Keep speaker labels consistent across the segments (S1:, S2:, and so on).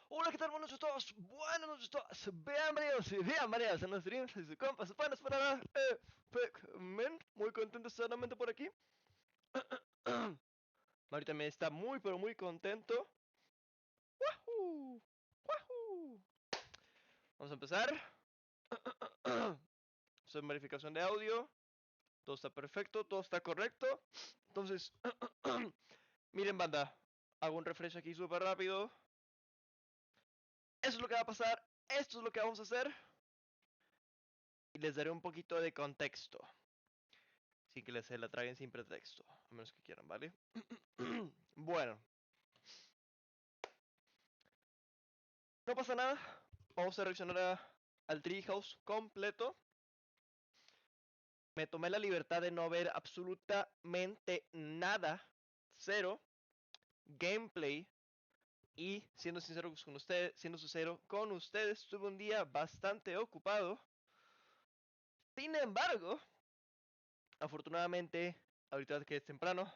S1: Hola, ¿qué tal? Buenas noches a todos. Buenas noches a todos. Bienvenidos y bienvenidas a nuestro stream. Soy su compa, su pana, su pana, Men. Muy contento de estar nuevamente por aquí. Mario también está muy, pero muy contento. ¡Wahoo! ¡Wahoo! Vamos a empezar. Hacer verificación de audio. Todo está perfecto, todo está correcto. Entonces, miren, banda. Hago un refresh aquí súper rápido. Eso es lo que va a pasar. Esto es lo que vamos a hacer. Y les daré un poquito de contexto. Sin que se la traguen sin pretexto. A menos que quieran, ¿vale? Bueno. No pasa nada. Vamos a reaccionar al Treehouse completo. Me tomé la libertad de no ver absolutamente nada. Cero. Gameplay. Y siendo sincero con ustedes, tuve un día bastante ocupado. Sin embargo, afortunadamente, ahorita que es temprano,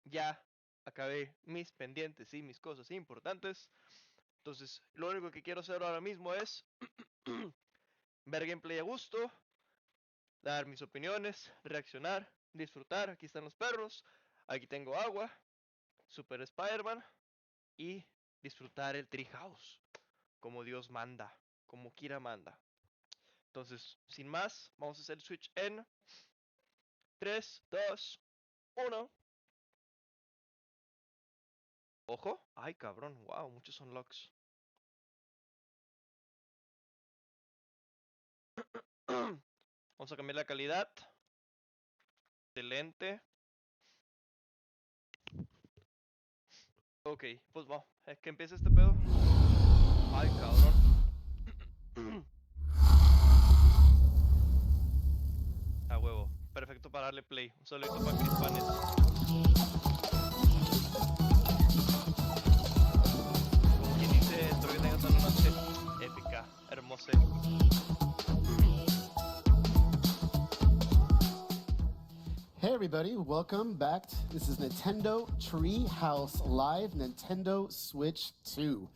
S1: ya acabé mis pendientes y mis cosas importantes. Entonces, lo único que quiero hacer ahora mismo es ver gameplay a gusto, dar mis opiniones, reaccionar, disfrutar. Aquí están los perros, aquí tengo agua, Super Spider-Man y disfrutar el Treehouse, como Dios manda, como Kira manda. Entonces, sin más, vamos a hacer el switch en 3, 2, 1. Ojo, ay cabrón, wow, muchos unlocks. Vamos a cambiar la calidad. Excelente. Ok, pues va, es que empieza este pedo. Ay, cabrón. A huevo. Perfecto para darle play. Un saludito para Crispanes. Como quien dice, espero que tengas una noche épica, hermosa.
S2: Hey everybody, welcome back. This is Nintendo Treehouse Live Nintendo Switch 2.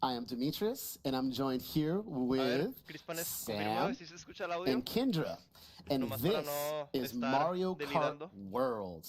S2: I am Demetrius, and I'm joined here with Sam
S1: si se escucha el audio.
S2: and Kendra. And this is Mario Kart World.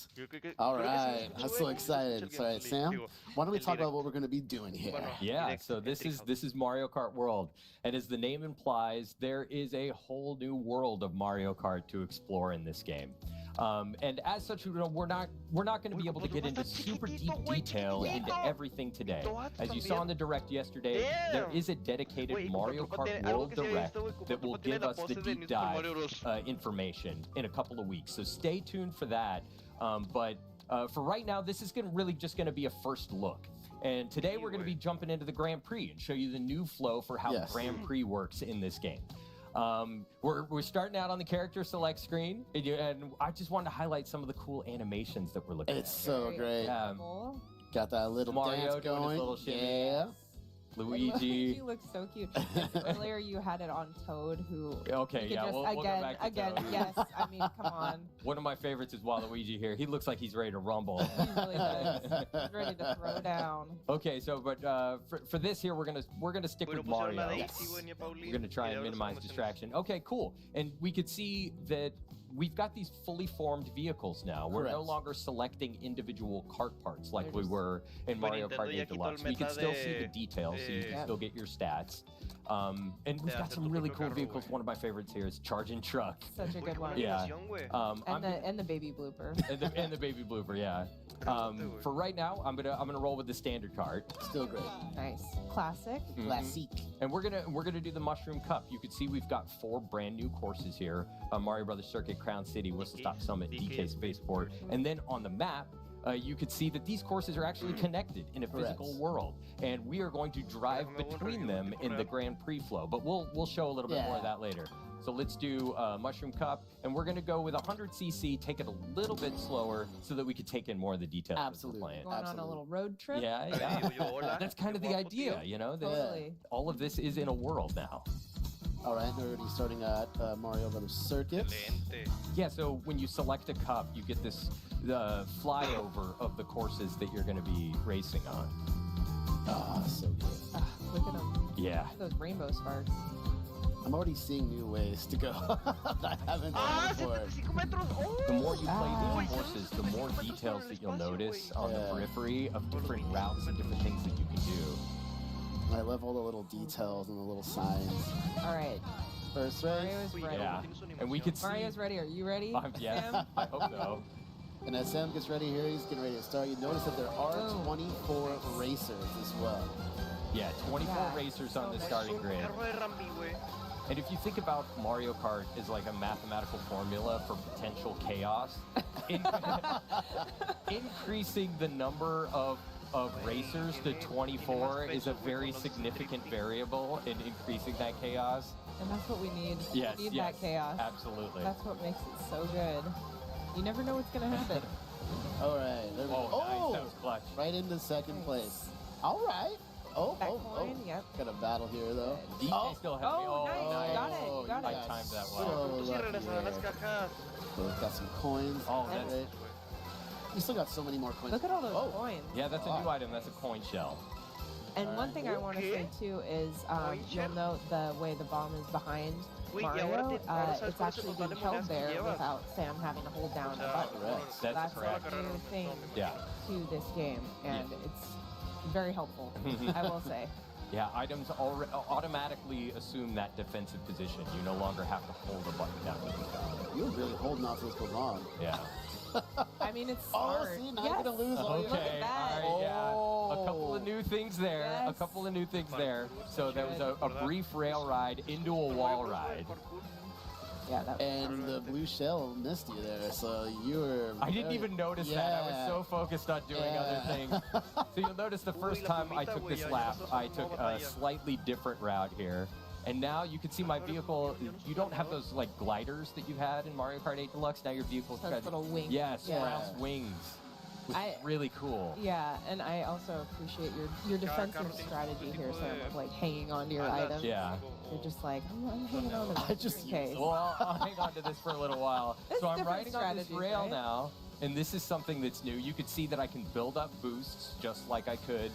S2: All right, I'm so excited. All right, Sam, why don't we talk about what we're going to be doing here?
S3: Yeah, so this is Mario Kart World, and as the name implies, there is a whole new world of Mario Kart to explore in this game. And as such, we're not going to be able to get into super deep detail into everything today. As you saw in the Direct yesterday, there is a dedicated Mario Kart World Direct that will give us the deep dive information in a couple of weeks. So stay tuned for that. But for right now, this is really just going to be a first look. And today we're going to be jumping into the Grand Prix and show you the new flow for how Grand Prix works in this game. We're starting out on the character select screen, and I just wanted to highlight some of the cool animations that we're looking at.
S2: It's so great. Got that little
S3: Mario
S2: dance going.
S3: doing his little shimmy.
S2: Yeah.
S3: Luigi.
S4: You look so cute. Earlier you had it on Toad, who
S3: Okay, yeah, we'll go back to
S4: again.
S3: Toad.
S4: Yes, I mean, come on.
S3: One of my favorites is Waluigi here. He looks like he's ready to rumble.
S4: He really does. He's ready to throw down.
S3: Okay, so but for this here, we're gonna stick with Mario. We're gonna try and minimize distraction. Okay, cool. And we could see that we've got these fully formed vehicles now. We're no longer selecting individual kart parts like we were in Mario Kart 8 Deluxe. We can still see the details, so you can still get your stats. And we've got some really cool vehicles. One of my favorites here is Charging Truck.
S4: Such a good one.
S3: Yeah.
S4: And the baby blooper.
S3: and the baby blooper, yeah. For right now, I'm gonna roll with the standard cart.
S2: Still great.
S4: Nice. Classic.
S3: Mm-hmm.
S2: Classic.
S3: And we're gonna do the Mushroom Cup. You can see we've got 4 brand new courses here: Mario Brothers Circuit, Crown City, Whistle Stop Summit, DK Spaceport, and then on the map. You could see that these courses are actually connected in a physical world, and we are going to drive between them in the Grand Prix flow. But we'll show a little bit more of that later. So let's do Mushroom Cup, and we're going to go with 100cc, take it a little bit slower so that we could take in more of the details.
S2: Absolutely.
S4: Going on a little road trip.
S3: Yeah. That's kind of the idea, you know.
S4: Totally.
S3: All of this is in a world now.
S2: All right, we're already starting at Mario Brothers Circuit.
S3: Yeah, so when you select a cup, you get this flyover of the courses that you're going to be racing on.
S2: Ah, so good.
S4: Look at them.
S3: Yeah.
S4: Those rainbow sparks.
S2: I'm already seeing new ways to go. I haven't done before.
S1: 75 metros. Oh!
S3: The more you play
S4: Ah.
S3: these courses, the more details that you'll notice on the
S2: Yeah.
S3: periphery of different routes and different things that you can do.
S2: I love all the little details and the little signs.
S4: All right.
S2: First race.
S4: Mario's ready.
S3: Yeah. And we could see.
S4: Mario's ready. Are you ready?
S3: Yes,
S4: Sam?
S3: I hope so.
S2: And as Sam gets ready here, he's getting ready to start. You notice that there are
S4: Boom.
S2: 24 racers as well.
S3: Yeah, 24
S4: Yeah.
S3: racers on the
S4: So
S3: starting grid.
S1: Carro de Rambi, güey.
S3: And if you think about Mario Kart as like a mathematical formula for potential chaos, increasing the number of racers to 24 is a very significant variable in increasing that chaos.
S4: And that's what we need.
S3: Yes,
S4: We need
S3: yes,
S4: that chaos.
S3: absolutely.
S4: That's what makes it so good. You never know what's going to happen.
S2: All right. There we go.
S3: Oh, nice, that was clutch.
S2: Right into second
S4: Nice.
S2: place. All right. Oh,
S4: That
S2: oh,
S4: coin,
S2: oh.
S4: yep.
S2: Got a battle here, though.
S3: DJ
S2: Oh,
S3: still had me.
S4: Oh, nice. You got it. You got
S3: I
S4: it.
S3: timed that
S2: so
S3: well.
S1: Tú sí
S2: lucky
S1: regresarán las
S2: there.
S1: cajas.
S2: We've got some coins.
S3: Oh, that's-
S2: Right. We still got so many more coins.
S4: Look at all those
S2: Oh.
S4: coins.
S3: Yeah, that's a new item. That's a coin shell.
S4: And one thing I want to say
S1: Okay.
S4: too is you'll note the way the bomb is behind
S1: Wait, y ahora
S4: Mario.
S1: ahora sabes
S4: It's
S1: cuál es el
S4: actually
S1: total
S4: being
S1: de
S4: held
S1: monedas que
S4: there
S1: llevas.
S4: without Sam having to hold down
S1: O
S4: the
S1: sea,
S4: button.
S2: Correct.
S3: That's
S4: That's
S3: correct.
S4: a new thing
S3: Yeah.
S4: to this game, and it's very helpful. I will say.
S3: Yeah, items automatically assume that defensive position. You no longer have to hold a button down to do stuff.
S2: You're really holding off to this goes wrong.
S3: Yeah.
S4: I mean, it's
S2: Oh,
S4: smart.
S2: see, now
S4: yes.
S2: you're going to lose all your...
S4: Look at
S3: Okay,
S4: that.
S3: all right, yeah. A couple
S2: Oh.
S3: of new things there. A
S4: Yes.
S3: couple of new things there. So there was a brief rail ride into a wall ride.
S4: Yeah, that
S2: And the blue shell missed you there, so you were...
S3: I didn't
S2: very-
S3: even notice that. I was so focused on doing other things. So you'll notice the first time I took this lap, I took a slightly different route here. And now you can see my vehicle, you don't have those like gliders that you had in Mario Kart 8 Deluxe. Now your vehicle's
S4: Those
S3: got
S4: little wings.
S3: Yeah,
S4: Yeah.
S3: sprouts wings. Which
S4: I-
S3: is really cool.
S4: Yeah, and I also appreciate your defensive strategy here, Sam, of like hanging on to your items.
S3: Yeah.
S4: You're just like, I'm hanging on to this
S2: I just
S4: in case.
S2: use
S3: Well, I'll hang on to this for a little while.
S4: It's
S3: So I'm
S4: different
S3: riding on this
S4: strategies,
S3: rail
S4: right?
S3: now, and this is something that's new. You could see that I can build up boosts just like I could,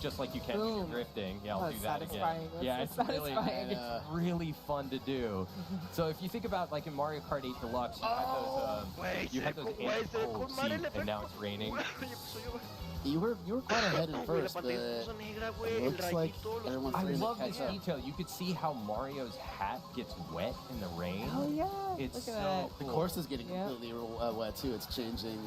S3: just like you can when you're
S4: Boom.
S3: drifting. Yeah, I'll
S4: That's
S3: do that
S4: satisfying.
S3: again.
S4: That's
S3: Yeah,
S4: so
S3: it's really,
S4: satisfying.
S3: it's really fun to do. So if you think about like in Mario Kart 8 Deluxe, you had those anti-cold seats, and now it's raining.
S2: You were quite ahead in first, but it looks like everyone's
S3: I
S2: starting to
S3: love this
S2: catch up.
S3: detail. You could see how Mario's hat gets wet in the rain.
S4: Oh yeah,
S3: It's
S4: look
S3: so
S4: at that.
S2: The
S3: cool.
S2: course is getting
S4: Yeah.
S2: completely wet too. It's changing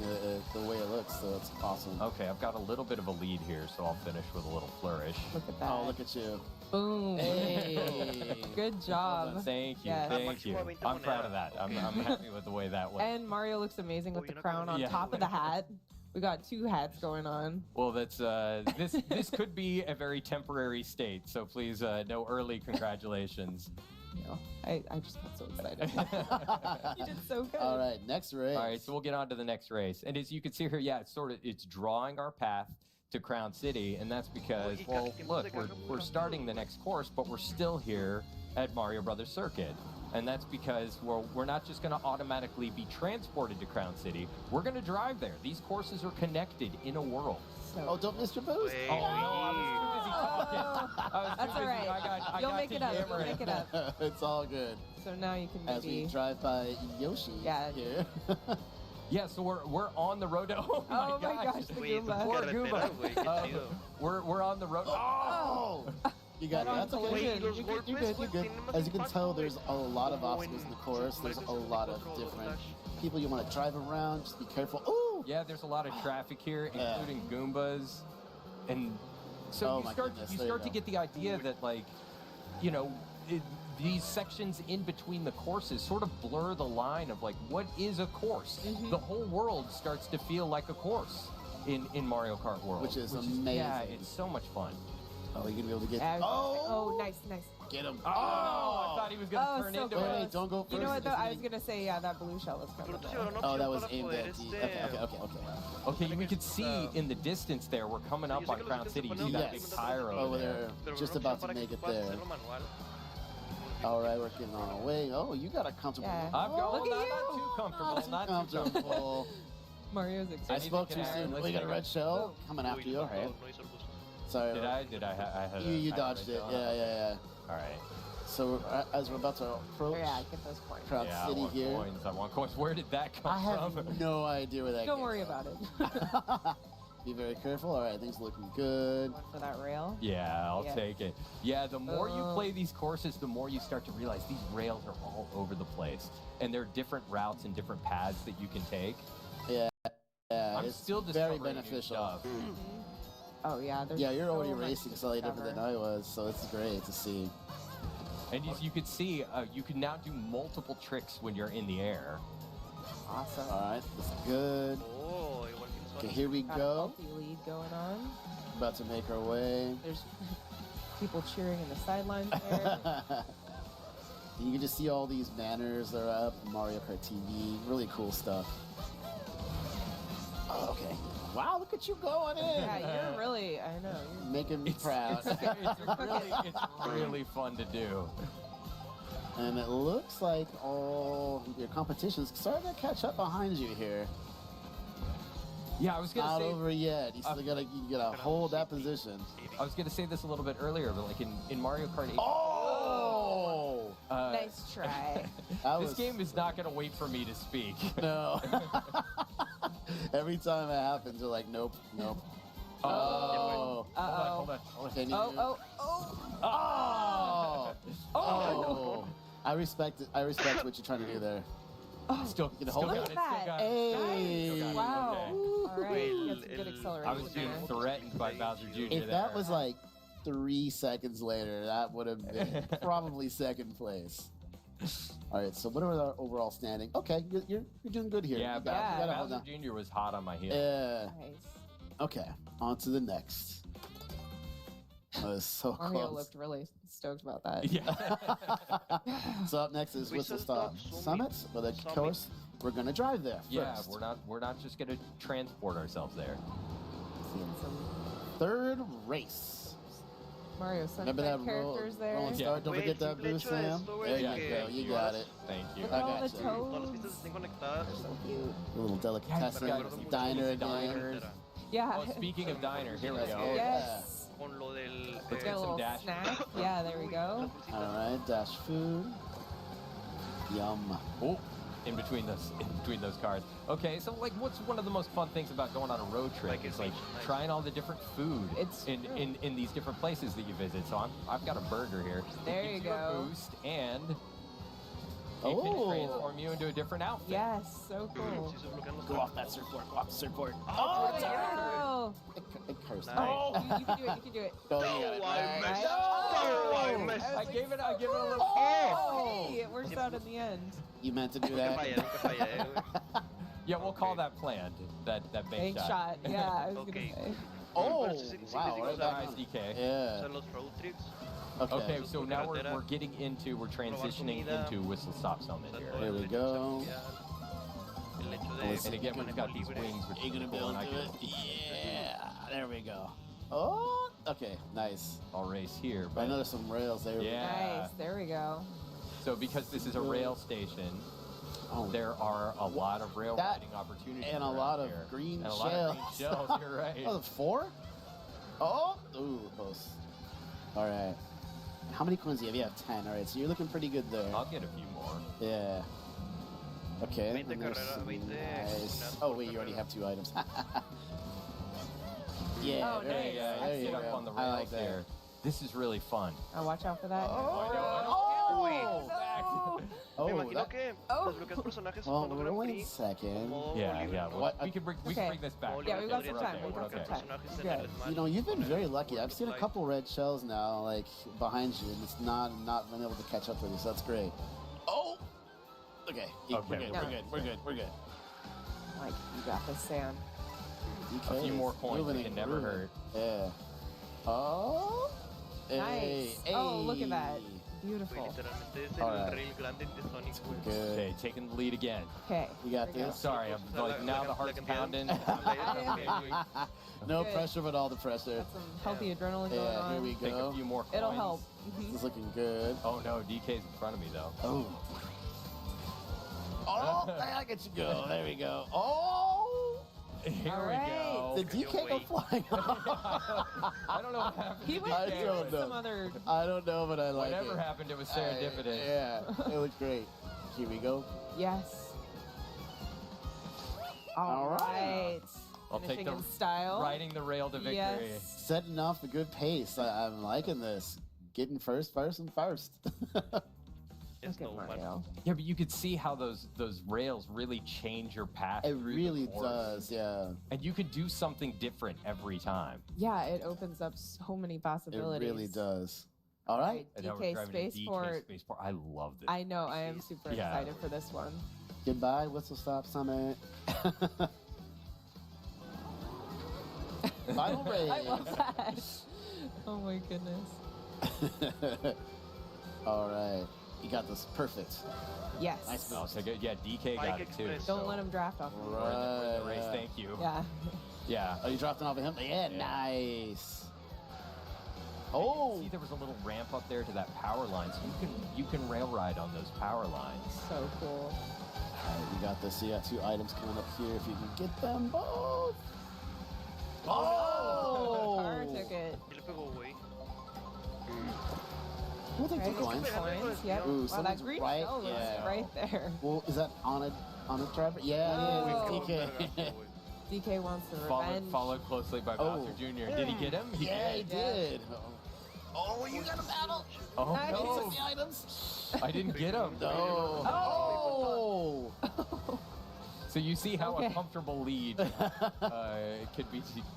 S2: the way it looks, so it's awesome.
S3: Okay, I've got a little bit of a lead here, so I'll finish with a little flourish.
S4: Look at that.
S2: Oh, look at you.
S4: Boom.
S2: Hey.
S4: Good job.
S3: Thank you,
S4: Yes.
S3: thank you. I'm proud of that. I'm happy with the way that went.
S4: And Mario looks amazing with the crown on
S3: Yeah.
S4: top of the hat. We got two hats going on.
S3: Well, that's this could be a very temporary state, so please no early congratulations.
S4: You know, I just got so excited. You did so good.
S2: All right, next race.
S3: All right, so we'll get on to the next race. And as you can see here, yeah, it's drawing our path to Crown City, and that's because, well, look, we're starting the next course, but we're still here at Mario Brothers Circuit. And that's because we're not just going to automatically be transported to Crown City. We're going to drive there. These courses are connected in a world.
S4: So,
S2: Oh, don't miss your boost.
S3: Oh, no, I was too busy talking. I was too
S4: that's all
S3: busy.
S4: right.
S3: I
S4: You'll
S3: got
S4: make
S3: to
S4: it up. You'll
S3: yammering.
S4: make it up.
S2: It's all good.
S4: So now you can
S2: As we
S4: maybe.
S2: drive by Yoshi
S4: Yeah.
S2: here.
S3: Yeah, so we're on the road. Oh
S4: Oh my gosh, the Goomba.
S3: Poor Goomba. We're on the road. Oh!
S2: Oh! You got it.
S4: Right on
S2: That's okay.
S4: collision.
S2: You're good. You're good. You're good. As you can tell, there's a lot of obstacles in the course. There's a lot of different people you want to drive around. Just be careful. Ooh!
S3: Yeah, there's a lot of traffic here,
S2: Yeah.
S3: including Goombas, and so
S2: Oh
S3: you
S2: my
S3: start
S2: goodness,
S3: you
S2: there you
S3: start to
S2: go.
S3: get the idea that like, you know, these sections in between the courses sort of blur the line of like what is a course.
S4: Mm-hmm.
S3: The whole world starts to feel like a course in Mario Kart World,
S2: Which is amazing.
S3: Yeah, it's so much fun.
S2: Oh, you're gonna be able to get.
S4: Oh, nice, nice.
S2: Get him!
S3: Oh, no, I thought he was gonna
S4: Oh,
S3: turn
S4: so
S3: into
S4: close.
S3: it.
S2: Wait, don't go first.
S4: You know what though?
S2: Just
S4: I was
S2: need-
S4: gonna say, yeah, that blue shell was coming. though.
S2: Oh, that was aimed at the. Okay.
S3: Okay, we could see in the distance there, we're coming up on Crown City. You see that big
S2: Yes.
S3: tire over there.
S2: There. Just about to make it there. All right, we're getting on our way. Oh, you got a comfortable.
S4: Yeah.
S3: I'm going
S4: Look at
S3: not
S4: you.
S3: too comfortable,
S2: Not too
S3: not too comfortable.
S2: comfortable.
S4: Mario's
S2: I
S4: excited.
S2: spoke too
S3: Anything can
S2: soon.
S3: happen.
S2: We got a red
S3: Let's
S2: shell coming after you. All right. Sorry.
S3: Did I? Did I? I had.
S2: You
S3: I had
S2: dodged it. Yeah.
S3: All right.
S2: So as we're about to approach
S4: Yeah, get those points.
S2: Crown
S3: Yeah,
S2: City
S3: I want
S2: here,
S3: coins. I want coins. Where did that come
S2: I have
S3: from?
S2: no idea where that.
S4: Don't
S2: came
S4: worry
S2: from.
S4: about it.
S2: Be very careful. All right, things looking good.
S4: One for that rail.
S3: Yeah, I'll
S4: Yes.
S3: take it. Yeah, the more you
S4: Oh.
S3: play these courses, the more you start to realize these rails are all over the place. And there are different routes and different paths that you can take.
S2: Yeah,
S3: I'm
S2: it's
S3: still
S2: very
S3: discovering new
S2: beneficial.
S3: stuff.
S4: Oh yeah, there's
S2: Yeah, you're
S4: so
S2: already
S4: much
S2: racing
S4: to
S2: slightly different than
S4: discover.
S2: I was, so it's great to see.
S3: And as you could see, you can now do multiple tricks when you're in the air.
S4: Awesome.
S2: All right, that's good.
S1: Oh, igual que en
S2: Okay,
S1: Sonic.
S2: here we
S4: Got a
S2: go.
S4: healthy lead going on.
S2: About to make our way.
S4: There's people cheering in the sidelines there.
S2: You can just see all these banners that are up. Mario Kart TV, really cool stuff. Oh, okay. Wow, look at you going in.
S4: Yeah, you're really, I know. You're,
S2: Making me proud.
S3: It's really fun to do.
S2: And it looks like all your competition's starting to catch up behind you here.
S3: Yeah, I was gonna
S2: Not
S3: say.
S2: over yet. You still gotta hold that position.
S3: I was gonna say this a little bit earlier, but like in Mario Kart 8.
S2: Oh!
S4: nice try.
S2: That
S3: This
S2: was-
S3: game is not gonna wait for me to speak.
S2: No. Every time it happens, you're like, nope.
S3: Oh.
S4: Uh-oh.
S3: Hold on.
S2: Can you-
S4: Oh.
S2: Oh!
S4: Oh.
S2: I respect it. I respect what you're trying to do there.
S3: Still,
S2: You can
S3: still
S2: hold
S3: got
S2: it?
S3: it.
S4: Look
S3: Still
S4: at
S3: got
S4: that.
S3: it.
S2: Hey.
S3: Still got it.
S4: Wow.
S3: Okay.
S4: All right.
S1: Well,
S4: You got some good
S1: el-
S4: acceleration
S3: I was being
S4: there.
S3: threatened by Bowser Jr.
S2: If
S3: there.
S2: that was like 3 seconds later, that would have been probably second place. All right, so what are our overall standing? Okay, you're doing good here.
S3: Yeah,
S2: you gotta hold
S3: Bowser
S2: on.
S3: Jr. was hot on my heels.
S2: Yeah.
S4: Nice.
S2: Okay, on to the next. That was so
S4: Mario
S2: close.
S4: looked really stoked about that.
S3: Yeah.
S2: So up next is Whistle Stop Summit. But of
S1: Summit.
S2: course, we're gonna drive there
S3: Yeah,
S2: first.
S3: we're not just gonna transport ourselves there.
S4: Seeing some
S2: Third race.
S4: Mario
S2: Remember
S4: Sunshine
S2: that
S4: characters there.
S2: rolling
S3: Yeah.
S2: start? Don't
S1: Güey,
S2: forget that
S1: simple
S2: boost,
S1: hecho de
S2: Sam.
S1: esto, güey,
S2: There
S3: de
S2: you
S3: que
S2: go. You got it.
S3: Thank you.
S4: Look
S2: I
S4: at all the
S2: gotcha.
S1: Todas las
S4: toads.
S1: pistas estén conectadas.
S4: They're so cute.
S2: A little delicatessen
S3: Yeah, it's got
S2: diner
S3: these
S2: again.
S3: diners.
S4: Yeah.
S3: Oh, speaking of diner, here we
S2: Let's
S3: go.
S2: go.
S4: Yes.
S1: Con lo del...
S3: Let's
S4: Got
S3: get
S4: a
S3: some
S4: little
S3: dash.
S4: snack. Yeah, there we go.
S1: las bolsitas.
S2: All right, dash food. Yum.
S3: Oh, in between those cars. Okay, so like, what's one of the most fun things about going on a road trip?
S1: Like,
S3: It's
S1: it's
S3: like
S1: nice.
S3: trying all the different food
S4: It's
S3: in,
S4: true.
S3: in these different places that you visit. So I've got a burger here.
S4: There
S3: It
S4: you
S3: gives a
S4: go.
S3: boost and it
S2: Oh.
S3: can transform you into a different outfit.
S4: Yes, so cool.
S1: Sí, se bloquean los
S2: Go
S1: carros.
S2: off that surfboard. Go off the surfboard.
S1: Oh,
S2: it's alright.
S4: Oh,
S2: It cursed.
S1: Nice.
S2: Oh,
S4: you can do it. You can do it.
S2: you got it.
S1: Oh, I
S2: Nice.
S1: missed.
S4: Oh,
S1: Oh, I missed.
S3: I gave it a little.
S4: Oh, hey, it works out in the end.
S2: You meant to do
S1: Nunca
S2: that.
S1: falla, nunca falla, güey.
S3: Yeah, we'll call
S1: Okay.
S3: that planned. That bank
S4: Bank shot. Yeah, I was
S1: Okay.
S4: gonna say.
S2: Oh,
S1: Pero sí, sí,
S2: wow.
S1: sí,
S2: Right
S1: sí,
S2: back
S3: Nice,
S2: on.
S3: DK.
S2: Yeah.
S1: Son los road trips.
S2: Okay.
S3: Okay, so
S1: por
S3: now
S1: carretera,
S3: we're getting into, we're transitioning
S1: comida,
S3: into Whistle Stop Summit
S1: O sea,
S3: here.
S1: todo
S2: Here
S1: el
S2: we
S1: hecho
S2: go.
S1: social, el hecho de
S2: Listen,
S3: And again, we've
S1: manejo
S3: got these
S1: libre.
S3: wings, which
S2: Are you
S3: is
S2: gonna be
S3: cool,
S2: able
S3: and
S2: to
S3: I
S2: do
S3: can
S2: it? Yeah. There we go. Oh, okay. Nice.
S3: I'll race here.
S2: I
S3: But
S2: know there's some rails there.
S3: Yeah.
S4: Nice. There we go.
S3: so because this is a rail station,
S2: Oh,
S3: there are a lot of rail
S2: That-
S3: riding opportunities.
S2: and a
S3: around
S2: lot of
S3: here.
S2: green
S3: and a lot of green
S2: shells.
S3: shells. You're right.
S2: Oh, 4? Oh, ooh, close. All right. How many coins do you have? You have 10. All right, so you're looking pretty good there.
S3: I'll get a few more.
S2: Yeah. Okay.
S1: 20
S2: and there's
S1: carrera,
S2: some
S1: 20
S2: nice.
S1: unas
S2: Oh,
S1: por
S2: wait, you already
S1: carrera.
S2: have 2 items. Yeah,
S4: Oh,
S2: there
S4: nice.
S2: you go.
S3: Yeah,
S2: There you
S3: get
S2: go.
S3: up on the
S2: I
S3: rails
S2: like that.
S3: here. This is really fun.
S4: Oh, watch out for that.
S2: Oh!
S1: Me
S2: Oh,
S1: imagino
S2: that,
S1: que
S4: Oh.
S1: desbloqueas personajes
S2: well,
S1: modo
S2: we're
S1: Grand
S2: only
S1: Prix,
S2: a second.
S1: modo
S3: Yeah,
S1: libre.
S3: yeah.
S2: What?
S3: We can bring
S4: Okay.
S3: this back.
S1: Modo
S4: Yeah,
S1: libre
S4: we got
S1: podrías
S4: some time,
S1: tener
S4: we got some
S1: desbloquear
S4: time.
S1: personajes en
S4: Yeah.
S1: el smash
S2: You know, you've been
S1: con
S2: very
S1: el
S2: lucky. I've seen a
S1: multiply.
S2: couple red shells now, like behind you, and it's not been able to catch up with you. So that's great. Oh, okay. Yeah,
S3: Okay,
S2: we're good.
S4: no.
S2: We're good. We're good. We're good.
S4: Like, you got this, Sam.
S3: A few more coins,
S2: moving
S3: it can
S2: and
S3: never
S2: grooving.
S3: hurt.
S2: Yeah. Oh.
S4: Nice.
S2: Hey,
S4: Oh, look at that.
S1: Güey,
S4: Beautiful.
S1: literalmente es
S2: All
S1: el
S2: right.
S1: rail grande de Sonic, güey.
S2: Good.
S3: Okay, taking the lead again.
S4: Okay.
S2: You got
S4: There we go.
S2: this.
S3: Sorry, I'm
S1: La-
S3: like
S1: la-
S3: now
S1: la-
S3: the heart's
S1: la cantidad-
S3: pounding.
S1: la cantidad también, güey.
S2: No
S4: Good.
S2: pressure, but all the pressure.
S4: Got some healthy adrenaline going
S2: Yeah,
S4: on.
S2: here we
S3: Take a
S2: go.
S3: few more coins.
S4: It'll help.
S2: This is looking good.
S3: Oh no, DK's in front of me though.
S2: Oh. Oh, I get you go. There we go. Oh.
S3: Here
S4: All
S3: we go.
S2: Did DK go flying off?
S3: I don't know what happened.
S4: He
S3: to
S4: was
S2: I
S3: DK.
S2: don't
S4: doing
S2: know.
S4: some other.
S2: I don't know, but I like
S3: Whatever
S2: it.
S3: happened, it was serendipitous.
S2: Yeah, it looked great. Here we go.
S4: Yes.
S2: All
S4: All
S2: right.
S4: right.
S3: I'll take
S4: Finishing
S3: the
S4: in style.
S3: riding the rail to victory.
S4: Yes.
S2: Setting off a good pace. I'm liking this. Getting first.
S1: It's
S4: Look
S1: no
S4: at
S1: fun.
S4: Mario.
S3: Yeah, but you could see how those rails really change your path.
S2: It
S3: through the
S2: really
S3: course.
S2: does, yeah.
S3: And you could do something different every time.
S4: Yeah, it opens up so many
S2: It
S4: possibilities.
S2: really does. All right.
S3: And now we're
S4: DK
S3: driving a
S4: Spaceport.
S3: Spaceport. I love this.
S4: I know. I am super
S3: Yeah.
S4: excited for this one.
S2: Goodbye, Whistle Stop Summit. Final race.
S4: I love that. Oh my goodness.
S2: All right. You got this perfect.
S4: Yes.
S2: Nice
S3: I'll take it. Yeah, DK got
S1: Bike
S3: it too.
S1: Express.
S4: Don't let him draft off.
S3: We're in the race.
S2: Right.
S3: Thank you.
S4: Yeah.
S3: Yeah.
S2: Oh, you dropped it off of him? Yeah,
S3: Yeah.
S2: nice. Oh,
S3: See, there was a little ramp up there to that power line, so you can rail ride on those power lines.
S4: So cool.
S2: all right, you got this. You got 2 items coming up here. If you can get them both. Oh!
S4: Car took it.
S1: Ele pegou, güey.
S2: We'll take 2
S4: Right,
S2: coins.
S4: coins. Yep.
S2: Ooh,
S4: Wow, that
S2: someone's
S4: green
S2: right-
S4: shell was
S2: yeah.
S4: right there.
S2: Well, is that on a driver? Yeah,
S4: Oh.
S2: it is.
S1: Ficou
S2: DK.
S1: verga, güey.
S4: DK wants the revenge.
S3: Followed closely by
S2: Oh.
S3: Bowser Jr. Did he get him?
S2: Yeah, he
S3: did.
S2: did. Oh, you got a battle.
S3: Oh
S4: Nice.
S2: He
S3: no!
S2: took the items.
S3: I didn't get him.
S2: No.
S4: Oh.
S3: So you see how
S4: Okay.
S3: a comfortable lead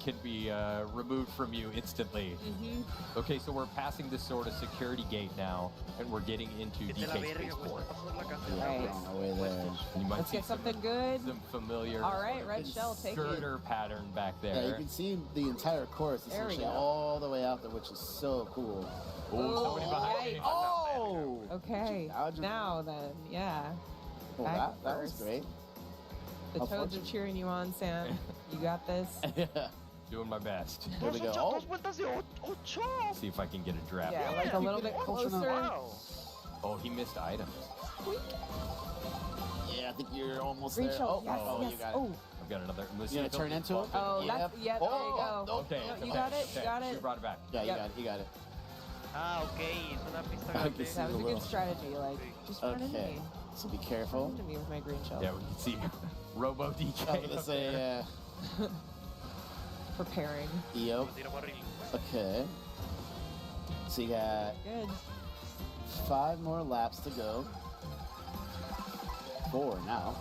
S3: can be removed from you instantly.
S4: Mm-hmm.
S3: Okay, so we're passing this sort of security gate now, and we're getting into
S1: Vete a la
S3: DK
S1: verga, güey.
S3: Spaceport.
S1: Está pasando la casa.
S2: Yeah,
S4: Right.
S2: we're on our way there.
S3: You might
S4: Let's
S3: see
S4: get something good.
S3: some familiar
S4: All right, red shell, take it.
S3: girder pattern back
S2: Yeah, you
S3: there.
S2: can see the entire course
S4: There we
S2: essentially
S4: go.
S2: all the way out there, which is so cool.
S3: Oh, somebody behind me.
S4: yikes.
S2: Oh!
S4: Okay.
S2: Dodge him.
S4: Now then, yeah.
S2: Well,
S4: Back
S2: that was
S4: first.
S2: great.
S4: The
S2: How
S4: toads are
S2: fortunate.
S4: cheering you on, Sam. You got this.
S2: Yeah.
S3: Doing my best.
S2: Here we go.
S1: Dos vueltas de ocho.
S3: See if I can get a draft.
S4: Yeah, like a little bit
S2: close enough.
S4: closer.
S1: Wow.
S3: Oh, he missed items.
S2: Yeah, I think you're almost
S4: Green
S2: there.
S4: shell.
S2: Oh,
S4: yes,
S2: oh,
S4: yes.
S2: you got it.
S4: Oh,
S3: I've got another.
S2: You gonna turn into him?
S4: oh,
S2: Yep.
S4: that's yeah. There you go.
S2: Oh,
S3: Okay.
S4: No, you
S3: okay,
S4: got it, you
S3: okay.
S4: got it.
S3: You brought it back.
S2: Yeah, you
S4: Yep.
S2: got it. You got it.
S1: Ah, ok. Es una pista
S2: I
S1: grande.
S2: can see
S4: That was
S2: the
S4: a
S2: little-
S4: good strategy. Like, just run into
S2: Okay.
S4: me.
S2: So be
S4: Run
S2: careful.
S4: into me with my green shell.
S3: Yeah, we can see Robo DK.
S2: I was gonna
S3: up
S2: say,
S3: there.
S4: Preparing.
S2: Yep.
S1: Tira barril.
S2: Okay. So you got
S4: Good.
S2: 5 more laps to go. 4 now.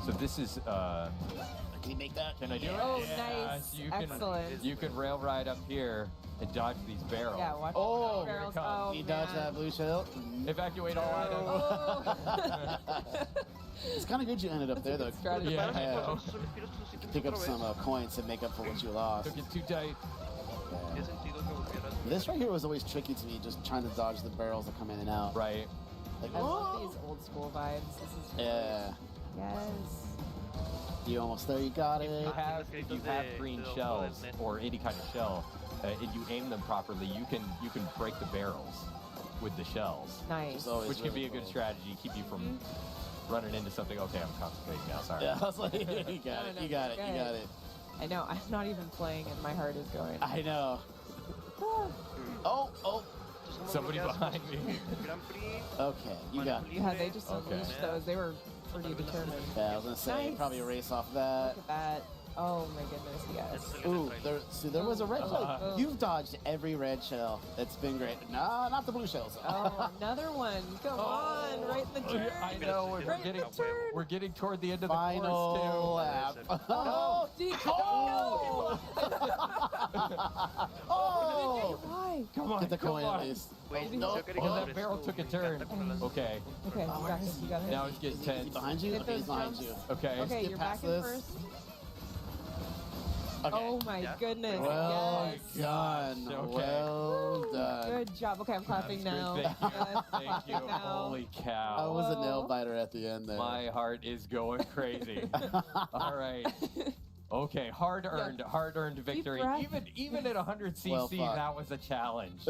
S3: So this is.
S2: Can you make that?
S3: Can I do it?
S4: Oh,
S3: Yeah,
S4: nice.
S3: You can,
S4: Excellent.
S3: You can rail ride up here and dodge these barrels.
S4: Yeah, watch
S2: Oh,
S4: the barrels.
S3: here it comes.
S4: Oh,
S2: You dodge
S4: man.
S2: that blue shell.
S3: Evacuate all items.
S4: Oh.
S2: It's kind of good you ended up there, though.
S4: strategy.
S3: Yeah.
S2: Yeah.
S1: Pick
S2: Pick up some coins and make up for what you lost.
S3: Took it too tight.
S2: Yeah. This right here was always tricky to me, just trying to dodge the barrels that come in and out.
S3: Right.
S2: Like,
S4: I love
S2: oh!
S4: these old school vibes. This is
S2: Yeah.
S4: Yes.
S2: You almost there. You got it.
S3: If you have green shells or any kind of shell, and you aim them properly, you can break the barrels with the shells,
S4: Nice.
S2: It's always
S3: which can
S2: really
S3: be a good
S2: cool.
S3: strategy, keep you from running into something. Okay, I'm concentrating now. Sorry.
S2: Yeah, I was like, you got it.
S4: no,
S2: You got it. You
S4: good.
S2: got it.
S4: I know. I'm not even playing, and my heart is going.
S2: I know. Oh.
S3: Somebody behind me.
S1: Grand Prix.
S2: Okay, you got it.
S4: Yeah, they just
S3: Okay.
S4: unleashed those. They were pretty determined.
S2: Yeah, I was gonna say
S4: Nice.
S2: probably a race off that.
S4: Look at that. Oh my goodness, yes.
S2: Ooh, there was a red shell.
S4: Oh.
S2: You've dodged every red shell. It's been great. No, not the blue shells.
S4: Oh, another one. Come on, right in the turn.
S3: I know we're
S4: Right in
S3: getting
S4: the turn.
S3: we're getting toward the end of the
S2: Final
S3: course
S2: lap.
S4: Oh, DK.
S2: Oh! Oh!
S4: Why?
S3: too. Come on,
S2: Get the
S3: come
S2: coin
S3: on.
S2: at least.
S1: Wait,
S2: No.
S1: yo quería
S3: Oh,
S1: que
S3: that barrel
S1: estuvo,
S3: took a
S1: me
S3: turn.
S1: encanta cuando las-
S3: Okay.
S4: Okay, you got this. You got
S3: Now
S4: it.
S3: it's getting
S2: Is he
S3: tense.
S2: behind you?
S4: Get
S2: Okay, he's
S4: those
S2: behind
S4: jumps.
S2: you.
S3: Okay.
S4: Okay,
S2: get
S4: you're back
S2: past
S4: in
S2: this.
S4: first.
S2: Okay.
S4: Oh my
S1: Yeah.
S4: goodness.
S2: Well
S4: Yes.
S2: done.
S3: Okay.
S2: Well
S4: Woo.
S2: done.
S4: Good job. Okay, I'm clapping
S3: That's
S4: now.
S3: good. Thank you.
S4: Yes,
S3: Thank you.
S4: clapping now.
S3: Holy
S2: That
S3: cow.
S2: was a nail
S4: Oh.
S2: biter at the end there.
S3: My heart is going crazy. All right. Okay, hard-earned victory.
S4: breath.
S3: Even at 100 cc,
S2: Well fought.
S3: that was a challenge.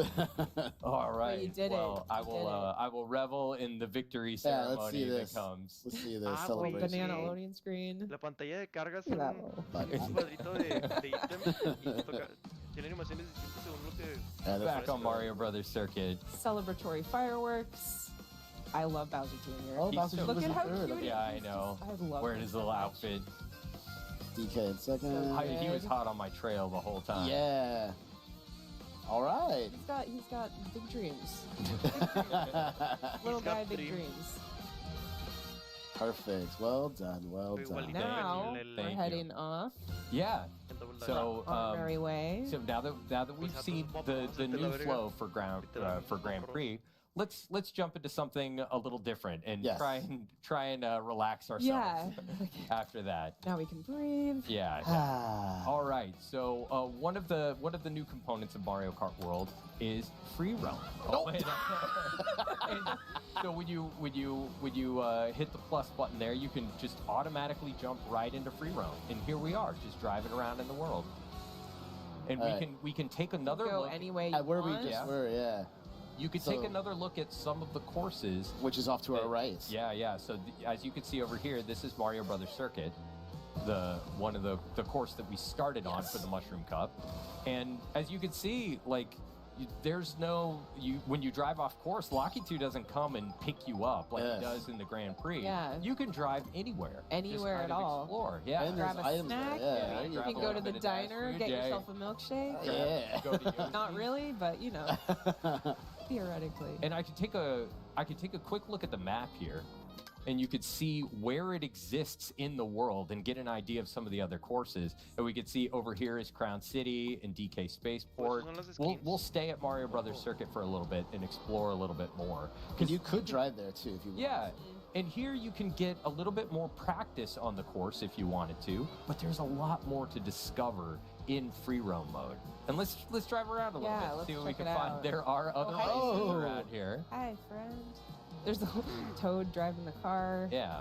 S3: All right.
S4: you did it.
S3: Well,
S4: You did it.
S3: I will revel in the victory
S2: Yeah, let's
S3: ceremony
S2: see
S3: that
S2: this.
S3: comes.
S2: Let's see this
S1: Ah,
S4: Little
S1: wait.
S2: celebration.
S4: banana loading screen.
S1: La pantalla de carga es
S4: Look at that
S1: un,
S4: little
S2: But-
S1: un cuadrito de ítem y tiene animaciones distintas según lo que...
S2: that's
S3: Back on Mario Brothers Circuit.
S4: Celebratory fireworks. I love Bowser Jr.
S2: Oh,
S3: He's
S2: Bowser
S3: so-
S2: Jr.
S4: Look
S2: was
S4: at
S2: in
S4: how
S2: third.
S4: cute
S2: Okay.
S4: he
S3: Yeah, I
S4: is.
S3: know.
S4: I love
S3: Wearing
S4: him
S3: his
S4: so
S3: little
S4: much.
S3: outfit.
S2: DK in second.
S4: So
S3: He was
S4: Good.
S3: hot on my trail the whole time.
S2: Yeah. All right.
S4: He's got big dreams.
S2: Perfect.
S4: Little
S1: got
S4: guy, big
S1: dreams.
S4: dreams.
S2: Well done. Well
S1: Igualito
S2: done.
S1: que
S4: Now
S1: el-
S4: we're
S3: Thank you.
S4: heading off
S3: Yeah.
S1: el double dash.
S3: So,
S4: on our merry way.
S3: So now that we've seen the new flow for Grand Prix, let's jump into something a little different and
S2: Yes.
S3: try and relax ourselves
S4: Yeah.
S3: after that.
S4: Now we can breathe.
S3: Yeah.
S2: Ah.
S3: All right. So one of the new components of Mario Kart World is free roam. And so when you hit the plus button there, you can just automatically jump right into free roam. And here we are, just driving around in the world. And
S2: All right.
S3: we can take another
S4: Go
S3: look.
S4: any way you
S2: Where we
S4: want.
S2: just
S3: Yeah.
S2: were, yeah.
S3: You could
S2: So-
S3: take another look at some of the courses.
S2: Which is off to our right.
S3: Yeah. So as you can see over here, this is Mario Brothers Circuit, one of the course that we started on for the Mushroom Cup. And as you can see, like there's no when you drive off course, Locky 2 doesn't come and pick you up like
S2: Yes.
S3: he does in the Grand Prix.
S4: Yeah.
S3: You can drive anywhere.
S4: Anywhere
S3: Just
S4: at
S3: kind of
S4: all.
S3: Explore. Yeah.
S2: And there's
S4: Grab a
S2: items there,
S4: snack.
S2: yeah.
S3: you
S4: You
S3: grab
S4: can
S3: a
S4: go
S3: little
S4: to the
S3: bit of dash
S4: diner,
S3: food,
S4: get
S3: yeah.
S4: yourself a milkshake.
S2: Yeah.
S3: Go to Yoshi.
S4: Not really, but you know, theoretically.
S3: And I could take a quick look at the map here, and you could see where it exists in the world and get an idea of some of the other courses. And we could see over here is Crown City and DK Spaceport.
S1: Pues son las
S3: We'll
S1: skins.
S3: stay at Mario Brothers Circuit for a little bit and explore a little bit more.
S2: And you could drive there too if you want.
S3: Yeah, and here you can get a little bit more practice on the course if you wanted to, but there's a lot more to discover in free roam mode. And let's drive around a little
S4: Yeah,
S3: bit,
S4: let's
S3: see what we
S4: check
S3: can
S4: it
S3: find.
S4: out.
S3: There are other
S4: hi.
S3: races
S2: Oh.
S3: around here.
S4: Hi, friend. There's the Toad driving the car.
S3: Yeah.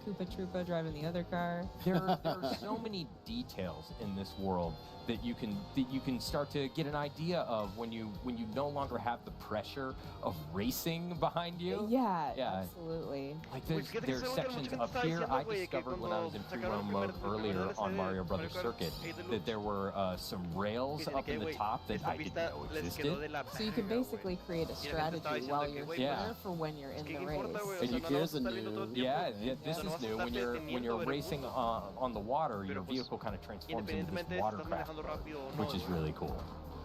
S4: Koopa Troopa driving the other car.
S3: There are so many details in this world that you can start to get an idea of when you no longer have the pressure of racing behind you.
S4: Yeah,
S3: Yeah.
S4: absolutely.
S3: Like
S1: Pues, fíjate que
S3: there's
S1: eso es lo que
S3: sections
S1: mucha gente
S3: up
S1: estaba
S3: here.
S1: diciendo,
S3: I
S1: güey, que
S3: discovered when I was in
S1: cuando
S3: free
S1: sacaron
S3: roam
S1: el
S3: mode
S1: primer
S3: earlier
S1: DLC
S3: on
S1: de
S3: Mario Brothers
S1: Mario Kart
S3: Circuit
S1: 8 Deluxe.
S3: that there were some rails
S1: Dicen
S3: up
S1: que,
S3: in the
S1: güey,
S3: top that
S1: esta
S3: I didn't
S1: pista
S3: know
S1: les quedó de
S3: existed.
S1: la
S4: So you can
S1: verga,
S4: basically
S1: güey.
S4: create a
S1: Y la gente estaba
S4: strategy
S1: diciendo
S4: while
S1: que,
S4: you're
S1: güey,
S3: Yeah.
S4: there for when you're
S1: Es
S4: in
S1: que
S4: the
S1: qué importa,
S4: race.
S1: güey, o
S2: And
S1: sea,
S2: you
S1: no
S2: here's
S1: vamos a
S2: a
S1: estar viendo todo el
S2: new-
S1: tiempo.
S3: Yeah,
S1: O
S3: this
S1: sea, no
S3: is
S1: vas a
S3: new.
S1: estar
S3: When you're
S1: deteniendo ver el
S3: racing
S1: mundo.
S3: on the water, your
S1: Pero, pues,
S3: vehicle kind of transforms into this
S1: Independientemente de si estás
S3: watercraft,
S1: manejando rápido o no,
S3: which is
S1: güey,
S3: really cool.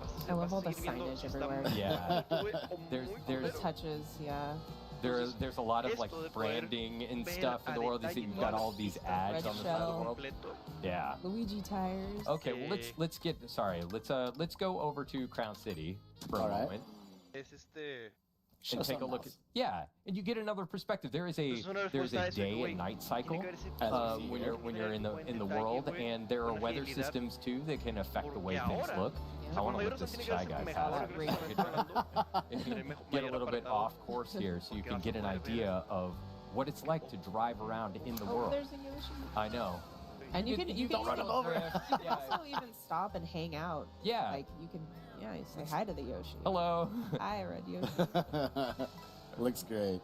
S1: vas a-
S4: I love
S1: vas a
S4: all the
S1: seguir viendo
S4: signage
S1: si está
S4: everywhere.
S1: muy
S3: Yeah.
S1: bonito, güey, o
S3: There's-
S1: muy
S3: there's-
S4: The
S1: culero.
S4: touches, yeah.
S3: There's a lot of like
S1: Esto de poder
S3: branding and
S1: ver
S3: stuff in
S1: a
S3: the world. You see,
S1: detalle
S3: you've got
S1: todas
S3: all
S1: las
S3: these
S1: pistas,
S3: ads
S4: Red
S3: on the side of the
S4: shell.
S3: world.
S1: completo.
S3: Yeah.
S4: Luigi tires.
S3: Okay, well let's go over to Crown City for a
S2: All right.
S3: moment
S1: Es
S2: Show
S3: and take a
S2: something
S3: look.
S2: else.
S3: Yeah, and you get another perspective. There's a
S1: Entonces uno
S3: there's a
S1: respuesta a eso,
S3: day
S1: güey,
S3: and night
S1: tiene
S3: cycle
S1: que verse
S2: As
S3: uh,
S2: we see
S3: when
S2: here.
S3: you're in the
S1: detalle,
S3: world,
S1: güey,
S3: and there are
S1: con
S3: weather
S1: agilidad.
S3: systems too that can affect the way
S1: Porque
S3: things
S1: ahora,
S3: look.
S4: Yeah.
S3: I want
S1: Cuando
S3: to
S1: yo
S3: look
S1: no
S3: this
S1: tiene que
S3: shy
S1: verse
S3: guy
S1: mejor
S3: fast.
S1: que lo que estoy hablando.
S3: Get a little bit off course here, so you can get an idea of what it's like to drive around in the
S4: Oh,
S3: world.
S4: there's a Yoshi.
S3: I know.
S4: And you can
S3: don't run him
S4: also,
S3: over.
S4: you can also even stop and hang out.
S3: Yeah.
S4: Like you can, yeah, you say hi to the Yoshi.
S3: Hello.
S4: Hi, Red Yoshi.
S2: Looks great.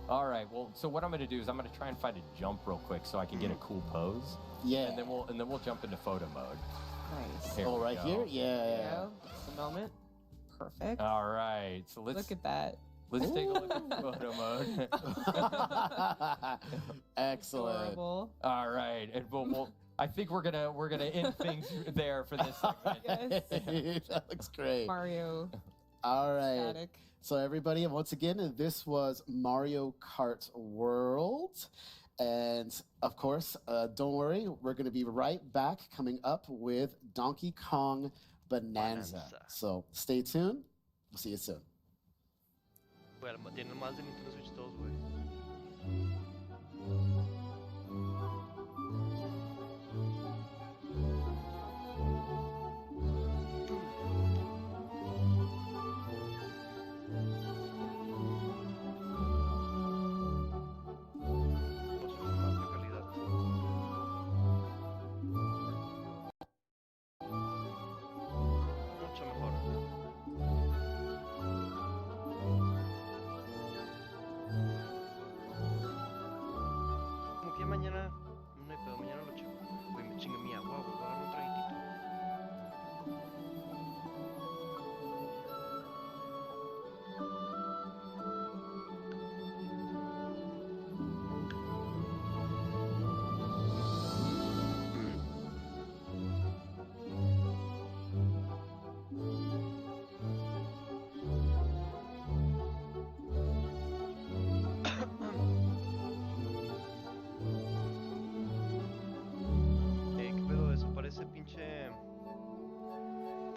S3: All right. Well, so what I'm going to do is I'm going to try and find a jump real quick so I can get a cool pose,
S2: Yeah.
S3: and then we'll jump into photo mode.
S4: Nice.
S3: Here
S2: Oh,
S3: we
S2: right
S3: go.
S2: here?
S4: There you
S2: Yeah.
S4: go. Just a moment. Perfect.
S3: All right. So
S4: Look at that.
S3: let's take a look at photo mode.
S2: Excellent.
S4: Adorable.
S3: All right, and we'll I think we're gonna end things there for this segment.
S4: Yes.
S2: That looks great.
S4: Mario
S2: All right.
S4: static.
S2: So everybody, once again, this was Mario Kart World. And of course, don't worry, we're going to be right back coming up with Donkey Kong Bonanza.
S1: Bonanza.
S2: So stay tuned. We'll see you soon.
S1: Güey, tienen más de Nintendo Switch todos, güey. No son de baja calidad.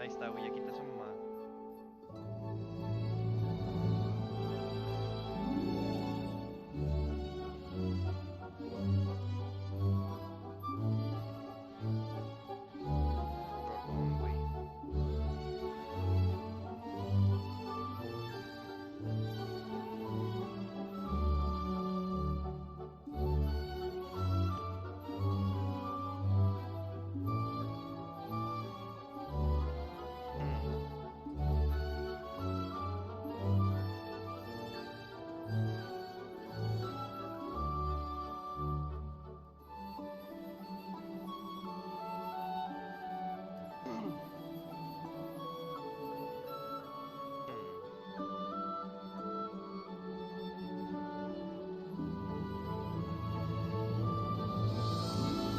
S1: Ahí está, güey, ya quita esa mamada. Perdón, güey.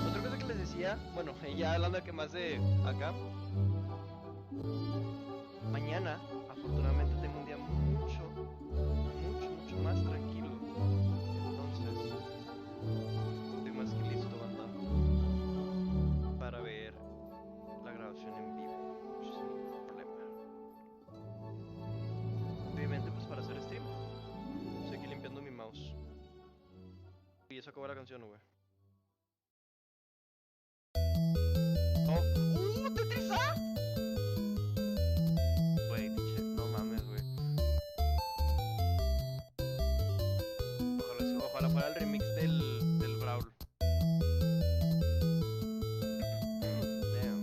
S1: Otra cosa que les decía, bueno, ya hablando de que más de acá, mañana afortunadamente tengo un día mucho más tranquilo. Entonces, estoy más que listo, banda, para ver la grabación en vivo, sin ningún problema. Obviamente, pues para hacer stream, estoy aquí limpiando mi mouse. Y eso acabó la canción, güey. Oh. ¡Tetris! Güey, pinche, no mames, güey. Ojalá fuera el remix del Brawl. Damn.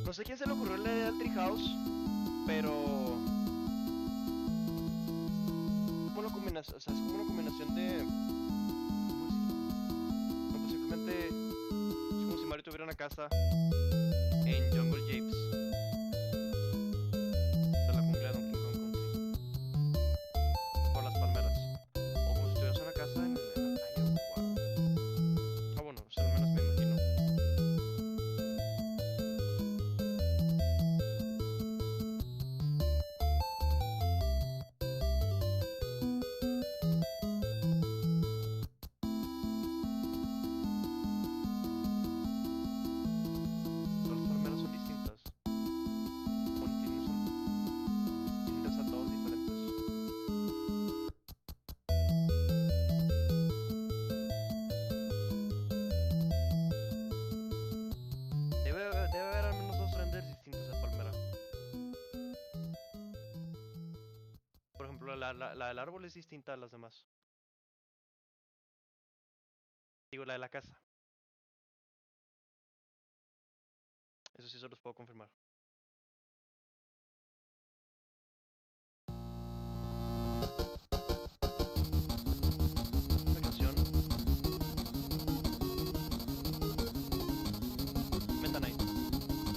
S1: No sé quién se le ocurrió la idea del Treehouse, pero como una combinación, o sea, es como una combinación de, ¿cómo decir? No, pues simplemente es como si Mario tuviera una casa en Jungle Japes, de la jungla de Donkey Kong Country, por las palmeras, o como si tuvieras una casa en la playa, wow. Ah, bueno, o sea, al menos me imagino. Todas las palmeras son distintas. Tienen resultados diferentes. Debe haber al menos dos renders distintos de palmera. Por ejemplo, la del árbol es distinta a las demás. Digo, la de la casa. Eso sí se los puedo confirmar. La canción. Meta Knight.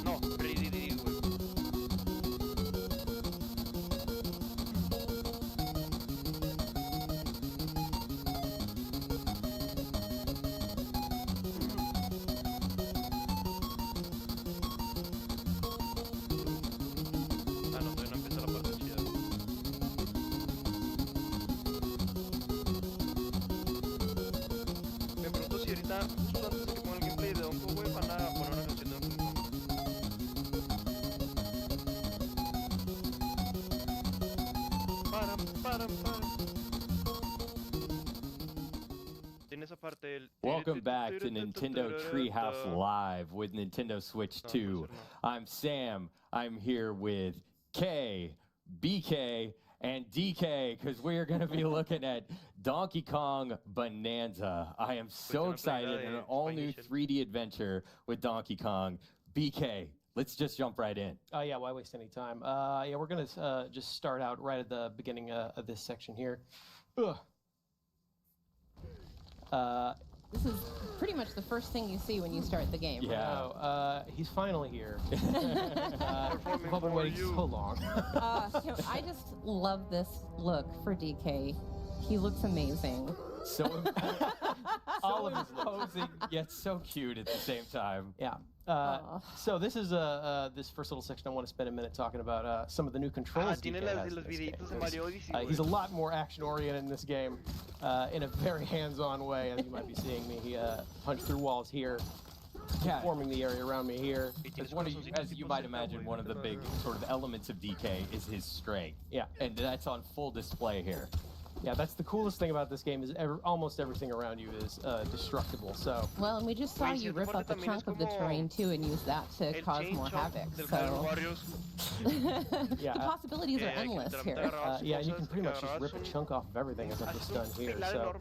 S1: No, Ridididi, güey. Ah, no, todavía no empieza la parte chida. Me pregunto si ahorita, justo antes de que ponga el gameplay de Donko, güey, van a poner una canción de Donkey Kong. Param. Tiene esa parte del...
S3: Welcome back to Nintendo Treehouse Live with Nintendo Switch 2. I'm Sam. I'm here with K, BK, and DK because we are going to be looking at Donkey Kong Bonanza. I am so excited. An all-new 3D adventure with Donkey Kong. BK, let's just jump right in.
S5: Yeah, why waste any time? Yeah, we're going to just start out right at the beginning of this section here. Ugh.
S4: This is pretty much the first thing you see when you start the game.
S3: Yeah.
S5: He's finally here. I've been waiting so long.
S4: I just love this look for DK. He looks amazing.
S3: So All of us posing, yet so cute at the same time.
S5: Yeah. So this is this first little section. I want to spend a minute talking about some of the new controls.
S1: Tiene
S5: DK has
S1: los
S5: in this game.
S1: videitos de Mario Odyssey,
S5: He's a lot more action-oriented in this game, in a very hands-on way, as you might be seeing me. He punched through walls here, forming the area around me here.
S3: As you might imagine, one of the big sort of elements of DK is his strength.
S5: Yeah.
S3: And that's on full display here.
S5: Yeah, that's the coolest thing about this game is almost everything around you is destructible. So.
S4: Well, and we just saw you rip up a chunk of the terrain too and use that to cause more havoc. So
S5: Yeah,
S4: the possibilities are endless here.
S5: Yeah, and you can pretty much just rip a chunk off of everything as I've just done here. So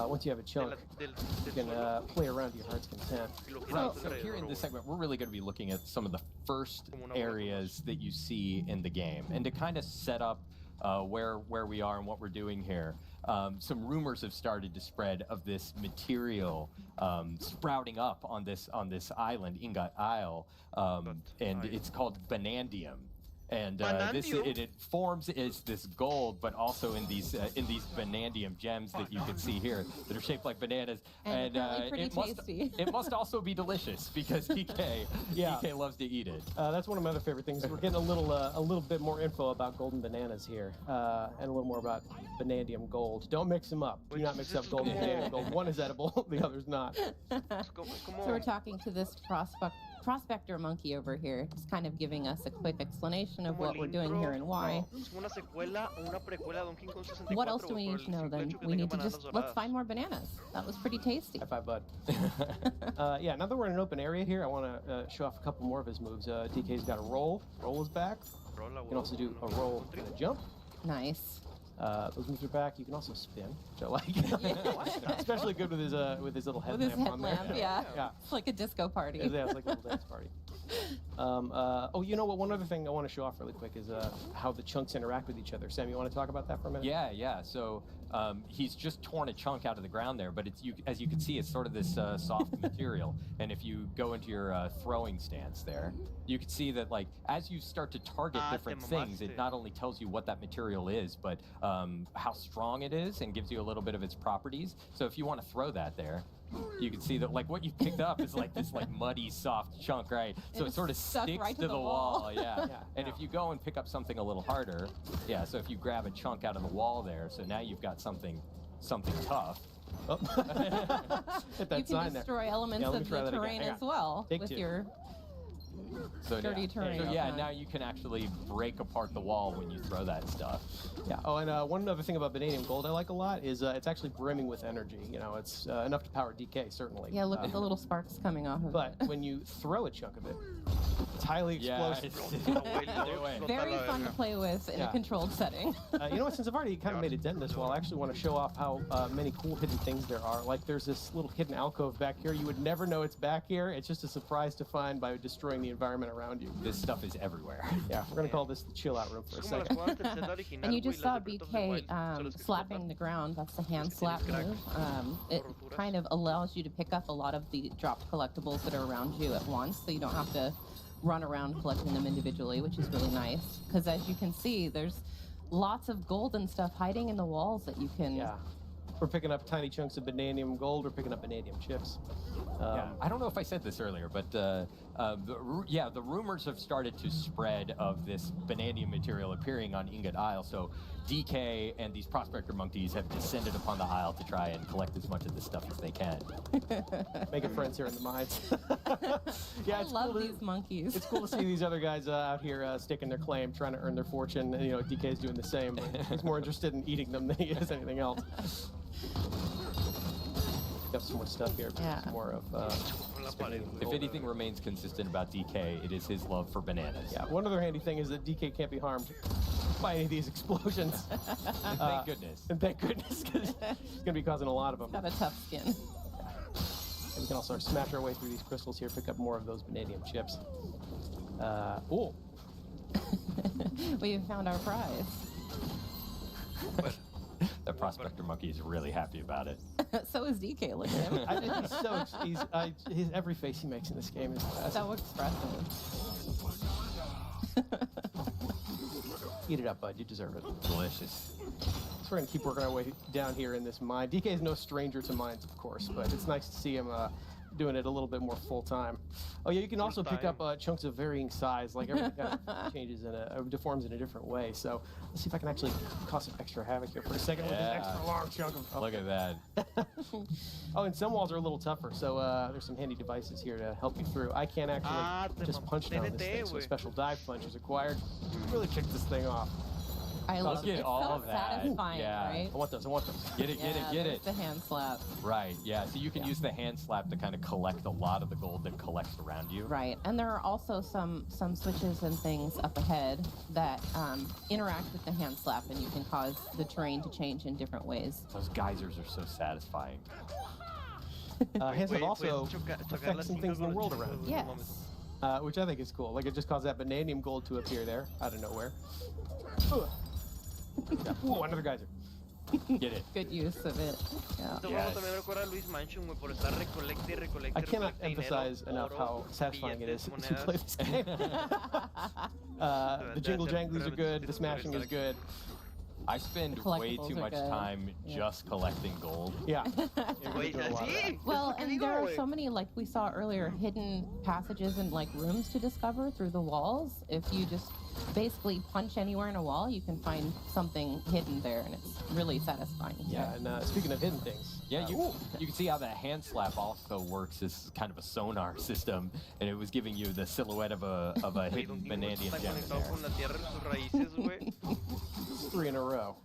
S5: once you have a chunk, you can play around to your heart's content.
S3: Right, so here in this segment, we're really going to be looking at some of the first areas that you see in the game. And to kind of set up where we are and what we're doing here. Some rumors have started to spread of this material sprouting up on this island, Ingot Isle, and it's called Banandium. And it forms as this gold, but also in these Banandium gems that you can see here that are shaped like bananas.
S4: And pretty tasty.
S3: It must also be delicious because DK loves to eat it.
S5: That's one of my other favorite things. We're getting a little bit more info about golden bananas here, and a little more about Banandium gold. Don't mix them up. Do not mix up gold and Banandium gold. One is edible, the other's not.
S4: So we're talking to this prospector monkey over here, just kind of giving us a quick explanation of what we're doing here and why. What else do we need to know then? We need to let's find more bananas. That was pretty tasty.
S5: High five, bud. Yeah, now that we're in an open area here, I want to show off a couple more of his moves. DK's got a roll. Roll is back. You can also do a roll and a jump.
S4: Nice.
S5: Those moves are back. You can also spin, which I like. Especially good with his little headlamp,
S4: with his headlamp
S5: on there.
S4: yeah. It's like a disco party.
S5: Yeah, it's like a little dance party. Oh, you know what? One other thing I want to show off really quick is how the chunks interact with each other. Sam, you want to talk about that for a minute?
S3: Yeah. So he's just torn a chunk out of the ground there, but as you can see, it's sort of this soft material. And if you go into your throwing stance there, you can see that as you start to target different things, it not only tells you what that material is, but how strong it is and gives you a little bit of its properties. So if you want to throw that there, you can see that what you picked up is this muddy, soft chunk, right? So it sort of sticks
S4: right
S3: to the wall, yeah. And if you go and pick up something a little harder, so if you grab a chunk out of the wall there, so now you've got something tough.
S5: Oh. Hit that
S4: you
S5: sign
S4: can
S5: there.
S4: destroy elements of the terrain as well with your dirty terrain.
S3: So now you can actually break apart the wall when you throw that stuff.
S5: Yeah. Oh, and one other thing about Bananium Gold I like a lot is it's actually brimming with energy. You know, it's enough to power DK, certainly.
S4: Yeah, look at the little sparks coming off of
S5: it. But when you throw a chunk of it, it's highly explosive.
S4: Very fun to play with in a controlled setting.
S5: You know what? Since I've already kind of made a dent in this wall, I actually want to show off how many cool hidden things there are. Like there's this little hidden alcove back here. You would never know it's back here. It's just a surprise to find by destroying the environment around you.
S3: This stuff is everywhere.
S5: Yeah, we're going to call this the chill out room for a second.
S4: And you just saw BK slapping the ground. That's the hand slap move. It kind of allows you to pick up a lot of the dropped collectibles that are around you at once, so you don't have to run around collecting them individually, which is really nice. Because as you can see, there's lots of gold and stuff hiding in the walls that you can...
S5: Yeah. We're picking up tiny chunks of Bananium Gold. We're picking up Bananium chips.
S3: I don't know if I said this earlier, but the rumors have started to spread of this Bananium material appearing on Ingot Isle. So DK and these prospector monkeys have descended upon the isle to try and collect as much of this stuff as they can.
S5: Making friends here in the mines.
S4: I love these monkeys.
S5: It's cool to see these other guys out here staking their claim, trying to earn their fortune. And, DK's doing the same. But he's more interested in eating them than he is anything else. Got some more stuff here. Some more of
S3: if anything remains consistent about DK, it is his love for bananas.
S5: Yeah. One other handy thing is that DK can't be harmed by any of these explosions.
S3: And thank goodness.
S5: And thank goodness, because he's going to be causing a lot of them.
S4: Got a tough skin.
S5: And we can also smash our way through these crystals here, pick up more of those Bananium chips.
S4: We have found our prize.
S3: The prospector monkey is really happy about it.
S4: So is DK. Look at him.
S5: His every face he makes in this game is
S4: so expressive.
S5: Eat it up, bud. You deserve it.
S3: Delicious.
S5: So we're going to keep working our way down here in this mine. DK is no stranger to mines, of course, but it's nice to see him doing it a little bit more full-time. Oh, yeah, you can also pick up chunks of varying size. Like, everything kind of changes deforms in a different way. So let's see if I can actually cause some extra havoc here for a second with this extra long chunk of...
S3: Look at that.
S5: Oh, and some walls are a little tougher, so there's some handy devices here to help you through. I can't actually just punch down this thing, so a special dive punch is required. Really kick this thing off.
S4: I love it. It's
S3: all
S4: so
S3: of that.
S4: satisfying, right?
S5: I want those.
S3: Get it.
S4: There's the hand slap.
S3: Right, yeah. So you can use the hand slap to kind of collect a lot of the gold that collects around you.
S4: Right, and there are also some switches and things up ahead that interact with the hand slap, and you can cause the terrain to change in different ways.
S3: Those geysers are so satisfying.
S5: Hands slap also affect some things in the world around you.
S4: Yes.
S5: Which I think is cool. Like, it just caused that vanadium gold to appear there out of nowhere. Whoa, another geyser.
S3: Get it.
S4: Good use of it. Yeah.
S5: I cannot emphasize enough how satisfying it is to play this game. The jingle janglies are good, the smashing is good.
S3: I spend way too much time just collecting gold.
S5: Yeah.
S4: Well, and there are so many, like we saw earlier, hidden passages and like rooms to discover through the walls. If you just basically punch anywhere in a wall, you can find something hidden there, and it's really satisfying.
S5: Yeah, and speaking of hidden things.
S3: Yeah, you can see how that hand slap also works as kind of a sonar system, and it was giving you the silhouette of a hidden vanadium gem in there.
S5: 3 in a row.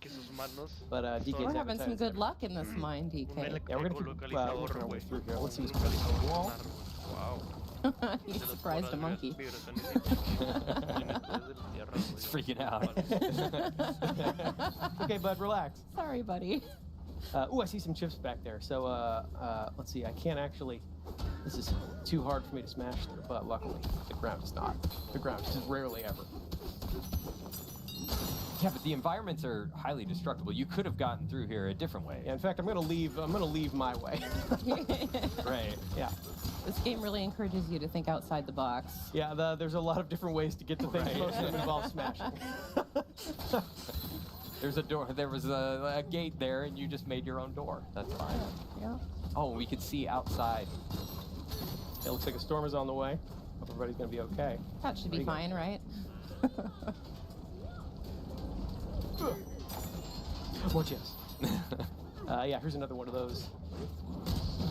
S5: But DK's
S4: We're having some good luck in this mine, DK.
S5: Yeah, we're going to keep working our way through here. Let's see what's going on the wall.
S4: He surprised a monkey.
S3: It's freaking out.
S5: Okay, bud, relax.
S4: Sorry, buddy.
S5: I see some chips back there. So, let's see. I can't actually... This is too hard for me to smash through, but luckily, the ground is not. The ground is rarely ever.
S3: Yeah, but the environments are highly destructible. You could have gotten through here a different way.
S5: Yeah, in fact, I'm gonna leave my way.
S3: Right.
S5: Yeah.
S4: This game really encourages you to think outside the box.
S5: Yeah, there's a lot of different ways to get to things. Most of them involve smashing.
S3: There's a door. There was a gate there, and you just made your own door. That's fine.
S4: Yeah.
S3: Oh, we could see outside.
S5: It looks like a storm is on the way. Hope everybody's gonna be okay.
S4: That should be fine, right?
S5: More chips. Yeah, here's another one of those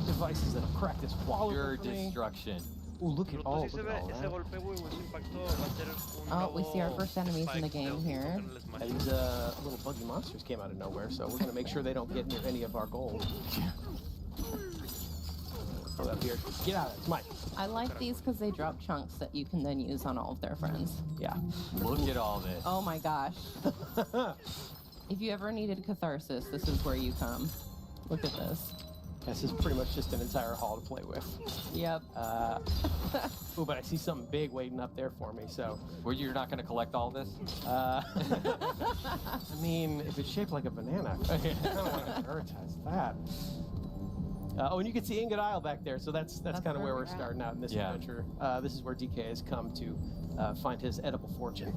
S5: devices that'll crack this wall.
S3: Pure destruction.
S5: Ooh, look at all that.
S4: Oh, we see our first enemies in the game here.
S5: These little buggy monsters came out of nowhere, so we're gonna make sure they don't get near any of our gold. Throw that beard. Get out of it. It's mine.
S4: I like these because they drop chunks that you can then use on all of their friends.
S5: Yeah.
S3: Look at all this.
S4: Oh my gosh. If you ever needed catharsis, this is where you come. Look at this.
S5: This is pretty much just an entire hall to play with.
S4: Yep.
S5: Ooh, but I see something big waiting up there for me, so...
S3: Well, you're not going to collect all this?
S5: I mean, if it's shaped like a banana, I don't want to prioritize that. Oh, and you can see Ingot Isle back there, so that's kind of where we're starting out in this adventure. This is where DK has come to find his edible fortune,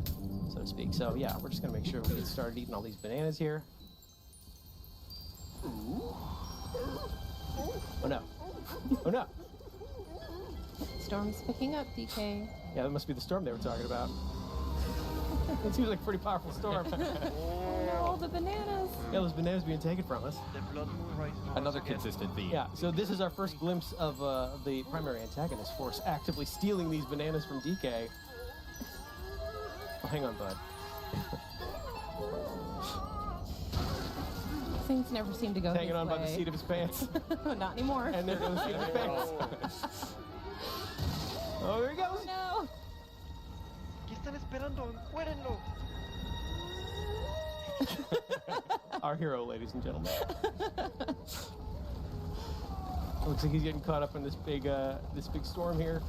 S5: so to speak. So yeah, we're just gonna make sure we get started eating all these bananas here. Oh no! Oh no!
S4: Storm's picking up, DK.
S5: Yeah, that must be the storm they were talking about. It seems like a pretty powerful storm.
S4: No, the bananas.
S5: Yeah, those bananas being taken from us.
S3: Another consistent theme.
S5: Yeah, so this is our first glimpse of the primary antagonist force actively stealing these bananas from DK. Oh, hang on, bud.
S4: Things never seem to go
S5: Hanging on by the seat of his pants.
S4: Not anymore.
S5: And there goes the seat of his pants. Oh, there he goes.
S4: Oh, no.
S1: ¿Qué están esperando? ¡Encuérenlo!
S5: Our hero, ladies and gentlemen. Looks like he's getting caught up in this big storm here.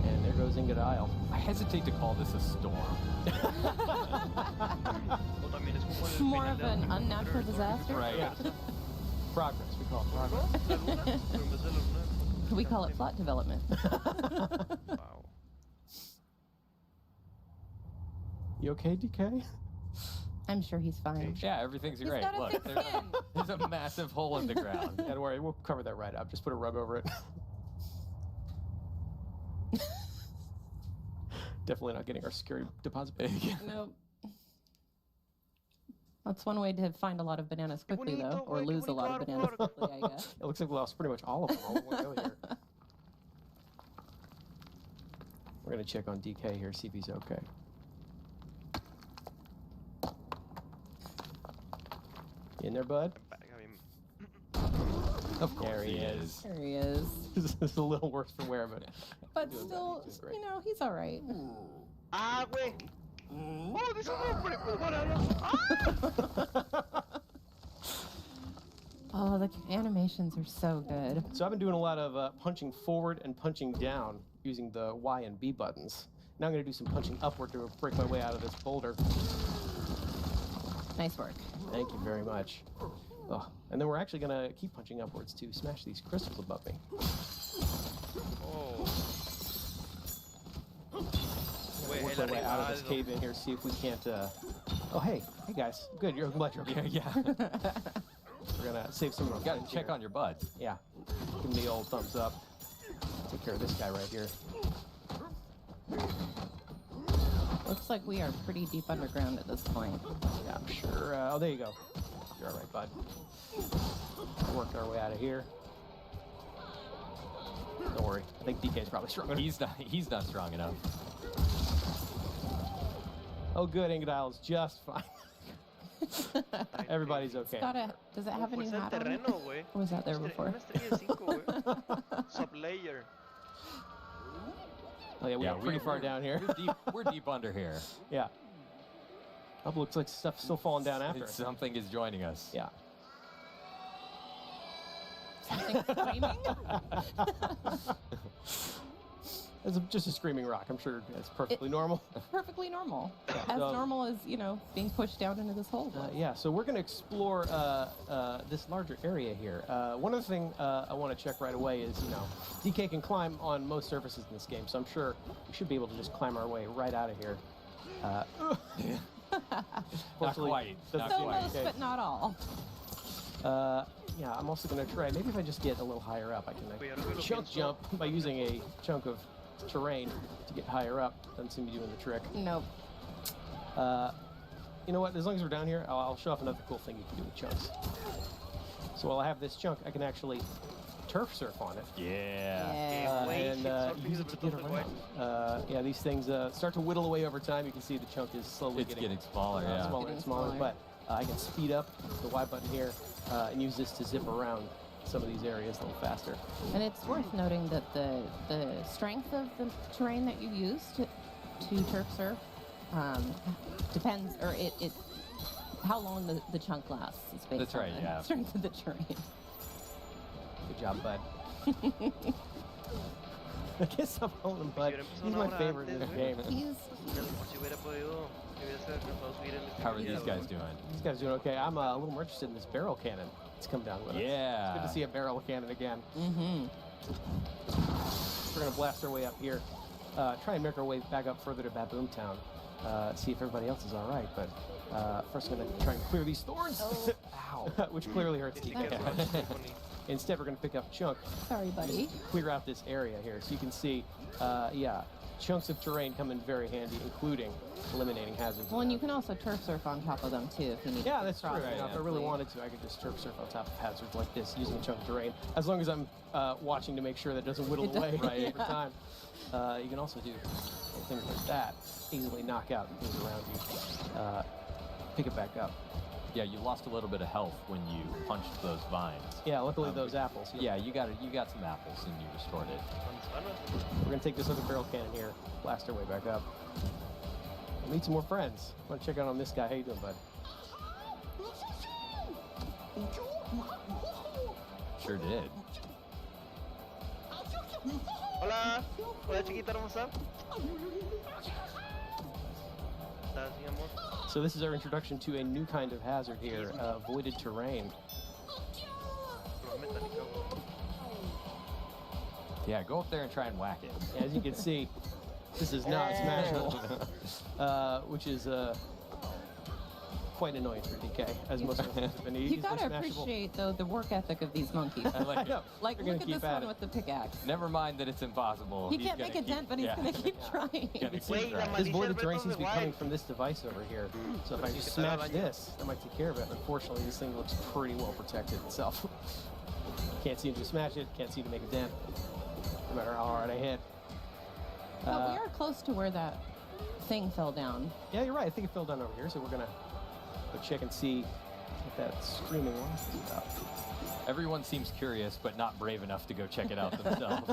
S5: And there goes Ingot Isle.
S3: I hesitate to call this a storm.
S4: More of an unnatural disaster.
S3: Right.
S5: Yeah. Progress, we call it progress.
S4: We call it plot development.
S1: Wow.
S5: You okay, DK?
S4: I'm sure he's fine.
S3: Yeah, everything's
S4: He's
S3: great.
S4: got a
S3: Look,
S4: thick skin.
S3: there's a massive hole in the ground.
S5: Don't worry, we'll cover that right up. Just put a rug over it. Definitely not getting our security deposit back.
S4: Nope. That's one way to find a lot of bananas quickly, though, or lose a lot of bananas quickly, I guess.
S5: It looks like we lost pretty much all of them all in one go here. We're gonna check on DK here, see if he's okay. You in there, bud?
S3: Of course
S5: There he
S3: is.
S5: is.
S4: There he is.
S5: This is a little worse for wear, but
S4: But
S5: doing
S4: still,
S5: great, he's doing great.
S4: you know, he's all right.
S1: Ah, güey. Oh, this is hombre.
S4: Oh, the animations are so good.
S5: So I've been doing a lot of punching forward and punching down using the Y and B buttons. Now I'm going to do some punching upward to break my way out of this boulder.
S4: Nice work.
S5: Thank you very much. Oh, and then we're actually going to keep punching upwards to smash these crystals above me.
S1: Oh.
S5: Work our way out of this cave in here, see if we can't... Oh, hey guys. Good, I'm glad you're okay.
S3: Yeah.
S5: We're going to save some of our
S3: You gotta
S5: friends
S3: check
S5: here.
S3: on your bud.
S5: Yeah. Give him the old thumbs up. Take care of this guy right here.
S4: Looks like we are pretty deep underground at this point.
S5: Yeah, I'm sure. Oh, there you go. You're all right, bud. Working our way out of here. Don't worry. I think DK's probably stronger.
S3: He's not strong enough.
S5: Oh, good. Ingodile's just fine. Everybody's okay.
S4: Does it have a new
S1: Pues el
S4: hat on it?
S1: terreno, güey.
S4: Or was that there before?
S1: Una estrella de 5, güey. Sublayer.
S5: Oh, yeah, we're pretty far down here.
S3: We're deep under here.
S5: Yeah. Oh, looks like stuff's still falling down after.
S3: Something is joining us.
S5: Yeah.
S4: Something screaming?
S5: It's just a screaming rock. I'm sure it's perfectly normal.
S4: Perfectly normal. As
S5: so-
S4: normal as, you know, being pushed down into this hole.
S5: Yeah, so we're going to explore this larger area here. One other thing I want to check right away is, you know, DK can climb on most surfaces in this game, so I'm sure we should be able to just climb our way right out of here.
S3: Not quite. Not
S4: So
S3: quite.
S4: most, but not all.
S5: Yeah, I'm also going to try, maybe if I just get a little higher up, I can chunk jump by using a chunk of terrain to get higher up. Doesn't seem to be doing the trick.
S4: Nope.
S5: You know what, as long as we're down here, I'll show off another cool thing you can do with chunks. So while I have this chunk, I can actually turf surf on it.
S3: Yeah.
S5: And use it to get around. Yeah, these things start to whittle away over time. You can see the chunk is slowly
S3: Getting smaller, yeah.
S5: smaller and smaller. But I can speed up the Y button here and use this to zip around some of these areas a little faster.
S4: And it's worth noting that the strength of the terrain that you use to turf surf depends, or it how long the chunk lasts is based
S3: That's
S4: on
S3: right,
S4: the
S3: yeah.
S4: strength of the terrain.
S5: Good job, bud. I guess I'm calling him bud. He's my favorite in the game.
S4: He's
S3: How are these guys doing?
S5: These guys are doing okay. I'm a little more interested in this barrel cannon. It's come down with us.
S3: Yeah.
S5: It's good to see a barrel cannon again.
S4: mm-hmm.
S5: We're going to blast our way up here. Try and make our way back up further to Baboom Town. See if everybody else is all right. But first, we're going to try and clear these thorns. Ow. Which clearly hurts DK. Instead, we're going to pick up Chunk.
S4: Sorry, buddy.
S5: Clear out this area here. So you can see, chunks of terrain come in very handy, including eliminating hazards.
S4: Well, and you can also turf surf on top of them too if you need.
S5: Yeah,
S4: to
S5: that's true.
S4: cross
S5: You know, if I
S4: easily.
S5: really wanted to, I could just turf surf on top of hazards like this using a chunk of terrain. As long as I'm watching to make sure that it doesn't whittle
S4: It doesn't,
S5: away over time. You can also do things like that. Easily knock out things around you. Pick it back up.
S3: Yeah, you lost a little bit of health when you punched those vines.
S5: Yeah, luckily those apples.
S3: Yeah, you got some apples and you restored it.
S5: We're going to take this other barrel cannon here, blast our way back up. We'll meet some more friends. I want to check out on this guy. How you doing, bud?
S3: Sure did.
S1: Hola. Hola, chiquita hermosa. ¿Estás, mi amor?
S5: So this is our introduction to a new kind of hazard here, voided terrain.
S3: Yeah, go up there and try and whack it.
S5: As you can see, this is not smashable, which is quite annoying for DK, as most of them have been.
S4: You gotta appreciate, though, the work ethic of these monkeys.
S3: I like it.
S4: Like, look at this one with the pickaxe.
S3: Never mind that it's impossible.
S4: He can't make a dent, but he's gonna keep trying.
S5: This voided terrain seems to be coming from this device over here. So if I just smash this, that might take care of it. Unfortunately, this thing looks pretty well protected itself. Can't seem to smash it, can't seem to make a dent, no matter how hard I hit.
S4: But we are close to where that thing fell down.
S5: Yeah, you're right. I think it fell down over here, so we're gonna go check and see what that screaming was about.
S3: Everyone seems curious, but not brave enough to go check it out themselves.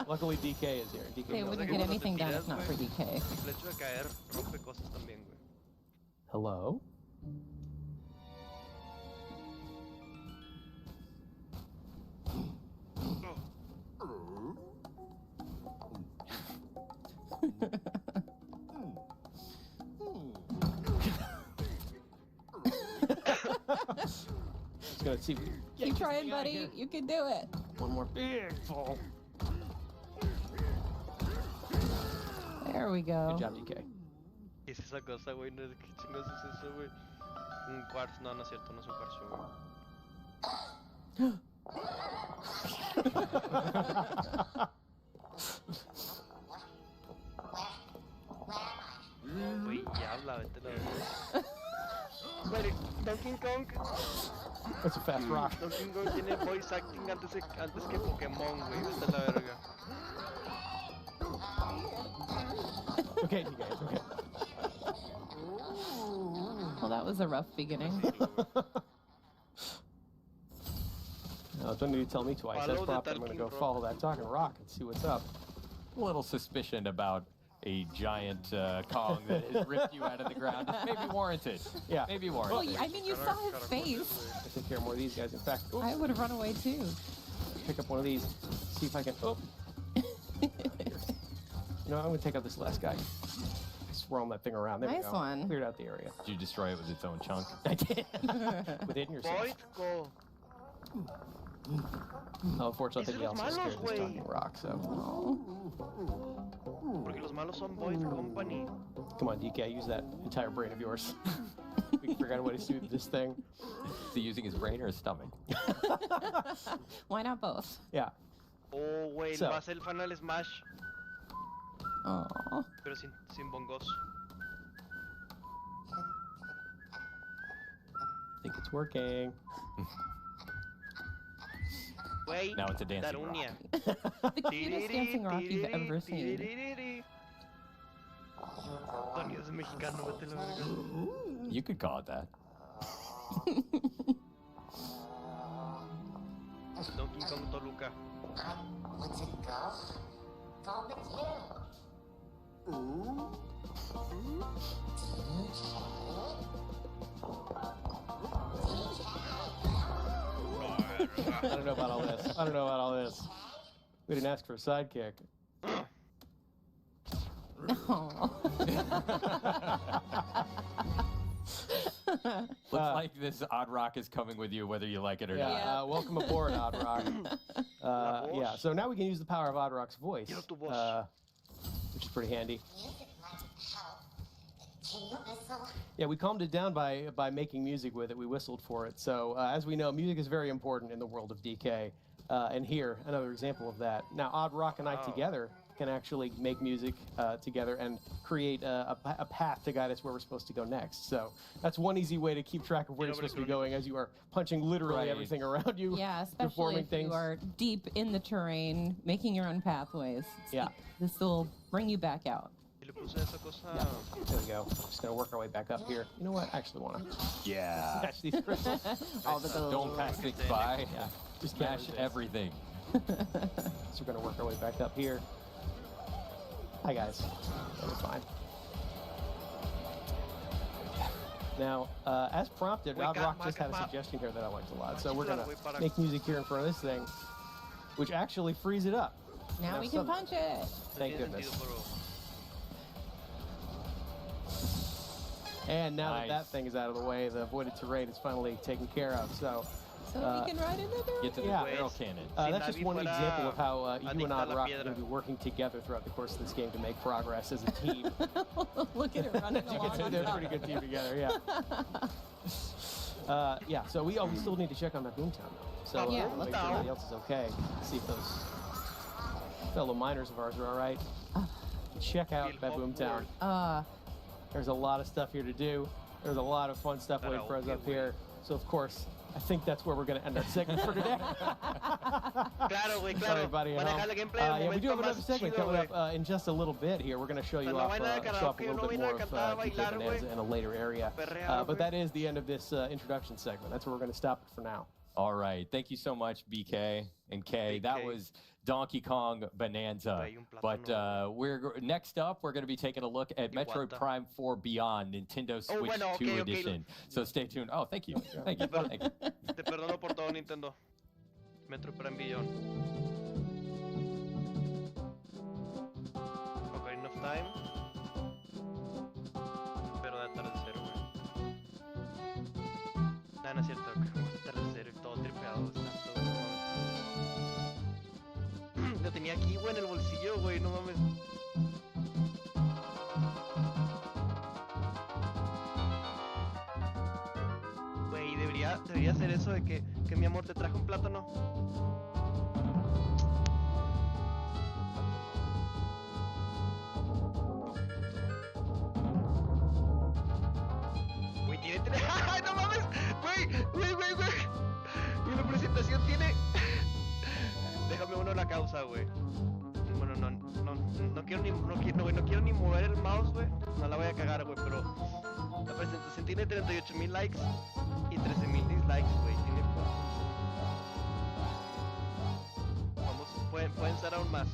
S5: Luckily, DK is here. DK
S4: They wouldn't get anything done if not for DK.
S5: Hello? Just gonna see.
S4: Keep trying, buddy. You can do it.
S5: One more big fall.
S4: There we go.
S5: Good job, DK.
S1: ¿Qué es esa cosa, güey? No, ¿qué chingados es eso, güey? Un cuarzo. No, no es cierto, no es un cuarzo, güey. Güey, ya habla, vete la verdad. Güey, Donkey Kong.
S5: That's a fast rock.
S1: Donkey Kong tiene voice acting antes que Pokémon, güey. Vete a la verga.
S5: Okay, DK, it's okay.
S4: Well, that was a rough beginning.
S5: No, don't need to tell me twice. That's proper. I'm gonna go follow that talking rock and see what's up.
S3: A little suspicion about a giant Kong that has ripped you out of the ground is maybe warranted.
S5: Yeah.
S3: Maybe
S4: Well,
S3: warranted.
S4: I mean, you saw his face.
S5: I take care of more of these guys. In fact,
S4: I would have run away too.
S5: pick up one of these. See if I can. Oh. You know, I'm gonna take out this last guy. I swirl that thing around. There we
S4: Nice
S5: go.
S4: one.
S5: Cleared out the area.
S3: Did you destroy it with its own chunk?
S5: I did. Within yourself.
S1: Void Go.
S5: Oh, unfortunately, I think he
S1: Dice los
S5: also scared
S1: malos,
S5: this
S1: güey.
S5: talking rock. So,
S1: Porque los malos son Void Company.
S5: come on, DK, use that entire brain of yours. We can figure out a way to suit this thing.
S3: Is he using his brain or his stomach?
S4: Why not both?
S5: Yeah.
S1: Oh, güey,
S5: So.
S1: va a ser el final Smash,
S4: Oh.
S1: pero sin bongos.
S5: I think it's working.
S1: Güey,
S3: Now it's a dancing rock.
S1: Darunia.
S4: The cutest dancing rock you've ever seen.
S1: Tony es mexicano, vete a la verga.
S3: You could call it that.
S1: Donkey Kong Toluca.
S5: I don't know about all this. I don't know about all this. We didn't ask for a sidekick.
S4: Oh.
S3: Looks like this odd rock is coming with you, whether you like it or
S5: Yeah.
S3: not.
S4: Yeah.
S5: Welcome aboard, Odd Rock. Yeah. So now we can use the power of Odd Rock's voice,
S1: Yo tu voz.
S5: which is pretty handy. Yeah, we calmed it down by making music with it. We whistled for it. So as we know, music is very important in the world of DK. And here, another example of that. Now, Odd Rock and I together can actually make music together and create a path to guide us where we're supposed to go next. So that's one easy way to keep track of where you're supposed to be going as you are punching literally
S3: Right.
S5: everything around you.
S4: Yeah, especially
S5: performing
S4: if
S5: things.
S4: you are deep in the terrain, making your own pathways.
S5: Yeah.
S4: This will bring you back out.
S1: Y le puse esa cosa.
S5: There we go. Just gonna work our way back up here. You know what? I actually want to
S3: Yeah.
S5: smash these crystals.
S4: All the gold.
S3: Don't pass things by.
S5: Yeah.
S3: Just smash everything.
S5: So we're gonna work our way back up here. Hi guys. We're fine. Now, as prompted,
S1: We
S5: Odd
S1: got
S5: Rock just had a
S1: Maka-
S5: suggestion here that I liked a lot. So we're gonna make music here in front of this thing, which actually frees it up.
S4: Now
S5: Now
S4: we can
S5: some-
S4: punch it.
S5: Thank
S1: Tiene
S5: goodness.
S1: sentido, bro.
S5: And now
S3: Nice.
S5: that thing is out of the way, the voided terrain is finally taken care of. So
S4: So we can ride in the dirt.
S3: Get to the
S5: Yeah.
S3: barrel cannon.
S5: That's just one example of how you and Odd Rock are going to be working together throughout the course of this game to make progress as a team.
S4: Look at it running
S5: You
S4: along.
S5: can see they're a pretty good team together, yeah. Yeah, so we still need to check on that Boomtown, though. So
S4: Yeah,
S5: make sure everybody else is okay. See if those fellow miners of ours are all right. Check out that Boomtown. There's a lot of stuff here to do. There's a lot of fun stuff waiting for us up here. So, of course, I think that's where we're going to end our segment for today.
S1: Claro, güey,
S5: Sorry,
S1: claro.
S5: everybody at
S1: Manejar
S5: home.
S1: el gameplay el
S5: Yeah, we do have
S1: momento
S5: another
S1: más
S5: segment
S1: chido,
S5: coming
S1: güey.
S5: up in just a little bit here. We're going to show you
S1: No
S5: off,
S1: vaina de
S5: show off a
S1: karaoke,
S5: little
S1: no
S5: bit
S1: vaina
S5: more
S1: de
S5: of
S1: cantar,
S5: DK
S1: bailar,
S5: Bonanza
S1: güey.
S5: in a later area.
S1: Perrear,
S5: But
S1: güey.
S5: that is the end of this introduction segment. That's where we're going to stop it for now.
S3: All right. Thank you so much, BK and K. That was Donkey Kong Bonanza.
S1: Güey, un
S3: But
S1: plátano.
S3: next up, we're going to be taking a look at Metroid
S1: Iguata.
S3: Prime 4 Beyond, Nintendo Switch
S1: bueno,
S3: 2
S1: okay,
S3: edition. So stay tuned. Oh, thank you. Thank you. Thank you.
S1: Te perdono por todo, Nintendo. Metro Prime Beyond. Ocarina of Time. Pero de atardecer, güey. No es cierto. De atardecer y todo tripeado. Está todo, no mames. Lo tenía aquí, güey, en el bolsillo, güey. No mames. Güey, debería hacer eso de que mi amor te traje un plátano. Güey, tiene tres. ¡Ay, no mames! Güey. Y la presentación tiene. Déjame uno la causa, güey. Bueno, no quiero ni mover el mouse, güey. No la voy a cagar, güey, pero la presentación tiene 38,000 likes y 13,000 dislikes, güey. Tiene poco. Vamos, pueden ser aún más.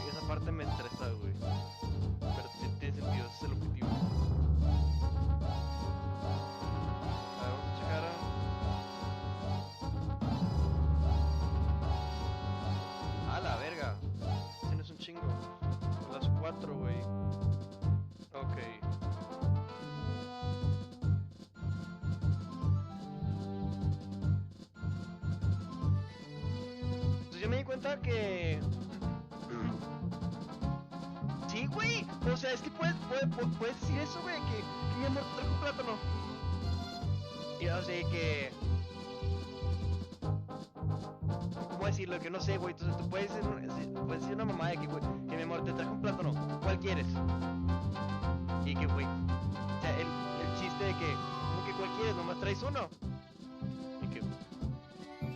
S1: Esa parte me estresa, güey. Pero tiene sentido, ese es el objetivo. A ver, vamos a checar. A la verga. Tienes un chingo. Las 4, güey. Ok. Entonces yo me di cuenta que... Sí, güey. O sea, es que puedes decir eso, güey. Que mi amor te trajo un plátano. Y o sea, que... ¿Cómo decirlo? Que no sé, güey. Entonces tú puedes decir una mamá de que, güey, que mi amor te trajo un plátano. ¿Cuál quieres? Y que, güey. O sea, el chiste de que, ¿cómo que cuál quieres? Nomás traes uno. Y que,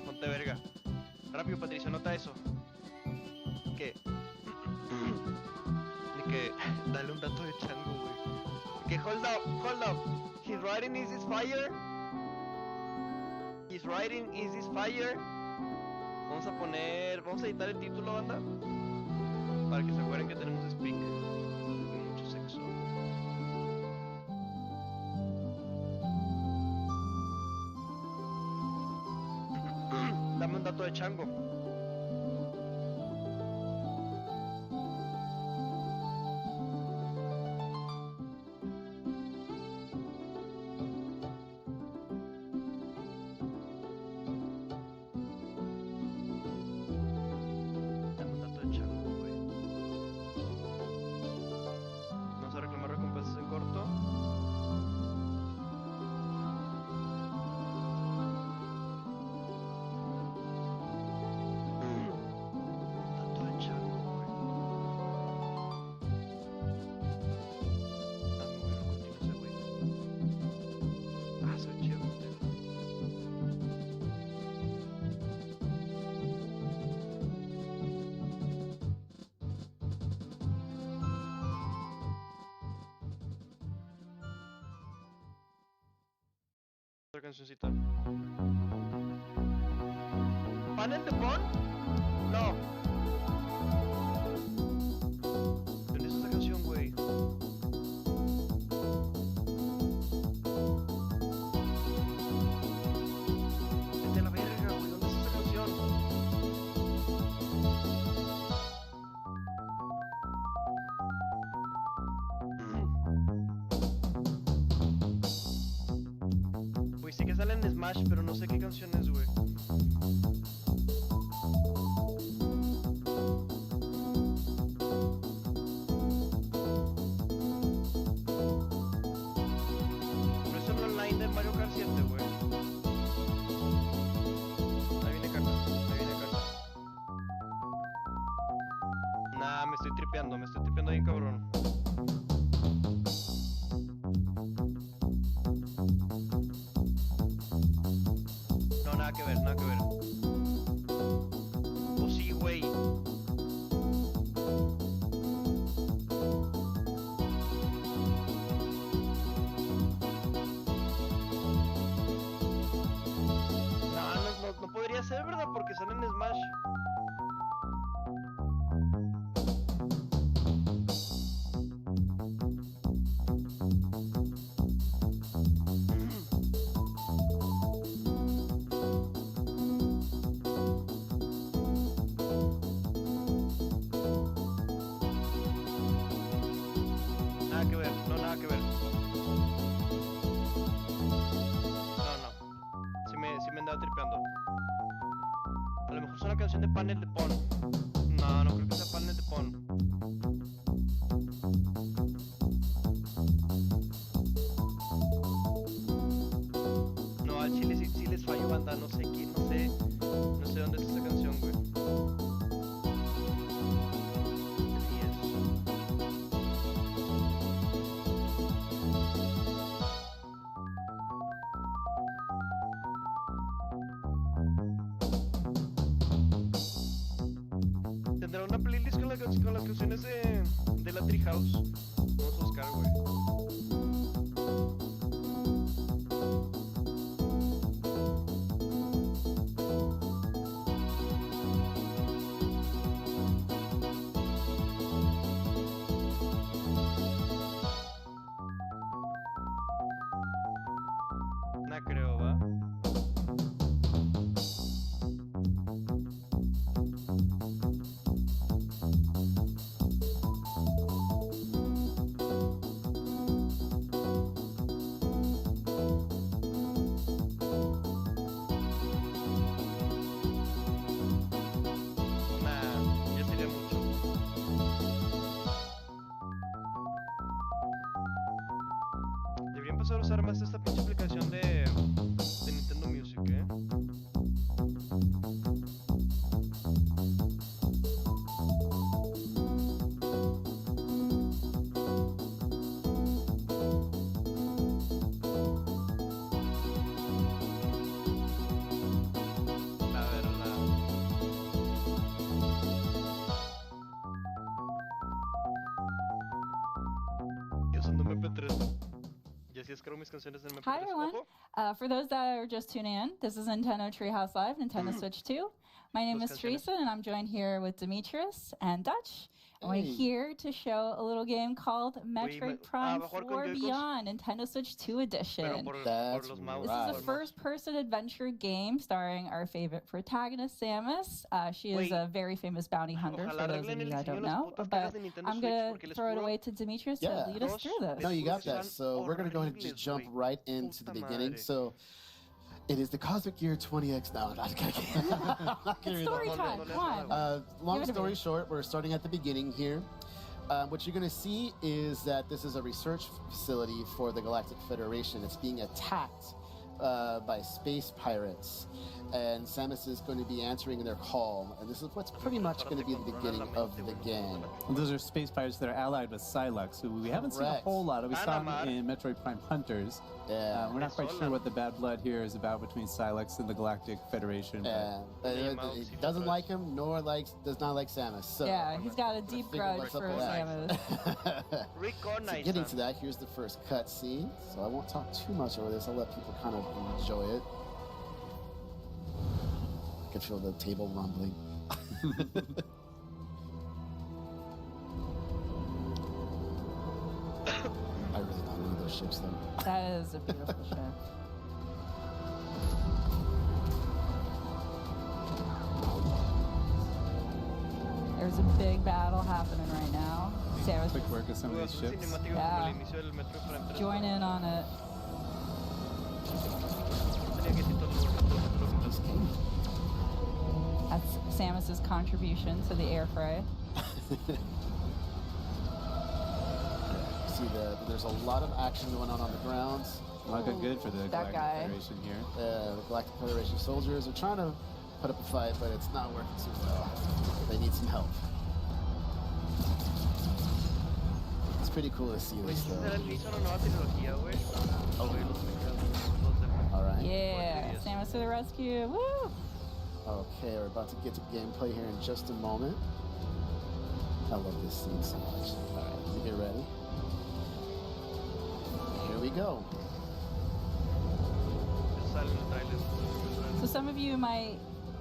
S1: ponte verga. Rápido, Patricio, nota eso. Que. De que. Dale un dato de chango, güey. Que hold up. His writing is his fire. His writing is his fire. Vamos a editar el título, banda, para que se acuerden que tenemos speak y mucho sexo. Dame un dato de chango. Dame un dato de chango, güey. Vamos a reclamar recompensas en corto. Dato de chango, güey. Dame, güey, no continúe ese, güey. Ah, soy chido, güey. Otra cancioncita. ¿Panel de Bond? No. ¿Dónde es esa canción, güey? Vete a la verga, güey. ¿Dónde es esa canción? Güey, sé que que sale en Smash, pero no sé qué canción es, güey. No es el online de Mario Kart 7, güey. Ahí viene carta, ahí viene carta. Nah, me estoy tripeando bien cabrón. No, nada que ver, nada que ver. O sí, güey. No podría ser, ¿verdad? Porque sale en Smash. Nada que ver, no, nada que ver. No. Sí me andaba tripeando. A lo mejor es una canción de panel de Pon. No creo que sea panel de Pon. No, al chile sí les fallo, banda. No sé dónde es esa canción, güey. Sí es. ¿Tendrá una playlist con las canciones de la Treehouse? Vamos a buscar, güey. No creo, ¿va? Nah, ya sería mucho. Deberían pasar a usar más esta pinche aplicación de Nintendo Music, ¿eh? La verdad. Yo usando MP3. Y así descargo mis canciones en MP3.
S6: Hi everyone.
S1: Ojo.
S6: For those that are just tuning in, this is Nintendo Treehouse Live, Nintendo Switch 2. My name
S1: Dos
S6: is
S1: canciones.
S6: Teresa, and I'm joined here with Demetrius and Dutch. And we're
S2: Hey.
S6: here to show a little game called Metroid Prime
S1: mejor con
S6: 4
S1: Joy-Cons.
S6: Beyond, Nintendo Switch 2
S1: Pero
S6: edition.
S1: por
S2: That's
S1: los mouse.
S6: This
S2: right.
S6: is a first-person adventure game starring our favorite protagonist, Samus. She is
S1: Wait.
S6: a very famous bounty hunter,
S1: Ojalá
S6: for those of
S1: arreglen
S6: you
S1: el
S6: that
S1: diseño
S6: don't
S1: de las
S6: know.
S1: putas
S6: But
S1: cajas de Nintendo
S6: I'm
S1: Switch,
S6: going
S1: porque
S6: to
S1: les
S6: throw it
S1: juro-
S6: away to Demetrius
S2: Yeah.
S6: to lead us through this.
S2: No, you got
S1: Están
S2: that. So we're going to go ahead and just
S1: horribles,
S2: jump
S1: güey.
S2: right into the
S1: Puta
S2: beginning.
S1: madre.
S2: So it is the Cosmic Gear 20X. No, I'm not kidding.
S6: It's story time, come on.
S2: Long
S6: Give it a
S2: story
S6: minute.
S2: short, we're starting at the beginning here. What you're going to see is that this is a research facility for the Galactic Federation. It's being attacked by space pirates, and Samus is going to be answering their call. And this is what's pretty much going to be the beginning of the game.
S7: Those are space pirates that are allied with Psylocke, who we haven't seen a
S2: Correct.
S7: whole lot of. We saw
S1: Anamar.
S7: them in Metroid Prime Hunters.
S2: Yeah.
S7: We're not quite sure what the bad blood here is about between Psylocke and the Galactic Federation. but-
S2: Yeah, but he doesn't like him, nor does not like Samus. So
S6: Yeah, he's got a deep
S2: figure
S6: grudge
S2: what's up
S6: for
S2: with that.
S6: Samus.
S1: Recognize
S2: So getting
S1: them.
S2: to that, here's the first cutscene. So I won't talk too much over this. I'll let people kind of enjoy it. I can feel the table rumbling. I really don't need those ships though.
S6: That is a beautiful ship. There's a big battle happening right now. Samus
S7: Quick work of some of these
S1: Juegas un
S7: ships.
S1: cinemático
S6: Yeah.
S1: como el inicio del Metroid Prime 3.
S6: join in on it. That's Samus's contribution to the air fry.
S2: See, there's a lot of action going on the ground.
S7: Not good for the Galactic Federation here.
S2: The Galactic Federation soldiers are trying to put up a fight, but it's not working too well. They need some help. It's pretty cool to see this, though. All right.
S6: Yeah, Samus to the rescue. Woo!
S2: Okay, we're about to get to gameplay here in just a moment. I love this scene so much. All right, you get ready. Here we go.
S6: So some of you might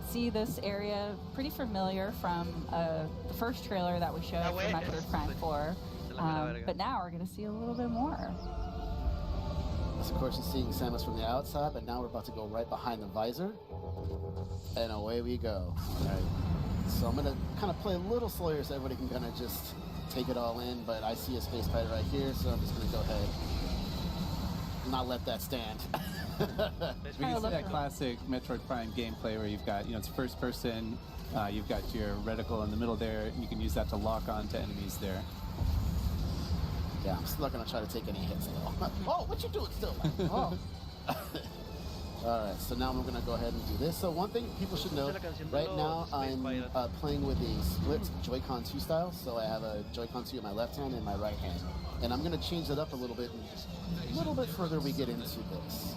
S6: see this area pretty familiar from the first trailer that we showed for Metroid Prime 4. But now we're going to see a little bit more.
S2: Of course, you're seeing Samus from the outside, but now we're about to go right behind the visor. And away we go. All right. So I'm going to kind of play a little slower so everybody can kind of just take it all in. But I see a space fighter right here, so I'm just going to go ahead and not let that stand.
S7: We can see that classic Metroid Prime gameplay where you've got, it's first person, you've got your reticle in the middle there, and you can use that to lock on to enemies there.
S2: Yeah, I'm still not gonna try to take any hits though. Oh, what you doing still? Oh. All right, so now I'm gonna go ahead and do this. So one thing people should know, right now I'm playing with a split Joy-Con 2 style. So I have a Joy-Con 2 in my left hand and my right hand. And I'm gonna change it up a little bit further we get into this.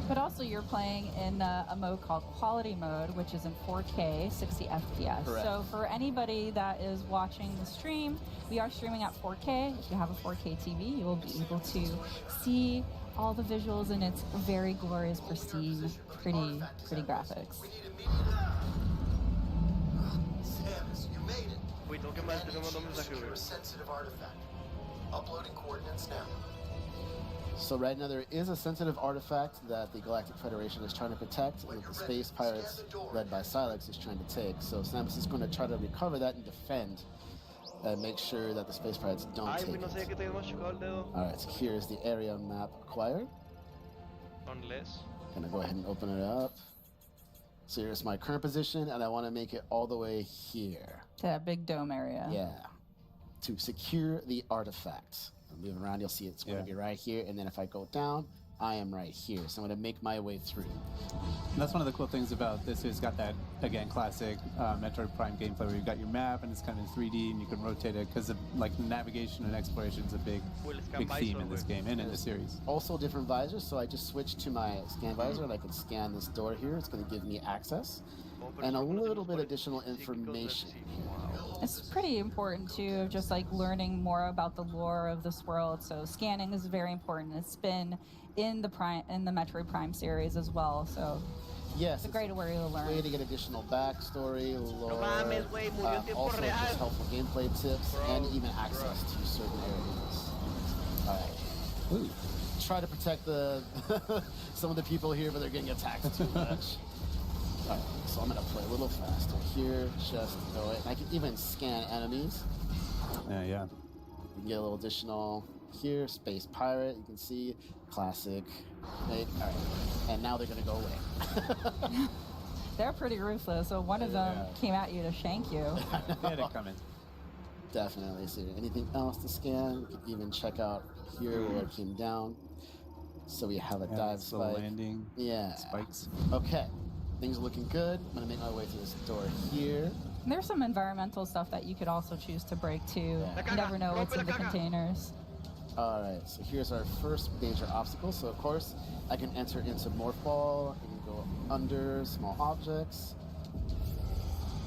S6: But also you're playing in a mode called Quality Mode, which is in 4K, 60 FPS.
S2: Correct.
S6: So for anybody that is watching the stream, we are streaming at 4K. If you have a 4K TV, you will be able to see all the visuals in its very glorious, pristine, pretty graphics.
S8: Samus, you made it. Secure a sensitive artifact. Uploading coordinates now.
S2: So right now there is a sensitive artifact that the Galactic Federation is trying to protect, and that the space pirates, led by Silex, is trying to take. So Samus is going to try to recover that and defend, and make sure that the space pirates don't take it. Alright, so here's the area map acquired. Gonna go ahead and open it up. So here's my current position, and I want to make it all the way here.
S6: To that big dome area.
S2: Yeah. To secure the artifact. Moving around, you'll see it's going to be right here, and then if I go down, I am right here. So I'm going to make my way through.
S7: And that's one of the cool things about this. It's got that, again, classic Metroid Prime gameplay where you've got your map and it's kind of 3D and you can rotate it because like navigation and exploration is a big theme in this game and in the series.
S2: Also different visors, so I just switched to my scan visor and I can scan this door here. It's going to give me access and a little bit additional information.
S6: It's pretty important too, just like learning more about the lore of this world. So scanning is very important. It's been in the Metroid Prime series as well. So
S2: yes,
S6: it's a great way to learn.
S2: Way to get additional backstory, lore, also just helpful gameplay tips, and even access to certain areas. All right. Ooh. Try to protect the some of the people here, but they're getting attacked too much. Alright, so I'm gonna play a little faster here, just go it. And I can even scan enemies.
S7: Yeah.
S2: You can get a little additional here, Space Pirate, you can see, classic. Alright, and now they're gonna go away.
S6: They're pretty ruthless, so one of them came at you to shank you.
S7: They had it coming.
S2: Definitely. So anything else to scan? You can even check out here where it came down. So we have a dive spike.
S7: Landing.
S2: Yeah.
S7: Spikes.
S2: Okay. Things are looking good. I'm gonna make my way through this door here.
S6: There's some environmental stuff that you could also choose to break too.
S2: Yeah.
S6: You never know what's in the containers.
S2: Alright, so here's our first major obstacle. So of course, I can enter into Morph Ball, I can go under small objects,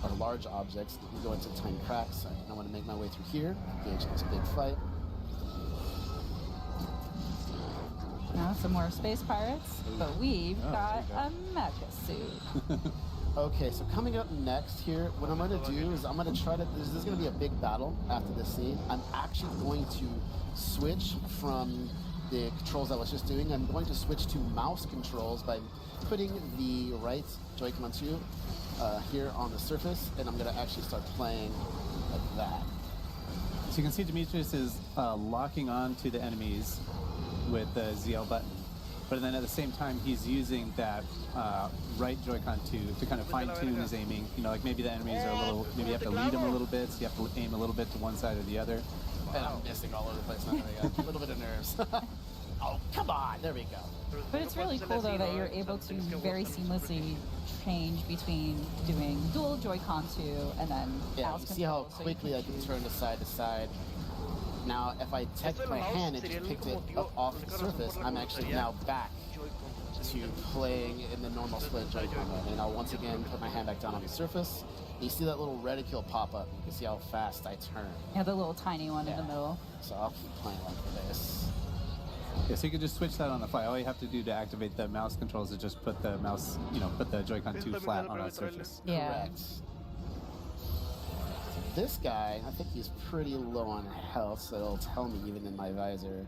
S2: or large objects. You can go into tiny cracks. I want to make my way through here, engage in this big fight.
S6: Now some more space pirates, but we've got a mecha suit.
S2: Okay, so coming up next here, what I'm going to do is I'm going to try to, this is going to be a big battle after this scene. I'm actually going to switch from the controls I was just doing. I'm going to switch to mouse controls by putting the right Joy-Con 2 here on the surface, and I'm going to actually start playing like that.
S7: So you can see Demetrius is locking on to the enemies with the ZL button. but then at the same time, he's using that right Joy-Con to kind of fine-tune his aiming. You know, like maybe the enemies are a little, maybe you have to lead them a little bit, so you have to aim a little bit to one side or the other.
S2: And I'm missing all over the place. A little bit of nerves. Oh, come on. There we go.
S6: But it's really cool, though, that you're able to very seamlessly change between doing dual Joy-Con 2 and then
S2: Yeah,
S6: mouse
S2: you see how
S6: control, so
S2: quickly I can turn to side. Now, if I take my hand and just picked it up off the surface, I'm actually now back to playing in the normal split Joy-Con mode. And I'll once again put my hand back down on the surface. You see that little reticule pop up. You can see how fast I turn.
S6: Yeah, the little tiny one in the middle.
S2: So I'll keep playing like this.
S7: Yeah, so you can just switch that on the fly. All you have to do to activate the mouse controls is just put the mouse, put the Joy-Con 2 flat on a surface.
S6: Yeah.
S2: Correct. This guy, I think he's pretty low on health, so it'll tell me even in my visor.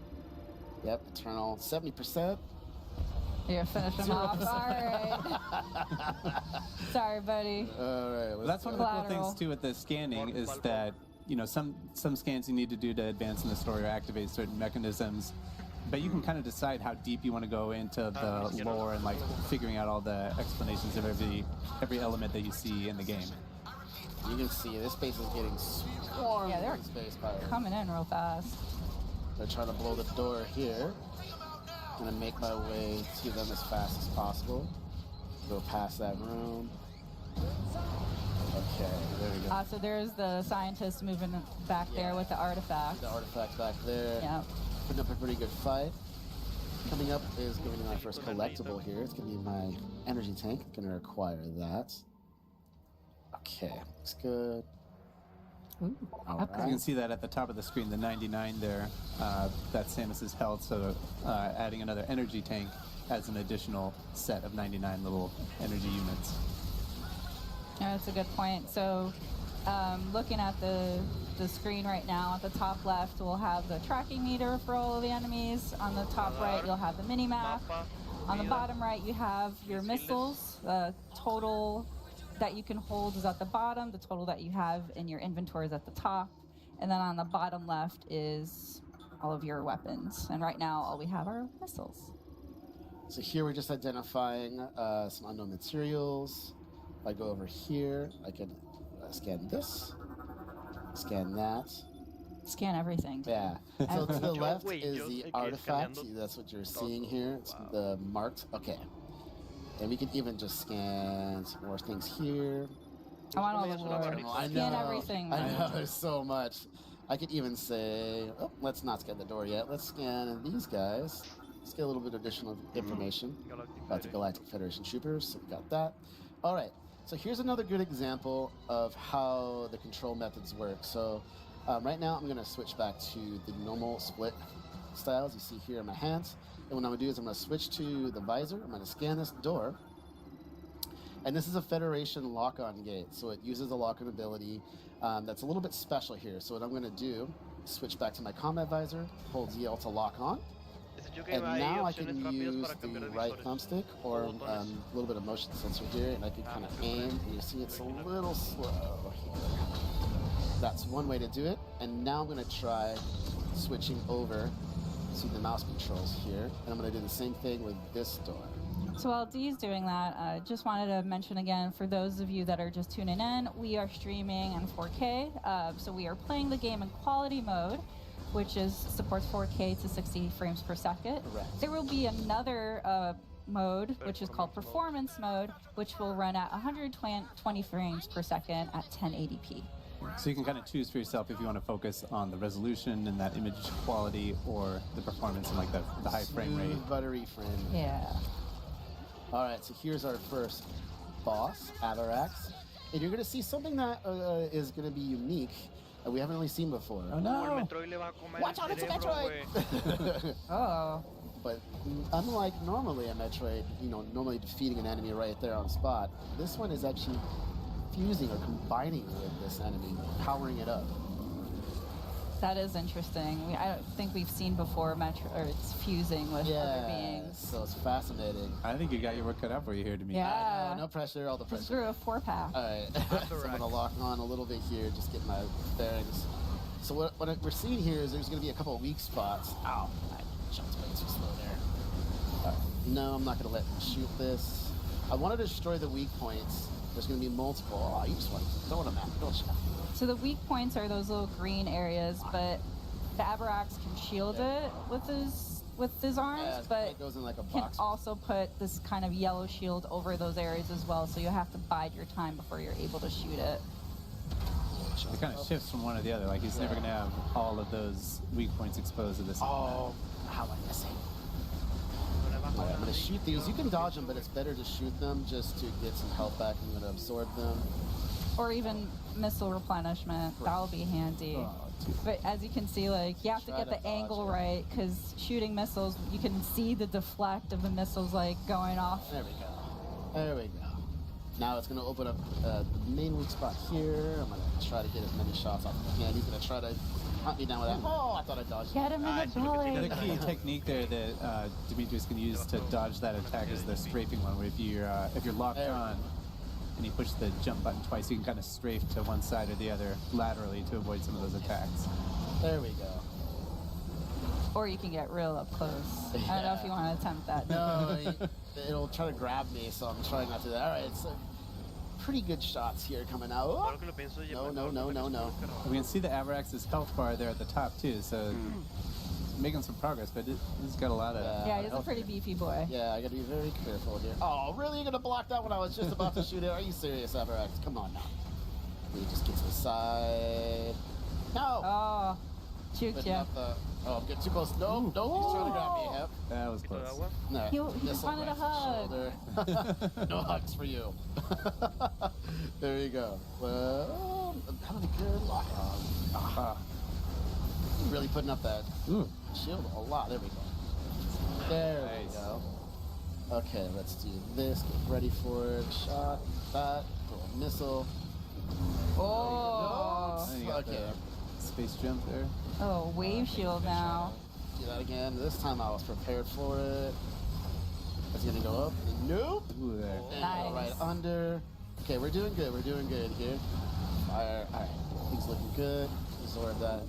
S2: Yep, Eternal, 70%.
S6: You're finishing him off. All right. Sorry, buddy.
S2: All right.
S7: That's one of the cool things too with the scanning is that some scans you need to do to advance in the story or activate certain mechanisms, but you can kind of decide how deep you want to go into the lore and like figuring out all the explanations of every element that you see in the game.
S2: You can see this base is getting swarmed.
S6: Yeah, they're
S2: with space pirates.
S6: coming in real fast.
S2: They're trying to blow the door here. I'm gonna make my way to them as fast as possible. Go past that room. Okay, there we go.
S6: So there's the scientist moving back there with the artifact.
S2: The artifact's back there.
S6: Yeah.
S2: Putting up a pretty good fight. Coming up is going to be my first collectible here. It's going to be my energy tank. I'm going to require that. Okay, looks good.
S6: Ooh,
S2: All
S7: You can see that at the top of the screen, the 99 there. That's Samus's health, so adding another energy tank adds an additional set of 99 little energy units.
S6: Yeah, that's a good point. So looking at the screen right now, at the top left, we'll have the tracking meter for all of the enemies. On the top right, you'll have the mini-map. On the bottom right, you have your missiles. The total that you can hold is at the bottom. The total that you have in your inventory is at the top. And then on the bottom left is all of your weapons. And right now, all we have are missiles.
S2: So here we're just identifying some unknown materials. If I go over here, I can scan this, scan that.
S6: Scan everything.
S2: Yeah. So to the left
S1: Wait,
S2: is
S1: yo
S2: the
S1: estoy
S2: artifact.
S1: escaneando
S2: That's what you're seeing here. It's the marked. Okay. And we can even just scan some more things here.
S6: I want all the lore.
S2: I
S6: Scan
S2: know.
S6: everything.
S2: I know, there's so much. I could even say, oh, let's not scan the door yet. Let's scan these guys. Let's get a little bit of additional information about the Galactic Federation troopers. So we got that. All right. So here's another good example of how the control methods work. So right now I'm going to switch back to the normal split styles you see here in my hands. And what I'm going to do is I'm going to switch to the visor. I'm going to scan this door. And this is a Federation lock-on gate. So it uses a lock-on ability that's a little bit special here. So what I'm going to do is switch back to my combat visor, hold ZL to lock on. And now I can use the right thumbstick or a little bit of motion sensor here, and I can kind of aim. And you see it's a little slow here. That's one way to do it. And now I'm going to try switching over to the mouse controls here. And I'm going to do the same thing with this door.
S6: So while Dee's doing that, I just wanted to mention again, for those of you that are just tuning in, we are streaming in 4K. So we are playing the game in quality mode, which supports 4K to 60 frames per second.
S2: Correct.
S6: There will be another mode, which is called performance mode, which will run at 120 frames per second at 1080p.
S7: So you can kind of choose for yourself if you want to focus on the resolution and that image quality or the performance and like the high frame rate.
S2: Smooth, buttery frame rate.
S6: Yeah.
S2: All right, so here's our first boss, Avarax. And you're going to see something that is going to be unique that we haven't really seen before.
S7: Oh no!
S2: Watch out, it's a Metroid!
S6: Oh.
S2: But unlike normally a Metroid, normally defeating an enemy right there on spot, this one is actually fusing or combining with this enemy, powering it up.
S6: That is interesting. I don't think we've seen before it's fusing with other beings.
S2: So it's fascinating.
S7: I think you got your work cut out for you here, to me.
S6: Yeah.
S2: No pressure, all the
S6: Just
S2: pressure.
S6: threw a 4-pack.
S2: All right, so I'm gonna lock on a little bit here, just get my bearings. So what we're seeing here is there's gonna be a couple of weak spots. Ow, I jumped way too slow there. No, I'm not going to let him shoot this. I want to destroy the weak points. There's going to be multiple. Oh, you just want to throw them at me, don't you?
S6: So the weak points are those little green areas, but the Abrax can shield it with his arms, but
S2: it goes in like a
S6: can
S2: box.
S6: also put this kind of yellow shield over those areas as well, so you have to bide your time before you're able to shoot it.
S7: It kind of shifts from one to the other. Like he's never going to have all of those weak points exposed at the same time.
S2: Oh, how am I missing? Alright, I'm going to shoot these. You can dodge them, but it's better to shoot them just to get some health back. I'm going to absorb them.
S6: Or even missile replenishment. That'll be handy. But as you can see, like, you have to get the angle right, because shooting missiles, you can see the deflect of the missiles, like, going off.
S2: There we go. There we go. Now it's going to open up the main weak spot here. I'm going to try to get as many shots off as I can. He's going to try to hunt me down with that. Oh, I thought I dodged.
S6: Get him in the belly.
S7: The key technique there that Demetrius can use to dodge that attack is the strafing one, where if you're locked on and you push the jump button twice, you can kind of strafe to one side or the other laterally to avoid some of those attacks.
S2: There we go.
S6: Or you can get real up close. I don't know if you want to attempt that.
S2: No, it'll try to grab me, so I'm trying not to do that. All right, so pretty good shots here coming out. Oh. No.
S7: We can see the Avarax's health bar there at the top too, so making some progress, but he's got a lot of
S6: yeah, he's a pretty beefy boy.
S2: Yeah, I gotta be very careful here. Oh, really? You're gonna block that when I was just about to shoot it? Are you serious, Avarax? Come on now. We just get to the side. No!
S6: Oh, juked ya.
S2: Oh, I'm getting too close. No, he's trying to grab me. Yep.
S7: That was close.
S2: No,
S6: He just wanted a hug.
S2: No hugs for you. There you go. Well, I'm having a good lock on. Really putting up that shield a lot. There we go. There we go. Okay, let's do this. Get ready for it. Shot. That. Throw a missile.
S6: Oh.
S2: Okay.
S7: Space jump there.
S6: Oh, wave shield now.
S2: Do that again. This time I was prepared for it. It's gonna go up. Nope.
S7: Ooh, there.
S2: And
S6: Nice.
S2: go right under. Okay, we're doing good. We're doing good here. Fire. All right. Things looking good. Absorb that.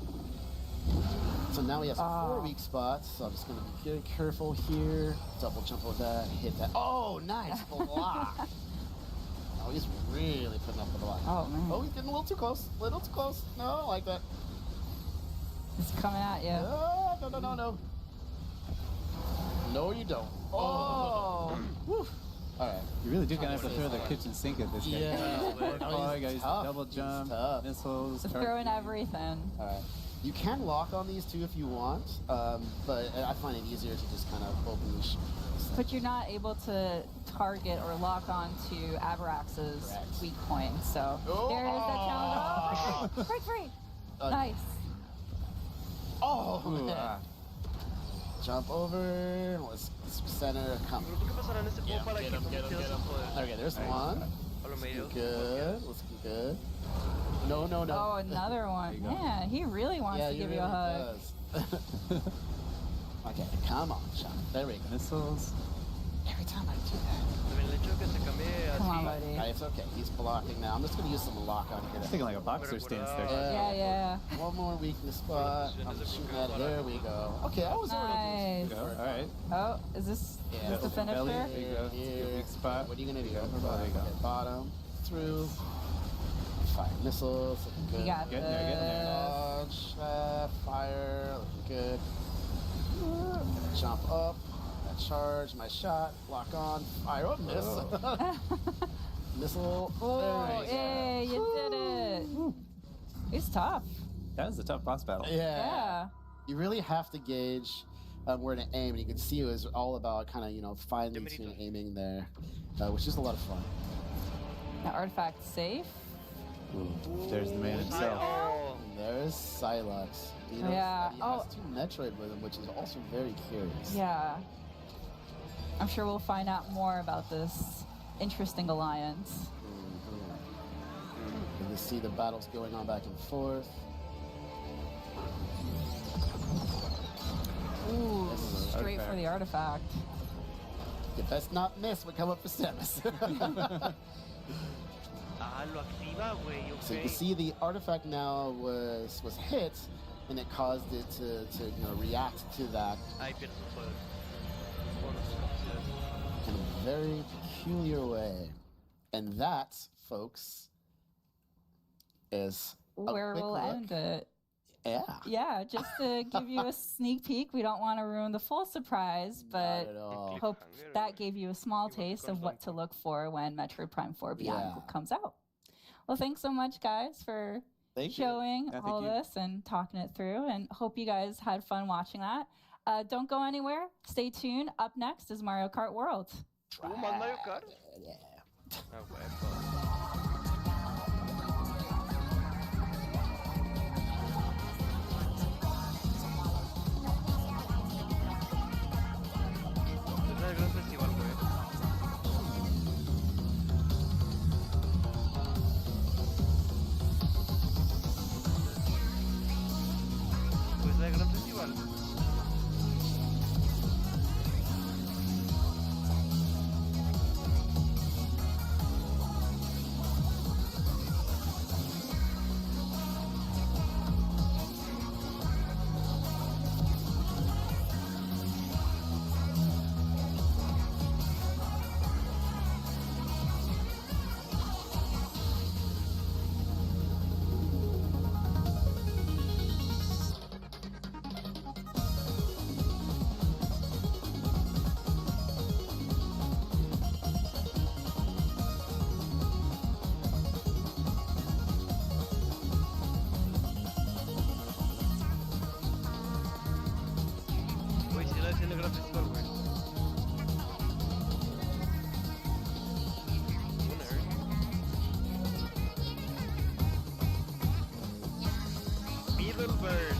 S2: So now we have 4 weak spots. So I'm just gonna be very careful here. Double jump with that. Hit that. Oh, nice block. Oh, he's really putting up the block.
S6: Oh, man.
S2: Oh, he's getting a little too close. A little too close. No, I don't like that.
S6: It's coming at you.
S2: No. No, you don't. Oh.
S6: Oh.
S2: All right.
S7: You really do gonna have to throw the kitchen sink at this guy.
S2: Yeah.
S7: Oh, you guys
S2: tough.
S7: double jump, missiles.
S6: Throwing everything.
S2: All right. You can lock on these too if you want, but I find it easier to just kind of openly shoot.
S6: But you're not able to target or lock on to Avarax's weak point. So there is that challenge. Oh, great. Nice.
S2: Oh, man. Jump over. Let's center. Come. Get him. Okay, there's one. Good. Let's get good. No.
S6: Oh, another one. Yeah, he really wants to give you a hug.
S2: Does. Okay, come on, Sean. There we go.
S7: Missiles.
S2: Every time I do that.
S6: Come on, buddy.
S2: It's okay. He's blocking now. I'm just going to use some lock on here.
S7: Thinking like a boxer stance there.
S6: Yeah.
S2: One more weakness spot. I'm shooting at it. There we go. Okay, I was already.
S6: Nice.
S7: All right.
S6: Oh, is this the finisher?
S7: Belly. There you go.
S2: Here.
S7: Weak spot.
S2: What are you going to do?
S7: There you go.
S2: Okay, bottom. Through. Fire missiles. Looking good.
S6: You got
S7: Getting there.
S2: Dodge. Fire. Looking good. Jump up. Charge. My shot. Lock on. Fire. Oh, miss. Missile.
S6: Oh, yeah, you did it. It's tough.
S7: That was a tough boss battle.
S6: Yeah.
S2: You really have to gauge where to aim, and you can see it was all about kind of, finely tuned aiming there, which is a lot of fun.
S6: The artifact safe.
S7: There's the man himself.
S2: And there's Silex.
S6: Yeah.
S2: He has 2 Metroid with him, which is also very curious.
S6: Yeah. I'm sure we'll find out more about this interesting alliance.
S2: And you see the battles going on back and forth.
S6: Ooh, straight for the artifact.
S2: You best not miss. We come up for Samus. So you can see the artifact now was hit, and it caused it to react to that. in a very peculiar way. And that, folks, is
S6: where we'll end it.
S2: Yeah.
S6: Yeah, just to give you a sneak peek. We don't want to ruin the full surprise, but hope that gave you a small taste of what to look for when Metroid Prime 4 Beyond comes out. Well, thanks so much, guys, for showing all of this and talking it through, and hope you guys had fun watching that. Don't go anywhere. Stay tuned. Up next is Mario Kart World.
S1: Mario Kart?
S2: Yeah.
S1: El gran festival, güey. Pues el gran festival. El gran festival, güey. Middleburn.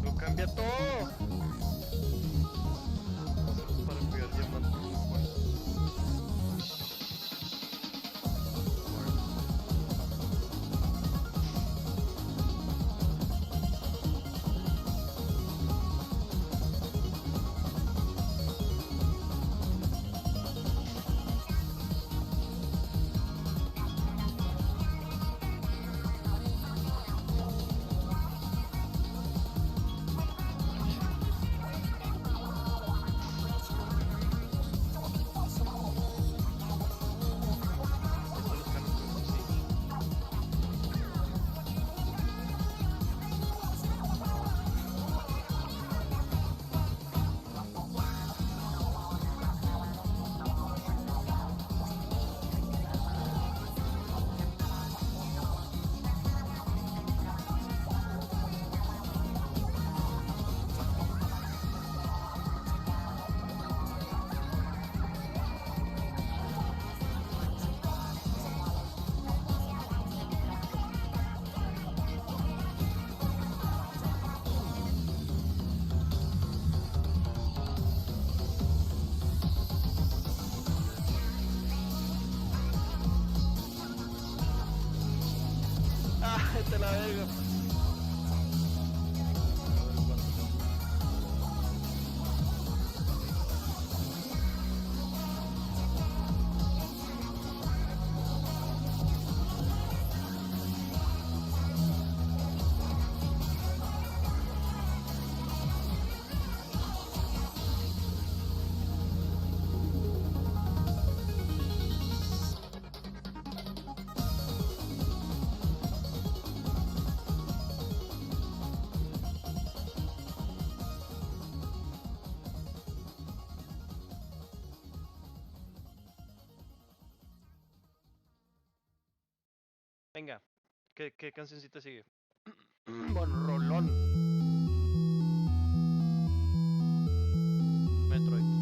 S1: Lo cambia todo. Para cuidar diamantes muy fuerte. Vete la verga. Venga, ¿qué cancioncita sigue? Bueno, rolón. Metroid.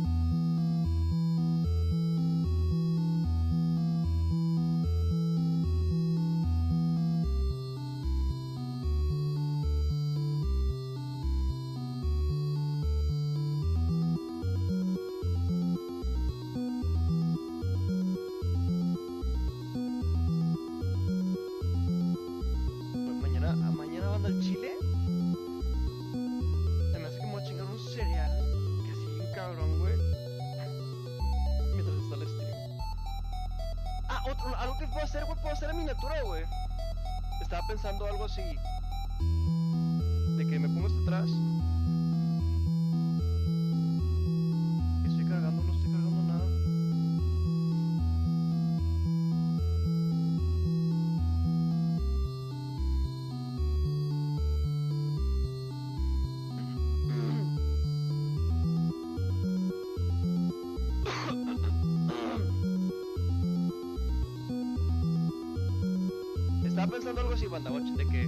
S1: algo que puedo hacer, güey, puedo hacer en miniatura, güey. Estaba pensando algo así. De que me pongo hasta atrás. Estoy cargando, no estoy cargando nada. Estaba pensando algo así, banda, watch, de que...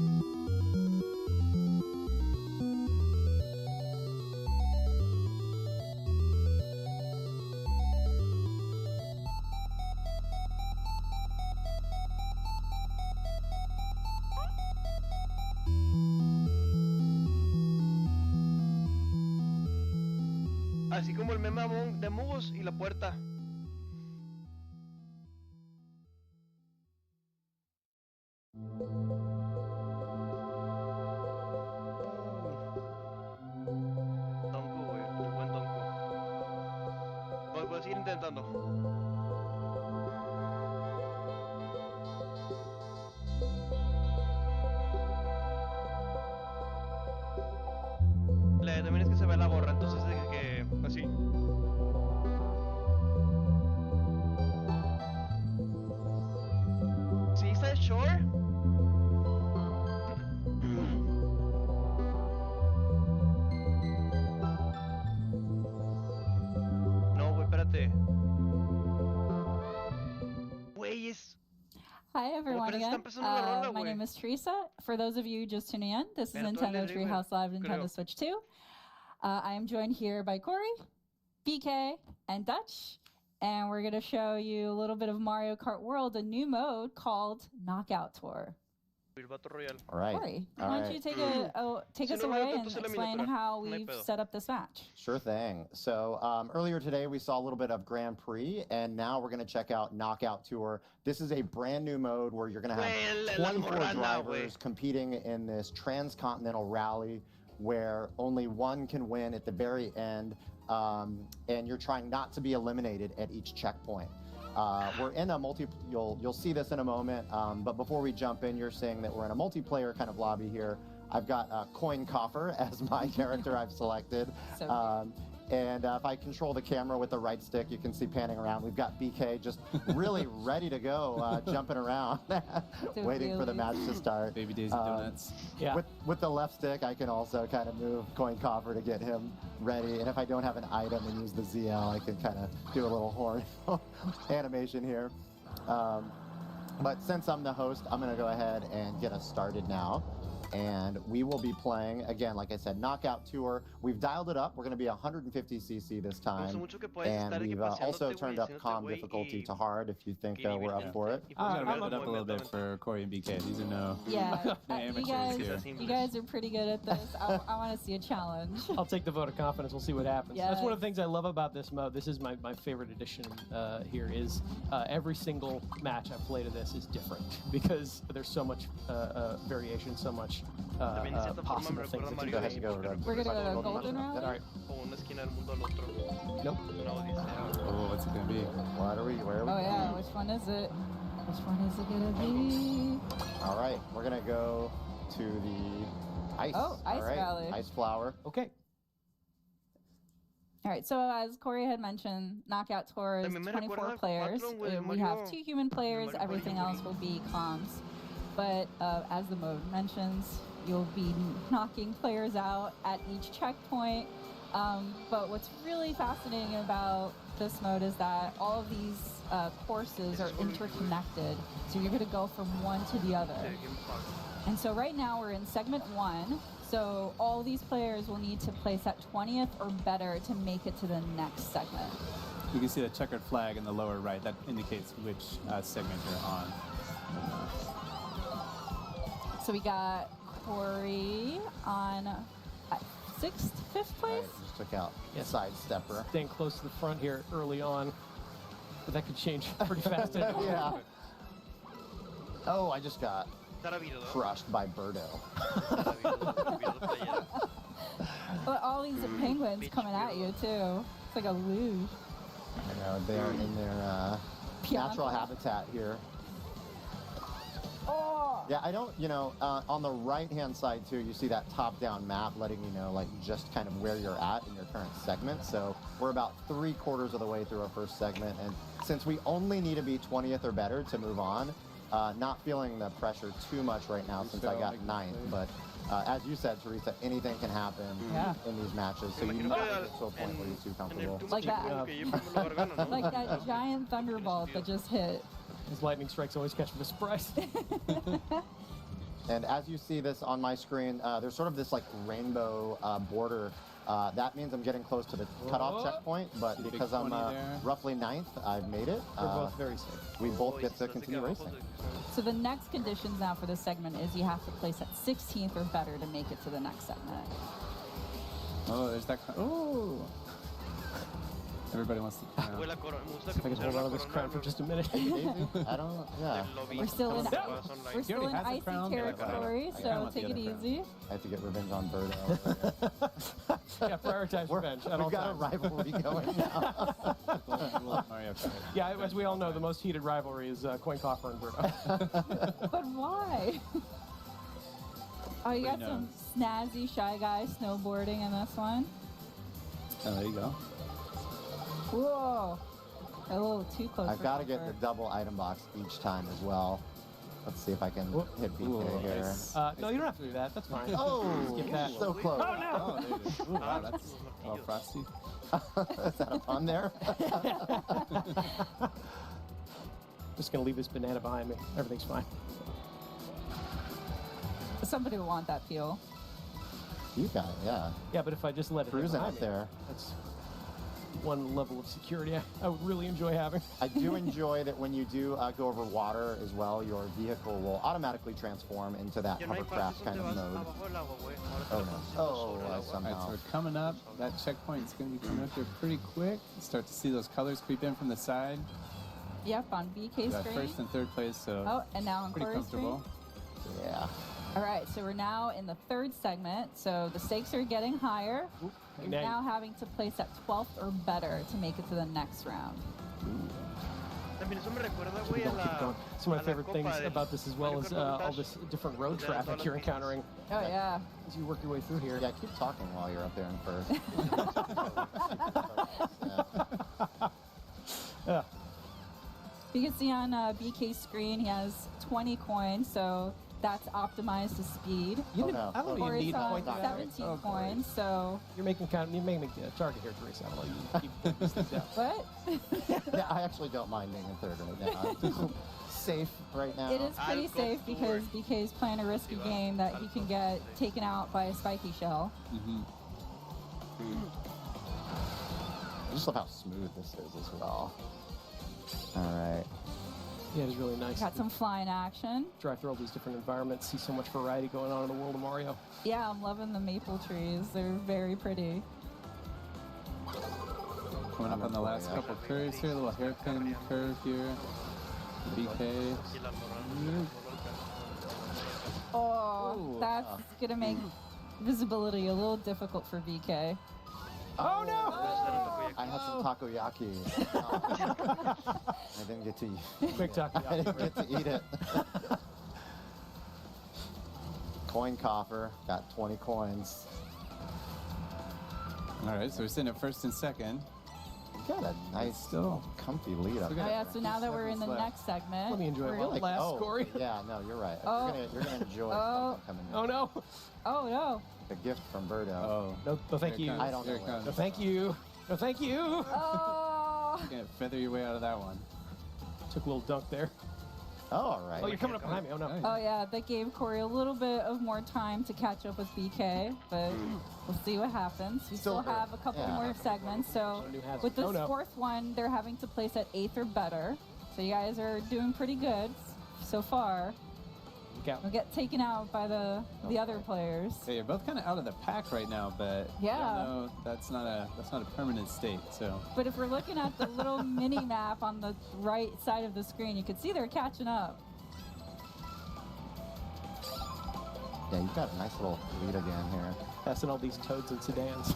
S1: Así como el meme de Among y la puerta. Donko, güey, el buen Donko. Voy a seguir intentando. También es que se ve la gorra, entonces de que así. ¿Sí está Shore? No, güey, espérate. Güey, es...
S6: Hi everyone again. My name is Teresa. For those of you just tuning in, this is Nintendo Treehouse Live Nintendo Switch 2. I am joined here by Corey, BK, and Dutch, and we're going to show you a little bit of Mario Kart World, a new mode called Knockout Tour.
S9: All right.
S6: Corey, why don't you take us away and explain how we've set up this match?
S9: Sure thing. So earlier today we saw a little bit of Grand Prix, and now we're going to check out Knockout Tour. This is a brand new mode where you're going to have 24 drivers competing in this transcontinental rally where only one can win at the very end, and you're trying not to be eliminated at each checkpoint. We're in a you'll see this in a moment, but before we jump in, you're saying that we're in a multiplayer kind of lobby here. I've got a coin coffer as my character I've selected. And if I control the camera with the right stick, you can see panning around. We've got BK just really ready to go, jumping around, waiting for the match to start.
S7: Baby Daisy Donuts.
S9: Yeah. With the left stick, I can also kind of move coin coffer to get him ready. And if I don't have an item and use the ZL, I can kind of do a little horn animation here. But since I'm the host, I'm going to go ahead and get us started now. And we will be playing, again, like I said, Knockout Tour. We've dialed it up. We're going to be 150cc this time. And we've also turned up calm difficulty to hard if you think we're up for it.
S7: I'm going to ramp it up a little bit for Corey and BK. These are no amateurs here.
S6: You guys are pretty good at this. I want to see a challenge.
S5: I'll take the vote of confidence. We'll see what happens. Yes. That's one of the things I love about this mode. This is my favorite addition here is every single match I've played of this is different because there's so much variation, so much possible things that you
S9: go ahead and go.
S6: We're going to go to Golden Rally?
S5: All right. Nope.
S7: Oh, what's it going to be?
S9: Where are we?
S6: Oh, yeah. Which one is it? Which one is it going to be?
S9: All right. We're going to go to the ice.
S6: Oh, Ice Valley.
S9: Ice Flower.
S5: Okay.
S6: All right, so as Corey had mentioned, Knockout Tour is 24 players. We have 2 human players. Everything else will be comms. But as the mode mentions, you'll be knocking players out at each checkpoint. But what's really fascinating about this mode is that all of these courses are interconnected. So you're going to go from one to the other. And so right now we're in segment 1. So all these players will need to place at 20th or better to make it to the next segment.
S7: You can see the checkered flag in the lower right. That indicates which segment you're on.
S6: So we got Corey on 6th, 5th place?
S9: Right, just took out side stepper.
S5: Staying close to the front here early on. But that could change pretty fast.
S9: Yeah. Oh, I just got crushed by Birdo.
S6: Well, all these penguins coming at you too. It's like a luge.
S9: I know they're in their natural habitat here.
S6: Oh!
S9: Yeah, I don't, on the right-hand side, too, you see that top-down map letting you know, like, just kind of where you're at in your current segment. So we're about 3/4 of the way through our first segment. And since we only need to be 20th or better to move on, not feeling the pressure too much right now since I got 9th. But as you said, Teresa, anything can happen in these matches. So you need to get to a point where you're too comfortable.
S6: Like that giant thunderbolt that just hit.
S5: His lightning strikes always catch him by surprise.
S9: And as you see this on my screen, there's sort of this like rainbow border. That means I'm getting close to the cutoff checkpoint, but because I'm roughly 9th, I've made it.
S5: We're both very safe.
S9: We both get to continue racing.
S6: So the next conditions now for this segment is you have to place at 16th or better to make it to the next segment.
S7: Oh, there's that. Oh. Everybody wants to.
S5: If I can hold on to this crown for just a minute.
S9: I don't. Yeah.
S6: We're still in icy territory, so take it easy.
S9: I have to get revenge on Birdo.
S5: Yeah, prioritize revenge.
S9: We've got a rivalry going now.
S5: Yeah, as we all know, the most heated rivalry is Coincoffer and Birdo.
S6: But why? Oh, you got some snazzy Shy Guy snowboarding in this one.
S7: Oh, there you go.
S6: Whoa. A little too close.
S9: I've got to get the double item box each time as well. Let's see if I can hit BK here.
S5: No, you don't have to do that. That's fine.
S9: Oh,
S5: skip that.
S9: so close.
S5: Oh, no.
S7: Ooh, wow, that's all frosty.
S9: Is that a pun there?
S5: Just going to leave this banana behind me. Everything's fine.
S6: Somebody will want that peel.
S9: You got it, yeah.
S5: Yeah, but if I just let it
S9: Cruising
S5: behind
S9: up
S5: me,
S9: there.
S5: that's one level of security I would really enjoy having.
S9: I do enjoy that when you do go over water as well, your vehicle will automatically transform into that hovercraft kind of mode. Oh, no. Oh,
S7: All right,
S9: somehow.
S7: so we're coming up. That checkpoint is going to be coming up here pretty quick. Start to see those colors creep in from the side.
S6: Yep, on BK
S7: Got
S6: screen.
S7: first and third place, so
S6: Oh, and now on
S7: pretty
S6: Corey's
S7: comfortable.
S6: screen.
S9: Yeah.
S6: All right, so we're now in the third segment. So the stakes are getting higher. You're now having to place at 12th or better to make it to the next round.
S5: Keep going. Some of my favorite things about this as well is all this different road traffic you're encountering.
S6: Oh, yeah.
S5: As you work your way through here.
S9: Yeah, keep talking while you're up there in first.
S5: Yeah.
S6: You can see on BK's screen, he has 20 coins, so that's optimized to speed.
S5: I don't even need
S6: on
S5: points.
S6: 17 coins, so...
S5: You're making a target here, Teresa. I don't know. You keep these things out.
S6: What?
S9: Yeah, I actually don't mind being in third right now. Safe right now.
S6: It is pretty safe because BK's playing a risky game that he can get taken out by a spiky shell.
S9: I just love how smooth this is as well. All right.
S5: Yeah, it is really nice.
S6: Got some flying action.
S5: Drive through all these different environments, see so much variety going on in the world of Mario.
S6: Yeah, I'm loving the maple trees. They're very pretty.
S7: Coming up on the last couple curves here, a little hairpin curve here. BK.
S6: Oh, that's going to make visibility a little difficult for BK.
S5: Oh, no!
S9: I had some takoyaki. I didn't get to eat.
S5: Quick takoyaki.
S9: I didn't get to eat it. Coin coffer, got 20 coins.
S7: All right, so we're sitting at first and second.
S9: You got a nice,
S7: Still
S9: comfy lead up
S6: Oh,
S9: there.
S6: yeah, so now that we're in the next segment.
S5: Let me enjoy
S6: we're
S5: it while it lasts, Corey.
S9: Yeah, no, you're right.
S6: Oh.
S9: You're gonna enjoy something coming in.
S5: Oh, no.
S6: Oh, no.
S9: The gift from Birdo.
S7: Oh.
S5: No, thank you.
S9: I don't know.
S7: Here it comes.
S5: No, thank you. No, thank you.
S6: Oh.
S7: You're gonna feather your way out of that one.
S5: Took a little dunk there.
S9: Oh, all right.
S5: Oh, you're coming up behind me. Oh, no.
S6: Oh, yeah, that gave Corey a little bit of more time to catch up with BK, but we'll see what happens. We still have a couple more segments, so with this fourth one, they're having to place at 8th or better. So you guys are doing pretty good so far. We'll get taken out by the other players.
S7: Yeah, you're both kind of out of the pack right now, but
S6: Yeah.
S7: no, that's not a permanent state. So.
S6: But if we're looking at the little mini map on the right side of the screen, you can see they're catching up.
S9: Yeah, you've got a nice little lead again here.
S5: Passing all these toads and sedans.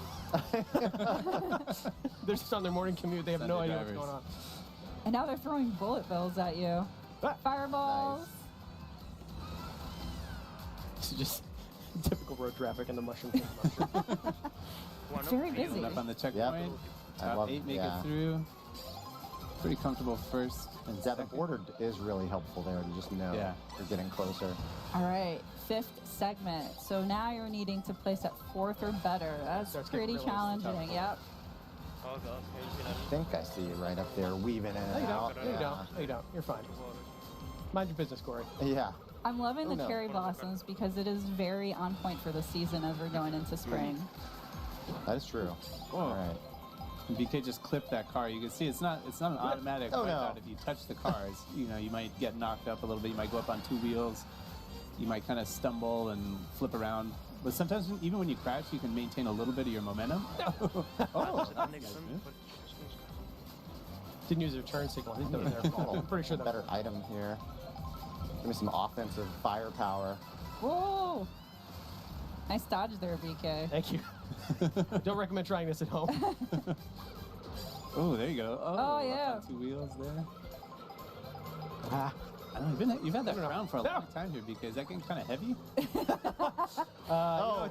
S5: They're just on their morning commute. They have no idea what's going on.
S6: And now they're throwing bullet bills at you. Fireballs.
S5: This is just typical road traffic in the mushroom.
S6: It's very busy.
S7: Up on the checkpoint. Top 8 make it through. Pretty comfortable first.
S9: And depth of order is really helpful there to just know you're getting closer.
S6: All right, 5th segment. So now you're needing to place at 4th or better. That's pretty challenging. Yep.
S9: I think I see you right up there weaving in and out.
S5: No, you don't. No, you don't. You're fine. Mind your business, Corey.
S9: Yeah.
S6: I'm loving the cherry blossoms because it is very on point for the season as we're going into spring.
S9: That is true.
S7: All right. And BK just clipped that car. You can see it's not an automatic wipeout. If you touch the cars, you might get knocked up a little bit. You might go up on 2 wheels. You might kind of stumble and flip around. But sometimes even when you crash, you can maintain a little bit of your momentum.
S5: Didn't use your turn signal. He's doing their fault. I'm pretty sure that's
S9: better item here. Give me some offensive firepower.
S6: Whoa! Nice dodge there, BK.
S5: Thank you. Don't recommend trying this at home.
S7: Oh, there you go.
S6: Oh yeah.
S7: On 2 wheels there. I don't know. You've had that around for a long time here, BK. Is that getting kind of heavy?
S5: It's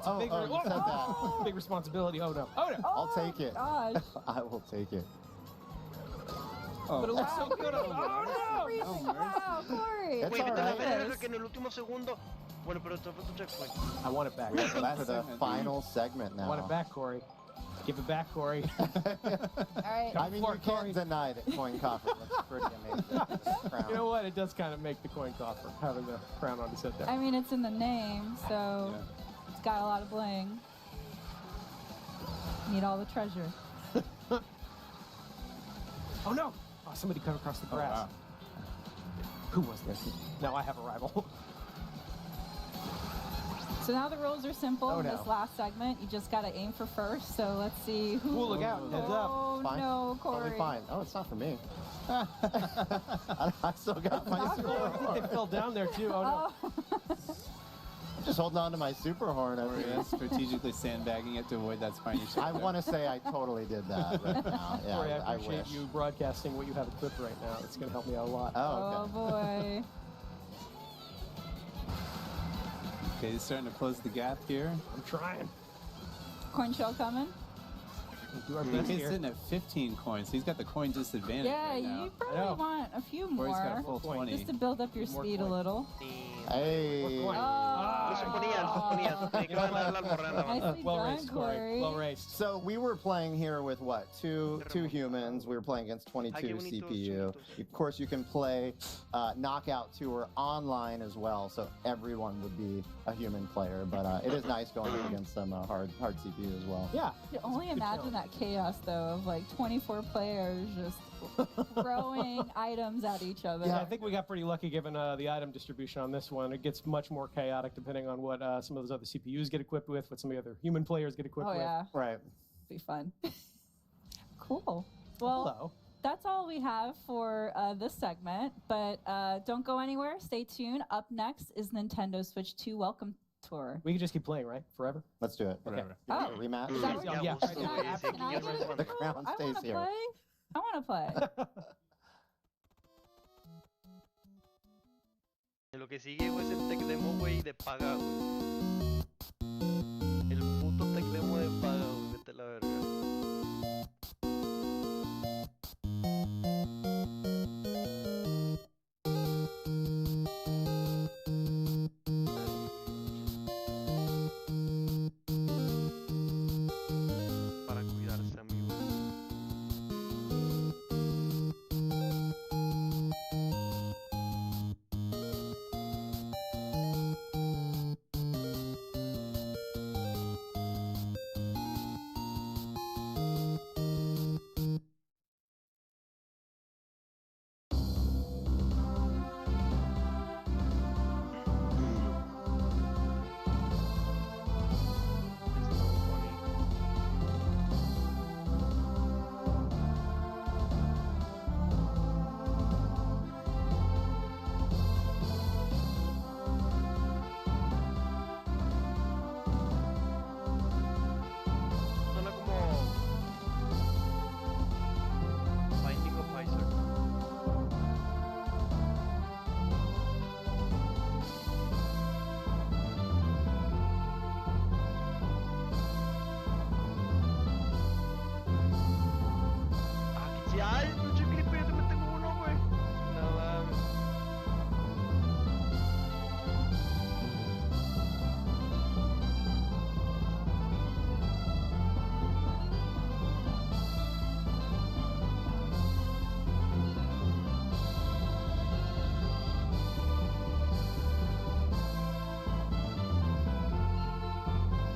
S5: a big, big responsibility. Oh no.
S9: I'll take it.
S6: Gosh.
S9: I will take it.
S5: But it looks so good.
S6: Wow, Corey.
S9: It's all right.
S5: I want it back.
S9: That's for the final segment now.
S5: I want it back, Corey. Give it back, Corey.
S6: All right.
S9: I mean, you can't deny that coin coffer looks pretty amazing.
S5: You know what? It does kind of make the coin coffer, having the crown on his head there.
S6: I mean, it's in the name, so it's got a lot of bling. Need all the treasure.
S5: Oh no! Oh, somebody cut across the grass.
S7: Wow.
S5: Who was this? Now I have a rival.
S6: So now the rules are simple in this last segment. You just got to aim for first. So let's see who.
S5: Ooh, look out. Heads up.
S6: Oh, no, Corey.
S9: Totally fine. Oh, it's not for me. I still got my super
S5: I think
S9: horn.
S5: they fell down there too. Oh no.
S9: I'm just holding on to my super horn over here.
S7: Strategically sandbagging it to avoid that spiny shot.
S9: I want to say I totally did that right now. Yeah,
S5: Corey, I
S9: I
S5: appreciate
S9: wish.
S5: you broadcasting what you have equipped right now. It's going to help me out a lot.
S6: Oh, boy.
S7: Okay, he's starting to close the gap here.
S5: I'm trying.
S6: Coin shell coming.
S5: We'll do our
S7: He's
S5: best here.
S7: sitting at 15 coins. So he's got the coin disadvantage
S6: Yeah,
S7: right now.
S6: you probably want a few more.
S7: Corey's got a full 20.
S6: Just to build up your speed a little.
S9: Hey.
S6: Nicely
S5: Well
S6: done,
S5: raced, Corey. Well raced.
S9: So we were playing here with what? Two humans. We were playing against 22 CPU. Of course, you can play Knockout Tour online as well, so everyone would be a human player. But it is nice going up against some hard CPU as well.
S5: Yeah.
S6: You only imagine that chaos, though, of like 24 players just throwing items at each other.
S5: Yeah, I think we got pretty lucky given the item distribution on this one. It gets much more chaotic depending on what some of those other CPUs get equipped with, what some of the other human players get equipped
S6: Oh,
S5: with.
S6: yeah.
S9: Right.
S6: Be fun. Cool. Well,
S5: Hello.
S6: that's all we have for this segment, but don't go anywhere. Stay tuned. Up next is Nintendo Switch 2 Welcome Tour.
S5: We can just keep playing, right? Forever?
S9: Let's do it.
S7: Whatever.
S6: Oh.
S9: A rematch?
S6: Is that what
S5: Yeah.
S6: Can I get a
S9: The
S6: clue?
S9: crown
S6: I
S9: stays
S6: want to
S9: here.
S6: play. I want to play.
S1: Lo que sigue, güey, es el tech demo, güey, de paga, güey. El puto tech demo de paga, güey, vete a la verga. Para cuidarse, amigo. Ya, el pinche clipe, yo también tengo uno, güey. No mames.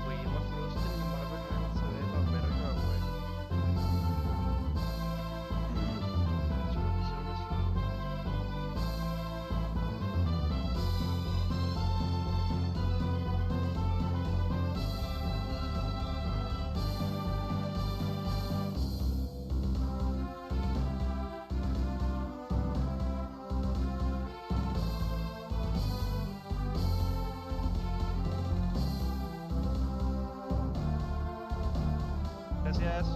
S1: Güey, el más Frost en Marvel Rivals se ve la verga, güey. Solo que hicieron así. Gracias.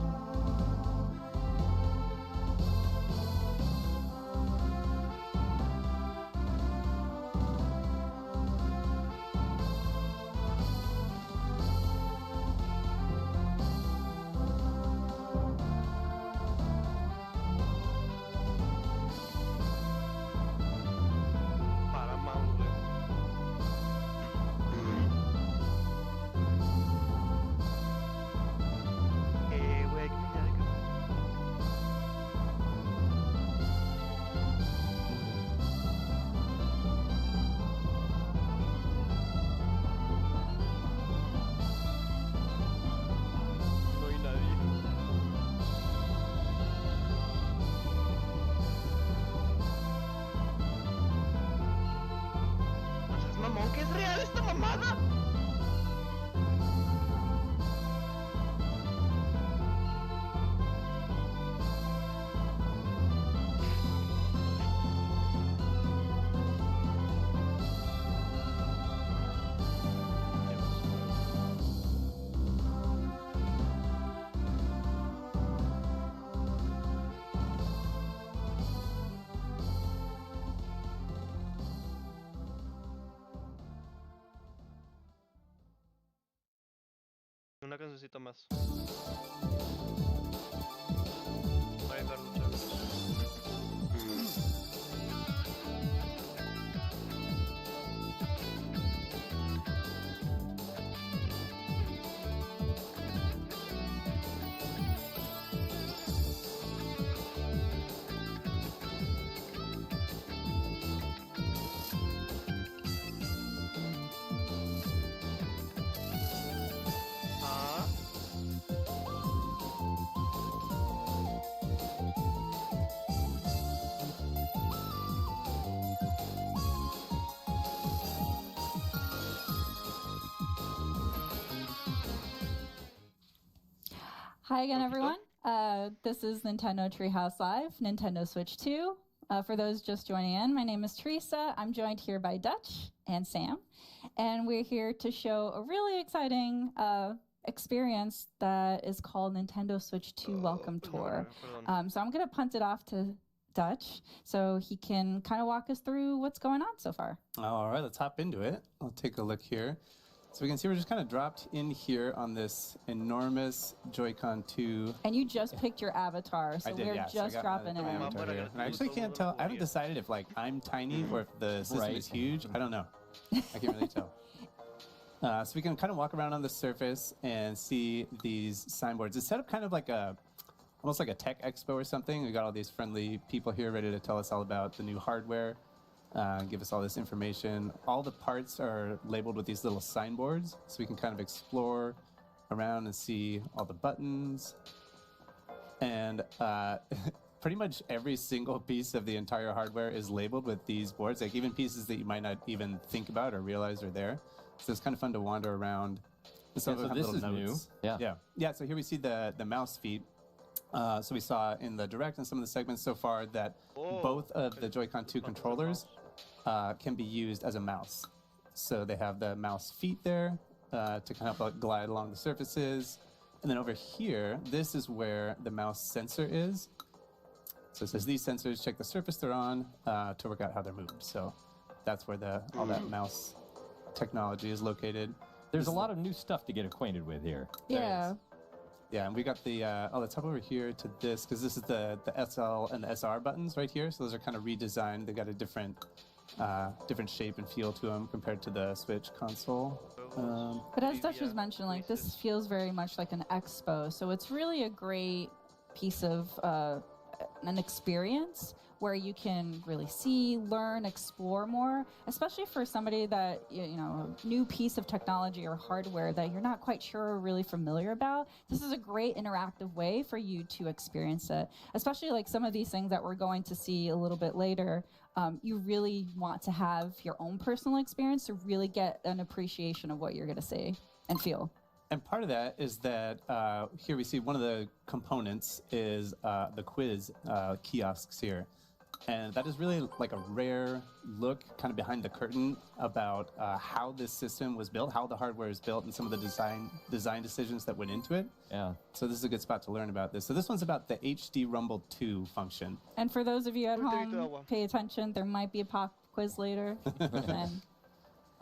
S1: Paramount, güey. Güey, hay que mirar, hay que... No hay nadie. O sea, es mamón, que es real esta mamada. Una cancioncita más. Voy a dejarlo, chavos. Ah.
S6: Hi again, everyone. This is Nintendo Treehouse Live, Nintendo Switch 2. For those just joining in, my name is Teresa. I'm joined here by Dutch and Sam, and we're here to show a really exciting experience that is called Nintendo Switch 2 Welcome Tour. So I'm going to punt it off to Dutch so he can kind of walk us through what's going on so far.
S7: All right, let's hop into it. I'll take a look here. So we can see we're just kind of dropped in here on this enormous Joy-Con 2.
S6: And you just picked your avatar, so we're just dropping in.
S7: And I actually can't tell. I haven't decided if like I'm tiny or if the system is huge. I don't know. I can't really tell. So we can kind of walk around on the surface and see these signboards. It's set up kind of like almost like a tech expo or something. We got all these friendly people here ready to tell us all about the new hardware. Give us all this information. All the parts are labeled with these little signboards, so we can kind of explore around and see all the buttons. And pretty much every single piece of the entire hardware is labeled with these boards, like even pieces that you might not even think about or realize are there. So it's kind of fun to wander around.
S3: So this is new.
S7: Yeah. So here we see the mouse feet. So we saw in the Direct and some of the segments so far that both of the Joy-Con 2 controllers can be used as a mouse. So they have the mouse feet there to kind of like glide along the surfaces. And then over here, this is where the mouse sensor is. So it says these sensors check the surface they're on to work out how they're moved. So that's where all that mouse technology is located.
S3: There's a lot of new stuff to get acquainted with here.
S6: Yeah.
S7: Yeah, and we got the, let's hop over here to this, because this is the SL and the SR buttons right here. So those are kind of redesigned. They got a different shape and feel to them compared to the Switch console.
S6: But as Dutch was mentioning, like, this feels very much like an expo. So it's really a great piece of an experience where you can really see, learn, explore more, especially for somebody that, you know, a new piece of technology or hardware that you're not quite sure or really familiar about. This is a great interactive way for you to experience it, especially like some of these things that we're going to see a little bit later. You really want to have your own personal experience to really get an appreciation of what you're going to see and feel.
S7: And part of that is that here we see one of the components is the quiz kiosks here. And that is really like a rare look kind of behind the curtain about how this system was built, how the hardware is built, and some of the design decisions that went into it.
S3: Yeah.
S7: So this is a good spot to learn about this. So this one's about the HD Rumble 2 function.
S6: And for those of you at home, pay attention. There might be a pop quiz later. And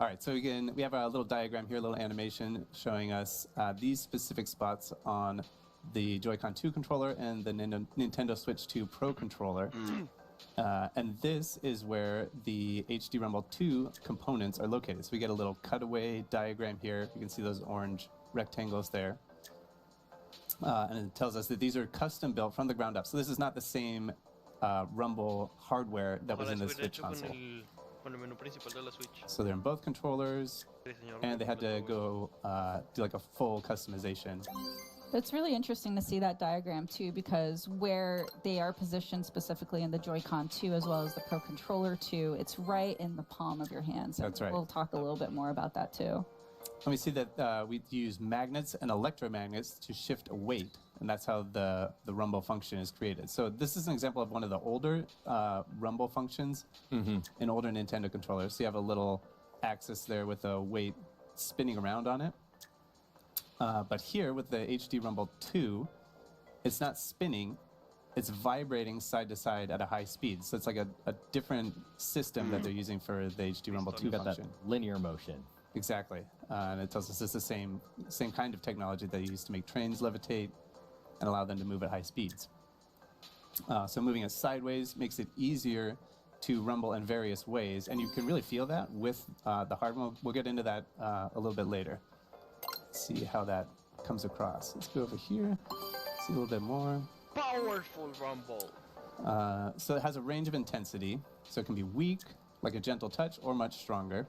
S7: all right, so again, we have a little diagram here, a little animation showing us these specific spots on the Joy-Con 2 controller and the Nintendo Switch 2 Pro controller. And this is where the HD Rumble 2 components are located. So we get a little cutaway diagram here. You can see those orange rectangles there. And it tells us that these are custom built from the ground up. So this is not the same Rumble hardware that was in the Switch console. So they're in both controllers, and they had to go do like a full customization.
S6: it's really interesting to see that diagram too, because where they are positioned specifically in the Joy-Con 2 as well as the Pro Controller 2, it's right in the palm of your hand. So
S7: That's right.
S6: We'll talk a little bit more about that too.
S7: And we see that we use magnets and electromagnets to shift a weight, and that's how the rumble function is created. So this is an example of one of the older rumble functions in older Nintendo controllers. So you have a little axis there with a weight spinning around on it. But here with the HD Rumble 2, it's not spinning, it's vibrating side to side at a high speed. So it's like a different system that they're using for the HD Rumble 2
S3: got
S7: function.
S3: That linear motion.
S7: Exactly. And it tells us it's the same kind of technology they use to make trains levitate and allow them to move at high speeds. So moving it sideways makes it easier to rumble in various ways. And you can really feel that with the hardware. We'll get into that a little bit later. Let's see how that comes across. Let's go over here, see a little bit more.
S1: Powerful rumble.
S7: So it has a range of intensity. So it can be weak, like a gentle touch, or much stronger.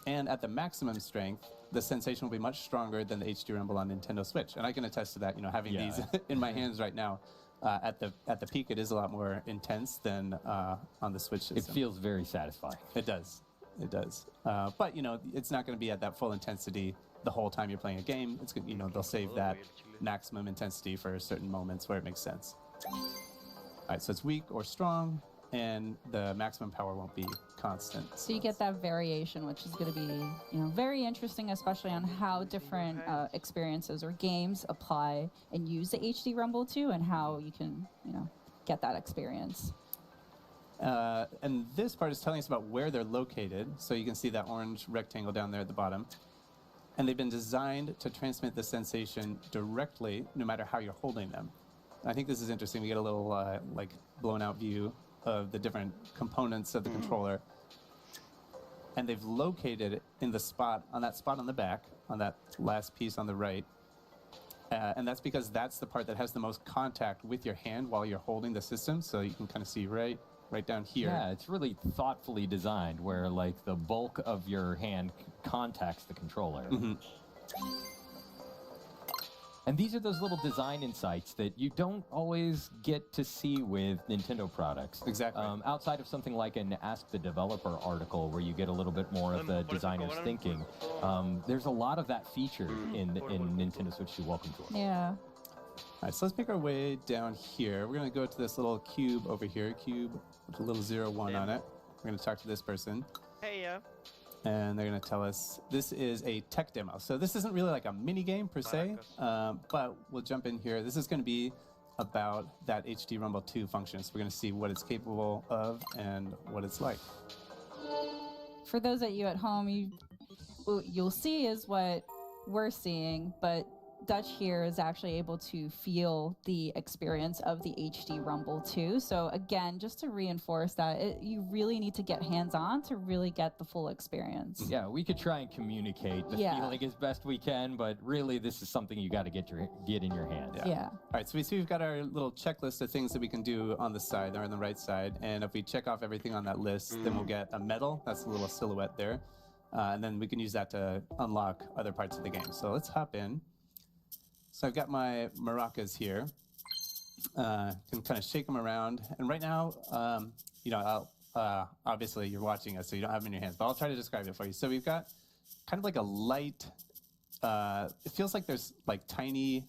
S7: And at the maximum strength, the sensation will be much stronger than the HD Rumble on Nintendo Switch. And I can attest to that, you know, having these in my hands right now. At the peak, it is a lot more intense than on the Switch system.
S3: It feels very satisfying.
S7: It does. It does. But, you know, it's not going to be at that full intensity the whole time you're playing a game. It's, you know, they'll save that maximum intensity for certain moments where it makes sense. All right, so it's weak or strong, and the maximum power won't be constant.
S6: So you get that variation, which is going to be, you know, very interesting, especially on how different experiences or games apply and use the HD Rumble 2 and how you can, you know, get that experience.
S7: And this part is telling us about where they're located. So you can see that orange rectangle down there at the bottom. And they've been designed to transmit the sensation directly, no matter how you're holding them. I think this is interesting. We get a little like blown out view of the different components of the controller. And they've located it in the spot, on that spot on the back, on that last piece on the right. And that's because that's the part that has the most contact with your hand while you're holding the system. So you can kind of see right down here.
S3: Yeah, it's really thoughtfully designed where like the bulk of your hand contacts the controller. And these are those little design insights that you don't always get to see with Nintendo products.
S7: Exactly.
S3: Outside of something like an Ask the Developer article where you get a little bit more of the designer's thinking, there's a lot of that featured in Nintendo Switch 2 Welcome Tour.
S6: Yeah.
S7: All right, so let's make our way down here. We're going to go to this little cube over here, cube with a little 01 on it. We're going to talk to this person.
S1: Hey, yeah.
S7: And they're going to tell us this is a tech demo. So this isn't really like a mini game per se, but we'll jump in here. This is going to be about that HD Rumble 2 function. So we're going to see what it's capable of and what it's like.
S6: For those of you at home, what you'll see is what we're seeing, but Dutch here is actually able to feel the experience of the HD rumble too. So again, just to reinforce that, you really need to get hands-on to really get the full experience.
S3: Yeah, we could try and communicate the feeling as best we can, but really this is something you got to get in your hands.
S6: Yeah.
S7: All right, so we see we've got our little checklist of things that we can do on the side or on the right side, and if we check off everything on that list, then we'll get a medal. That's a little silhouette there. And then we can use that to unlock other parts of the game. So let's hop in. So I've got my maracas here. Can kind of shake them around. And right now, you know, obviously you're watching us, so you don't have them in your hands, but I'll try to describe it for you. So we've got kind of like a light, it feels like there's like tiny,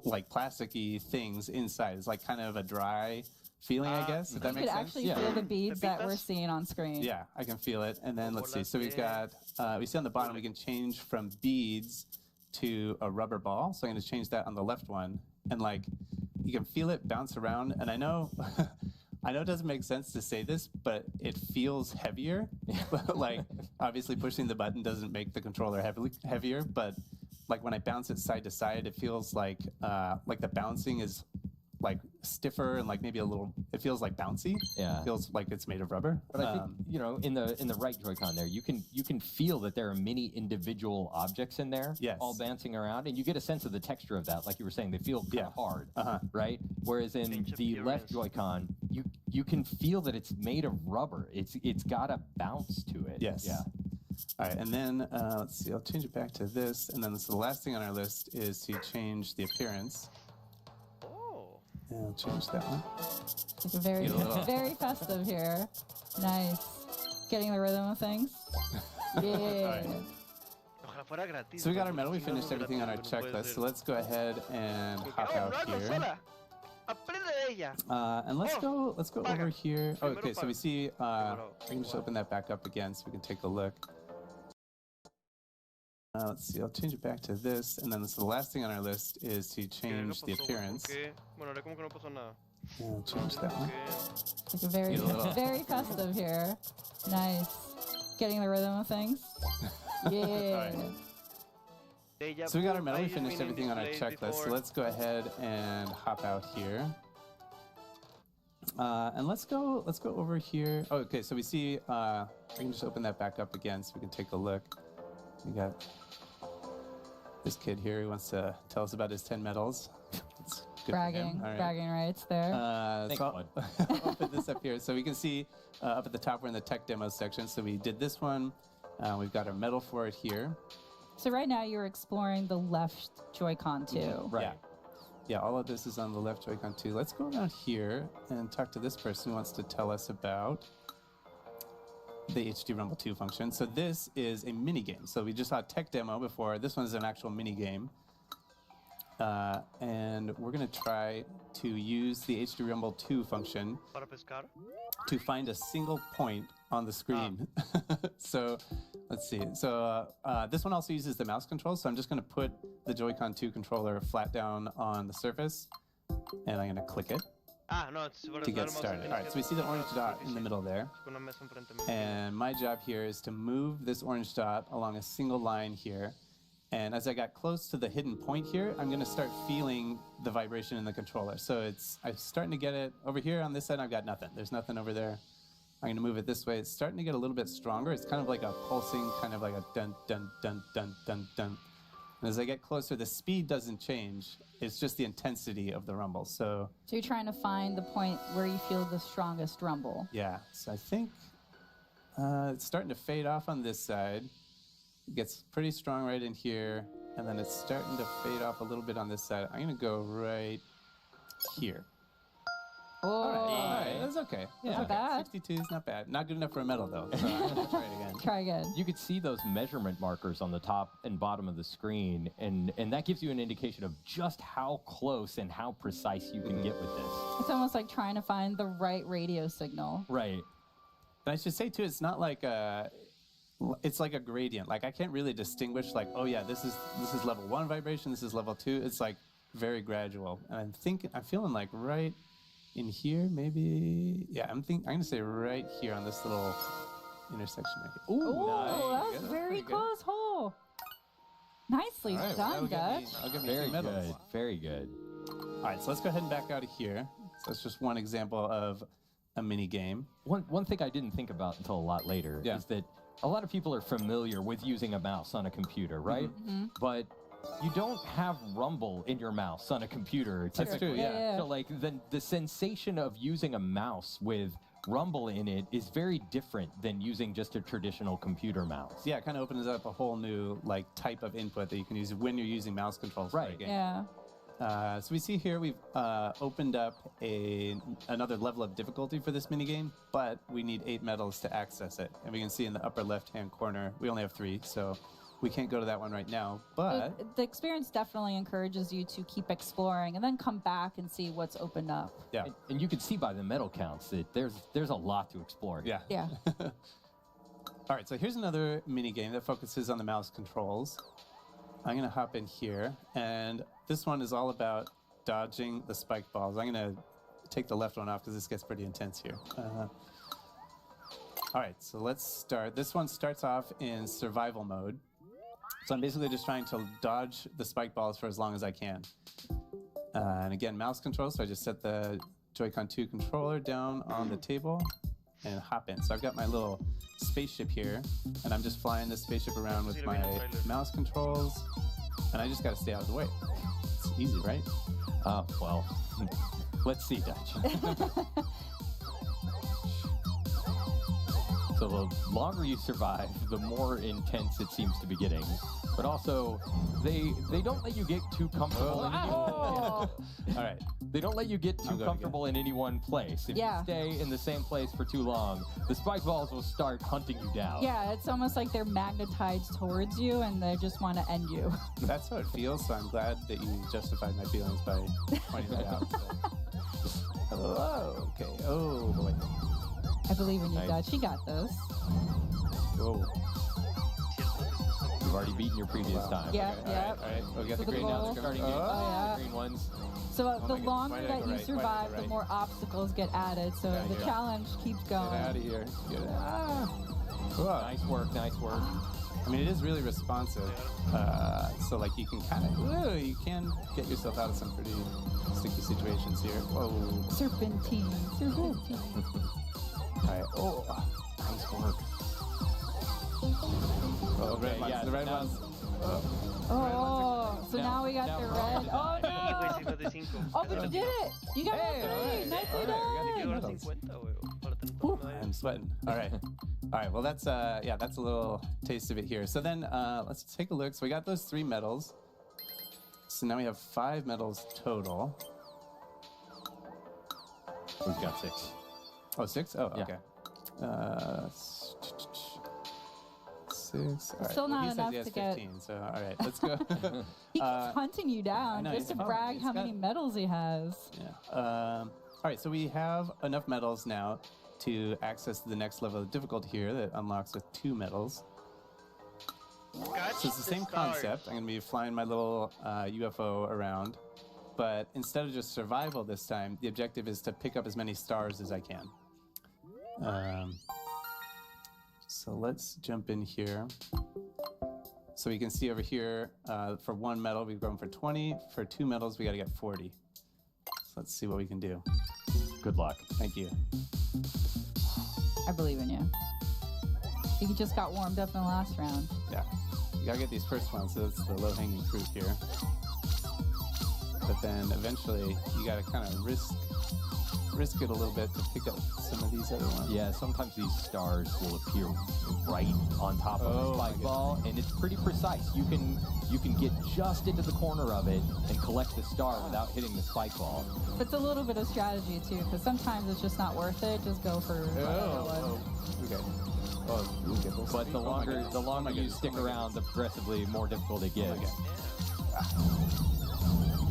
S7: like plasticky things inside. It's like kind of a dry feeling, I guess, if that makes sense.
S6: You can actually feel the beads that we're seeing on screen.
S7: Yeah, I can feel it. And then let's see. So we've got, we see on the bottom, we can change from beads to a rubber ball. So I'm going to change that on the left one. And like, you can feel it bounce around. And I know, I know it doesn't make sense to say this, but it feels heavier. Like, obviously pushing the button doesn't make the controller heavier, but like when I bounce it side to side, it feels like the bouncing is like stiffer and like maybe a little, it feels like bouncy.
S3: Yeah.
S7: It feels like it's made of rubber.
S3: But I think, you know, in the right Joy-Con there, you can feel that there are many individual objects in there, all bouncing around, and you get a sense of the texture of that. Like you were saying, they feel kind of hard, right? Whereas in the left Joy-Con, you can feel that it's made of rubber. It's got a bounce to it.
S7: Yes.
S3: Yeah.
S7: All right, and then let's see, I'll change it back to this, and then this is the last thing on our list is to change the appearance. And I'll change that one.
S6: It's very, very festive here. Nice. Getting the rhythm of things. Yeah.
S7: So we got our medal. We finished everything on our checklist. So let's go ahead and hop out here. And let's go over here. Oh, okay, so we see, I can just open that back up again so we can take a look. Let's see, I'll change it back to this, and then this is the last thing on our list is to change the appearance. I'll change that one.
S6: It's very, very festive here. Nice. Getting the rhythm of things. Yeah.
S7: So we got our medal. We finished everything on our checklist. So let's go ahead and hop out here. And let's go over here. Oh, okay, so we see, I can just open that back up again so we can take a look. We got this kid here who wants to tell us about his 10 medals.
S6: Bragging rights there.
S7: So I'll put this up here. So we can see up at the top, we're in the tech demo section. So we did this one. We've got our medal for it here.
S6: So right now you're exploring the left Joy-Con too.
S7: Right. Yeah, all of this is on the left Joy-Con too. Let's go around here and talk to this person who wants to tell us about the HD Rumble 2 function. So this is a mini game. So we just saw a tech demo before. This one is an actual mini game. And we're going to try to use the HD Rumble 2 function to find a single point on the screen. So let's see. So this one also uses the mouse control. So I'm just going to put the Joy-Con 2 controller flat down on the surface, and I'm going to click it to get started. All right, so we see the orange dot in the middle there. And my job here is to move this orange dot along a single line here. And as I got close to the hidden point here, I'm going to start feeling the vibration in the controller. So I'm starting to get it over here on this side. I've got nothing. There's nothing over there. I'm going to move it this way. It's starting to get a little bit stronger. It's kind of like a pulsing, kind of like a dun, dun, dun, dun, dun, dun. And as I get closer, the speed doesn't change. It's just the intensity of the rumble. So
S6: you're trying to find the point where you feel the strongest rumble.
S7: Yeah. So I think it's starting to fade off on this side. It gets pretty strong right in here. And then it's starting to fade off a little bit on this side. I'm going to go right here.
S6: Oh,
S7: all right, that's okay.
S6: Yeah, not bad.
S7: 62 is not bad. Not good enough for a medal, though. So I'm going to try it again.
S6: Try again.
S3: You could see those measurement markers on the top and bottom of the screen, and that gives you an indication of just how close and how precise you can get with this.
S6: It's almost like trying to find the right radio signal.
S3: Right.
S7: And I should say, too, it's not like it's like a gradient. Like, I can't really distinguish, like, oh, yeah, this is level 1 vibration, this is level 2. It's, like, very gradual. And I'm feeling like right in here, maybe. Yeah, I'm going to say right here on this little intersection right here.
S6: Ooh, nice. That was very close. Oh. Nicely
S7: All right,
S6: done, Dutch.
S7: I'll give me
S3: Very
S7: 2 medals.
S3: good. Very good.
S7: All right, so let's go ahead and back out of here. So that's just one example of a mini game.
S3: One thing I didn't think about until a lot later is that a lot of people are familiar with using a mouse on a computer, right? But you don't have rumble in your mouse on a computer.
S7: That's true, yeah.
S3: So like the sensation of using a mouse with rumble in it is very different than using just a traditional computer mouse.
S7: Yeah, it kind of opens up a whole new like type of input that you can use when you're using mouse controls for a game.
S6: Yeah.
S7: So we see here we've opened up another level of difficulty for this minigame, but we need 8 medals to access it. And we can see in the upper left-hand corner, we only have 3, so we can't go to that one right now. But
S6: the experience definitely encourages you to keep exploring and then come back and see what's opened up.
S7: yeah,
S3: And you can see by the medal counts that there's a lot to explore.
S7: yeah.
S6: Yeah.
S7: All right, so here's another minigame that focuses on the mouse controls. I'm going to hop in here, and this one is all about dodging the spike balls. I'm going to take the left one off because this gets pretty intense here. All right, so let's start. This one starts off in survival mode. So I'm basically just trying to dodge the spike balls for as long as I can. And again, mouse control, so I just set the Joy-Con 2 controller down on the table and hop in. So I've got my little spaceship here, and I'm just flying this spaceship around with my mouse controls, and I just got to stay out of the way. It's easy, right?
S3: Well, let's see, Dutch. So the longer you survive, the more intense it seems to be getting. But also, they don't let you get too comfortable in any
S7: All right.
S3: They don't let you get too comfortable in any one place. If you stay in the same place for too long, the spike balls will start hunting you down.
S6: Yeah, it's almost like they're magnetized towards you and they just want to end you.
S7: That's how it feels, so I'm glad that you justified my feelings by pointing that out. Hello. Okay. Oh, boy.
S6: I believe in you,
S3: Nice.
S6: Dutch. You got this.
S7: Whoa.
S3: You've already beaten your previous time.
S6: Yeah,
S7: Okay,
S6: yeah.
S7: All right. Oh, we got
S6: So
S7: the
S6: the
S7: green now.
S6: goal-
S7: They're
S3: Starting
S7: coming.
S3: games,
S6: yeah.
S3: the green ones.
S6: So
S7: Oh
S6: the
S7: my God.
S6: longer
S7: Why did I
S6: that
S7: go
S6: you
S7: right? Why did I go
S6: survive, the
S7: right?
S6: more obstacles get added. So
S7: Yeah,
S6: the
S7: yeah.
S6: challenge keeps
S7: Get
S6: going.
S7: out of here.
S3: Nice work, nice work.
S7: I mean, it is really responsive. So, like, you can kind of, you can get yourself out of some pretty sticky situations here. Whoa.
S6: Serpentine.
S7: All right. Oh,
S3: Nice work.
S7: oh red ones.
S3: yeah,
S7: The red
S3: now-
S7: ones.
S6: Oh, so now we got
S3: now
S6: the
S3: we're
S6: red.
S3: on to
S6: Oh, no. Oh, but you did it. You got all 3. Nicely done.
S7: I'm sweating. All right. All right. Well, that's that's a little taste of it here. So then let's take a look. So we got those 3 medals. So now we have 5 medals total.
S3: We've got 6.
S7: Oh, 6? Oh,
S3: Yeah.
S7: okay. 6. All right.
S6: Still not
S7: he says
S6: enough
S7: he has
S6: to get-
S7: 15, so all right, let's go.
S6: He keeps hunting you down
S7: know,
S6: just
S7: he's
S6: to
S7: a-
S6: brag
S7: he's
S6: how
S7: got-
S6: many medals he has.
S7: Yeah. All right, so we have enough medals now to access the next level of difficulty here that unlocks with 2 medals. So it's the same concept. I'm going to be flying my little UFO around, but instead of just survival this time, the objective is to pick up as many stars as I can. So let's jump in here. So we can see over here, for 1 medal, we've gone for 20. For 2 medals, we got to get 40. So let's see what we can do.
S3: Good luck.
S7: Thank you.
S6: I believe in you. You just got warmed up in the last round.
S7: Yeah. You gotta get these first ones, so it's the low-hanging fruit here. But then eventually, you gotta kind of risk it a little bit to pick up some of these other ones.
S3: Yeah, sometimes these stars will appear right on top of
S7: Oh,
S3: the
S7: my
S3: spike ball, and it's pretty precise. You can get just into the corner of it and collect the star without hitting the spike ball.
S6: It's a little bit of strategy too, because sometimes it's just not worth it. Just go for the other one.
S7: Okay. Oh, you get those.
S3: But the
S7: Oh my
S3: longer
S7: goodness.
S3: the longer
S7: Oh my
S3: you
S7: goodness.
S3: stick
S7: Oh my
S3: around, the progressively more difficult it gets.
S7: goodness.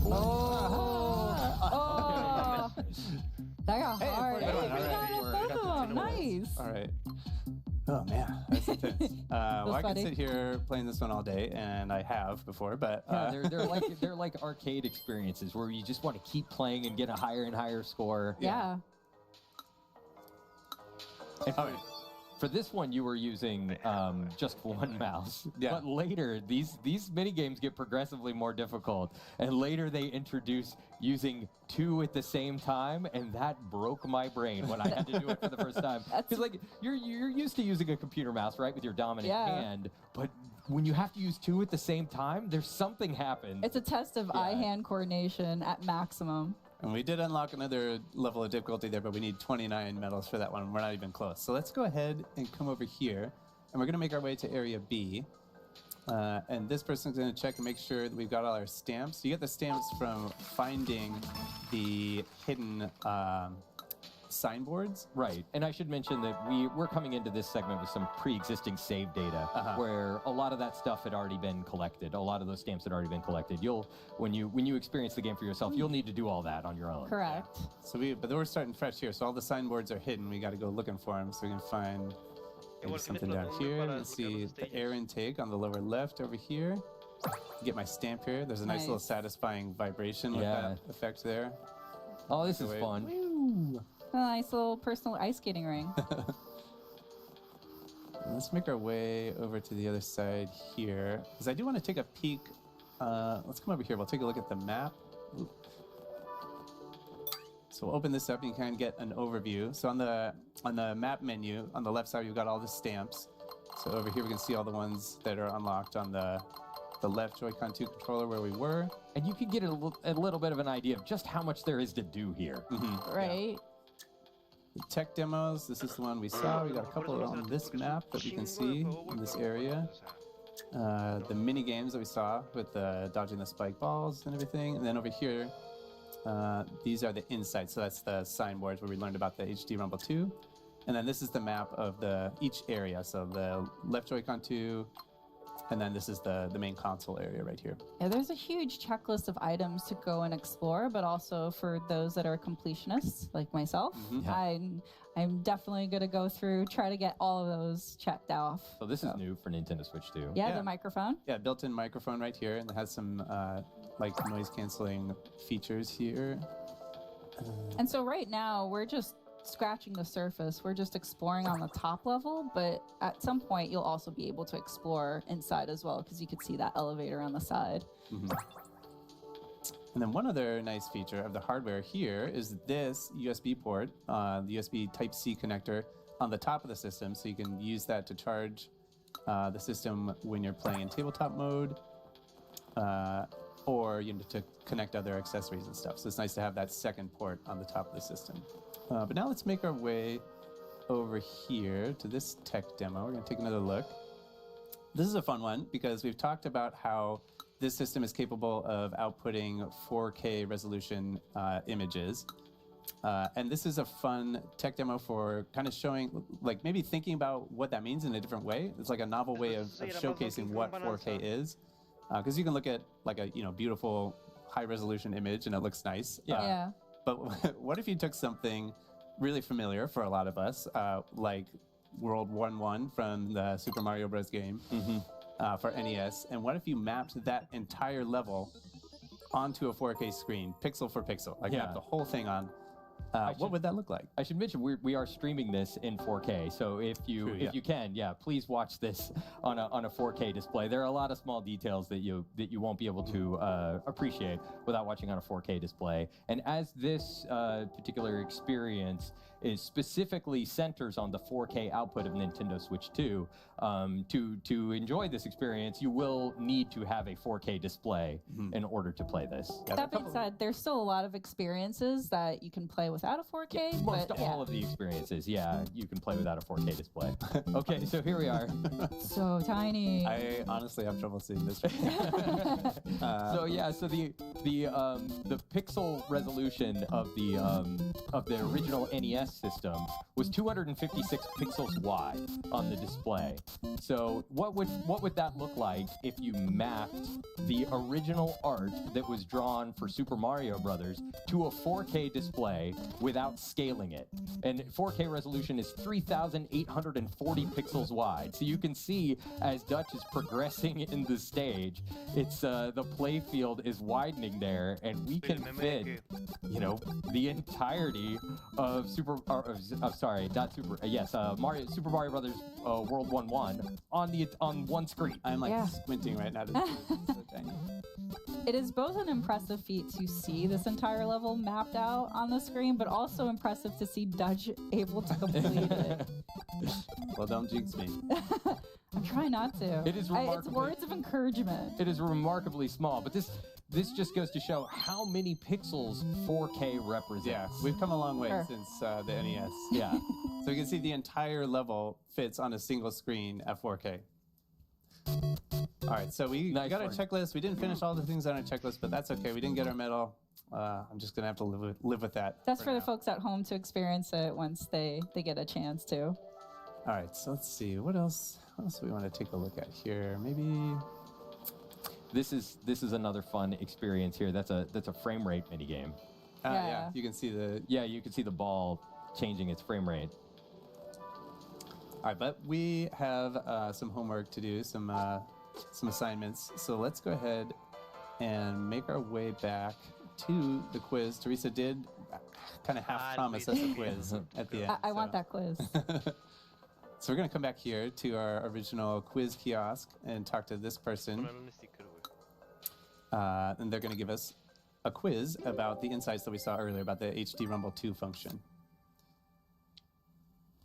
S6: Oh, that got hard.
S7: Hey,
S6: Hey, we
S7: all
S6: got
S7: right.
S6: both of them. Nice.
S7: All right. Oh man, that's intense. Well, I could
S6: funny.
S7: sit here playing this one all day, and I have before, but
S3: Yeah, they're like arcade experiences where you just want to keep playing and get a higher and higher score.
S6: Yeah.
S3: And
S7: all right.
S3: for this one, you were using just one mouse.
S7: Yeah.
S3: But later, these mini games get progressively more difficult, and later they introduce using two at the same time, and that broke my brain when I had to do it for the first time. Because like you're used to using a computer mouse, right, with your dominant hand, but when you have to use two at the same time, there's something happens.
S6: It's a test of eye-hand coordination at maximum.
S7: And we did unlock another level of difficulty there, but we need 29 medals for that one. We're not even close. So let's go ahead and come over here, and we're going to make our way to Area B. And this person's going to check and make sure that we've got all our stamps. You get the stamps from finding the hidden signboards.
S3: Right, and I should mention that we're coming into this segment with some pre-existing save data, where a lot of that stuff had already been collected. A lot of those stamps had already been collected. When you experience the game for yourself, you'll need to do all that on your own.
S6: Correct.
S7: So but we're starting fresh here. So all the signboards are hidden. We got to go looking for them so we can find maybe something down here. Let's see the air intake on the lower left over here. Get my stamp here. There's a nice little satisfying vibration with that effect there.
S3: Oh, this is fun.
S7: Woo.
S6: A nice little personal ice skating ring.
S7: Let's make our way over to the other side here, because I do want to take a peek. Let's come over here. We'll take a look at the map. Ooh. So we'll open this up and you can get an overview. So on the map menu, on the left side, you've got all the stamps. So over here, we can see all the ones that are unlocked on the left Joy-Con 2 controller where we were.
S3: And you can get a little bit of an idea of just how much there is to do here.
S6: Right.
S7: Yeah. The tech demos, this is the one we saw. We got a couple on this map that we can see in this area. The mini games that we saw with dodging the spike balls and everything. And then over here, these are the insights. So that's the signboards where we learned about the HD Rumble 2. And then this is the map of each area. So the left Joy-Con 2, and then this is the main console area right here.
S6: Yeah, there's a huge checklist of items to go and explore, but also for those that are completionists like myself, I'm definitely going to go through, try to get all of those checked off.
S3: So this is new for Nintendo Switch 2.
S6: Yeah, the microphone.
S7: Yeah, built-in microphone right here, and it has some like noise-canceling features here.
S6: And so right now, we're just scratching the surface. We're just exploring on the top level, but at some point you'll also be able to explore inside as well, because you could see that elevator on the side.
S7: And then one other nice feature of the hardware here is this USB port, the USB Type-C connector on the top of the system, so you can use that to charge the system when you're playing in tabletop mode, or to connect other accessories and stuff. So it's nice to have that second port on the top of the system. But now let's make our way over here to this tech demo. We're going to take another look. This is a fun one because we've talked about how this system is capable of outputting 4K resolution images. And this is a fun tech demo for kind of showing, like maybe thinking about what that means in a different way. It's like a novel way of showcasing what 4K is. Because you can look at like a beautiful high resolution image and it looks nice. But what if you took something really familiar for a lot of us, like World 1-1 from the Super Mario Bros. Game for NES, and what if you mapped that entire level onto a 4K screen, pixel for pixel, like map the whole thing on? What would that look like?
S3: I should mention we are streaming this in 4K, so if you can, please watch this on a 4K display. There are a lot of small details that you won't be able to appreciate without watching on a 4K display. And as this particular experience is specifically centers on the 4K output of Nintendo Switch 2, to enjoy this experience, you will need to have a 4K display in order to play this.
S6: That being said, there's still a lot of experiences that you can play without a 4K.
S3: Most all of the experices, you can play without a 4K display. Okay, so here we are.
S6: So tiny.
S7: I honestly have trouble seeing this.
S3: So the pixel resolution of the original NES system was 256 pixels wide on the display. So what would that look like if you mapped the original art that was drawn for Super Mario Brothers to a 4K display without scaling it? And 4K resolution is 3,840 pixels wide. So you can see as Dutch is progressing in the stage, it's the play field is widening there, and we can fit the entirety of Super Mario Super Mario Brothers World 1-1 on one screen.
S7: I'm squinting right now. So tiny.
S6: It is both an impressive feat to see this entire level mapped out on the screen, but also impressive to see Dutch able to complete it.
S7: Well, don't jinx me.
S6: I'm trying not to.
S3: It is
S6: it's words of encouragement.
S3: It is remarkably small, but this just goes to show how many pixels 4K represents.
S7: Yeah, we've come a long way since the NES.
S3: Yeah.
S7: So you can see the entire level fits on a single screen at 4K. All right, so we got our checklist. We didn't finish all the things on our checklist, but that's okay. We didn't get our medal. I'm just gonna have to live with that.
S6: That's for the folks at home to experience it once they get a chance to.
S7: All right, so let's see what else we want to take a look at here. Maybe
S3: this is another fun experience here. That's a frame rate mini game.
S7: Yeah, you can see
S3: the ball changing its frame rate.
S7: All right, but we have some homework to do, some assignments. So let's go ahead and make our way back to the quiz. Teresa did kind of half promise us a quiz at the end.
S6: I want that quiz.
S7: So we're going to come back here to our original quiz kiosk and talk to this person. And they're going to give us a quiz about the insights that we saw earlier about the HD Rumble 2 function.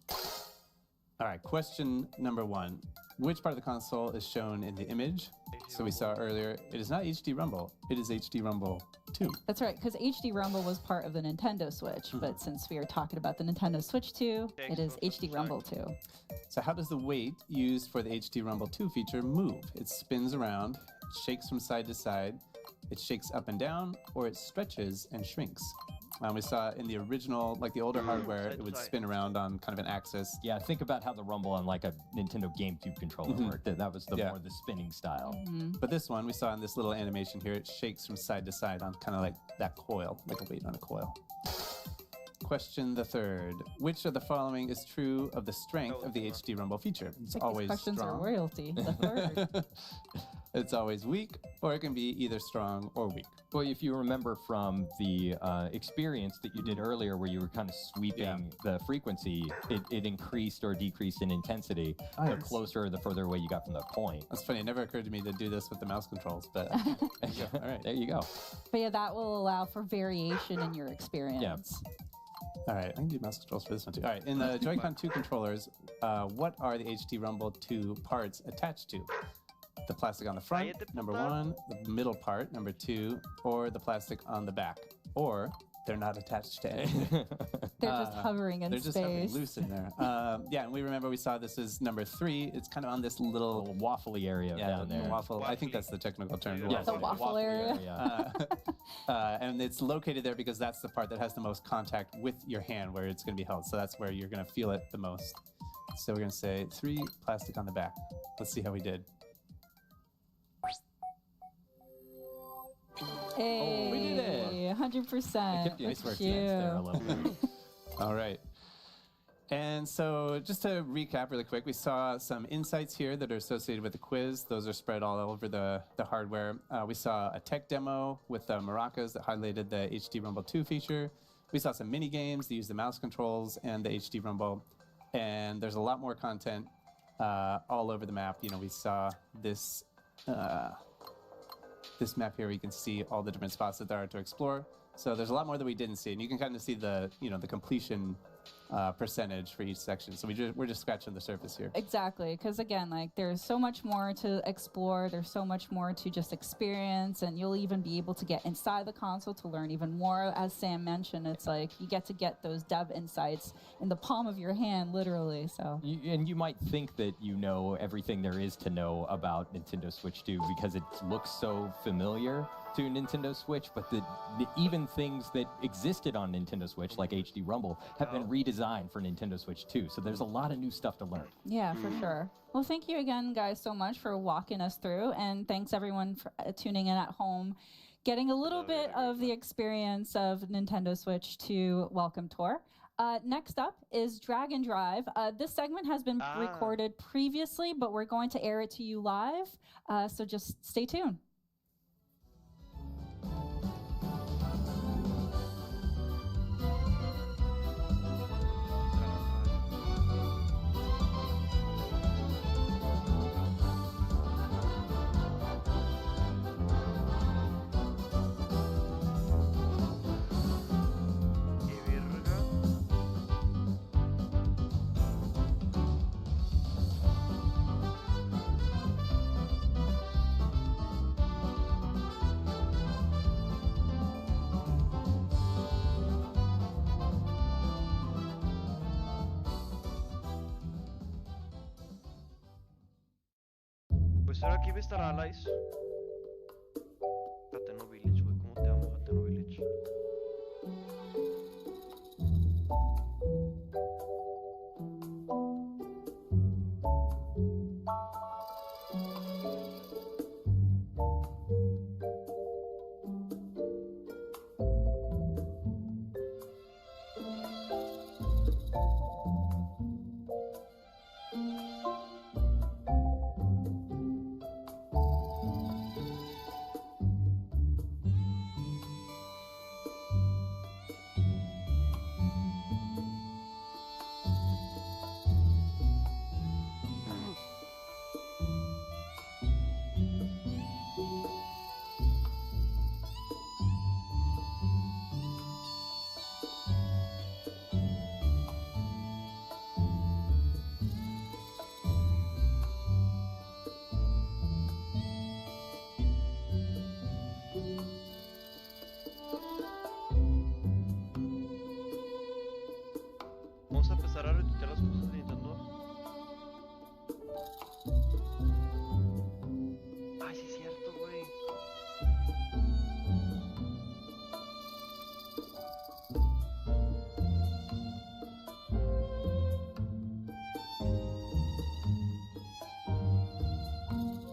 S7: All right, question number 1. Which part of the console is shown in the image? So we saw earlier, it is not HD Rumble, it is HD Rumble 2.
S6: That's right, because HD Rumble was part of the Nintendo Switch, but since we are talking about the Nintendo Switch 2, it is HD Rumble 2.
S7: So how does the weight used for the HD Rumble 2 feature move? It spins around, it shakes from side to side, it shakes up and down, or it stretches and shrinks. We saw in the original, like the older hardware, it would spin around on kind of an axis.
S3: Yeah, think about how the Rumble on like a Nintendo GameCube controller worked. That was more the spinning style.
S7: But this one, we saw in this little animation here, it shakes from side to side on kind of like that coil, like a weight on a coil. Question the third. Which of the following is true of the strength of the HD Rumble feature? It's always
S6: questions
S7: strong.
S6: Are royalty. The third.
S7: It's always weak, or it can be either strong or weak.
S3: Well, if you remember from the experience that you did earlier where you were kind of sweeping the frequency, it increased or decreased in intensity the closer or the further away you got from the point.
S7: That's funny. It never occurred to me to do this with the mouse controls, but all right.
S3: There you go.
S6: But yeah, that will allow for variation in your experience.
S3: Yeah.
S7: All right, I can do mouse controls for this one too. All right, in the Joy-Con 2 controllers, what are the HD Rumble 2 parts attached to? The plastic on the front, number 1, the middle part, number 2, or the plastic on the back, or they're not attached to anything.
S6: They're just hovering in space.
S7: They're just hovering loose in there. Yeah, and we remember we saw this is number 3. It's kind of on this little
S3: waffly area down there.
S7: Waffle. I think that's the technical term.
S6: Yeah, the waffle area.
S7: And it's located there because that's the part that has the most contact with your hand where it's going to be held. So that's where you're going to feel it the most. So we're going to say 3, plastic on the back. Let's see how we did.
S6: Hey,
S3: we did it.
S6: 100%.
S3: Nice work there a little bit.
S7: All right. And so just to recap really quick, we saw some insights here that are associated with the quiz. Those are spread all over the hardware. We saw a tech demo with the maracas that highlighted the HD Rumble 2 feature. We saw some mini games that use the mouse controls and the HD Rumble. And there's a lot more content all over the map. You know, we saw this this map here. You can see all the different spots that there are to explore. So there's a lot more that we didn't see, and you can kind of see the the completion percentage for each section. So we're just scratching the surface here.
S6: Exactly, because again, like there's so much more to explore. There's so much more to just experience, and you'll even be able to get inside the console to learn even more. As Sam mentioned, it's like you get to get those dev insights in the palm of your hand, literally. So
S3: and you might think that you know everything there is to know about Nintendo Switch 2 because it looks so familiar to Nintendo Switch, but the even things that existed on Nintendo Switch, like HD Rumble, have been redesigned for Nintendo Switch 2. So there's a lot of new stuff to learn.
S6: Yeah, for sure. Well, thank you again, guys, so much for walking us through, and thanks everyone for tuning in at home, getting a little bit of the experience of Nintendo Switch 2 Welcome Tour. Next up is Drag and Drive. This segment has been recorded previously, but we're going to air it to you live, so just stay tuned.
S1: será aquí Mr. Allies? Hateno Village, güey, ¿cómo te amo, Hateno Village? Vamos a empezar a retuitear las cosas de Nintendo. Ay, sí es cierto, güey.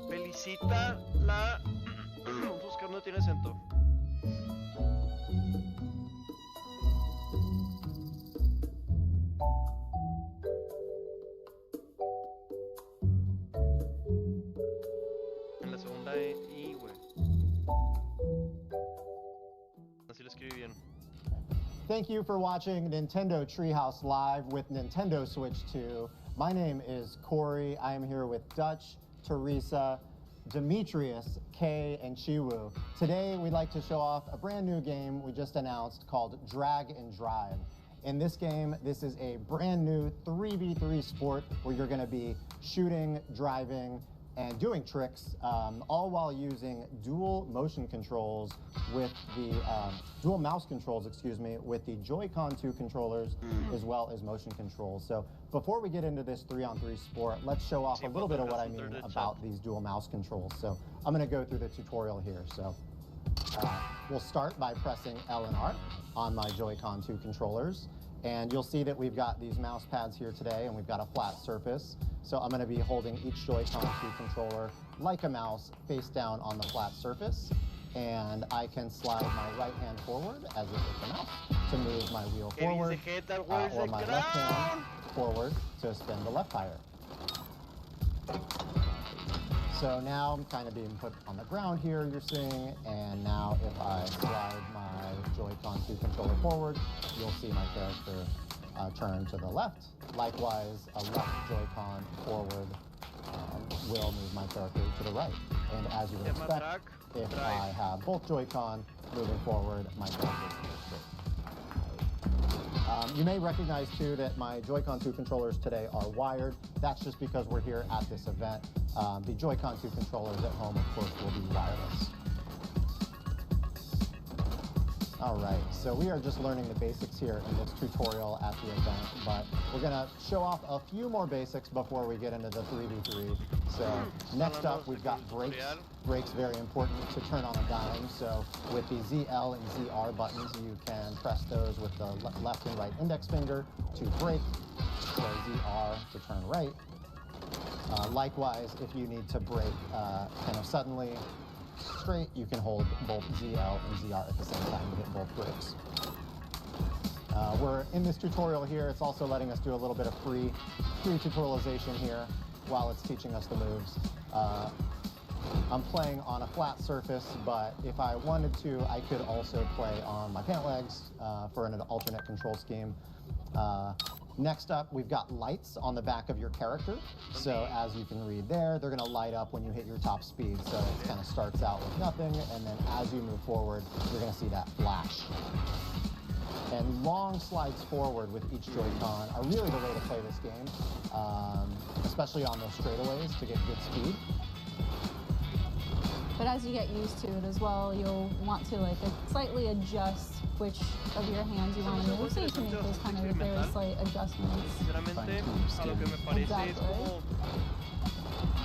S1: Felicita la... Vamos a buscar, no tiene acento. En la segunda I, güey. Así lo escribí bien.
S9: Thank you for watching Nintendo Treehouse Live with Nintendo Switch 2. My name is Corey. I am here with Dutch, Teresa, Demetrius, Kay, and Chiwu. Today, we'd like to show off a brand new game we just announced called Drag and Drive. In this game, this is a brand new 3v3 sport where you're going to be shooting, driving, and doing tricks, all while using dual motion controls with the dual mouse controls, excuse me, with the Joy-Con 2 controllers as well as motion controls. So before we get into this 3-on-3 sport, let's show off a little bit of what I mean about these dual mouse controls. So I'm going to go through the tutorial here. So we'll start by pressing L and R on my Joy-Con 2 controllers. And you'll see that we've got these mouse pads here today, and we've got a flat surface. So I'm going to be holding each Joy-Con 2 controller like a mouse face down on the flat surface. And I can slide my right hand forward as if it's a mouse to move my wheel forward, or my left hand forward to spin the left tire. So now I'm kind of being put on the ground here, you're seeing, and now if I slide my Joy-Con 2 controller forward, you'll see my character turn to the left. Likewise, a left Joy-Con forward will move my character to the right. And as you would expect, if I have both Joy-Con moving forward, my character moves straight. You may recognize too that my Joy-Con 2 controllers today are wired. That's just because we're here at this event. The Joy-Con 2 controllers at home, of course, will be wireless. All right, so we are just learning the basics here in this tutorial at the event, but we're gonna show off a few more basics before we get into the 3v3. So next up, we've got brakes. Brakes, very important to turn on a dime. So with the ZL and ZR buttons, you can press those with the left and right index finger to brake, so ZR to turn right. Likewise, if you need to brake kind of suddenly straight, you can hold both ZL and ZR at the same time to hit both brakes. We're in this tutorial here. It's also letting us do a little bit of free tutorialization here while it's teaching us the moves. I'm playing on a flat surface, but if I wanted to, I could also play on my pant legs for an alternate control scheme. Next up, we've got lights on the back of your character. So as you can read there, they're gonna light up when you hit your top speed. So it kind of starts out with nothing, and then as you move forward, you're gonna see that flash. And long slides forward with each Joy-Con are really the way to play this game, especially on those straightaways to get good speed.
S6: But as you get used to it as well, you'll want to like slightly adjust which of your hands you want to move, so you can make those kind of very slight adjustments.
S1: Sinceramente, a lo que me parece es como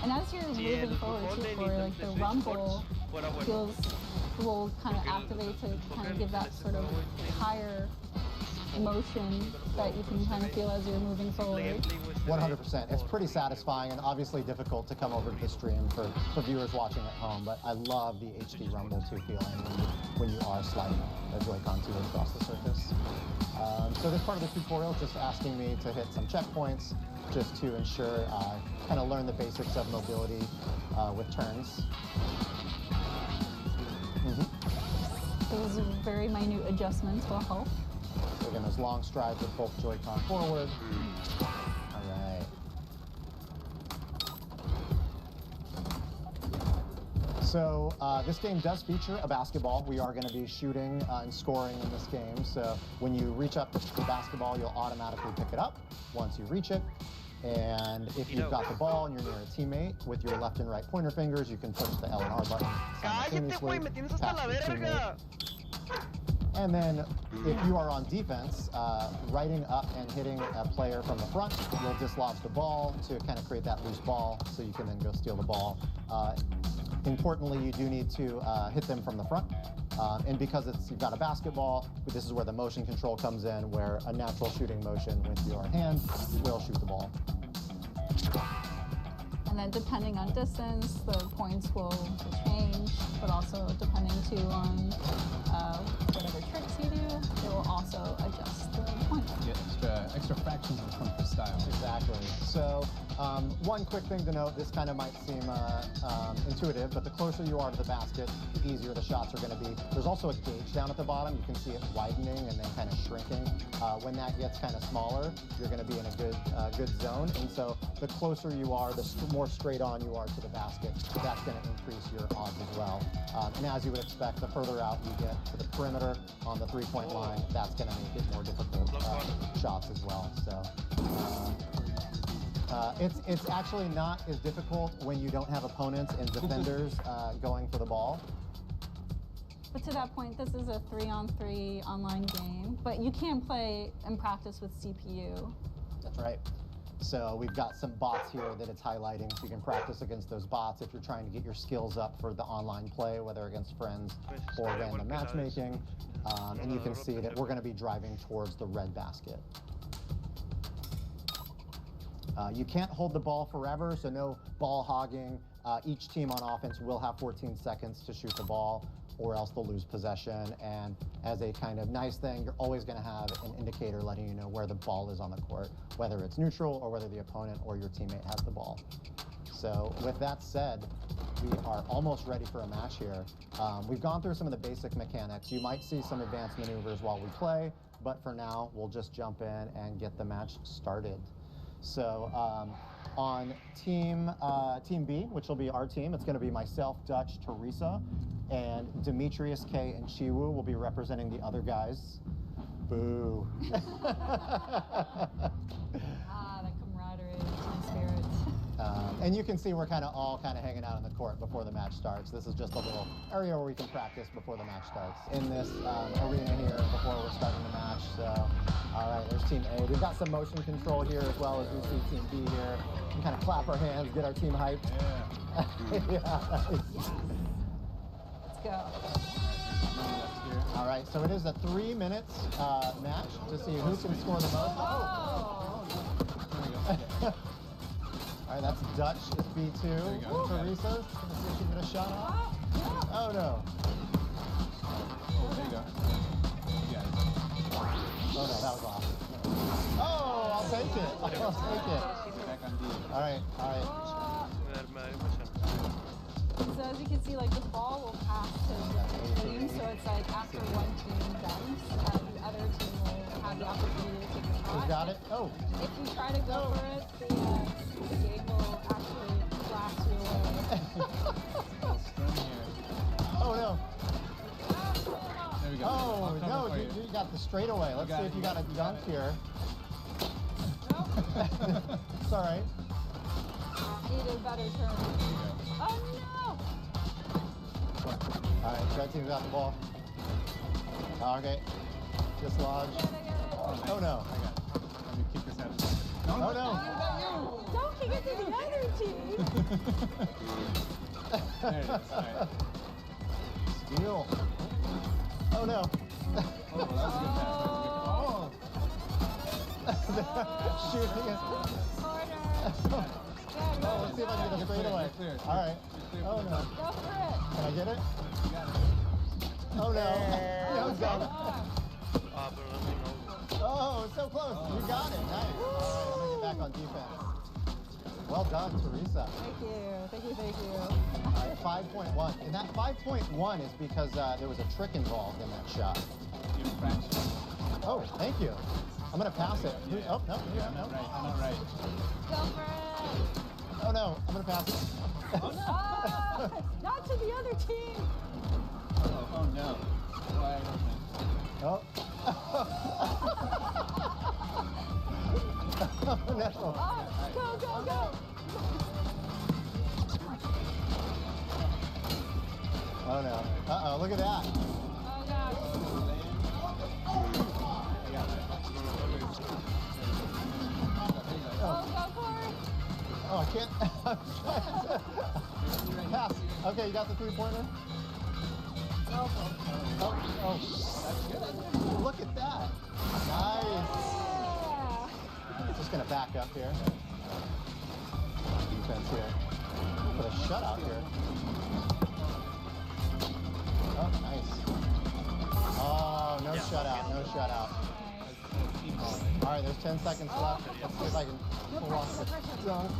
S6: And as you're moving forward too, for like the rumble will kind of activate to kind of give that sort of higher motion that you can kind of feel as you're moving forward.
S9: 100%. It's pretty satisfying and obviously difficult to come over to the stream for viewers watching at home, but I love the HD Rumble 2 feeling when you are sliding the Joy-Con 2 across the surface. So this part of the tutorial is just asking me to hit some checkpoints just to ensure I kind of learn the basics of mobility with turns.
S6: Those very minute adjustments will help.
S9: So again, those long strides with both Joy-Con forward. All right. So this game does feature a basketball. We are going to be shooting and scoring in this game. So when you reach up the basketball, you'll automatically pick it up once you reach it. And if you've got the ball and you're near a teammate, with your left and right pointer fingers, you can push the L and R button simultaneously, pass to your teammate. And then if you are on defense, riding up and hitting a player from the front, you'll dislodge the ball to kind of create that loose ball so you can then go steal the ball. Importantly, you do need to hit them from the front. And because you've got a basketball, this is where the motion control comes in, where a natural shooting motion with your hand will shoot the ball.
S6: And then depending on distance, the points will change, but also depending too on whatever tricks you do, it will also adjust the points.
S7: Yeah, extra fractions of point per style.
S9: Exactly. So one quick thing to note, this kind of might seem intuitive, but the closer you are to the basket, the easier the shots are going to be. There's also a gauge down at the bottom. You can see it widening and then kind of shrinking. When that gets kind of smaller, you're going to be in a good zone. And so the closer you are, the more straight on you are to the basket, that's going to increase your odds as well. And as you would expect, the further out you get to the perimeter on the three-point line, that's going to make it more difficult shots as well. So it's actually not as difficult when you don't have opponents and defenders going for the ball.
S6: But to that point, this is a 3-on-3 online game, but you can play and practice with CPU.
S9: That's right. So we've got some bots here that it's highlighting, so you can practice against those bots if you're trying to get your skills up for the online play, whether against friends or random matchmaking. And you can see that we're going to be driving towards the red basket. You can't hold the ball forever, so no ball hogging. Each team on offense will have 14 seconds to shoot the ball, or else they'll lose possession. And as a kind of nice thing, you're always going to have an indicator letting you know where the ball is on the court, whether it's neutral or whether the opponent or your teammate has the ball. So with that said, we are almost ready for a match here. We've gone through some of the basic mechanics. You might see some advanced maneuvers while we play, but for now, we'll just jump in and get the match started. So on team B, which will be our team, it's going to be myself, Dutch, Teresa, and Demetrius, K, and Chiwu will be representing the other guys. Boo.
S6: The camaraderie, my spirit.
S9: And you can see we're all hanging out on the court before the match starts. This is just a little area where we can practice before the match starts. In this arena here before we're starting the match. So, all right, there's Team A. We've got some motion control here as well as we see Team B here. We can kind of clap our hands, get our team hyped. Yeah. Yeah.
S6: Let's go.
S9: All right, so it is a 3 minutes match to see who can score the most.
S6: Oh.
S9: All right, that's Dutch is B2. Teresa, gonna see if she can get a shot off. Oh no.
S7: There you go. You got it.
S9: Oh no, that was off. Oh, I'll take it. I'll take it.
S7: Back on D.
S9: All right, all right.
S6: So as you can see, like the ball will pass to the team. So it's like after one team dunks, the other team will have the opportunity to take a shot.
S9: Who's got it? Oh.
S6: If you try to go for it, the game will actually blast you away.
S9: Oh no.
S7: There we go.
S9: Oh no, you got the straightaway. Let's see if you got a dunk here. It's all right.
S6: I need a better turn. Oh no!
S9: All right, red team's got the ball. Okay, dislodge. Oh no.
S7: I got it. Let me kick this out of the
S9: Oh no.
S6: Don't kick it to the other team.
S7: There it is. All right.
S9: Steal. Oh no.
S7: Oh, that was a good pass.
S9: Shooting it. Oh, let's see if I can get a straightaway. All right. Oh no.
S6: Go for it.
S9: Can I get it?
S7: You got it.
S9: Oh no. No, it's gone.
S1: pero
S9: Oh, so close. You got it. Nice. All right, I'm gonna get back on defense. Well done, Teresa.
S6: Thank you. Thank you. Thank you.
S9: All right, 5.1. And that 5.1 is because there was a trick involved in that shot.
S7: You fraction.
S9: Oh, thank you. I'm gonna pass it.
S7: Yeah.
S9: Oh, no,
S7: Yeah,
S9: no.
S7: I'm not right.
S6: Go for it.
S9: Oh no, I'm gonna pass it.
S6: Ah, not to the other team.
S7: Oh no. Wide open.
S9: Oh. Oh no.
S6: Go, go, go.
S9: Oh no. Uh-oh, look at that.
S6: Oh, gosh. Oh, go for it.
S9: Oh, I can't. I'm trying to pass. Okay, you got the three-pointer? Oh, look at that. Nice. Just gonna back up here. Defense here. Put a shutout here. Oh, nice. Oh, no shutout, no shutout. All right, there's 10 seconds left. Let's see if I can pull off the dunk.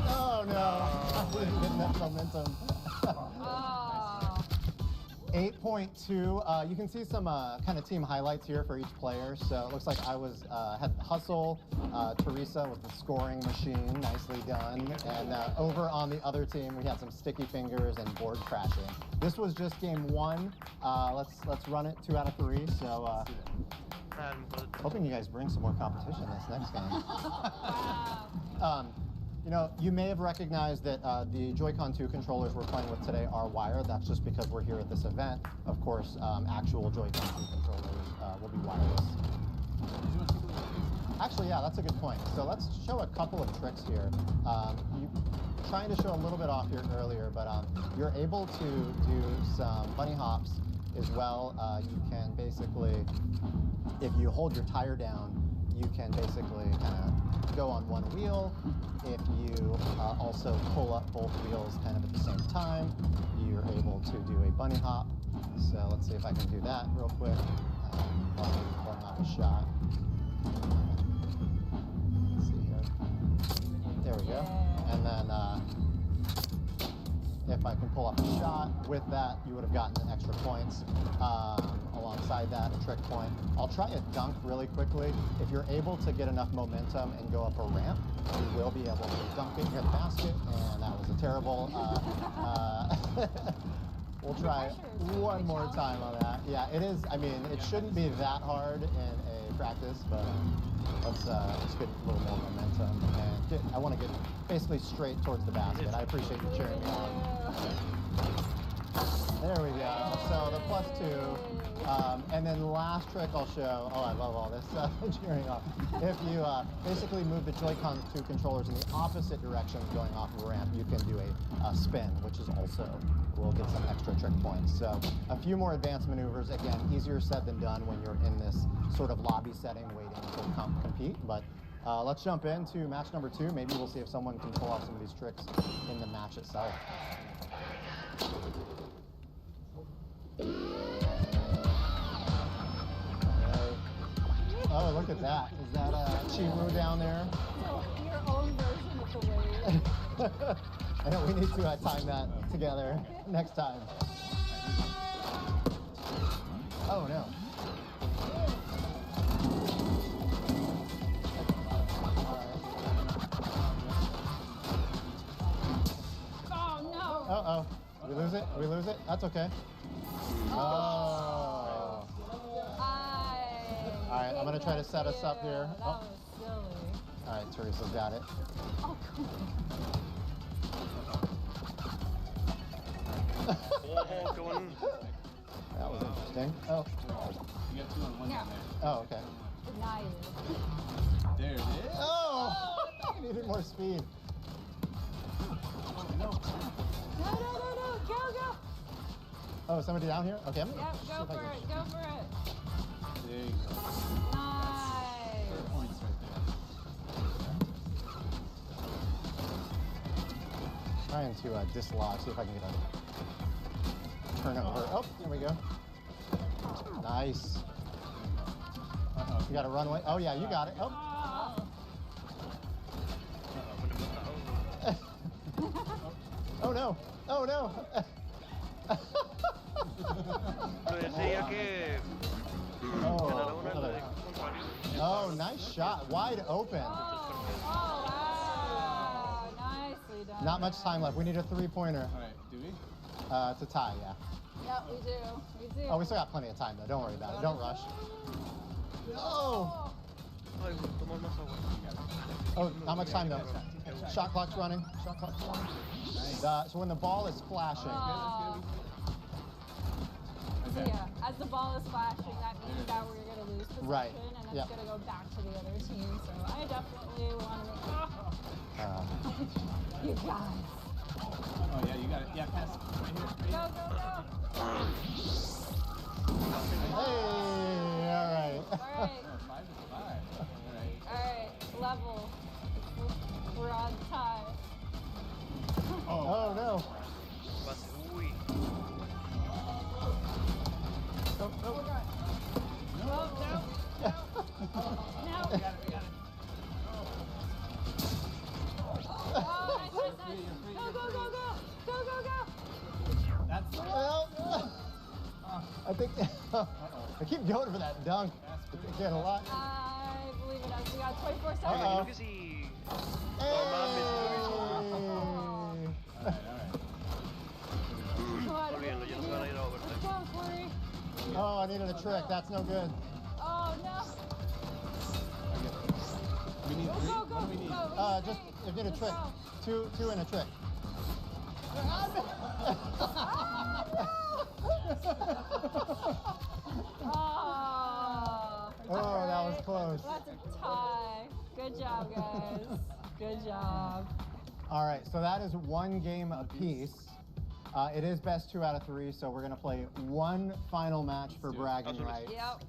S9: Oh no, I didn't get enough momentum. 8.2. You can see some kind of team highlights here for each player. So it looks like I had hustle. Teresa with the scoring machine, nicely done. And over on the other team, we had some sticky fingers and board crashing. This was just game one. Let's run it 2 out of 3. So hoping you guys bring some more competition this next game. You know, you may have recognized that the Joy-Con 2 controllers we're playing with today are wired. That's just because we're here at this event. Of course, actual Joy-Con 2 controllers will be wireless. Actually, yeah, that's a good point. So let's show a couple of tricks here. Trying to show a little bit off here earlier, but you're able to do some bunny hops as well. You can basically, if you hold your tire down, you can basically kind of go on one wheel. If you also pull up both wheels kind of at the same time, you're able to do a bunny hop. So let's see if I can do that real quick. While I'm pulling off a shot. Let's see here. There we go. And then if I can pull off a shot with that, you would have gotten extra points. Alongside that, a trick point. I'll try a dunk really quickly. If you're able to get enough momentum and go up a ramp, you will be able to dunk it near the basket, and that was a terrible. We'll try one more time on that. Yeah, it is. I mean, it shouldn't be that hard in a practice, but let's get a little more momentum. And I want to get basically straight towards the basket. I appreciate you cheering me on. There we go. So the +2. And then the last trick I'll show, oh, I love all this cheering off. If you basically move the Joy-Con 2 controllers in the opposite direction going off of a ramp, you can do a spin, which is also, will get some extra trick points. So a few more advanced maneuvers. Again, easier said than done when you're in this sort of lobby setting waiting to compete. But let's jump into match number 2. Maybe we'll see if someone can pull off some of these tricks in the match itself. Oh, look at that. Is that Chiwu down there?
S6: Your own version of the wave.
S9: I know we need to time that together next time. Oh, no.
S6: Oh, no.
S9: Uh-oh. Did we lose it? Did we lose it? That's okay. Oh. All right, I'm going to try to set us up here.
S6: That was silly.
S9: All right, Teresa's got it.
S6: Oh, come
S9: That was interesting. Oh.
S7: You got 2 on 1 down there.
S9: Oh, okay.
S6: annihilated.
S7: There it is.
S9: Oh! I needed more speed.
S6: No, go, go.
S9: Oh, somebody down here? Okay, I'm gonna
S6: Yep,
S9: see
S6: go
S9: if I
S6: for
S9: can-
S6: it, go for it.
S7: There you go.
S6: Nice.
S7: Points right there.
S9: Trying to dislodge, see if I can get a turnover. Oh, there we go. Nice.
S7: Uh-oh.
S9: You got a runway. Oh yeah, you got it. Oh. Oh no. Oh no.
S1: Lo decía que ganara una
S9: Oh,
S1: de
S9: oh, nice shot. Wide open.
S6: Wow. Nicely done.
S9: Not much time left. We need a three-pointer.
S7: All right, do we?
S9: To tie, yeah.
S6: Yep, we do. We do.
S9: Oh, we still got plenty of time though. Don't worry about it. Don't rush. No.
S1: Ay, tomar más agua.
S9: Oh, not much time though. Shot clock's running. Shot clock's running. So when the ball is flashing.
S6: So yeah, as the ball is flashing, that means that we're going to lose possession,
S9: Right.
S6: and it's
S9: Yep.
S6: going to go back to the other team. So I definitely want to make. You guys.
S7: Oh yeah, you got it. Yeah, pass. Right here. Right
S6: Go,
S7: here.
S6: go, go.
S9: Hey, all right.
S6: All right.
S7: 5 is 5. All right.
S6: All right. Level. We're on tie.
S9: Oh no.
S1: Uy.
S6: Oh, no. No. No.
S7: We got it.
S6: Oh, nice, nice, nice. Go, go, go, go. Go, go, go.
S7: That's it.
S9: Well, I think I keep going for that dunk. Get a lot.
S6: I believe it us. We got 24
S1: Me
S6: seconds.
S1: imagino que si
S9: Hey.
S6: Come on.
S1: Olvídenlo, ya no se van a ir a overtime.
S6: Let's go, Corey.
S9: Oh, I needed a trick. That's no good.
S6: Oh, no.
S7: We need
S6: Go,
S7: 3.
S6: go,
S7: What
S6: go.
S7: do we need?
S6: Go.
S9: Just you need a
S6: Let's
S9: trick.
S6: go.
S9: Two and a trick. Oh, that was close.
S6: That's a tie. Good job, guys. Good job.
S9: All right, so that is one game apiece. It is best 2 out of 3, so we're gonna play one final match for bragging rights.
S6: Yep.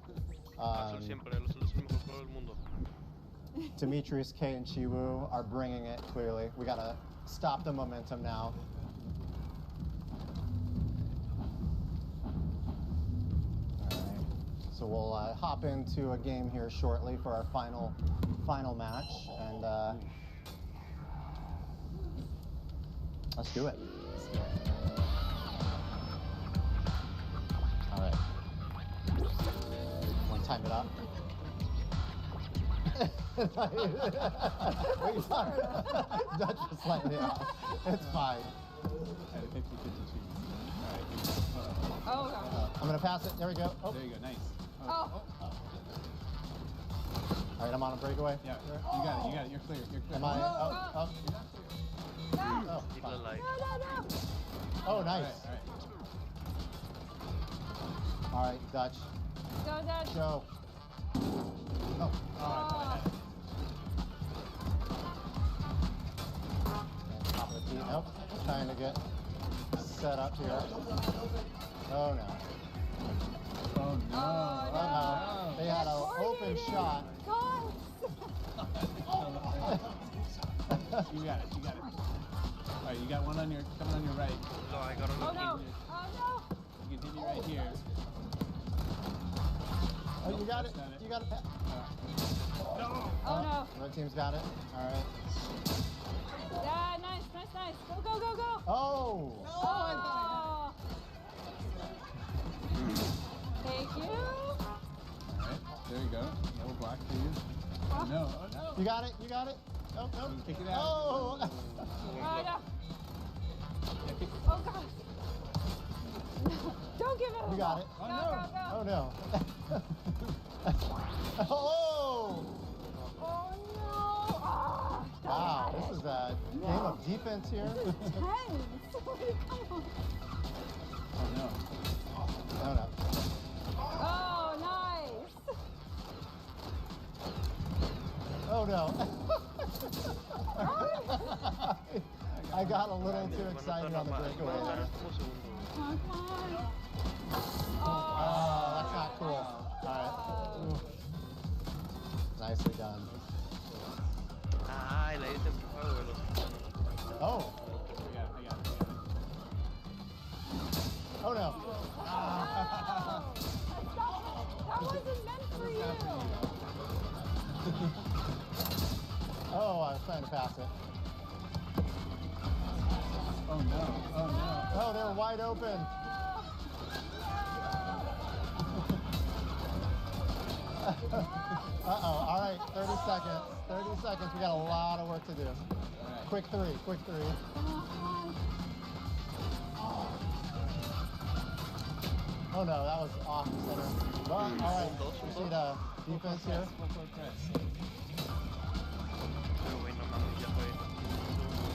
S1: Azul siempre, los Azules son el mejor jugador del mundo.
S9: Demetrius, K, and Chiwu are bringing it clearly. We gotta stop the momentum now. All right, so we'll hop into a game here shortly for our final match, and let's do it. All right. Want to time it up? What are you talking about? Dutch was slightly off. It's fine.
S7: At a 50-50 chance. All right.
S6: Oh, God.
S9: I'm gonna pass it. There we go. Oh.
S7: There you go. Nice.
S6: Oh.
S9: All right, I'm on a breakaway.
S7: Yeah, you got it. You got it. You're clear. You're clear.
S9: Am I? Oh.
S6: No.
S9: Oh,
S1: Keep
S9: fine.
S1: it alive.
S6: No, no, no.
S9: Oh,
S7: All
S9: nice.
S7: right.
S9: All right, Dutch.
S6: Go, Dutch.
S9: Go. Oh.
S6: Oh.
S9: Top of the key. Nope. Trying to get set up here. Oh no.
S7: Oh no.
S9: Uh-oh. They had an open shot.
S6: God.
S7: You got it. You got it. All right, you got one on your coming on your right.
S1: No, I got
S6: Oh,
S1: on
S6: no. Oh, no.
S7: You can hit me right here.
S9: Oh, you got it.
S7: Got it.
S9: You got it.
S6: Oh, no.
S9: Red team's got it. All right.
S6: Yeah, nice, nice, nice. Go, go, go, go.
S9: Oh.
S6: Oh. Thank you.
S7: All right, there you go. No block for you. Oh, no. Oh no.
S9: You got it. You got it. Oh, no.
S7: Kick it out.
S9: Oh.
S6: Oh, no.
S7: Yeah, kick it.
S6: Oh, God. Don't give it
S9: You got it.
S6: Go, go, go.
S9: Oh no. Oh.
S6: Oh, no. Ah,
S9: Wow. This is a game of defense here.
S6: This is tense. Come on.
S7: Oh no.
S9: Oh no.
S6: Oh, nice.
S9: no. I got a little too excited on the breakaway there. Oh, that's not cool. All right. Nicely done.
S1: Ay, la hice en fuego de los...
S9: Oh. Oh no.
S6: That wasn't meant for you.
S9: Oh, I was trying to pass it.
S7: Oh no. Oh no.
S9: Oh, they're wide open. Uh-oh. All right, 30 seconds. 30 seconds. We got a lot of work to do.
S7: Right.
S9: Quick three. Oh no, that was off center. Well, all right. We see the defense here.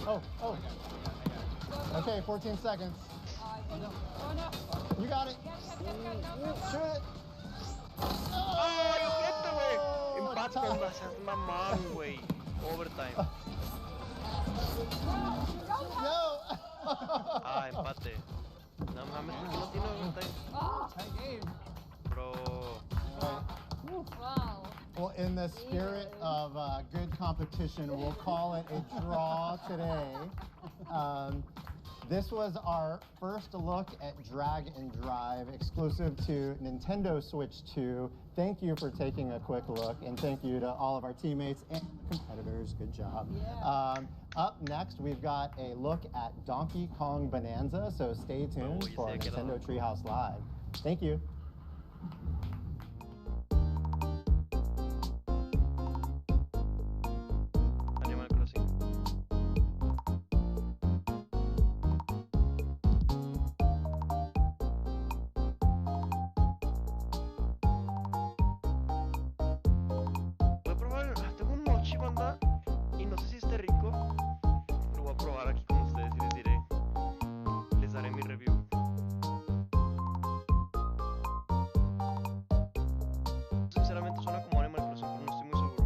S9: Oh. Okay, 14 seconds. You got it. Shoot it.
S1: ¡Ay, ojete, güey! Empate,
S9: tie.
S1: no seas mamón, güey. Overtime.
S9: No.
S1: Ah, empate. No mames, ¿por qué no tiene overtime?
S7: Tie game.
S1: Bro.
S6: Wow.
S9: Well, in the spirit of good competition, we'll call it a draw today. This was our first look at Drag and Drive exclusive to Nintendo Switch 2. Thank you for taking a quick look, and thank you to all of our teammates and competitors. Good job.
S6: Yeah.
S9: Up next, we've got a look at Donkey Kong Bonanza, so stay tuned for Nintendo Treehouse Live. Thank you.
S1: Animal Crossing. Voy a probar, tengo un mochi, banda, y no sé si esté rico. Lo voy a probar aquí con ustedes y les diré, les daré mi review. Sinceramente suena como Animal Crossing, pero no estoy muy seguro.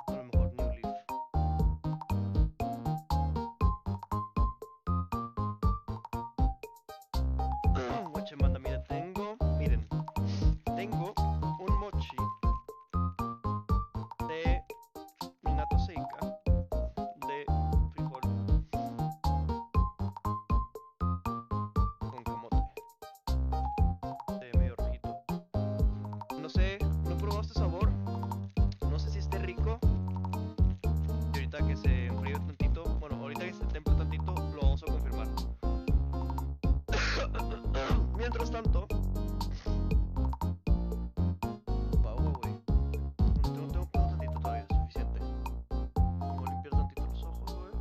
S1: A lo mejor New Leaf. Guachen, banda, miren, tengo un mochi de minato seca de frijol con camote de medio rojito. No sé, no he probado este sabor, no sé si esté rico. Y ahorita que se enfríe tantito, bueno, ahorita que se temple tantito, lo vamos a confirmar. Mientras tanto, agua, güey. No tengo tantito todavía, suficiente. Voy a limpiar tantito los ojos, güey.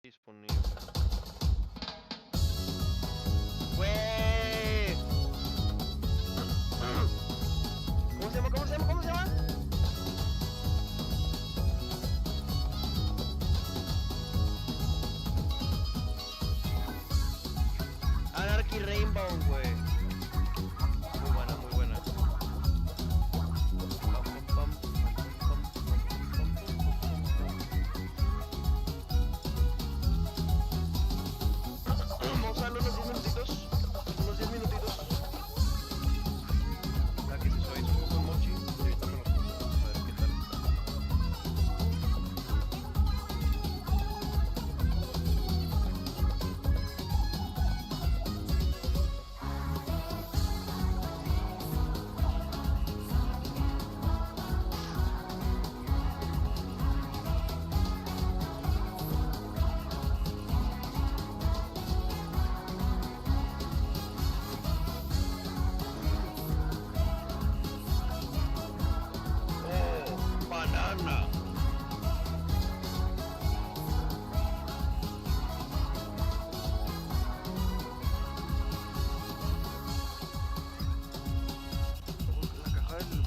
S1: Disponible. ¡Güey! ¿Cómo se llama? ¿Cómo se llama? ¿Cómo se llama? Anarchy Rainbow, güey. Muy buena, muy buena. Vamos a darle unos 10 minutitos. Unos 10 minutitos. La que se hizo un poco en mochi. Y ahorita me lo pongo. A ver qué tal está. Oh, banana. La caja del...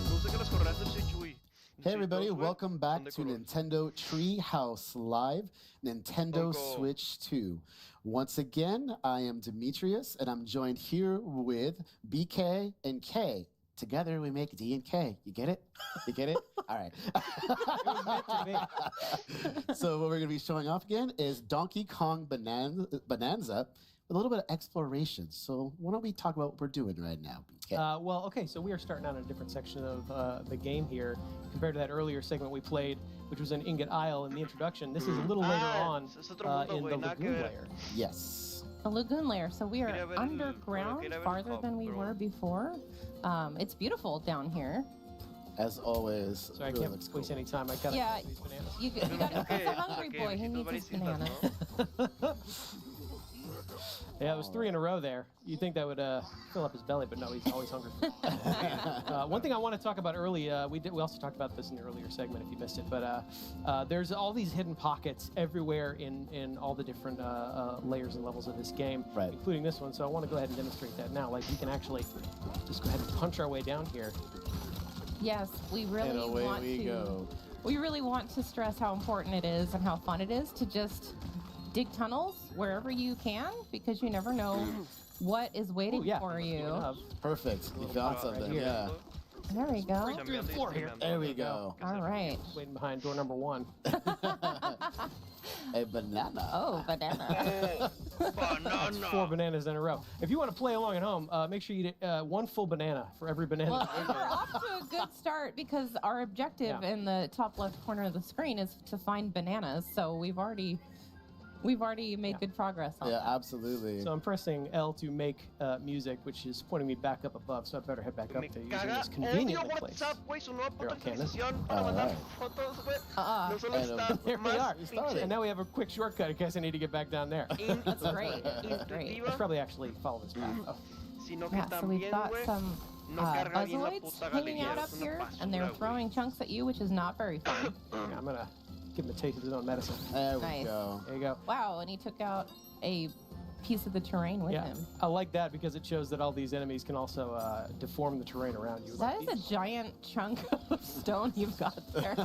S1: No sé qué las correas del Switch, güey.
S2: Hey everybody,
S1: Dos, güey,
S2: welcome
S1: son
S2: back
S1: de
S2: to
S1: color.
S2: Nintendo Treehouse Live, Nintendo
S1: Funko.
S2: Switch 2. Once again, I am Demetrius, and I'm joined here with BK and K. Together we make D and K. You get it? You get it? All right. So what we're going to be showing off again is Donkey Kong Bonanza with a little bit of exploration. So why don't we talk about what we're doing right now, BK?
S5: Well, okay, so we are starting out in a different section of the game here compared to that earlier segment we played, which was an Ingot Isle in the introduction. This is a little later on
S1: es otro mundo,
S5: in
S1: güey,
S5: the
S1: nada que
S5: lagoon
S1: ver.
S5: layer.
S2: Yes.
S4: The lagoon layer. So we are
S1: Quería ver el-
S4: underground,
S1: quería ver el
S4: farther
S1: hub,
S4: than we
S1: pero-
S4: were before. It's beautiful down here.
S2: As always.
S5: So I
S2: really
S5: can't
S2: looks
S5: waste
S2: cool.
S5: any time. I gotta
S4: Yeah,
S5: eat these bananas.
S4: You got
S1: Okay,
S4: it's a hungry
S1: okay,
S4: boy. He
S1: besitos
S4: needs his
S1: varicitas,
S4: bananas.
S1: ¿no?
S5: Yeah, it was 3 in a row there. You'd think that would fill up his belly, but no, he's always hungry. One thing I want to talk about early, we also talked about this in the earlier segment if you missed it, but there's all these hidden pockets everywhere in all the different layers and levels of this game,
S2: Right.
S5: including this one. So I want to go ahead and demonstrate that now. Like we can actually just go ahead and punch our way down here.
S4: Yes, we really
S2: And away
S4: want
S2: we
S4: to.
S2: go.
S4: We really want to stress how important it is and how fun it is to just dig tunnels wherever you can, because you never know what is waiting
S5: Oh yeah,
S4: for
S5: speaking
S4: you.
S5: of,
S2: Perfect. You found something.
S5: here.
S2: Yeah.
S4: There we go.
S5: Right through the floor here.
S2: There we go.
S4: All right.
S5: waiting behind door number 1.
S2: A banana.
S4: Oh, banana.
S5: That's 4 bananas in a row. If you want to play along at home, make sure you eat 1 full banana for every banana.
S4: Well, and we're off to a good start because our objective
S5: Yeah.
S4: in the top left corner of the screen is to find bananas. So we've already made good progress on
S2: Yeah,
S4: that.
S2: absolutely.
S5: So I'm pressing L to make music, which is pointing me back up above, so I better head back up
S1: Me
S5: to using
S1: caga.
S5: this
S1: Odio
S5: convenient place.
S1: WhatsApp, güey, su nueva puta
S5: Here, okay, let's-
S1: actualización para mandar fotos, güey. No solo
S2: And,
S1: está
S5: There we
S1: más
S5: are.
S1: pinche
S5: And now we have a quick shortcut in case I need to get back down there.
S4: That's great. That's great.
S5: I should
S1: intuitiva,
S5: probably actually follow this path. Oh,
S1: sino que
S4: Yeah, so we've
S1: también,
S4: got
S1: güey,
S4: some
S1: no carga bien la
S4: buzzoids
S1: puta
S4: hanging
S1: galería,
S4: out up
S1: es una
S4: here, and they're
S1: basura, güey.
S4: throwing chunks at you, which is not very fun.
S5: yeah, I'm going to give him a taste of his own medicine.
S2: There we
S4: Nice.
S2: go.
S5: There you go.
S4: Wow, and he took out a piece of the terrain with
S5: Yeah,
S4: him.
S5: I like that because it shows that all these enemies can also deform the terrain around you.
S4: That is a giant chunk of stone you've got there.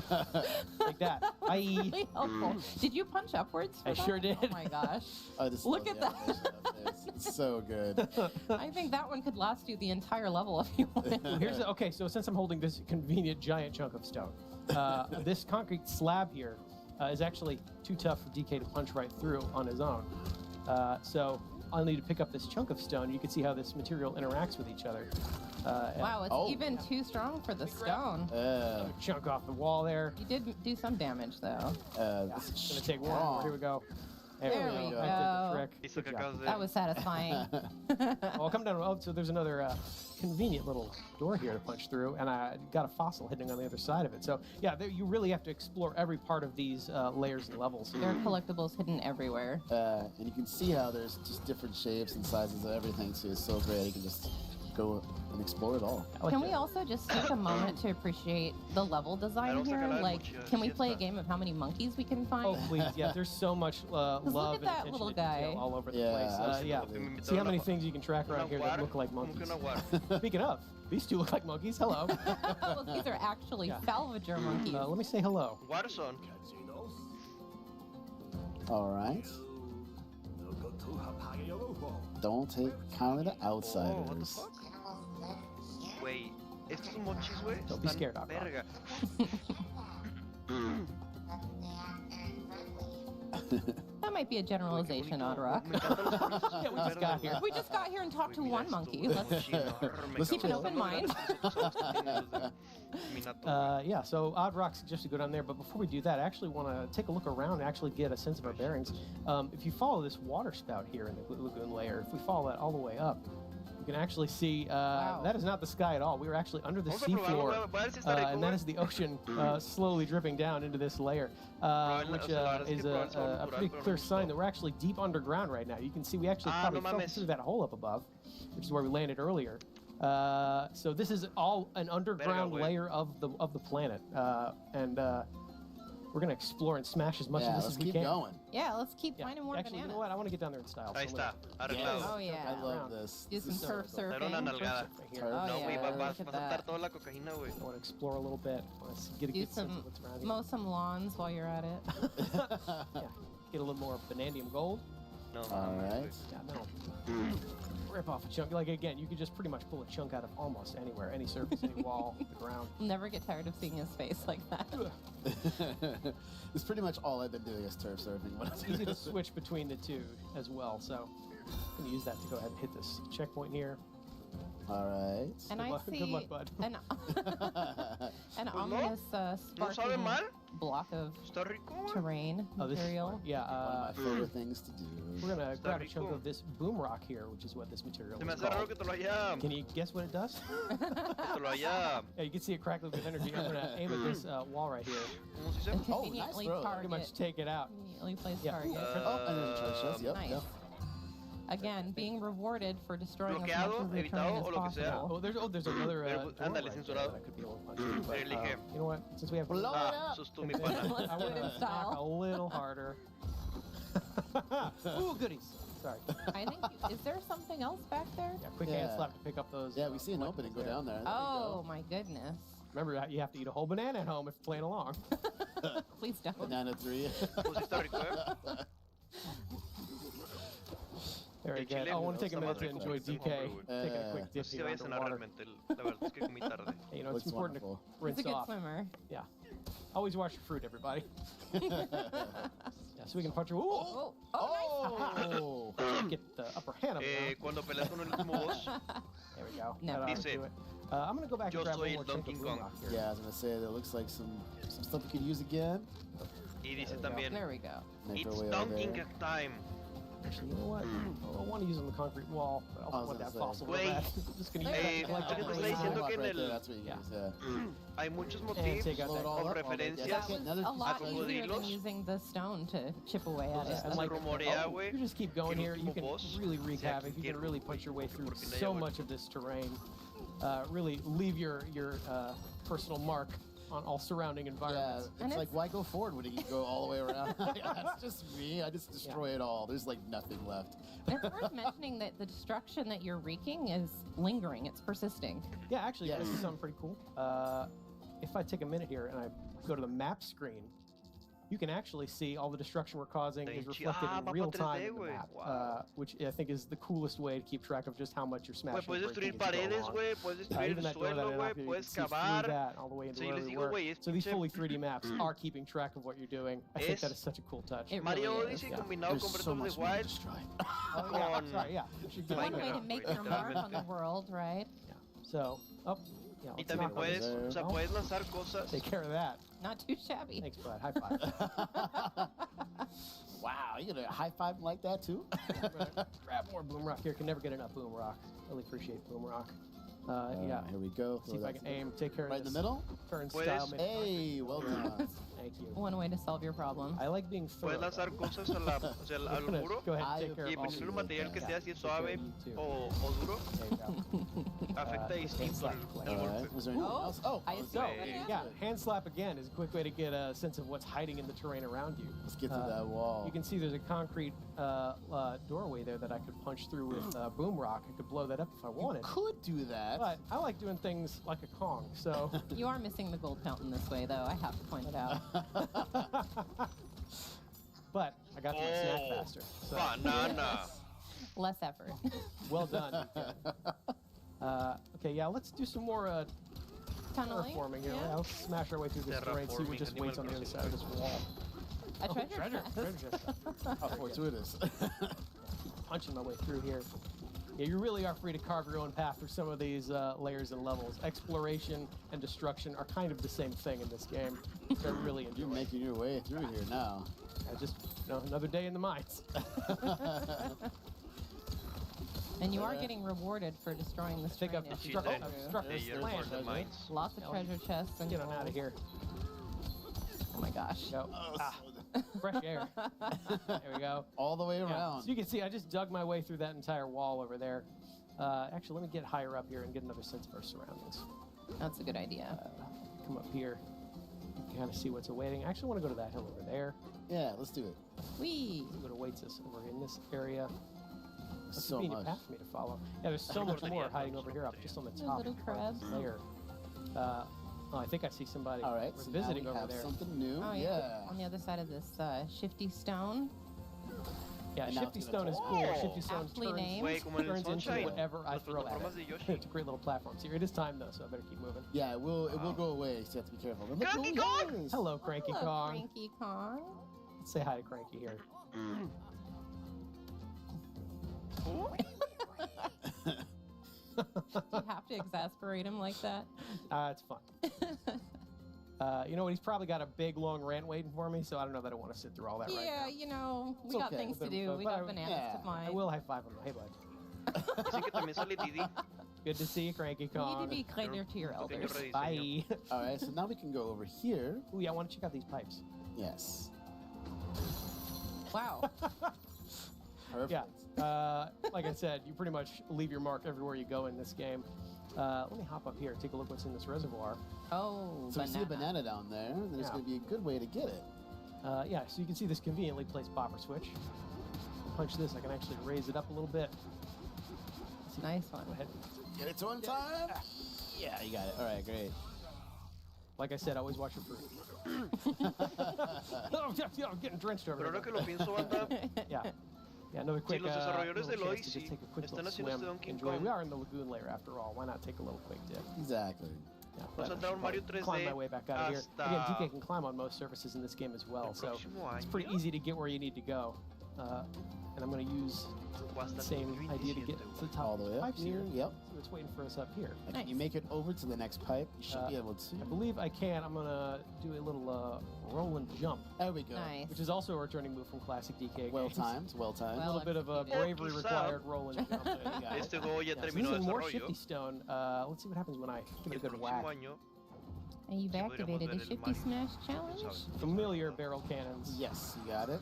S5: like that.
S4: Really helpful. Did you punch upwards for
S5: I
S4: that?
S5: sure did.
S4: Oh my gosh.
S2: I just
S4: Look
S2: love
S4: at
S2: the
S4: that.
S2: animation of this. It's so good.
S4: I think that one could last you the entire level if you wanted.
S5: Okay, so since I'm holding this convenient giant chunk of stone, this concrete slab here is actually too tough for DK to punch right through on his own. So I'll need to pick up this chunk of stone. You can see how this material interacts with each other.
S4: Wow, it's
S2: Oh.
S4: even too strong for the stone.
S5: Chunk off the wall there.
S4: You did do some damage though.
S2: This is
S5: It's gonna take one more.
S2: strong.
S5: Here we go.
S4: There we
S5: That
S4: go.
S5: did the trick.
S1: Hizo
S5: Good
S1: que
S5: job.
S1: acabas de-
S4: That was satisfying.
S5: Well, come down. Oh, so there's another convenient little door here to punch through, and I got a fossil hidden on the other side of it. So yeah, you really have to explore every part of these layers and levels.
S4: There are collectibles hidden everywhere.
S2: And you can see how there's just different shapes and sizes of everything, so it's so great. You can just go and explore it all.
S5: I like
S4: Can
S5: that.
S4: we also just take a moment to appreciate the level design
S1: don't
S4: here?
S1: sacar la
S4: Like,
S1: mochila,
S4: can we
S1: sí
S4: play a
S1: está.
S4: game of how many monkeys we can find?
S5: Oh please, yeah. There's so much love
S4: look at
S5: and
S4: that
S5: attention
S4: little
S5: to detail
S4: guy.
S5: all over the
S2: Yeah,
S5: place. Yeah.
S2: absolutely.
S5: See how many things you can track around here that look like
S1: Como
S5: monkeys.
S1: que un aguar.
S5: Speaking of, these two look like monkeys. Hello.
S4: Well, these are actually
S5: Yeah.
S4: salvager monkeys.
S5: Let me say hello.
S1: Warzone.
S2: All right. Don't take kind of the
S1: Oh, what the
S2: outsiders.
S1: fuck? Güey, estos mochis, güey,
S5: Don't be
S1: están
S5: scared, Doc.
S1: verga.
S4: That might be a generalization, Oddrock.
S1: Me encantan los colores
S5: Yeah, we just got here.
S4: We just got here and talked to
S1: Güey, mira
S4: one
S1: esto,
S4: monkey.
S1: güey,
S4: Let's
S1: mochi enorme,
S2: let's
S1: cabrón.
S2: keep an
S4: open
S1: Son más
S4: mind.
S1: grandes que los ojos que tienen los de Minato, güey.
S5: Yeah, so Odd Rock suggests to go down there, but before we do that, I actually want to take a look around and actually get a sense of our bearings. If you follow this water spout here in the lagoon layer, if we follow that all the way up, you can actually see that is not the sky at all. We were actually under the
S1: Vamos a probarlo,
S5: seafloor,
S1: voy a ver si está rico,
S5: and that
S1: güey.
S5: is the ocean slowly dripping down into this layer, which
S1: o sea, la verdad es
S5: is
S1: que probar el sabor
S5: a
S1: natural,
S5: pretty
S1: pero
S5: clear
S1: me
S5: sign
S1: gustó.
S5: that we're actually deep underground right now. You can see we actually
S1: Ah,
S5: probably
S1: no
S5: fell
S1: mames.
S5: through that hole up above, which is where we landed earlier. So this is all an underground
S1: güey.
S5: layer of the planet, and we're gonna explore and smash as much
S2: Yeah,
S5: of this
S2: let's
S5: as we
S2: keep
S5: can.
S2: going.
S4: Yeah, let's keep
S5: Yeah.
S4: finding more
S5: Actually, you
S4: bananas.
S5: know what? I want to get down there in style.
S1: Ahí
S5: so
S1: está,
S5: I'm
S1: arreglado.
S4: Oh, yeah.
S2: I love this.
S4: Do
S2: This
S4: some
S2: is so
S4: turf
S2: cool.
S1: Era una
S4: surfing.
S1: nalgada.
S5: right here.
S2: Turf.
S1: No,
S4: Oh,
S1: güey,
S4: yeah,
S1: vas
S4: look
S1: a
S4: at
S1: estar
S4: that.
S1: toda la cocaína, güey.
S5: I want to explore a little bit. I want to get a
S4: Do
S5: good sense
S4: some,
S5: of what's around here.
S4: mow some lawns while you're at it.
S5: Yeah. Get a little more vanadium gold.
S1: No,
S2: All
S1: mames,
S2: right.
S1: güey.
S5: Yeah, no. Rip off a chunk. Like, again, you could just pretty much pull a chunk out of almost anywhere. Any surface, any wall, the ground.
S4: I'll never get tired of seeing his face like that.
S2: It's pretty much all I've been doing is turf surfing. When
S5: It's easy to switch between the two as well. So I'm going to use that to go ahead and hit this checkpoint here.
S2: All right.
S4: And
S5: Good
S4: I
S5: luck-
S4: see
S5: good luck, bud.
S4: an
S1: Pues no.
S4: ominous
S1: No sabe
S4: sparkling
S1: mal.
S4: block of
S1: Está rico, güey.
S4: terrain
S5: Oh, this is
S4: material.
S5: fun. Yeah,
S2: One of my favorite things to do.
S5: we're going to grab a
S1: rico.
S5: chunk of this boom rock here, which is what this material
S1: Se me
S5: is
S1: hace raro
S5: called.
S1: que te lo haya...
S5: Can you guess what it does?
S1: Que te lo haya...
S5: Yeah, you can see it crackle with energy. I'm going to aim at this wall right here.
S1: ¿Cómo se
S4: And
S1: dice?
S2: Oh, nice
S4: conveniently
S2: throw.
S5: Pretty much
S4: target.
S5: take it out.
S4: Conveniently placed
S5: Yeah.
S4: target.
S2: Oh, and there's a treasure chest. Yep,
S4: Nice.
S2: yep.
S4: Again, being rewarded for destroying as much
S1: Bloqueado,
S4: of the
S1: evitado,
S4: terrain as
S1: o lo que sea.
S4: possible.
S5: There's another
S1: Pero,
S5: door
S1: ándale,
S5: right there
S1: censurado.
S5: that I could be able to punch through, but,
S1: Elige.
S5: you know what? Since we have
S2: Blow it
S1: Ah,
S2: up.
S1: sos tú, mi pana.
S4: Let's
S5: I
S4: do
S5: want
S4: it in
S5: to
S4: style.
S5: knock a little harder. Ooh, goodies. Sorry.
S4: I think. Is there something else back there?
S5: Yeah, quick hand
S2: Yeah.
S5: slap to pick up those.
S2: Yeah, we see an
S5: collectibles
S2: opening. Go
S5: there.
S2: down there.
S4: Oh my goodness!
S5: Remember, you have to eat a whole banana at home if you're playing along.
S4: Please don't.
S2: Banana 3.
S1: Pues sí está rico, ¿eh?
S5: Very
S1: El
S5: good.
S1: chile
S5: I want to take a
S1: está
S5: minute
S1: más
S5: to
S1: rico
S5: enjoy
S1: que el
S5: DK.
S1: hombre, güey.
S5: Taking a quick
S1: No
S5: dip
S1: sé si
S5: here
S1: vaya a cenar
S5: underwater.
S1: realmente. La verdad es que comí tarde.
S5: Hey, you know,
S2: Looks
S5: it's important
S2: wonderful.
S4: He's
S5: to rinse
S4: a good
S5: off.
S4: swimmer.
S5: Yeah. Always wash your fruit, everybody. Yeah, so we can punch her. Ooh!
S4: Oh, nice.
S2: Oh.
S5: Get the upper hand of it.
S1: Cuando peleas con el último boss,
S5: There we go.
S4: No.
S5: That ought to
S1: Dice,
S5: do it. I'm going to go back
S1: "Yo
S5: and grab
S1: soy
S5: one more
S1: el
S5: chunk of
S1: Donkey
S5: blue
S1: Kong."
S5: rock here.
S2: Yeah, I was gonna say that looks like some stuff we could use again.
S1: y dice
S5: There we go.
S1: también,
S4: There we go.
S2: Make our
S1: it's
S2: way over
S1: dunking
S2: there.
S1: time.
S5: Actually, you know what? I don't want to use on the concrete wall, but I
S2: I
S5: also
S2: was
S5: want that
S2: gonna
S5: fossil
S1: say.
S5: real bad.
S1: Wait.
S5: I'm just going to use
S1: Hey,
S5: that to collect
S1: ¿qué te
S5: all
S1: está
S5: the
S1: diciendo
S5: rock.
S1: que en
S2: right
S1: el-
S2: there, that's what you
S5: Yeah.
S2: use, yeah.
S1: Hay muchos
S5: And
S1: motivos
S5: take out
S2: Blow it
S5: that
S2: all
S1: con
S2: up,
S1: referencias.
S2: yeah,
S4: That was
S2: another
S4: a
S2: piece
S4: lot
S2: of
S4: easier than
S1: cocodrilos.
S4: using the stone to chip away at it.
S1: Entonces,
S5: And
S1: se
S5: like-
S1: rumorea,
S5: Oh,
S1: güey.
S5: you just keep going
S1: que
S5: here.
S1: el
S5: You
S1: último
S5: can
S1: boss
S5: really wreak
S1: sea
S5: havoc. You can
S1: Kirby,
S5: really punch your way through
S1: porque no
S5: so
S1: llegó.
S5: much of this terrain. Really leave your personal mark on all surrounding
S2: Yeah,
S5: environments.
S2: it's
S4: And
S2: like,
S4: it's-
S2: why go forward when you can go all the way around? That's just me. I just destroy it all. There's like nothing left.
S4: It's worth mentioning that the destruction that you're wreaking is lingering. It's persisting.
S5: Yeah, actually,
S2: Yes.
S5: this is something pretty cool. If I take a minute here and I go to the map screen, you can actually see all the destruction we're causing is reflected in
S1: mapa
S5: real time
S1: 3D,
S5: in the
S1: güey.
S5: map,
S1: Wow.
S5: which I think is the coolest way to keep track of just how much you're smashing.
S1: Güey, puedes
S5: and breaking
S1: destruir
S5: as you go
S1: paredes,
S5: along.
S1: güey, puedes destruir
S5: Even
S1: el
S5: that door that
S1: suelo,
S5: I
S1: güey,
S5: knocked, you can
S1: puedes
S5: see through
S1: cavar.
S5: that all the way into
S1: Sí,
S5: where
S1: les
S5: we
S1: digo,
S5: were.
S1: güey, es
S5: So these
S1: pinche-
S5: fully 3D maps are keeping track of what you're doing. I think that
S1: Es-
S5: is such a cool touch.
S4: It
S1: Mario
S4: really is.
S1: Odyssey
S5: yeah.
S1: combinado
S2: There's
S1: con Breath
S2: so
S1: of the
S2: much more to
S1: Wild
S2: destroy.
S5: Oh, yeah.
S1: con...
S5: Sorry, yeah. We should
S4: It's
S5: do
S4: one
S5: that.
S4: way to
S1: Minecraft,
S4: make
S1: güey,
S4: your mark on the
S1: literalmente.
S4: world, right?
S5: Yeah. So, up. Yeah,
S1: Y
S5: let's
S1: también
S5: knock on this.
S1: puedes, o sea, puedes lanzar cosas.
S5: Take care of that.
S4: Not too shabby.
S5: Thanks, bud. High five.
S2: Wow, you gonna high five him like that too?
S5: Grab more boom rock here. Can never get enough boom rock. Really appreciate boom rock. Yeah.
S2: Here we go.
S5: See if I can aim. Take care of
S2: Right in
S5: this.
S2: the middle.
S5: Turnstile.
S2: Hey, well done.
S5: Thank you.
S4: One way to solve your problem.
S5: I like being
S1: Puedes
S5: thorough.
S1: lanzar cosas a la, o sea, al muro.
S5: Go ahead and take care
S1: Y
S5: of all
S1: dependiendo del
S5: these.
S1: material que
S5: Yeah.
S1: sea, si es
S5: Take care
S1: suave
S5: of you, too.
S1: o duro,
S5: There you go.
S1: afecta distinto el
S2: All
S1: golpe.
S2: right. Was there anything else? Oh,
S4: I
S2: let's
S4: see.
S2: go.
S5: Yeah, hand slap again is a quick way to get a sense of what's hiding in the terrain around you.
S2: Let's get through that wall.
S5: You can see there's a concrete doorway there that I could punch through with boom rock. I could blow that up if I wanted.
S2: Could do that.
S5: But I like doing things like a Kong, so.
S4: You are missing the gold fountain this way, though. I have to point it out.
S5: But I got to my snack faster. So.
S1: Banana.
S4: Less effort.
S5: Well done. Okay, yeah, let's do some more
S4: Tunneling.
S5: terraforming here.
S4: Yeah.
S5: Yeah, let's smash our way through this terrain, see what just
S1: Terraforming,
S5: waits on the other side of this wall.
S4: A treasure chest.
S5: Treasure chest.
S2: How fortuitous.
S5: Punching my way through here. Yeah, you really are free to carve your own path through some of these layers and levels. Exploration and destruction are kind of the same thing in this game. So I really enjoy
S2: You're
S5: it.
S2: making your way through here now.
S5: Just another day in the mines.
S4: And you are getting rewarded for destroying this
S5: Think
S4: terrain.
S5: I've
S4: if you
S5: struck,
S4: go
S5: I've
S4: through.
S5: struck
S1: Yeah,
S5: this
S1: you're
S5: land.
S1: more than mines.
S4: Lots of treasure chests and
S5: Get on out of here.
S4: Oh my gosh.
S5: Go. Fresh air. There we go.
S2: All the way
S5: Yeah.
S2: around.
S5: So you can see I just dug my way through that entire wall over there. Actually, let me get higher up here and get another sense of our surroundings.
S4: That's a good idea.
S5: Come up here. Kind of see what's awaiting. I actually want to go to that hill over there.
S2: Yeah, let's do it.
S4: Whee!
S5: See what awaits us over in this area. That's
S2: So
S5: a convenient
S2: much.
S5: path for me to follow. Yeah, there's so much more hiding over here up just on the top
S4: little crabs.
S5: layer. Oh, I think I see somebody.
S2: All right,
S5: We're
S2: so
S5: visiting
S2: now we
S5: over
S2: have
S5: there.
S2: something new.
S4: Oh,
S2: yeah.
S4: On the other side of this shifty stone.
S5: Yeah,
S2: And now
S5: Shifty
S2: it's
S5: Stone
S2: gonna
S5: is
S2: turn.
S5: cool.
S1: Oh.
S5: Shifty Stone
S4: Aptly
S5: turns,
S4: named.
S1: Güey, como en el
S5: turns into
S1: Sunshine.
S5: whatever I
S1: Las
S5: throw at
S1: plataformas de
S5: it.
S1: Yoshi.
S5: It's a great little platform. So it is time though, so I better keep moving.
S2: Yeah, it will go away, so you have to be careful. But look
S1: Cranky
S2: who
S1: Kong!
S2: it is.
S5: Hello, Cranky
S4: Hello,
S5: Kong.
S4: Cranky Kong.
S5: Let's say hi to Cranky here.
S4: You have to exasperate him like that.
S5: It's fun. You know what? He's probably got a big long rant waiting for me, so I don't know that I want to sit through all that right
S4: Yeah,
S5: now.
S4: you know, we
S2: It's
S4: got
S2: okay.
S4: things to
S5: But-
S4: do.
S5: but
S4: We
S5: I-
S4: got bananas
S2: yeah,
S4: to
S5: I
S4: find.
S5: will high five him. Hey, bud.
S1: Dicen que también sale Didi.
S5: Good to see you, Cranky
S4: You need to
S5: Kong.
S4: be kinder to your
S1: Pequeño
S4: elders.
S1: rediseño.
S5: Bye.
S2: All right, so now we can go over here.
S5: Ooh, yeah, I want to check out these pipes.
S2: Yes.
S4: Wow.
S2: Perfect.
S5: Yeah. Like I said, you pretty much leave your mark everywhere you go in this game. Let me hop up here, take a look what's in this reservoir.
S4: Oh,
S2: So we see a banana down there, and there's
S5: Yeah.
S2: going to be a good way to get it.
S5: Yeah, so you can see this conveniently placed popper switch. Punch this, I can actually raise it up a little bit.
S4: Nice one.
S5: Go ahead.
S2: Get it to on time? Yeah, you got it. All right, great.
S5: Like I said, always watch your fruit. Oh, yeah, I'm getting drenched over
S1: Pero
S5: here.
S1: ahora que lo pienso, banda,
S5: Yeah. Yeah, another
S1: si
S5: quick
S1: los desarrolladores
S5: little
S1: del
S5: chance to just
S1: Odyssey
S5: take a quick
S1: están
S5: little
S1: haciendo este
S5: swim.
S1: Donkey
S5: Enjoy.
S1: Kong,
S5: We are in the lagoon layer after all. Why not take a little quick dip?
S2: Exactly.
S5: Yeah,
S1: Vamos a
S5: but I
S1: entrar a un
S5: should
S1: Mario
S5: probably
S1: 3D
S5: climb my way back out of here.
S1: hasta
S5: Again, DK can climb on most surfaces in this game as well,
S1: el
S5: so
S1: próximo
S5: it's pretty
S1: año.
S5: easy to get where you need to go. And I'm going to use
S1: O hasta
S5: the
S1: el
S5: same idea to
S1: 2027,
S5: get
S1: güey.
S5: to the top
S2: All
S5: of
S2: the
S5: the
S2: way up
S5: pipes
S2: here.
S5: here.
S2: Yep.
S5: See what's waiting for us up here.
S2: Like, Can you make it over to the next pipe? You should be able to.
S5: I believe I can. I'm going to do a little roll and jump,
S2: There we go.
S4: Nice.
S5: which is also a returning move from classic DK
S2: Well
S5: games.
S2: timed. Well timed.
S5: A
S4: Well
S5: little bit of a
S4: executed.
S5: bravery
S1: Quizá.
S5: required roll and jump.
S2: There you go.
S1: Este juego ya
S5: Yeah, so this
S1: terminó
S5: is more
S1: desarrollo.
S5: Shifty Stone. Let's see what happens when I give
S1: Y
S5: it
S1: el
S5: a good whack.
S1: próximo año
S4: And you've
S1: Sí, podríamos
S4: activated
S1: ver
S4: a
S1: el
S4: Shifty
S1: Mario.
S4: Smash
S1: ¿Quién
S4: challenge.
S1: sabe?
S5: Familiar barrel cannons.
S2: Yes, you got it.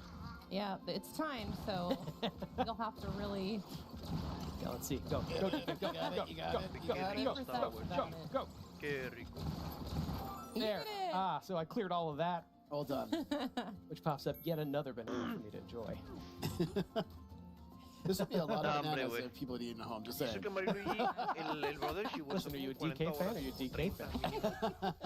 S4: Yeah, but it's time, so you'll have to really.
S5: Yeah, let's see. Go, go, go, go, go,
S2: got it,
S5: go,
S2: you got
S5: go,
S2: it, you
S5: go,
S2: got
S5: go,
S2: it.
S5: go,
S4: Precise
S5: go,
S4: about
S5: go,
S4: it.
S5: go.
S1: Qué rico.
S4: You
S5: There.
S4: did it!
S5: Ah, so I cleared all of that,
S2: Well done.
S5: which pops up yet another banana for me to enjoy.
S2: This would be a lot of
S1: Hombre,
S2: bananas
S1: güey.
S2: if people need to home. Just
S1: Eso
S2: saying.
S1: que Mario Luigi, el brother, she was
S5: Listen, are you a DK fan or are you a DK fan?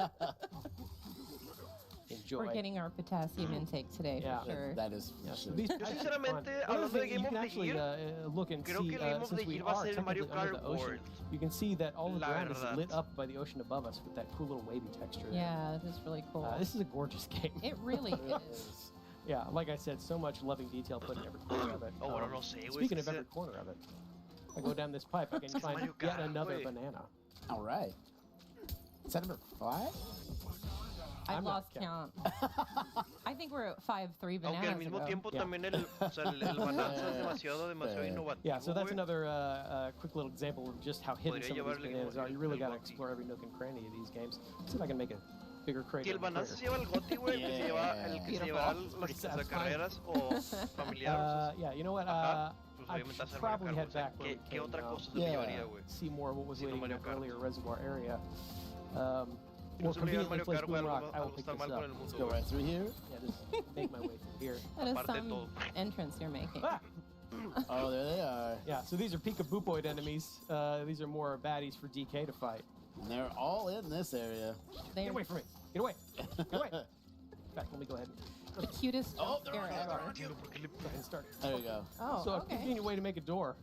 S5: Enjoy.
S4: We're getting our potassium intake today
S5: Yeah.
S4: for sure.
S2: That is.
S5: Yeah,
S2: for
S5: so
S2: sure.
S5: these
S1: Yo
S5: pipes are
S1: sinceramente,
S5: fun.
S1: hablando
S5: Another
S1: de
S5: thing,
S1: Game
S5: you
S1: of
S5: can
S1: the
S5: actually
S1: Year,
S5: look and
S1: creo
S5: see,
S1: que el Game of
S5: since
S1: the
S5: we
S1: Year va a
S5: are
S1: ser el Mario
S5: technically under
S1: Kart
S5: the ocean,
S1: World.
S5: you can see that all the
S1: La
S5: ground is
S1: verdad.
S5: lit up by the ocean above us with that cool little wavy texture. there.
S4: Yeah, it is really cool.
S5: This is a gorgeous game.
S4: It really
S2: It
S4: is.
S2: is.
S5: Yeah, like I said, so much loving detail put in every corner of it.
S1: Oh, bueno, no sé, güey.
S5: Speaking
S1: es
S5: of
S1: que
S5: every corner of it, I go down this pipe, I can
S1: que es
S5: find
S1: Mario
S5: yet
S1: Kart,
S5: another
S1: güey.
S5: banana.
S2: All right. Is that number 5?
S4: I've
S5: I'm not
S4: lost count. I think we're at 5-3 bananas
S1: Aunque al mismo
S4: ago.
S1: tiempo también el Bonanza es demasiado innovativo.
S5: Yeah, so that's
S1: güey.
S5: another quick little example of just how hidden
S1: Podría
S5: some of these
S1: llevarle
S5: bananas
S1: como
S5: are. You really
S1: el
S5: got to
S1: Gotti.
S5: explore every nook and cranny of these games. Let's see if I can make a bigger crate.
S1: Y el
S5: of the
S1: Bonanza se
S5: critter.
S1: lleva el Gotti, güey, el que se lleva, el que se llevará las carreras o familiares.
S5: Yeah, you know what?
S1: Ajá. Pues
S5: I
S1: obviamente
S5: should
S1: hacer
S5: probably
S1: Mario
S5: head
S1: Kart, o sea,
S5: back where we
S1: ¿qué
S5: came
S1: otra
S5: now.
S1: cosa se
S2: Yeah.
S1: llevaría, güey?
S5: See more what was
S1: Sí, no
S5: waiting in
S1: Mario
S5: that
S1: Kart.
S5: earlier reservoir area.
S1: Si no
S5: More
S1: se lo lleva el
S5: conveniently
S1: Mario
S5: placed
S1: Kart, güey,
S5: boom rock.
S1: algo
S5: I will
S1: va a
S5: pick
S1: estar
S5: this
S1: mal con
S5: up.
S1: el
S2: Let's
S1: mundo,
S2: go
S1: güey.
S2: right through here.
S5: Yeah, just make my way through here.
S4: That is
S1: Aparte de
S4: some
S1: todo.
S4: entrance you're making.
S5: Ah!
S2: Oh, there they are.
S5: Yeah, so these are Pika-Boopoid enemies. These are more baddies for DK to fight.
S2: And they're all in this area.
S5: Get away from me! Get away! Get away! In fact, let me go ahead
S4: The cutest
S2: Oh,
S4: jump scare ever.
S5: and start.
S2: There you go.
S4: Oh,
S5: So a
S4: okay.
S5: convenient way to make a door.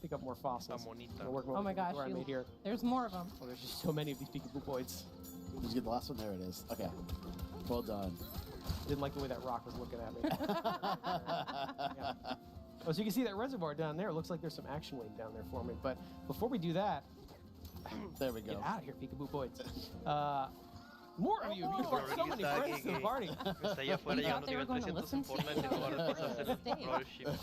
S5: Pick up more fossils.
S1: Bonita.
S5: We're working
S4: Oh my
S5: with the
S4: gosh,
S5: door I made here.
S4: there's more of them.
S5: Oh, there's just so many of these Pika-Boopoids.
S2: Did you get the last one? There it is. Okay. Well done.
S5: Didn't like the way that rock was looking at me. Yeah. Oh, so you can see that reservoir down there. It looks like there's some action waiting down there for me. But before we do that,
S2: There we go.
S5: get out of here, Pika-Boopoids. More of you. You
S1: Oh,
S5: brought so many
S1: está
S5: friends to the
S1: que-
S5: party.
S1: Está allá afuera
S4: We
S1: llegando
S4: thought they were
S1: nivel
S4: going to
S1: 300
S4: listen
S1: en
S4: to
S1: Fortnite
S4: you.
S1: y ahora empieza a hacer
S4: Stay.
S1: brothership.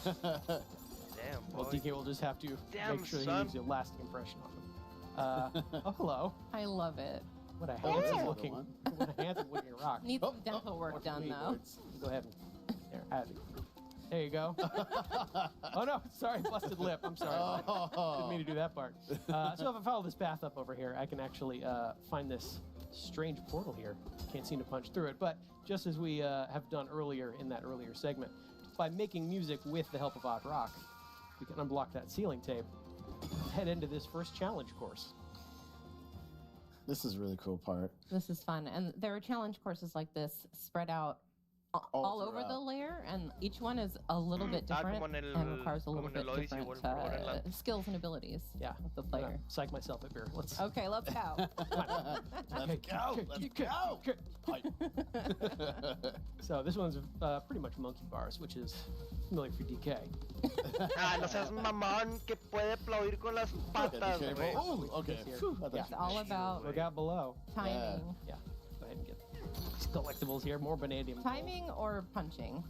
S1: Damn,
S5: Well,
S1: boy.
S5: DK will just have to
S1: Damn,
S5: make sure he
S1: son.
S5: leaves a lasting impression on them. Oh, hello.
S4: I love it.
S5: What a
S2: Oh, that's
S5: handsome
S2: another
S5: looking,
S2: one.
S5: what a handsome looking rock.
S4: Needs
S2: Oh,
S4: some dental work done,
S5: Sweet
S4: though.
S5: words. Go ahead and there, add it. There you go. Oh no, sorry, busted lip. I'm sorry. Didn't mean to do that part. So if I follow this path up over here, I can actually find this strange portal here. Can't seem to punch through it, but just as we have done earlier in that earlier segment, by making music with the help of Odd Rock, we can unblock that ceiling tape, head into this first challenge course.
S2: This is a really cool part.
S4: This is fun. And there are challenge courses like this spread out all over the
S2: throughout.
S4: layer, and each one is a little bit different
S1: como en el-
S4: and requires a little
S1: como en
S4: bit
S1: el Odyssey,
S4: different
S1: por ejemplo, en la-
S4: skills and abilities
S5: Yeah,
S4: of the
S5: I'm gonna
S4: player.
S5: psych myself up here. Let's.
S4: Okay, let's go.
S2: Let's go. Let's go.
S5: So this one's pretty much monkey bars, which is familiar for DK.
S1: Ah, no seas mamón que puede aplaudir con las
S2: Okay, be
S1: patas,
S2: careful.
S1: güey.
S2: Oh, okay.
S5: Here.
S2: Phew, I thought
S4: It's
S2: you-
S4: all about
S5: Look out below.
S4: timing.
S5: Yeah, go ahead and get these collectibles here. More vanadium.
S4: Timing or punching?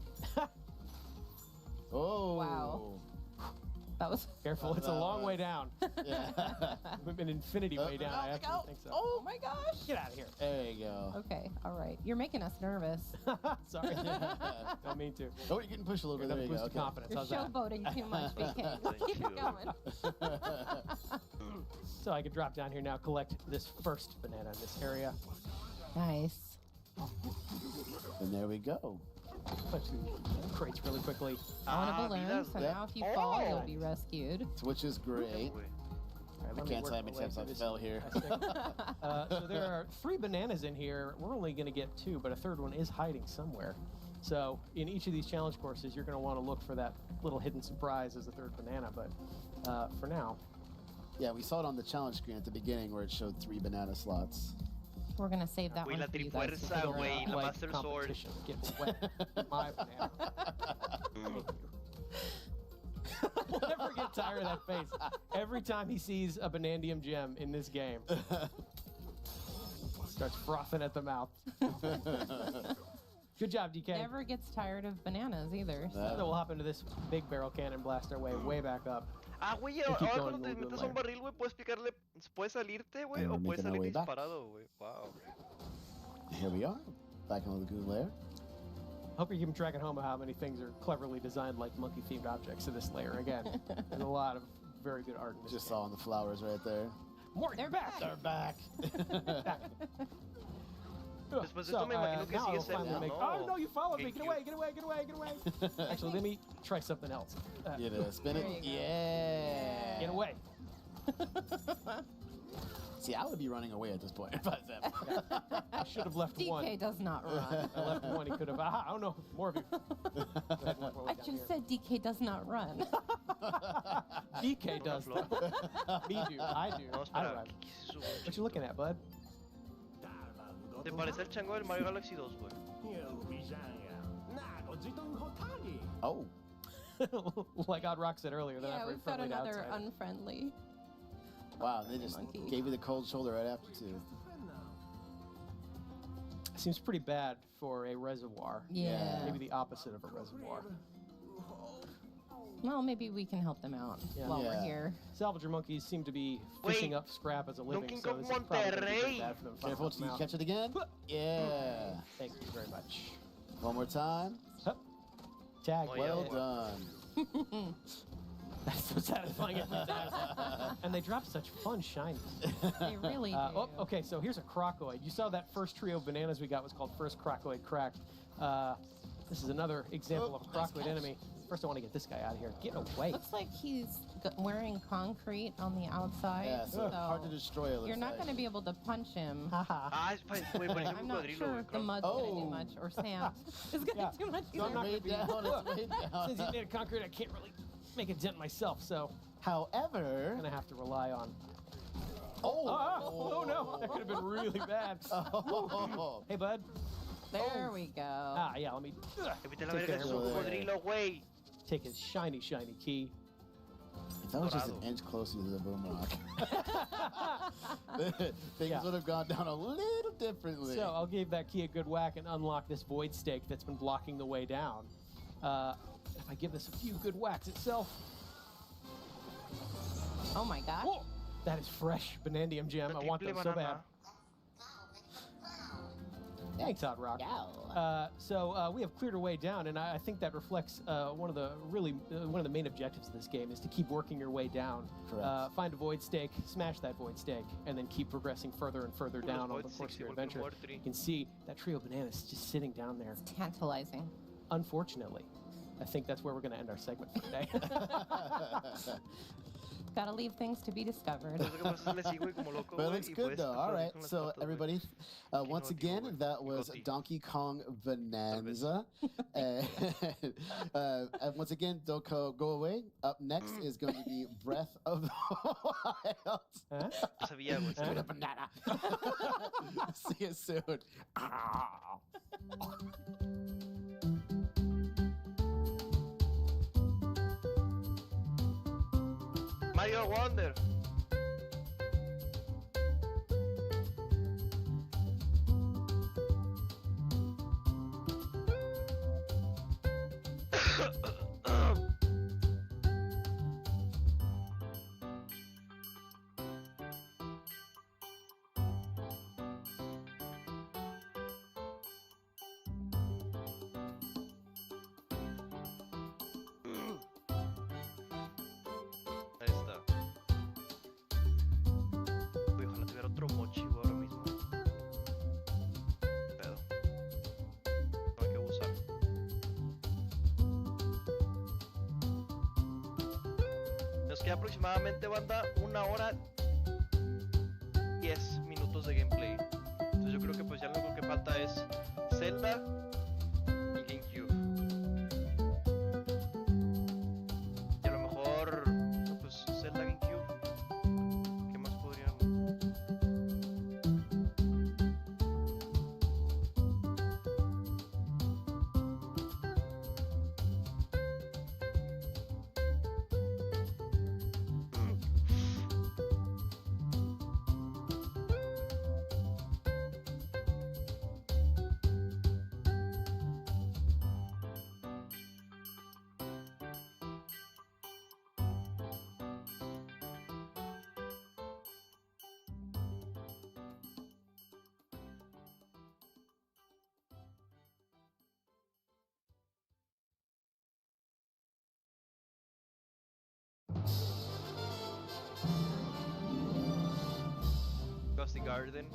S2: Oh.
S4: Wow. That was.
S5: Careful, it's a
S2: That
S5: long way
S2: was-
S5: down.
S2: Yeah.
S5: An infinity way down. I actually think so.
S4: Oh my gosh.
S5: Get out of here.
S2: There you go.
S4: Okay, all right. You're making us nervous.
S5: Sorry. Don't mean to.
S2: Oh, you're getting pushed a little bit. There
S5: Another
S2: you go.
S5: boost of
S2: Okay.
S5: confidence.
S4: You're
S5: How's that?
S4: showboating too much, BK. Keep it going.
S5: So I can drop down here now, collect this first banana in this area.
S4: Nice.
S2: And there we go.
S5: Punch through the crates really quickly.
S4: On
S1: Ah,
S4: a balloon,
S1: vidas.
S4: so
S2: Yep.
S4: now if you fall,
S1: Oh.
S4: you'll be rescued.
S2: Which is great.
S1: Güey.
S5: All right,
S2: I
S5: let me
S2: can't
S5: work
S2: tell how
S5: my
S2: many
S5: way
S2: times
S5: through
S2: I
S5: this.
S2: fell here.
S5: So there are 3 bananas in here. We're only going to get 2, but a third one is hiding somewhere. So in each of these challenge courses, you're going to want to look for that little hidden surprise as a third banana. But for now,
S2: Yeah, we saw it on the challenge screen at the beginning where it showed 3 banana slots.
S4: We're gonna save that
S1: Güey,
S4: one
S1: la
S4: for you guys. to
S1: trifuerza,
S4: figure
S1: güey,
S4: out.
S1: la
S5: like
S1: Master Sword.
S5: competition, get wet with my banana. Thank you. We'll never get tired of that face. Every time he sees a banandium gem in this game, starts frothing at the mouth. Good job, DK.
S4: Never gets tired of bananas either. So.
S5: So we'll hop into this big barrel cannon, blast our way back up.
S1: Ah, güey,
S5: keep
S1: ahora
S5: going,
S1: cuando te
S5: we'll do
S1: metes a un
S5: later.
S1: barril, güey, puedes picarle, puedes salirte, güey,
S2: And
S1: o
S2: we're
S1: puedes
S2: making our
S1: salir
S2: way back.
S1: disparado, güey. Wow.
S2: Here we are. Back in the lagoon lair.
S5: Hope you're keeping track at home of how many things are cleverly designed like monkey-themed objects in this layer. Again, there's a lot of very good art in this
S2: Just
S5: game.
S2: saw on the flowers right there.
S5: More,
S4: They're
S5: back!
S2: They're back.
S1: Después de esto me imagino que
S5: now
S1: sigue
S5: I'll finally
S1: Zelda,
S5: make...
S1: ¿no?
S5: Oh, no, you followed me.
S1: Get
S5: Get
S1: cute.
S5: away, get away, get away, get away. Actually, let me try something else.
S2: You know, spin it.
S4: There you go.
S2: Yeah.
S5: Get away.
S2: See, I would be running away at this point. If I was that.
S5: I should have left one.
S4: DK does not run.
S5: I left one. He could have... I don't know. More of you. Go ahead, work my way
S4: I
S5: down
S4: just said DK does not run.
S5: here. DK does
S1: Una
S5: that. Me do. I do.
S1: Vamos
S5: I
S1: para
S5: run.
S1: aquí, se sube.
S5: What you looking at, bud?
S1: ¿Te parece el chango del Mario Galaxy 2, güey?
S2: Oh.
S5: Like Odd Rock said earlier, they're
S4: Yeah,
S5: not very
S4: we've got
S5: friendly to
S4: another
S5: outsiders.
S4: unfriendly.
S2: Wow, they just gave you the cold shoulder right after, too.
S5: Seems pretty bad for a reservoir.
S4: Yeah.
S5: Maybe the opposite of a reservoir.
S4: Well, maybe we can help them out while we're here.
S5: Salvager monkeys seem to be fishing up scrap as a living, so this is probably going to be pretty bad for them.
S2: Careful, you catch it again. Yeah.
S5: Thank you very much.
S2: One more time.
S5: Hup. Tag.
S2: Well done.
S5: That's so satisfying every time. And they drop such fun shinies.
S4: They really do.
S5: Oh, okay, so here's a crocoid. You saw that first trio of bananas we got was called First Crocoid Cracked. This is another example of a crocoid enemy. First, I want to get this guy out of here. Get away.
S4: Looks like he's wearing concrete on the outside.
S2: Yeah, so hard to destroy.
S4: You're not going to be able to punch him.
S5: I'm
S4: not sure if the mud's going to do much, or sand is going to do much.
S2: It's way down.
S5: Since he's made of concrete, I can't really make a dent myself, so
S2: however,
S5: I'm gonna have to rely on.
S2: Oh
S5: no, that could have been really bad. Hey, bud.
S4: There we go.
S5: Yeah, let me take his shiny key.
S2: If that was just an inch closer to the boom rock, things would have gone down a little differently.
S5: So I'll give that key a good whack and unlock this void stake that's been blocking the way down. If I give this a few good whacks itself.
S4: Oh my god.
S5: Whoa, that is fresh Banandium gem. I want them so bad. Thanks, Hot Rock. So we have cleared our way down, and I think that reflects one of the main objectives of this game is to keep working your way down.
S2: Correct.
S5: Find a void stake, smash that void stake, and then keep progressing further and further down on the course of your adventure. You can see that trio of bananas just sitting down there.
S4: It's tantalizing.
S5: Unfortunately, I think that's where we're going to end our segment for today.
S4: Gotta leave things to be discovered.
S2: But it's good though. All right, so everybody, once again, that was Donkey Kong Bonanza. And once again, don't go away. Up next is going to be Breath of the Wild. Straight up banana. See you soon.
S1: Mario Wonder. Que aproximadamente banda 1 hora 10 minutos de gameplay. Entonces yo creo que pues ya lo único que falta es Zelda y GameCube. Y a lo mejor pues Zelda, GameCube. ¿Qué más podrían? Gusty Garden.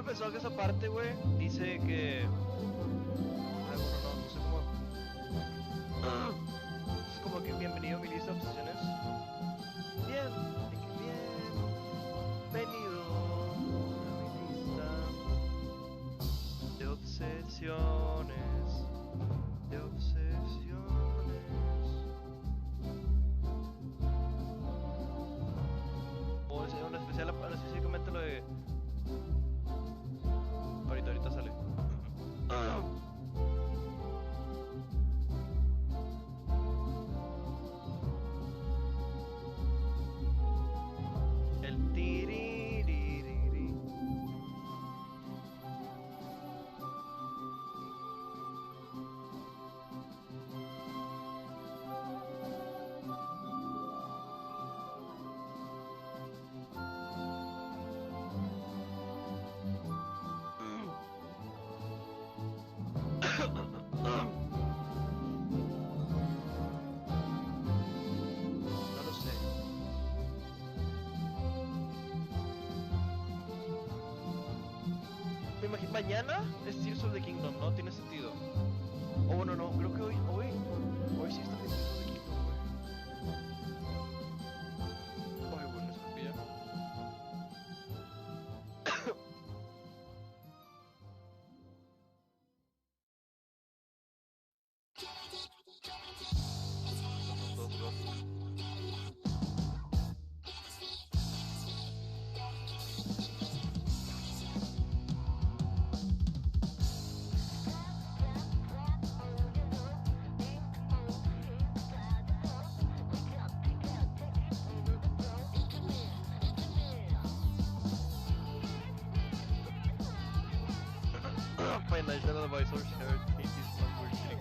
S1: pensado que esa parte, güey, dice que... Ay, bueno, no sé cómo... Es como que bienvenido a mi lista de obsesiones. Bien, bienvenido a mi lista de obsesiones. De obsesiones. O es una especial, específicamente lo de... Ahorita sale. El tiriririri. No lo sé. Me imagino, mañana es Tears of the Kingdom, ¿no? Tiene sentido. O bueno, no, creo que hoy sí está Tears of the Kingdom, güey. Ay, bueno, escupilla. Financial advisor shared Katie's number check.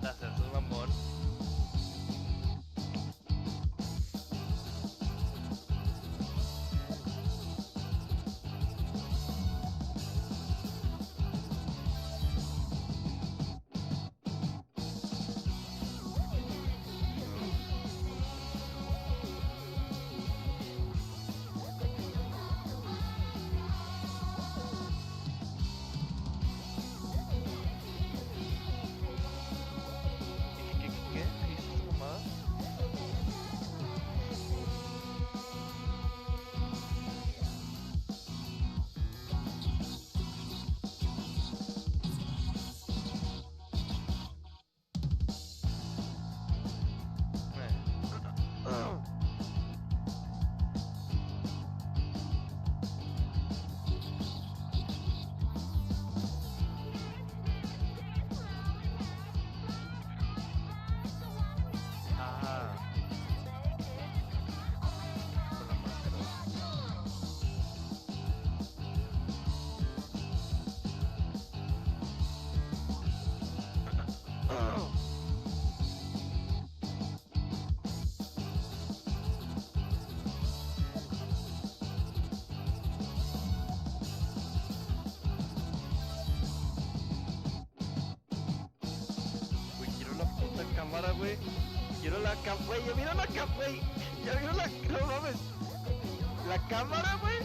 S1: Gracias, es mamón. ¿Qué? ¿Qué hizo esta mamada? Ah. Con la máscara. Güey, quiero la puta cámara, güey. Quiero la cámara, güey. Ya vieron la cámara, güey. Ya vieron la. No mames. La cámara, güey.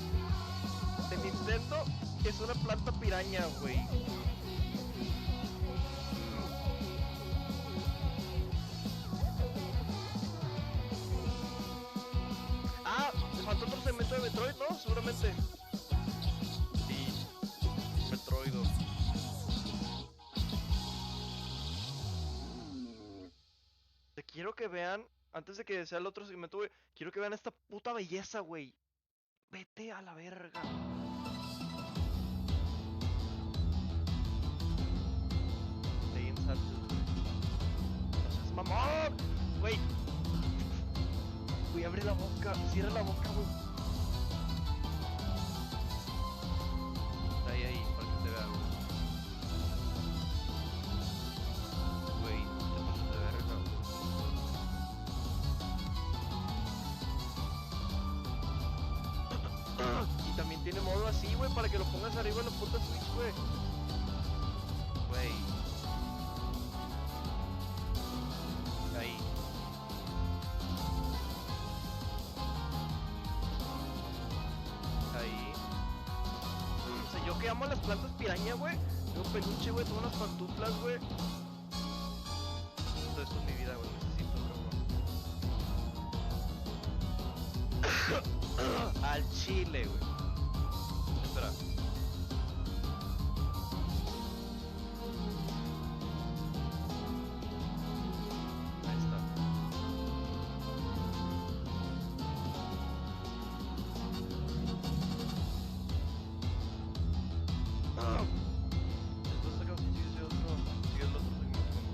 S1: De Nintendo es una planta piraña, güey. Ah, me faltó otro segmento de Metroid, ¿no? Seguramente. Sí. Metroido. Te quiero que vean, antes de que sea el otro segmento, güey, quiero que vean esta puta belleza, güey. Vete a la verga. Ahí en saltos, güey. No seas mamón, güey. Güey, abre la boca, cierra la boca, güey. Está ahí, para que te vea, güey. Güey, te pasas de verga, güey. Y también tiene modo así, güey, para que lo pongas arriba en la puta Switch, güey. Güey. que amo las plantas piraña, güey. Tengo peluche, güey, tengo unas pantuflas, güey. Todo esto es mi vida, güey, necesito, bro. Al chile, güey. Espera. Ahí está. Después sacamos un siguiente otro. Y el otro seguimos con.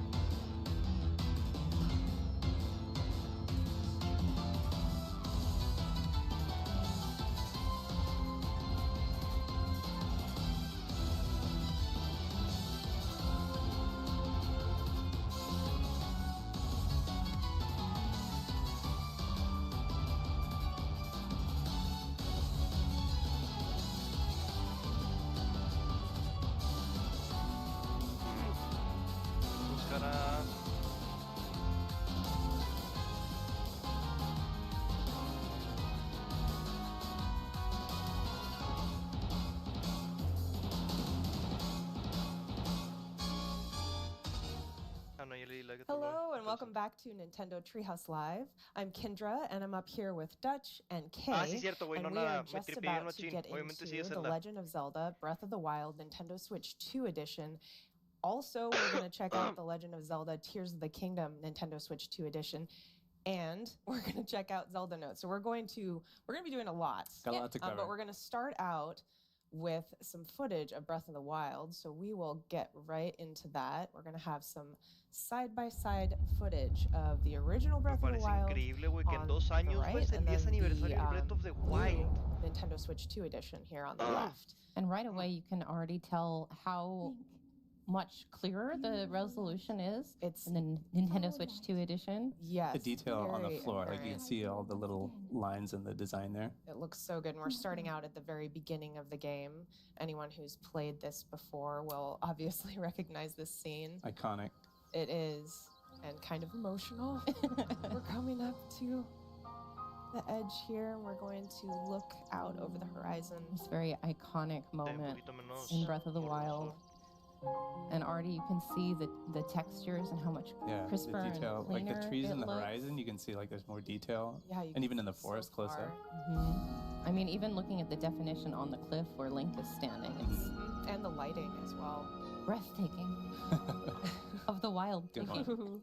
S1: Buscar a... Ah, no, ya leí la que te
S10: Hello and welcome back to Nintendo Treehouse Live. I'm Kendra and I'm up here with Dutch and Kay.
S1: Ah, sí, cierto, güey, no
S10: and we
S1: nada,
S10: are
S1: me
S10: just
S1: tripié bien
S10: about to
S1: machín.
S10: get
S1: Obviamente sí
S10: into
S1: es
S10: The
S1: Zelda.
S10: Legend of Zelda Breath of the Wild Nintendo Switch 2 Edition. Also, we're going to check out The Legend of Zelda Tears of the Kingdom Nintendo Switch 2 Edition. And we're going to check out Zelda Notes. So we're going to be doing a lot.
S7: Got a lot to cover.
S10: But we're going to start out with some footage of Breath of the Wild. So we will get right into that. We're going to have some side-by-side footage of the original
S1: Me
S10: Breath of the
S1: parece
S10: Wild
S1: increíble, güey, que en
S10: on
S1: 2
S10: the
S1: años, güey,
S10: right,
S1: es el
S10: and
S1: 10
S10: then
S1: aniversario del Breath of the
S10: new
S1: Wild.
S10: Nintendo Switch 2 edition here on the left.
S4: And right away, you can already tell how much clearer the resolution is
S10: It's
S4: in the Nintendo Switch 2 edition.
S10: yes,
S7: The detail on the
S10: very
S7: floor, like you
S10: apparent.
S7: can see all the little lines in the design there.
S10: It looks so good. And we're starting out at the very beginning of the game. Anyone who's played this before will obviously recognize this scene.
S7: Iconic.
S10: It is, and kind of emotional. We're coming up to the edge here, and we're going to look out over the horizon.
S4: This very iconic
S1: Un
S4: moment
S1: poquito menos
S4: in Breath of the Wild.
S1: borroso.
S4: And already you can see the textures and how much
S7: Yeah,
S4: crisper
S7: the detail,
S4: and
S7: like
S4: cleaner
S7: the trees
S4: it
S7: in the
S4: looks.
S7: horizon, you can see like there's more detail,
S10: Yeah, you
S7: and
S10: can
S7: even in the
S10: see so
S7: forest close
S10: far.
S7: up.
S4: I mean, even looking at the definition on the cliff where Link is standing, it's
S10: And the lighting as well.
S4: breathtaking. Of the wild.
S7: Good
S4: thinking.
S7: one.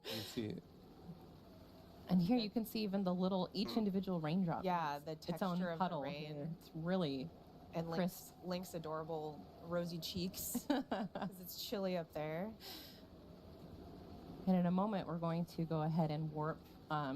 S7: You see it.
S4: And here you can see even the little, each individual raindrop.
S10: Yeah, the
S4: its own
S10: texture of the
S4: puddle
S10: rain.
S4: here. It's really
S10: And
S4: crisp.
S10: Link's adorable rosy cheeks because it's chilly up there.
S4: And in a moment, we're going to go ahead and warp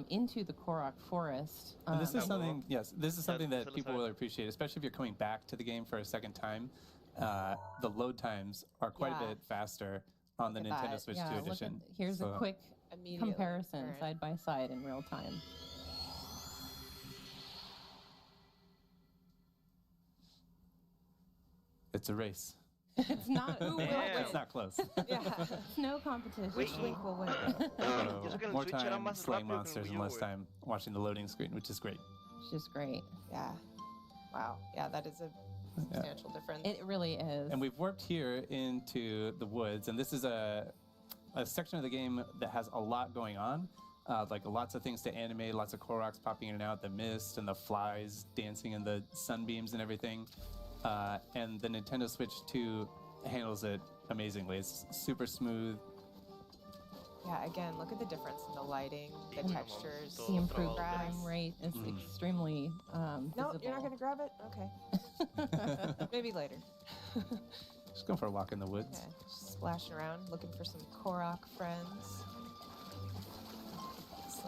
S4: into the Korok Forest.
S7: And this is
S1: Um,
S7: something, yes, this is something that
S1: se lo
S7: people
S1: sabe.
S7: will appreciate, especially if you're coming back to the game for a second time. The load times are quite
S10: Yeah.
S7: a bit faster on the
S10: Look at
S7: Nintendo
S10: that.
S7: Switch
S4: yeah,
S7: 2
S4: look at,
S7: edition.
S4: here's
S7: So-
S4: a quick
S10: Immediately
S4: comparison
S10: apparent.
S4: side by side in real time.
S7: It's a race.
S4: It's not.
S10: Who will
S1: Damn.
S10: win?
S7: It's not close.
S10: Yeah.
S4: It's no competition.
S10: Which Link will win?
S1: Yo sé que en el
S7: More
S1: Switch era
S7: time
S1: más
S7: slaying
S1: rápido que en el
S7: monsters
S1: Wii
S7: and
S1: U,
S7: less
S1: güey.
S7: time watching the loading screen, which is great.
S4: It's just great.
S10: Yeah. Wow. Yeah, that is a substantial difference.
S4: It really is.
S7: And we've warped here into the woods, and this is a section of the game that has a lot going on. Like lots of things to animate, lots of Koroks popping in and out, the mist and the flies dancing in the sunbeams and everything. And the Nintendo Switch 2 handles it amazingly. It's super smooth.
S10: Yeah, again, look at the difference in the lighting, the
S1: Mm.
S10: textures.
S4: the improved
S10: Grass.
S4: frame rate is
S7: Mhm.
S4: extremely
S10: No,
S4: visible.
S10: you're not going to grab it? Okay. Maybe later.
S7: Just going for a walk in the woods.
S10: Okay, just splashing around, looking for some Korok friends.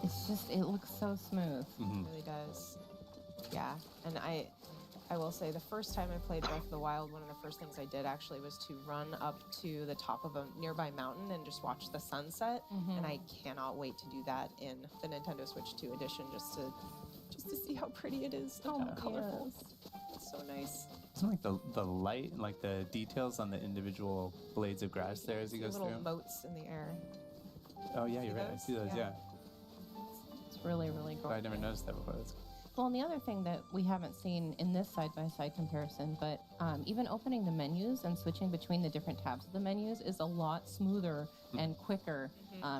S4: It's just, it looks so smooth.
S7: Mhm.
S10: It really does. Yeah, and I will say the first time I played Breath of the Wild, one of the first things I did actually was to run up to the top of a nearby mountain and just watch the sunset.
S4: Mhm.
S10: And I cannot wait to do that in the Nintendo Switch 2 edition just to see how pretty it is and how colorful. It's so nice.
S7: Isn't like the light and like the details on the individual blades of grass there as he goes
S10: little
S7: through?
S10: motes in the air.
S7: Oh yeah,
S10: See
S7: you're right. I
S10: those?
S7: see those.
S10: Yeah.
S7: Yeah,
S4: It's really, really
S7: but I
S4: gorgeous.
S7: never noticed that before. That's
S4: Well, and the other thing that we haven't seen in this side-by-side comparison, but even opening the menus and switching between the different tabs of the menus is a lot smoother and quicker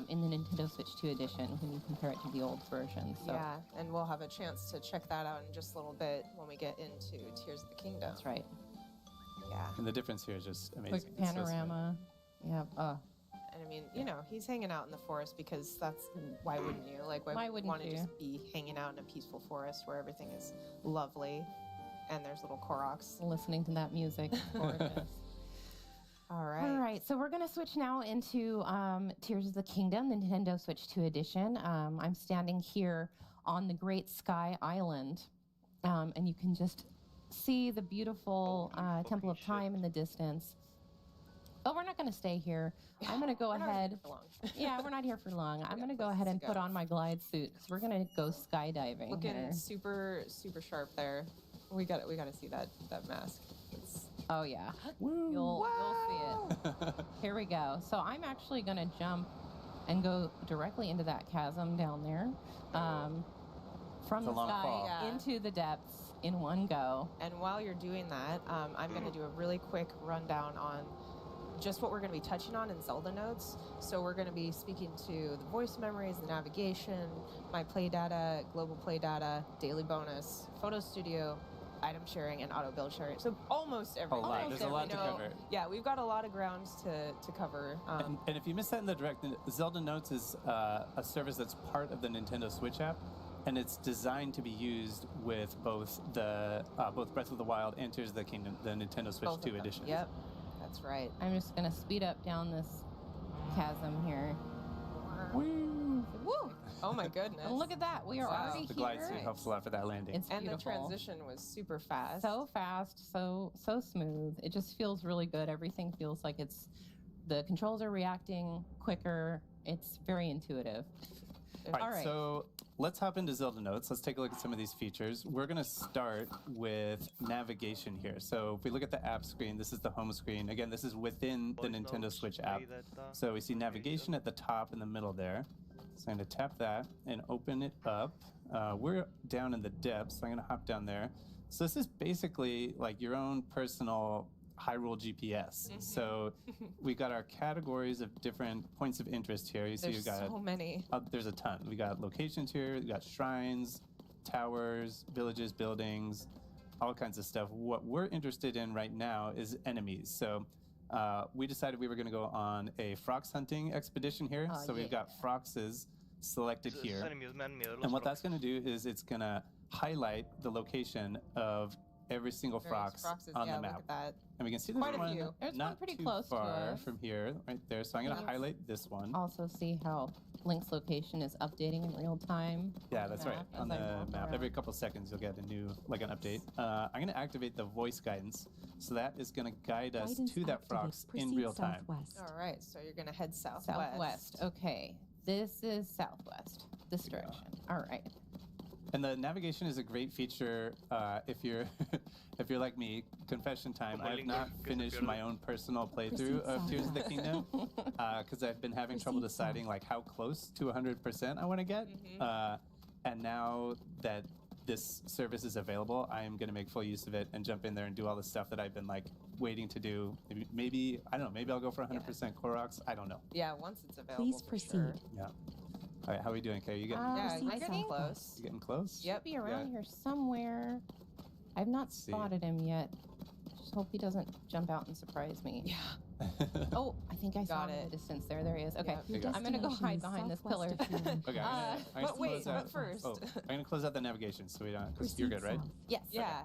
S4: in the Nintendo Switch 2 edition when you compare it to the old version. So.
S10: Yeah, and we'll have a chance to check that out in just a little bit when we get into Tears of the Kingdom.
S4: That's right.
S10: Yeah.
S7: And the difference here is just amazing.
S4: Quick panorama. Yeah.
S10: And I mean, you know, he's hanging out in the forest because that's why wouldn't you? Like, why wouldn't you want to just be hanging out in a peaceful forest where everything is lovely and there's little Koroks
S4: listening to that music? Gorgeous.
S10: All right.
S4: All right. So we're going to switch now into Tears of the Kingdom, the Nintendo Switch 2 edition. I'm standing here on the Great Sky Island, and you can just see the beautiful Temple of Time in the distance. But we're not going to stay here. I'm going to go ahead. Yeah, we're not here for long. I'm going to go ahead and put on my glide suit because we're going to go skydiving.
S10: Looking
S4: here.
S10: super sharp there. We got to see that mask.
S4: Oh yeah, you'll see it. Here we go. So I'm actually going to jump and go directly into that chasm down there, from the sky into the depths in one go.
S10: And while you're doing that, I'm going to do a really quick rundown on just what we're going to be touching on in Zelda notes. So we're going to be speaking to the voice memories, the navigation, my play data, global play data, daily bonus, photo studio, item sharing, and auto build sharing. So almost everything.
S7: There's a lot to cover.
S10: Yeah, we've got a lot of grounds to cover.
S7: And if you missed that in the direct, Zelda Notes is a service that's part of the Nintendo Switch app, and it's designed to be used with both both Breath of the Wild and Tears of the Kingdom, the Nintendo Switch 2 edition.
S10: Yep. That's right.
S4: I'm just going to speed up down this chasm here.
S10: Woo! Woo! Oh my goodness.
S4: And look at that. We are already
S7: The glide
S4: here.
S7: suit helps a lot for that landing.
S4: It's
S10: and
S4: beautiful.
S10: the transition was super fast.
S4: So fast, so smooth. It just feels really good. Everything feels like the controls are reacting quicker. It's very intuitive.
S7: All right, so let's hop into Zelda Notes. Let's take a look at some of these features. We're going to start with navigation here. So if we look at the app screen, this is the home screen. Again, this is within the Nintendo Switch app. So we see navigation at the top in the middle there. So I'm going to tap that and open it up. We're down in the depths, so I'm going to hop down there. So this is basically like your own personal Hyrule GPS. So we got our categories of different points of interest here. You see,
S10: There's
S7: you got
S10: so many.
S7: There's a ton. We got locations here. We got shrines, towers, villages, buildings, all kinds of stuff. What we're interested in right now is enemies. So we decided we were going to go on a frox hunting expedition here. So we've got froxes selected here. And what that's going to do is it's going to highlight the location of every single frox on the map.
S10: Look at that.
S7: And we can see there's one
S4: There's
S7: not
S4: one pretty
S7: too
S4: close to
S7: far
S4: us.
S7: from here, right there. So I'm going to highlight this one.
S4: Also see how Link's location is updating in real time.
S7: Yeah, that's right. On the map, every couple seconds you'll get a new, like an update. I'm going to activate the voice guidance. So that is going to guide us to that frox in real time.
S10: All right, so you're going to head southwest.
S4: Southwest. Okay. This is southwest. This direction. All right.
S7: And the navigation is a great feature if you're if you're like me. Confession time. I have not finished my own personal playthrough of Tears of the Kingdom because I've been having trouble deciding like how close to 100% I want to get. And now that this service is available, I am going to make full use of it and jump in there and do all the stuff that I've been like waiting to do. Maybe I don't know. Maybe I'll go for 100% Koroks. I don't know.
S10: Yeah, once it's available.
S6: Please proceed.
S10: Sure.
S7: Yeah. All right, how are we doing, Kay? You getting?
S10: Yeah, you're getting close.
S7: You getting close?
S10: Yep.
S4: Be around here somewhere. I've not spotted him yet. Just hope he doesn't jump out and surprise me.
S10: Yeah.
S4: Oh, I think I saw him in the distance there. There he is. Okay.
S10: Yep.
S4: I'm going to go hide behind this pillar.
S7: Okay.
S10: But first.
S7: I'm going to close out the navigation so we don't. Because you're good, right?
S4: Yes.
S10: Yeah.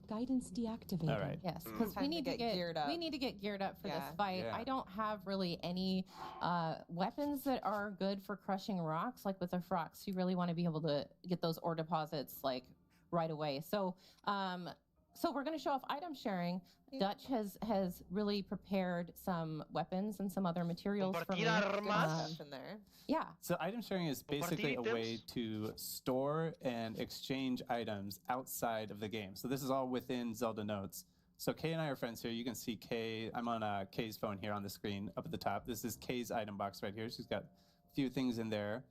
S6: Guidance deactivated.
S7: All right.
S4: Yes, because we need to get
S10: geared up.
S4: We need to get geared up for this
S10: Yeah.
S4: fight.
S7: Yeah.
S4: I don't have really any weapons that are good for crushing rocks. Like with the frox, you really want to be able to get those ore deposits like right away. So, so we're going to show off item sharing. Dutch has really prepared some weapons and some other materials for me.
S10: Stuff in there.
S4: Yeah.
S7: So item sharing is basically a way to store and exchange items outside of the game. So this is all within Zelda Notes. So Kay and I are friends here. You can see Kay. I'm on Kay's phone here on the screen up at the top. This is Kay's item box right here. She's got a few things in there.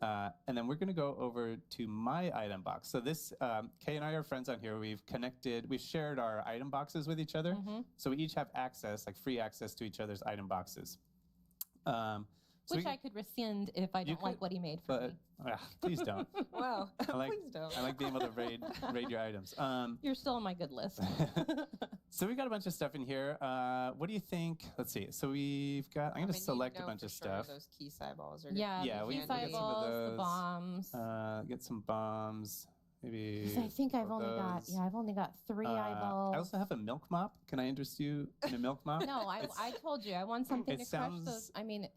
S7: And then we're going to go over to my item box. So this, Kay and I are friends on here. We've shared our item boxes with each other. So we each have access, like free access to each other's item boxes.
S4: Which I could rescind if I don't like what he made for me.
S7: Please don't.
S10: Wow, please don't.
S7: I like being able to raid your items.
S4: You're still on my good list.
S7: So we got a bunch of stuff in here. What do you think? Let's see. So we've got, I'm going to select a bunch of stuff.
S10: Those key eyeballs are
S4: Yeah,
S7: we
S4: key eyeballs, the bombs.
S7: Get some bombs. Maybe.
S4: I think I've only got 3 eyeballs.
S7: I also have a milk mop. Can I interest you in a milk mop?
S4: No, I told you I want something to crush those. I mean,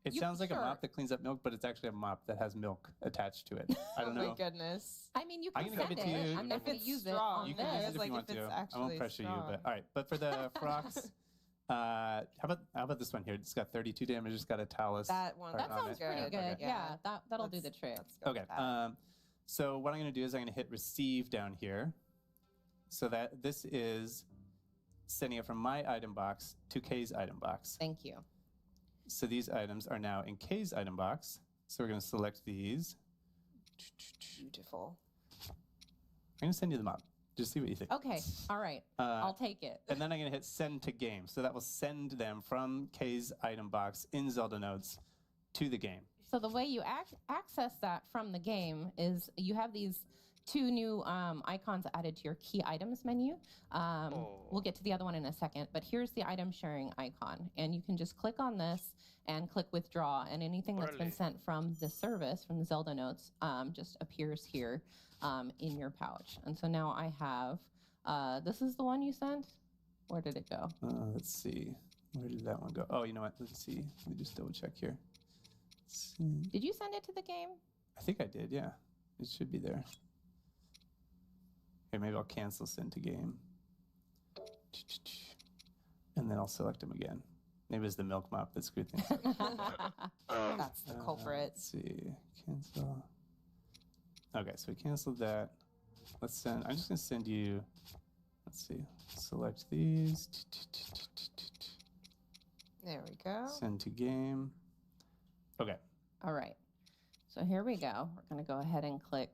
S7: it sounds like a mop that cleans up milk, but it's actually a mop that has milk attached to it. I don't know.
S10: Oh my goodness.
S4: I mean, you can
S7: I'm gonna
S4: send
S7: give it to you.
S4: I'm not going to use it
S10: strong.
S4: on
S7: You can use it if you want to. I won't pressure you, but all right. But for the frocks, how about this one here? It's got 32 damage. It's got a talus.
S10: That one.
S4: That sounds pretty good.
S10: Okay.
S4: Yeah, that'll do the trick.
S7: Okay. So what I'm going to do is I'm going to hit receive down here, so that this is sending it from my item box to Kay's item box.
S4: Thank you.
S7: So these items are now in Kay's item box. So we're going to select these.
S10: Beautiful.
S7: I'm going to send you them up. Just see what you think.
S4: Okay. All right. I'll take it.
S7: And then I'm going to hit send to game. So that will send them from Kay's item box in Zelda Notes to the game.
S4: So the way you access that from the game is you have these 2 new icons added to your key items menu. We'll get to the other one in a second, but here's the item sharing icon. And you can just click on this and click withdraw, and anything that's been sent from the service, from the Zelda Notes, just appears here in your pouch. And so now I have, this is the one you sent? Where did it go?
S7: Let's see. Where did that one go? Oh, you know what? Let's see. Let me just double check here.
S4: Did you send it to the game?
S7: I think I did, yeah. It should be there. Okay, maybe I'll cancel send to game. And then I'll select them again. Maybe it's the milk mop that screwed things up.
S10: That's the culprit.
S7: Let's see. Cancel. Okay, so we canceled that. Let's send. I'm just going to send you. Let's see. Select these.
S10: There we go.
S7: Send to game. Okay.
S4: All right. So here we go. We're going to go ahead and click.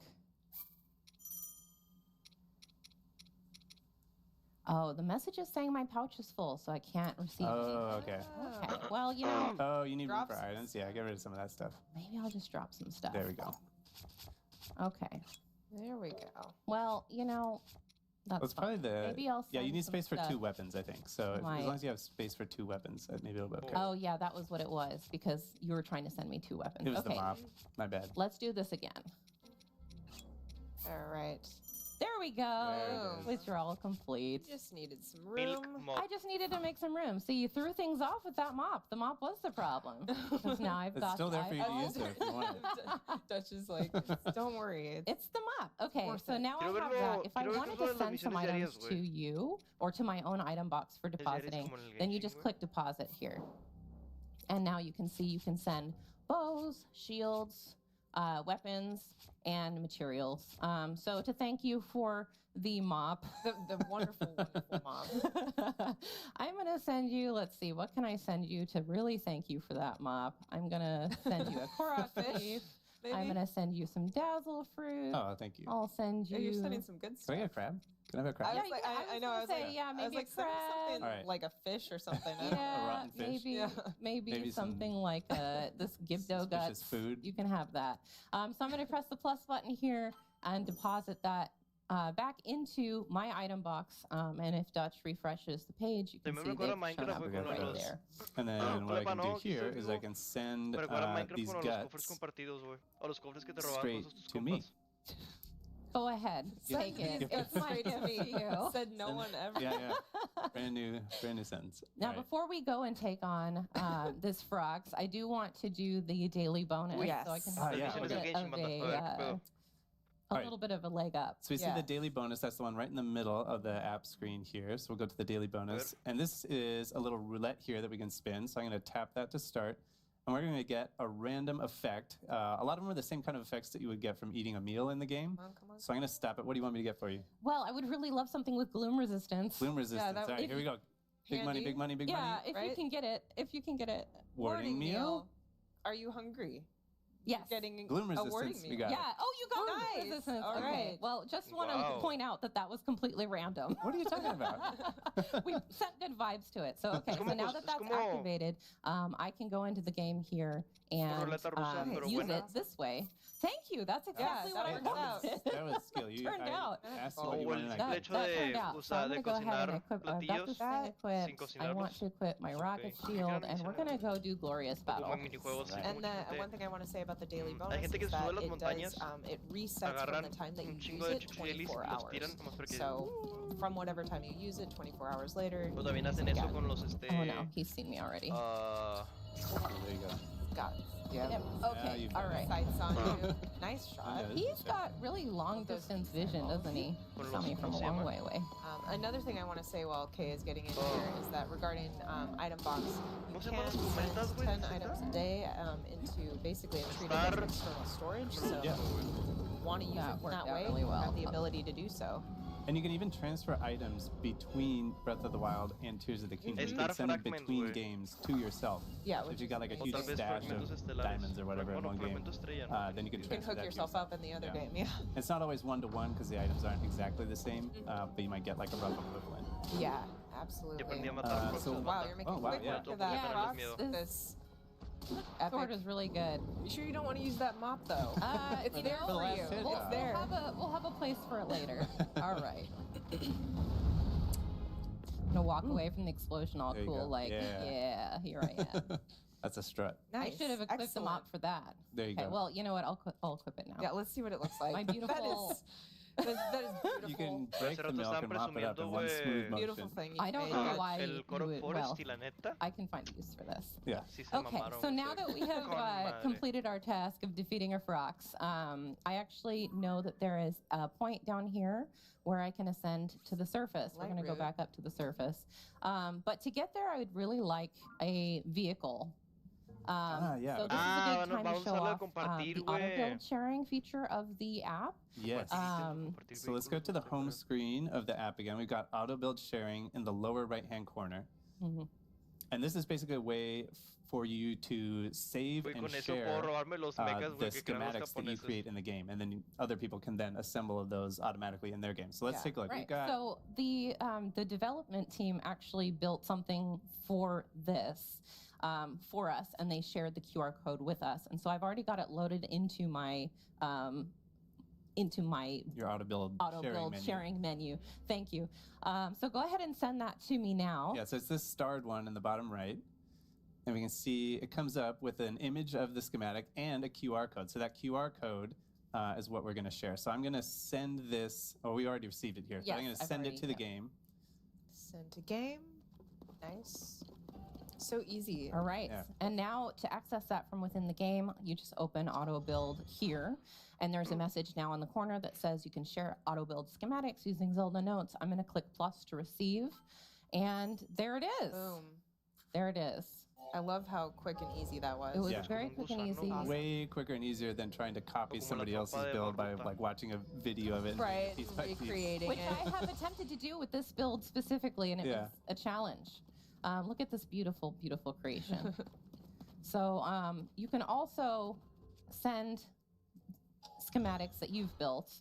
S4: Oh, the message is saying my pouch is full, so I can't receive it.
S7: Oh, okay.
S4: Okay. Well, you know.
S7: Oh, you need room for items? Yeah, get rid of some of that stuff.
S4: Maybe I'll just drop some stuff.
S7: There we go.
S4: Okay.
S10: There we go.
S4: Well, you know, that's
S7: probably the.
S4: Maybe I'll
S7: yeah, you need
S4: some
S7: space for
S4: stuff.
S7: 2 weapons, I think. So as long as you have space for 2 weapons, maybe it'll be okay.
S4: Oh, yeah, that was what it was, because you were trying to send me 2 weapons.
S7: It was
S4: okay.
S7: the mop. My bad.
S4: Let's do this again.
S10: All right.
S4: There we go. Withdrawal complete.
S10: Just needed some room.
S4: I just needed to make some room. See, you threw things off with that mop. The mop was the problem. Because now I've got.
S7: It's still there for you to use if you want it.
S10: Dutch is like, don't worry.
S4: It's the mop. Okay, so now I have that. If I wanted to send some items to you or to my own item box for depositing, then you just click deposit here. And now you can see you can send bows, shields, weapons, and materials. So to thank you for the mop.
S10: The wonderful, wonderful mop.
S4: I'm going to send you, let's see, what can I send you to really thank you for that mop? I'm going to send you a Korok leaf. I'm going to send you some dazzle fruit.
S7: Oh, thank you.
S4: I'll send you.
S10: Oh, you're sending some good stuff.
S7: Can I get a crab? Can I have a crab?
S10: I know. I was like,
S4: yeah, maybe a crab.
S10: Something like a fish or something.
S4: Yeah,
S7: a rotten fish.
S4: Maybe something like this Gibdo guts.
S7: Food.
S4: You can have that. So I'm going to press the plus button here and deposit that back into my item box. And if Dutch refreshes the page, you can see they've shown up right there.
S7: And then what I can do here is I can send these guts straight to me.
S4: Go ahead, take it. It's my gift to you.
S10: Said no one ever.
S7: Yeah. Brand new sentence.
S4: Now, before we go and take on this frogs, I do want to do the daily bonus,
S10: yes.
S4: so I can have a little bit of a leg up.
S7: So we see the daily bonus. That's the one right in the middle of the app screen here. So we'll go to the daily bonus, and this is a little roulette here that we can spin. So I'm going to tap that to start. And we're going to get a random effect. A lot of them are the same kind of effects that you would get from eating a meal in the game.
S10: Come on.
S7: So I'm going to stop it. What do you want me to get for you?
S4: Well, I would really love something with gloom resistance.
S7: Gloom resistance. All right, here we go. Big money, big money, big money.
S4: Yeah, if you can get it.
S7: Warning meal?
S10: Are you hungry?
S4: Yes.
S10: Getting
S7: Gloom
S10: awarding
S7: resistance,
S10: me.
S7: we got it.
S4: Yeah. Oh, you got
S10: Nice.
S4: gloom resistance.
S10: All
S4: Okay.
S10: right.
S4: Well, just want
S1: Wow.
S4: to point out that was completely random.
S7: What are you talking about?
S4: We sent good vibes to it. So okay. So
S1: como
S4: now
S1: cos-
S4: that
S1: es
S4: that's
S1: como-
S4: activated, I can go into the game here and
S1: ruleta rusa, pero
S4: use
S1: buena.
S4: it this way. Thank you. That's exactly what I
S10: that works
S4: wanted.
S7: That was skill. You
S4: Turned out.
S7: asked
S1: Oh,
S7: what you
S1: well,
S7: wanted.
S1: el
S7: and I
S1: hecho
S4: That
S1: de
S4: turned out. So
S1: usar-
S4: I'm
S1: de
S4: gonna go ahead and
S1: cocinar
S4: equip. I've got this
S1: platillos
S4: thing equipped.
S1: sin
S4: I want
S1: cocinarlos.
S4: to equip my rocket
S1: Okay.
S4: shield,
S1: ¿Qué
S4: and we're
S1: eran
S4: gonna go do glorious
S1: Como
S4: battle.
S1: en minijuegos, sí,
S10: And
S1: mucha gente
S10: one thing I want to say about the daily
S1: Hay
S10: bonus
S1: gente que
S10: is
S1: se
S10: that
S1: sube a las
S10: it
S1: montañas,
S10: does, it resets from
S1: agarran
S10: the time that you
S1: un
S10: use
S1: chingo de
S10: it
S1: chuchelis
S10: 24
S1: y los
S10: hours.
S1: tiran nomás porque
S10: So from whatever time you use it, 24 hours later,
S1: pues también
S10: you use
S1: hacen
S10: it
S1: eso
S10: again.
S1: con los
S4: Oh no, he's seen me already.
S7: there you go.
S10: Got it. Yeah.
S4: Yep. Okay.
S7: you
S4: All
S7: found
S4: right.
S10: Sights on you. Nice shot.
S7: Yeah.
S4: He's got really long distance vision, doesn't he?
S1: Con
S4: Saw
S1: los-
S4: me from
S1: ¿cómo
S4: a
S1: se
S4: long
S1: llama?
S4: way away.
S10: Another thing I want to say while Kay is getting in here is that regarding item box, you
S1: ¿Cómo se
S10: can
S1: llaman las cometas,
S10: send
S1: güey?
S10: 10
S1: ¿Neta?
S10: items a day into basically a treated as
S1: Estar-
S10: external storage. So
S7: Yeah.
S10: want to use
S4: That
S10: it
S4: worked
S10: that
S4: out
S10: way,
S4: really
S10: you
S4: well.
S10: have the ability to do so.
S7: And you can even transfer items between Breath of the Wild and Tears of the Kingdom. You
S1: Estar
S7: can send them
S1: fragments,
S7: between
S1: güey.
S7: games to yourself.
S10: Yeah,
S7: So
S10: which
S7: if you got like a
S1: O
S7: huge
S1: tal vez
S7: stash
S1: fragmentos
S7: of
S1: estelares.
S7: diamonds or whatever in
S1: Bueno,
S7: one game,
S1: fragmento estrella, ¿no?
S7: then you can
S10: you can
S7: transfer
S10: hook
S7: that to
S10: yourself up in the other
S7: Yeah.
S10: game. Yeah.
S7: It's not always one-to-one because the items aren't exactly the same, but you might get like a rough equivalent.
S10: Yeah,
S1: Yo
S10: absolutely.
S1: aprendí a matar
S7: so-
S1: próximos
S10: Wow,
S1: matar.
S10: you're making
S7: Oh, wow,
S10: quick
S7: yeah.
S10: work of
S1: Yeah,
S10: that.
S1: yeah,
S10: Rox.
S1: miedo.
S10: This
S4: Sword
S10: epic.
S4: is really good.
S10: You sure you don't want to use that mop though? It's
S4: You
S10: there
S4: know,
S10: for
S7: last
S10: you.
S7: hit,
S10: It's
S4: We'll,
S10: there.
S4: we'll have a place for it later. All right. I'm gonna walk away from the explosion all
S7: There you
S4: cool,
S7: go.
S4: like,
S7: Yeah.
S4: yeah, here I am.
S7: That's a strut.
S4: I
S10: Nice.
S4: should have equipped the
S10: Excellent.
S4: mop for that.
S7: There you
S4: Okay,
S7: go.
S4: well, you know what? I'll equip it now.
S10: Yeah, let's see what it looks like.
S4: My beautiful-
S10: That is beautiful.
S7: You can break
S1: Hace
S7: the
S1: rato
S7: milk
S1: estaban
S7: and mop it up in
S1: presumiendo,
S7: one
S1: güey.
S7: smooth
S10: Beautiful
S7: motion.
S10: thing.
S4: I don't
S10: made.
S4: know why
S1: El
S4: you
S1: Coro
S4: would,
S1: Forest
S4: well,
S1: y la neta,
S4: I can find a use for this.
S7: Yeah.
S1: sí se
S4: Okay,
S1: mamaron
S4: so now
S1: ustedes.
S4: that we have
S1: Con madre.
S4: completed our task of defeating our frogs, I actually know that there is a point down here where I can ascend to the surface. We're
S10: Light
S4: going to go
S10: route.
S4: back up to the surface. But to get there, I would really like a vehicle.
S7: Yeah.
S4: So this
S1: Ah,
S4: is a good time to
S1: vamos a
S4: show
S1: hablar de
S4: off
S1: compartir,
S4: the auto
S1: güey.
S4: build sharing feature of the app.
S7: Yes.
S1: Compartir
S7: So let's go
S1: vehículos,
S7: to the
S1: compartir
S7: home
S1: vehículos.
S7: screen of the app again. We've got auto build sharing in the lower right-hand corner.
S4: Mhm.
S7: And this is basically a way for you to save
S1: Güey,
S7: and
S1: con eso
S7: share
S1: puedo robarme los mechas,
S7: the
S1: güey, que crean los
S7: schematics that you
S1: japoneses.
S7: create in the game. And then other people can then assemble those automatically in their game. So let's
S10: Yeah.
S7: take a look. We've
S4: Right.
S7: got
S4: So the development team actually built something for this for us, and they shared the QR code with us. And so I've already got it loaded into my
S7: your auto build
S4: auto
S7: sharing
S4: build
S7: menu.
S4: sharing menu. Thank you. So go ahead and send that to me now.
S7: Yeah, so it's this starred one in the bottom right. And we can see it comes up with an image of the schematic and a QR code. So that QR code is what we're going to share. So I'm going to send this. Oh, we already received it here. So I'm
S4: Yes,
S7: going to
S4: I've
S7: send it
S4: already-
S7: to the
S4: yeah.
S7: game.
S10: Send to game. Nice. So easy.
S4: All right.
S7: Yeah.
S4: And now to access that from within the game, you just open auto build here. And there's a message now in the corner that says you can share auto build schematics using Zelda Notes. I'm going to click plus to receive. And there it is.
S10: Boom.
S4: There it is.
S10: I love how quick and easy that was.
S4: It was
S7: Yeah.
S4: very quick and easy.
S7: Way quicker and easier than trying to copy
S1: Como la
S7: somebody
S1: trampa
S7: else's
S1: de
S7: build by
S1: Barbuta.
S7: like watching a video of it. and
S10: Right.
S7: piece by piece.
S10: Recreating
S4: Which
S10: it.
S4: I have attempted to do with this build specifically, and it
S7: Yeah.
S4: was a challenge. Look at this beautiful, beautiful creation. So you can also send schematics that you've built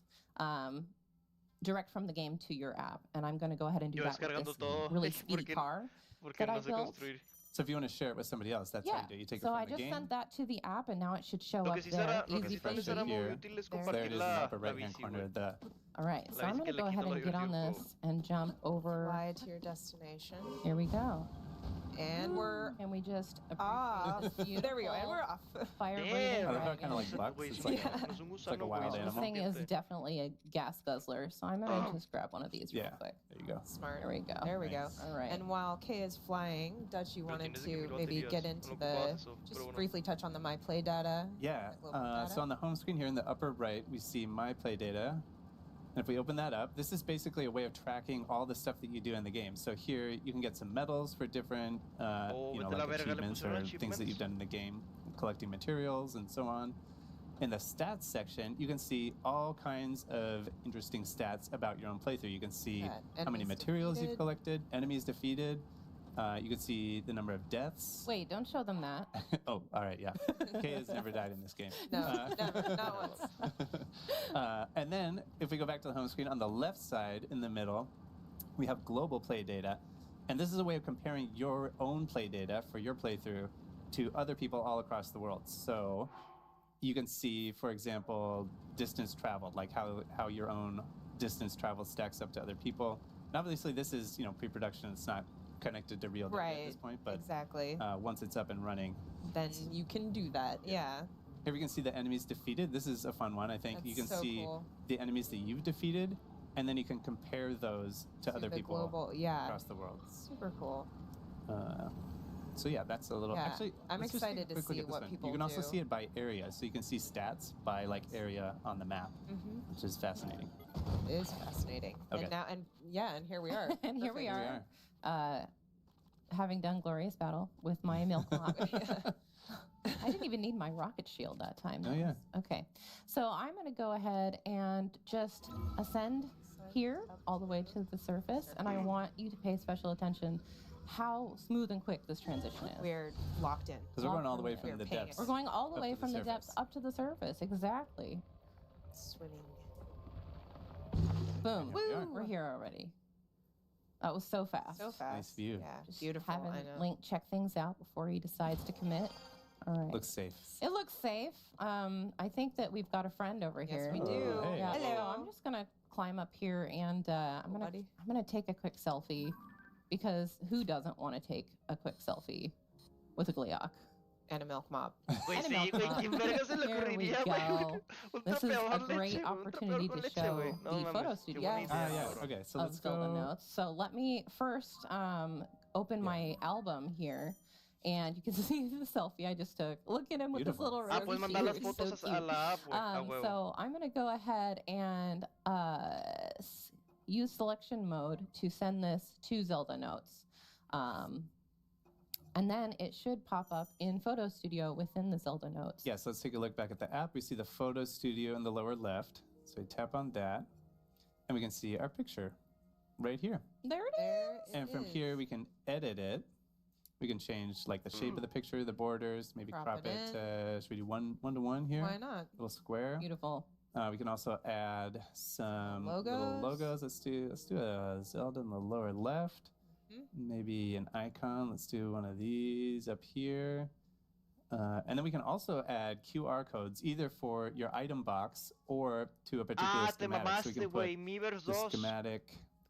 S4: direct from the game to your app. And I'm going to go ahead and do
S1: Yo
S4: that with
S1: descargando
S4: this
S1: todo,
S4: really speedy
S1: porque-
S4: car
S1: Porque
S4: that
S1: no
S4: I
S1: sé
S4: built.
S1: construir.
S7: So if you want to share it with somebody else, that's how
S4: Yeah.
S7: you do it. You take it
S4: So
S7: from
S4: I
S7: the
S4: just
S7: game.
S4: sent that to the app, and now it should show
S1: Lo
S4: up
S1: que sí
S4: there.
S1: será, lo que
S4: Easy
S1: sí tal vez
S4: peasy.
S1: será muy
S7: Here.
S1: útil es
S10: There it
S7: There
S1: compartir
S7: it is in the
S1: la,
S7: upper
S1: la
S7: right-hand
S1: bici,
S7: corner.
S1: güey.
S7: The
S4: All right, so
S1: La
S4: I'm
S1: bici
S4: going
S1: que
S4: to
S1: le
S4: go ahead
S1: quito
S4: and
S1: lo
S4: get on
S1: divertido.
S4: this and jump over.
S10: Fly to your destination.
S4: Here we go.
S10: And we're
S4: And we just
S10: off.
S4: appreciate this
S10: There we go. And
S4: beautiful
S10: we're off.
S4: fire
S1: Damn.
S4: breathing
S7: I love how
S4: dragon.
S7: it kind of like bucks.
S1: Güey,
S7: It's
S1: es
S7: like
S1: un-
S10: Yeah.
S1: es un
S7: like a
S1: gusano,
S7: wild
S1: güey,
S4: This
S7: animal.
S4: thing is
S1: serpiente.
S4: definitely a gas guzzler, so I'm going to just grab one of these real
S7: Yeah.
S4: quick.
S7: There you go.
S10: Smart.
S4: There we go.
S10: There we go.
S7: Nice.
S4: All right.
S10: And while Kay is flying, Dutch, you
S1: Pero
S10: wanted
S1: tienes que
S10: to
S1: mil
S10: maybe
S1: baterías.
S10: get
S1: No
S10: into
S1: ocupabas
S10: the,
S1: eso,
S10: just
S1: pero bueno.
S10: briefly touch on the My Play data.
S7: Yeah.
S10: Like global data?
S7: So on the home screen here in the upper right, we see my play data. And if we open that up, this is basically a way of tracking all the stuff that you do in the game. So here you can get some medals for different,
S1: Oh,
S7: you know,
S1: vete a la
S7: like
S1: verga, le
S7: achievements
S1: pusieron
S7: or things that
S1: achievements?
S7: you've done in the game, collecting materials and so on. In the stats section, you can see all kinds of interesting stats about your own playthrough. You can see
S10: Yeah,
S7: how many
S10: enemies
S7: materials you've
S10: defeated.
S7: collected, enemies defeated, You can see the number of deaths.
S4: Wait, don't show them that.
S7: Oh, all right, yeah. Kay has never died in this game.
S10: No, never, not once.
S7: And then, if we go back to the home screen, on the left side in the middle, we have global play data. And this is a way of comparing your own play data for your playthrough to other people all across the world. So you can see, for example, distance traveled, like how your own distance travel stacks up to other people. And obviously, this is pre-production. It's not connected to real data at this point, but
S10: exactly.
S7: Once it's up and running,
S10: Then you can do that. Yeah.
S7: here we can see the enemies defeated. This is a fun one, I think.
S10: That's
S7: you can
S10: so
S7: see
S10: cool.
S7: the enemies that you've defeated, and then you can compare those to other
S10: the
S7: people
S10: global, yeah.
S7: across the world.
S10: Super cool.
S7: So yeah, that's a little.
S10: Yeah.
S7: Actually,
S10: I'm
S7: let's just take a
S10: excited to
S7: quick look
S10: see
S7: at this
S10: what
S7: one.
S10: people
S7: You can also
S10: do.
S7: see it by area, so you can see stats by area on the map, which is fascinating.
S10: It is fascinating.
S7: Okay.
S10: And here we are.
S4: And here we
S10: Perfect.
S4: are. Having done Glorious Battle with my milk mop. I didn't even need my rocket shield that time.
S7: Oh, yeah.
S4: Okay. So I'm going to go ahead and just ascend here all the way to the surface. And I want you to pay special attention how smooth and quick this transition is.
S10: We're locked in.
S7: Because we're going all the way
S10: We're
S7: from the
S10: paying
S7: depths.
S4: We're going all the
S7: up
S4: way
S7: to the
S4: from the
S7: surface.
S4: depths up to the surface. Exactly.
S10: Swimming.
S4: Boom.
S7: Here we are.
S4: We're here already. That was so fast.
S10: So fast.
S7: Nice view.
S10: Yeah.
S4: Just
S10: Beautiful.
S4: having
S10: I know.
S4: Link check things out before he decides to commit. All right.
S7: Looks safe.
S4: It looks safe. I think that we've got a friend over
S10: Yes,
S4: here.
S10: we do.
S7: Oh, hey.
S4: Yeah,
S10: Hello.
S4: so I'm just gonna climb up here and I'm
S10: buddy.
S4: gonna take a quick selfie because who doesn't want to take a quick selfie with a Gliok?
S10: And a milk mop.
S1: Güey,
S4: And a
S1: sí,
S4: milk
S1: güey,
S4: mop.
S1: ¿quién verga se le
S4: Here we
S1: ocurriría, güey?
S4: go.
S1: Un
S4: This is
S1: trapeador
S4: a
S1: con
S4: great
S1: leche, güey, un
S4: opportunity
S1: trapeador con
S4: to
S1: leche,
S4: show
S1: güey. No
S4: the
S1: mames,
S4: photo
S1: qué
S4: studio
S1: buena
S10: Yes.
S1: idea,
S7: Yeah.
S1: cabrón.
S7: Okay, so
S4: of
S7: let's
S4: Zelda
S7: go.
S4: Notes. So let me first open my album here. And you can see the selfie I just took. Look at him with
S7: Beautiful.
S4: this little
S1: Ah,
S4: rosy
S1: puedes mandar las
S4: cheek. He's
S1: fotos
S4: so
S1: a
S4: cute.
S1: la app, güey. A huevo.
S4: So I'm going to go ahead and use selection mode to send this to Zelda Notes. And then it should pop up in Photo Studio within the Zelda Notes.
S7: Yes, let's take a look back at the app. We see the photo studio in the lower left. So we tap on that, and we can see our picture right here.
S4: There it is.
S10: There
S7: And from
S10: is.
S7: here, we can edit it. We can change like the shape of the picture, the borders, maybe
S10: Crop
S7: crop
S10: it
S7: it.
S10: in.
S7: Should we do one to one here?
S10: Why not?
S7: Little square.
S4: Beautiful.
S7: We can also add some little
S10: Logos.
S7: logos. Let's do a Zelda in the lower left. Maybe an icon. Let's do one of these up here. And then we can also add QR codes either for your item box or to a particular
S1: Ah, te
S7: schematic. So we
S1: mamaste,
S7: can put
S1: güey. Miiverse
S7: the
S1: 2.
S7: schematic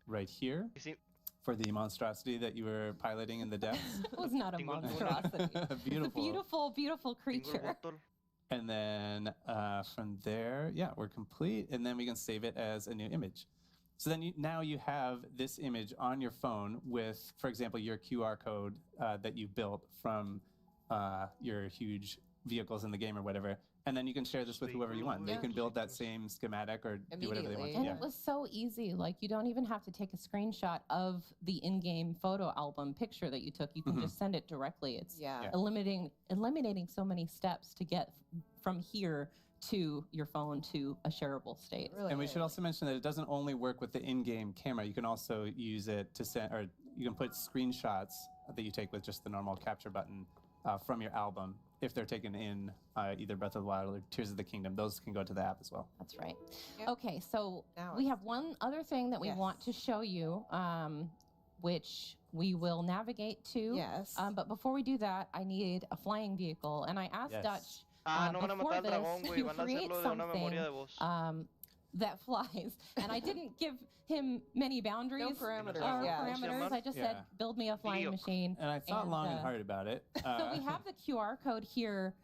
S7: right here
S1: Y sí,
S7: for the monstrosity that you were piloting in the depths.
S4: It was not a
S1: Tingle
S4: monstrosity. It's a
S7: Beautiful.
S4: beautiful, beautiful
S1: tengo el
S4: creature.
S1: botón.
S7: And then from there, yeah, we're complete. And then we can save it as a new image. So then now you have this image on your phone with, for example, your QR code that you built from your huge vehicles in the game or whatever. And then you can share this with whoever you want. They can build that same schematic or do whatever they want.
S10: Immediately.
S4: And
S7: Yeah.
S4: it was so easy. Like, you don't even have to take a screenshot of the in-game photo album picture that you took. You can
S7: Mhm.
S4: just send it directly. It's
S10: Yeah.
S7: Yeah.
S4: eliminating so many steps to get from here to your phone to a shareable state.
S10: Really
S7: And we
S10: is.
S7: should also mention that it doesn't only work with the in-game camera. You can also use it to send, or you can put screenshots that you take with just the normal capture button from your album if they're taken in either Breath of the Wild or Tears of the Kingdom. Those can go to the app as well.
S4: That's right.
S10: Yep.
S4: Okay, so
S10: Now
S4: we
S10: it's-
S4: have one other thing that we
S10: Yes.
S4: want to show you, which we will navigate to.
S10: Yes.
S4: But before we do that, I need a flying vehicle. And I asked
S7: Yes.
S4: Dutch
S1: Ah, no van a
S4: before
S1: matar al
S4: this
S1: dragón, güey.
S4: to
S1: Van a
S4: create
S1: hacerlo de una memoria de
S4: something
S1: voz.
S4: that flies. And I didn't give him many boundaries
S10: No parameters.
S4: or
S10: Yeah.
S4: parameters. I just said,
S7: Yeah.
S4: build me a flying
S1: Video.
S4: machine.
S7: And I thought long and hard about it.
S4: So we have the QR code here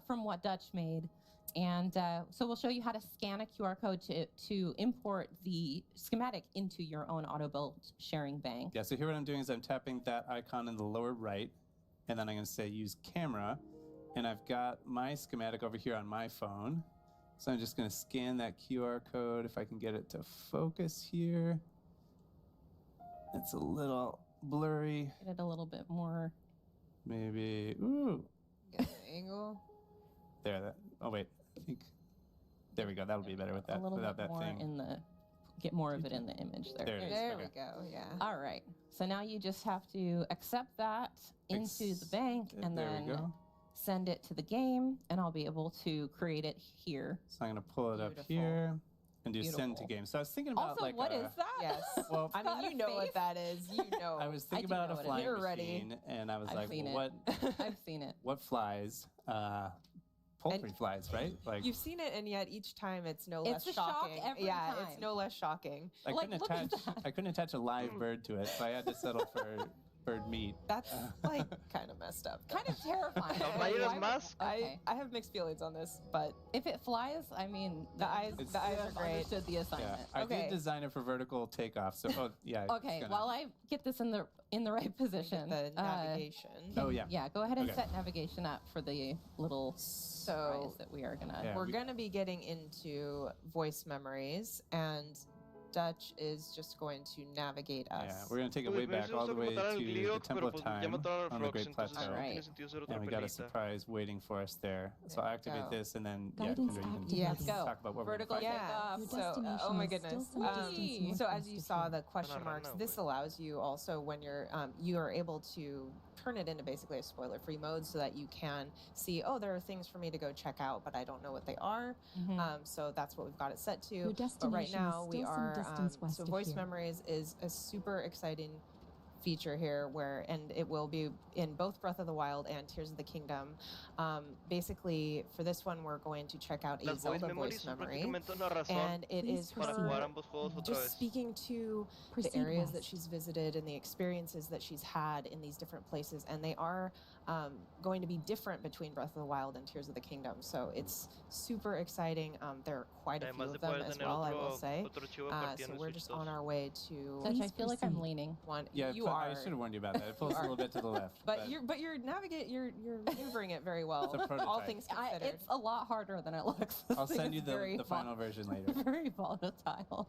S4: from what Dutch made. And so we'll show you how to scan a QR code to import the schematic into your own auto-build sharing bank.
S7: Yeah, so here what I'm doing is I'm tapping that icon in the lower right, and then I'm going to say use camera, and I've got my schematic over here on my phone. So I'm just going to scan that QR code if I can get it to focus here. It's a little blurry.
S4: Get it a little bit more.
S7: Maybe, ooh,
S10: Get the angle.
S7: there. Oh, wait, I think, there we go. That'll be better with that,
S4: a little
S7: without
S4: bit
S7: that
S4: more
S7: thing.
S4: in the get more of it in the image there.
S7: There it is.
S10: There
S7: Okay.
S10: we go. Yeah.
S4: All right. So now you just have to accept that into the bank and
S7: There we
S4: then
S7: go.
S4: send it to the game, and I'll be able to create it here.
S7: So I'm gonna pull it up
S10: Beautiful.
S7: here and do send to
S4: Beautiful.
S7: game. So I was thinking about
S4: Also,
S7: like
S4: what is that?
S10: Yes.
S7: Well,
S10: I
S4: got
S10: mean,
S4: a
S10: you know
S4: face.
S10: what that is. You know.
S7: I was thinking
S4: do
S7: about
S4: know
S7: a
S4: what it
S7: flying
S10: is. You're ready.
S7: machine, and I was
S4: I've
S7: like,
S4: seen
S7: well,
S4: it. I've seen it.
S7: what flies? Poultry flies, right? Like
S10: You've seen it, and yet each time it's no
S4: It's
S10: less
S4: a shock
S10: shocking.
S4: every
S10: yeah,
S4: time.
S10: it's no less shocking.
S7: I
S4: like,
S7: couldn't
S4: look at
S7: attach.
S4: that.
S7: I couldn't attach a live bird to it, so I had to settle for bird meat.
S10: That's like kind of messed up.
S4: Kind of terrifying.
S1: Caballeros
S4: Why would-
S1: más.
S4: Okay.
S10: I have mixed feelings on this, but
S4: If it flies, I mean,
S10: the eyes
S7: It's-
S10: are great.
S4: understood the
S7: Yeah,
S4: assignment.
S7: I
S10: Okay.
S7: did design it for vertical takeoff. So, yeah. it's
S4: Okay,
S7: gonna-
S4: while I get this in the right position,
S10: The navigation.
S7: Oh yeah.
S4: yeah, go ahead and
S7: Okay.
S4: set navigation up for the little
S10: So
S4: prize that we are gonna.
S7: Yeah.
S10: we're
S7: we-
S10: going to be getting into voice memories, and Dutch is just going to navigate us.
S7: Yeah, we're gonna take it
S1: Uy,
S7: way
S1: pero
S7: back
S1: eso
S7: all
S1: es
S7: the
S1: como
S7: way
S1: matar al
S7: to the
S1: Gliok,
S7: Temple
S1: pero
S7: of
S1: pues ya
S7: Time
S1: mataron al
S7: on the
S1: Frox,
S7: Great
S1: entonces
S7: Plateau.
S1: no
S4: Alright.
S1: tiene sentido ser otra
S7: And we got a
S1: pelita.
S7: surprise waiting for us there. So I'll
S10: There we
S7: activate
S10: go.
S7: this, and then
S11: Guidance
S7: Kendra, you
S11: activated.
S7: can
S10: Yes.
S4: Let's go.
S7: talk about what
S4: Vertical
S7: we're gonna find.
S10: Yeah.
S11: Your
S10: So,
S11: destination
S10: oh my
S11: is still
S10: goodness.
S11: some distance
S10: So as
S11: northwest
S10: you
S11: of
S10: saw
S11: here.
S10: the question
S1: Rana,
S10: marks, this
S1: güey.
S10: allows you also when you are able to turn it into basically a spoiler-free mode, so that you can see, oh, there are things for me to go check out, but I don't know what they are.
S4: Mhm.
S10: So that's what we've got it set to.
S11: Your
S10: But right
S11: destination
S10: now
S11: is
S10: we
S11: still some
S10: are
S11: distance west
S10: so
S11: of
S10: voice
S11: here.
S10: memories is a super exciting feature here and it will be in both Breath of the Wild and Tears of the Kingdom. Basically for this one we're going to check out a
S1: Las voice
S10: Zelda
S1: memories
S10: voice
S1: son
S10: memory,
S1: prácticamente una razón
S10: and it
S11: Please
S10: is
S1: para
S11: proceed.
S1: jugar
S10: her
S1: ambos juegos otra
S10: just
S1: vez.
S10: speaking to the
S11: Proceed
S10: areas that
S11: west.
S10: she's visited and the experiences that she's had in these different places, and they are going to be different between Breath of the Wild and Tears of the Kingdom. So it's super exciting. There are quite a few
S1: Además de
S10: of them
S1: poder
S10: as
S1: tener
S10: well, I will
S1: otro
S10: say.
S1: archivo
S10: So
S1: partiendo en
S10: we're
S1: Switch
S10: just
S1: 2.
S10: on our way to
S4: Dutch, I
S11: Please
S4: feel like I'm
S11: proceed.
S4: leaning.
S10: one.
S7: Yeah,
S10: you
S7: I
S10: are.
S7: should have warned you about that. It pulls a little bit to the left.
S10: But you're maneuvering it very well.
S7: It's a prototype.
S10: All things considered.
S4: It's a lot harder than it looks.
S7: I'll
S4: This
S7: send
S4: thing
S7: you
S4: is very
S7: the final version later.
S4: very volatile.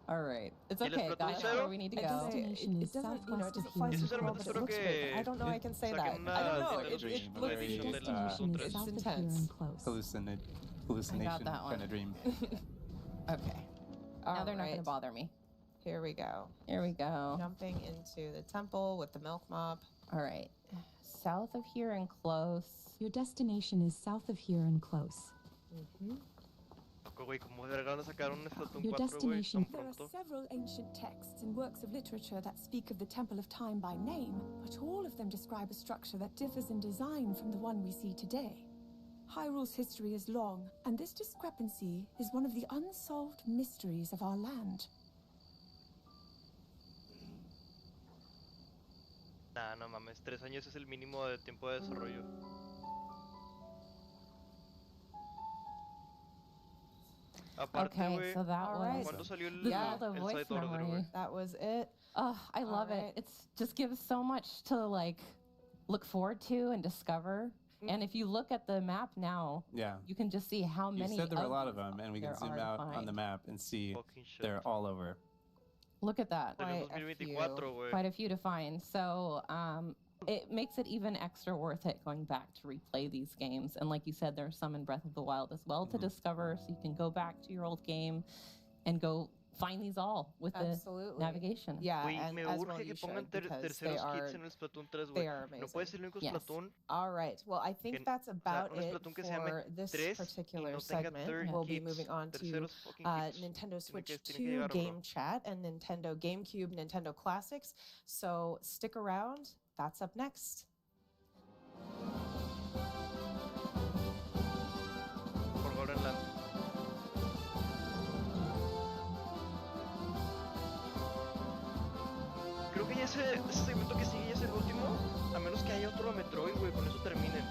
S4: All right, it's
S1: ¿Y el
S4: okay. Got us
S1: Splatoon
S4: where we need to
S10: It
S4: go.
S10: doesn't,
S11: Destination is
S10: it doesn't, you know, it
S11: southwest of
S10: doesn't fly
S11: here.
S1: Yo
S10: super well,
S1: sinceramente
S10: but it
S1: espero
S10: looks
S1: que
S10: good. I don't know I can say that.
S1: saquen una
S10: I don't know.
S1: Nintendo
S10: It
S1: Dream
S10: looks
S1: edition del
S11: Destination
S1: Splatoon
S11: is
S1: 3.
S11: south of here
S10: intense.
S11: and close.
S7: Hallucination
S4: that one.
S7: kind of dream.
S4: Okay, now they're not going to
S10: Alright,
S4: bother me.
S10: Here we go.
S4: Here we go.
S10: Jumping into the temple with the milk mob.
S4: All right, south of here and close.
S11: Your destination is south of here and close.
S1: Loco, güey, ¿cómo verga van a sacar un Splatoon
S11: Your
S1: 4, güey,
S11: destination-
S1: tan
S12: There are
S1: pronto?
S12: several ancient texts and works of literature that speak of the Temple of Time by name, but all of them describe a structure that differs in design from the one we see today. Hyrule's history is long, and this discrepancy is one of the unsolved mysteries of our land.
S1: Nah, no mames, 3 años es el mínimo de tiempo de desarrollo. Aparte,
S4: Okay,
S1: güey,
S4: so that
S10: Alright.
S4: was
S1: ¿cuándo salió el,
S4: the
S10: Yeah.
S4: Zelda
S1: el
S4: voice
S1: side order,
S4: memory.
S1: güey?
S10: That was it.
S4: Oh, I love
S10: Alright.
S4: it. It's just gives so much to like look forward to and discover. And if you look at the map now,
S7: Yeah.
S4: you can just see how
S7: You
S4: many.
S7: said there were a lot of
S4: these
S7: them, and we
S4: there
S7: can zoom
S4: are to
S7: out on the
S4: find.
S7: map and see
S1: Fucking shit.
S7: they're all over.
S4: Look at that.
S1: Salió en
S10: Quite a
S1: 2024, güey.
S4: Quite a few to find. So it makes it even extra worth it going back to replay these games. And like you said, there's some in Breath of the Wild as well to discover. So you can go back to your old game and go find these all with
S10: Absolutely.
S4: the navigation.
S10: Yeah,
S1: Güey,
S10: and
S1: me
S10: as
S1: urge
S10: well
S1: que
S10: you
S1: pongan
S10: should, because they
S1: terceros
S10: are
S1: kits en el Splatoon 3, güey.
S10: they are
S1: No puede
S10: amazing.
S1: ser el único
S4: Yes.
S1: Splatoon
S10: All right. Well, I think
S1: que-
S10: that's about
S1: un
S10: it
S1: Splatoon que se llame
S10: for this
S1: 3 y
S10: particular
S1: no tenga
S10: segment.
S1: third
S10: We'll be
S1: kits,
S10: moving on to
S1: terceros fucking kits.
S10: Nintendo Switch
S1: tiene que
S10: 2
S1: llegar, bro.
S10: Game Chat and Nintendo GameCube, Nintendo Classics. So stick around. That's up next.
S1: Por Goldenland. Creo que ya ese segmento que sigue ya es el último, a menos que haya otro Metroid, güey, con eso terminen.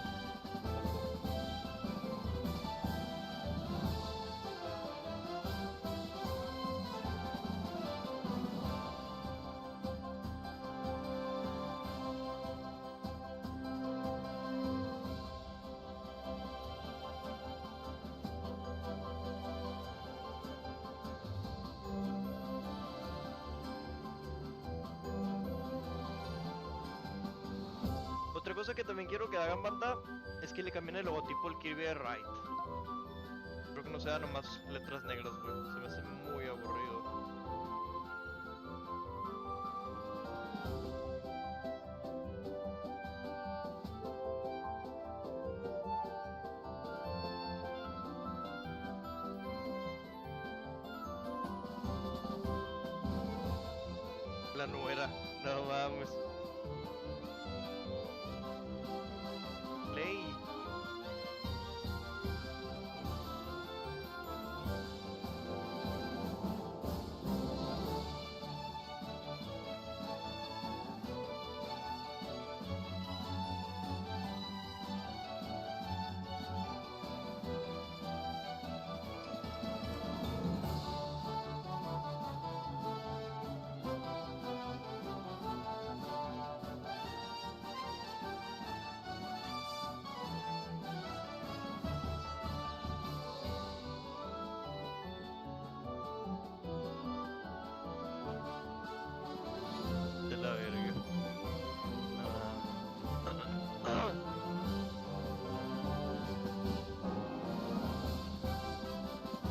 S1: Otra cosa que también quiero que hagan, banda, es que le cambien el logotipo al Kirby de Ride. Creo que no sea nomás letras negras, güey. Se me hace muy aburrido. La nuera, no mames. Play. De la verga.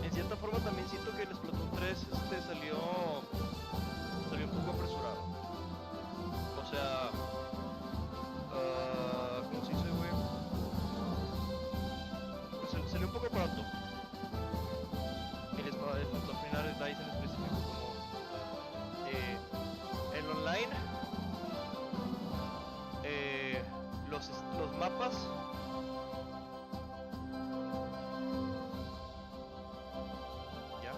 S1: En cierta forma también siento que el Splatoon 3 salió un poco apresurado. O sea, ¿cómo se dice, güey? Pues salió un poco pronto. El Splatoon final de DICE en específico, como el online, los mapas. Ya.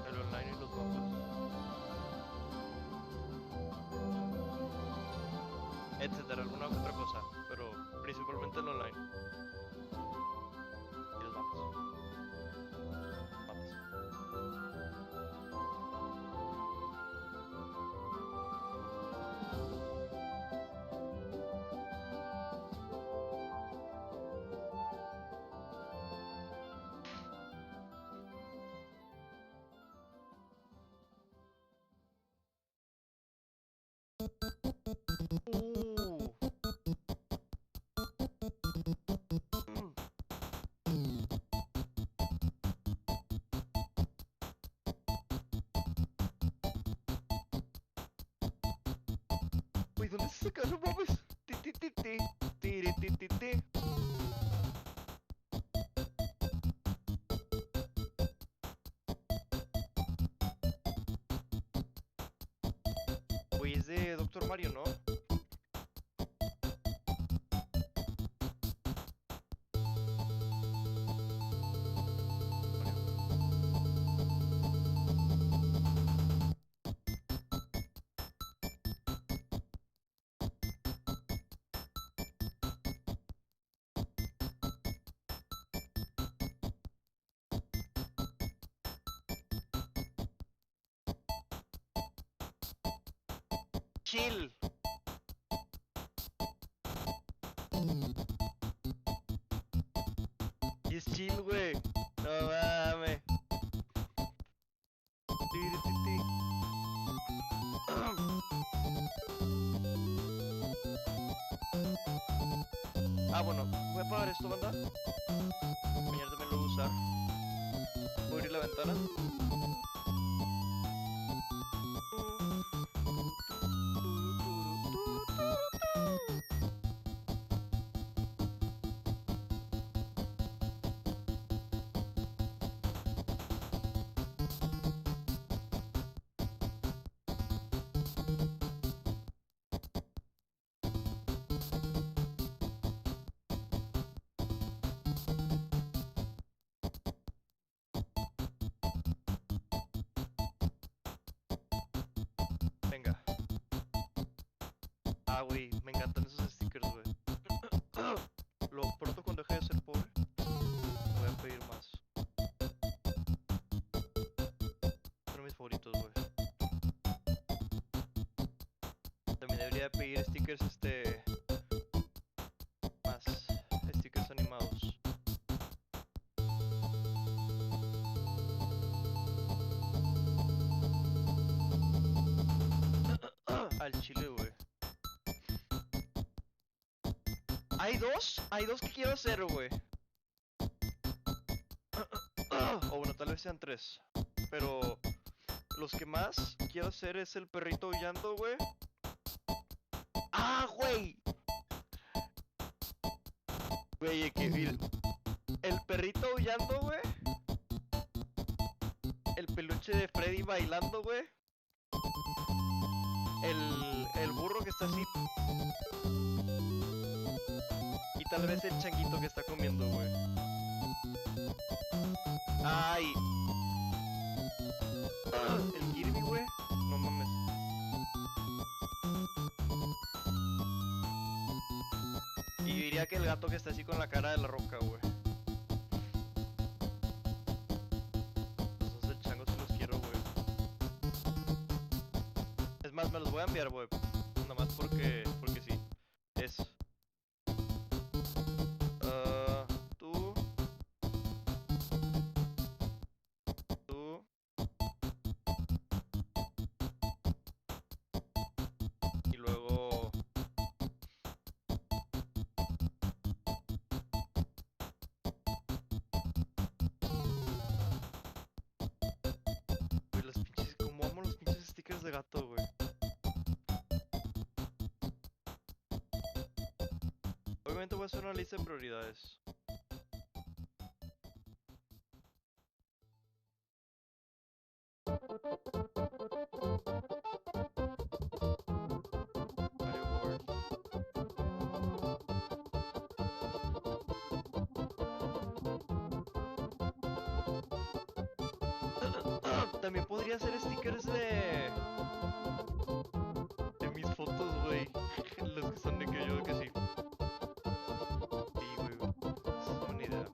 S1: El online y los mapas. Etcétera, alguna otra cosa, pero principalmente el online. Y los mapas. Uy, ¿dónde se sacan los mames? Ti, ti, ti, ti, tiri, ti, ti, ti. Uy, es de Doctor Mario, ¿no? Chill. Y es chill, güey. No mames. Tiri, ti, ti. Ah, bueno, voy a apagar esto, banda. Mañana también lo voy a usar. Voy a abrir la ventana. Venga. Ah, güey, me encantan esos stickers, güey. Lo pronto cuando deje de ser pobre, voy a pedir más. Son mis favoritos, güey. También debería pedir stickers, más stickers animados. Al chile, güey. Hay dos que quiero hacer, güey. O bueno, tal vez sean tres. Pero los que más quiero hacer es el perrito aullando, güey. ¡Ah, güey! Güey, el perrito aullando, güey. El peluche de Freddy bailando, güey. El burro que está así. Y tal vez el changuito que está comiendo, güey. Ay. El Kirby, güey. No mames. Y yo diría que el gato que está así con la cara de la roca, güey. Esos del chango sí los quiero, güey. Es más, me los voy a enviar, güey. Nomás porque sí. Es... tú... Tú... Y luego... Güey, los pinches... Como amo los pinches stickers de gato, güey. Obviamente voy a hacer una lista de prioridades. También podría hacer stickers de mis fotos, güey. Los que son de que yo que sí. Sí, güey. Es una idea.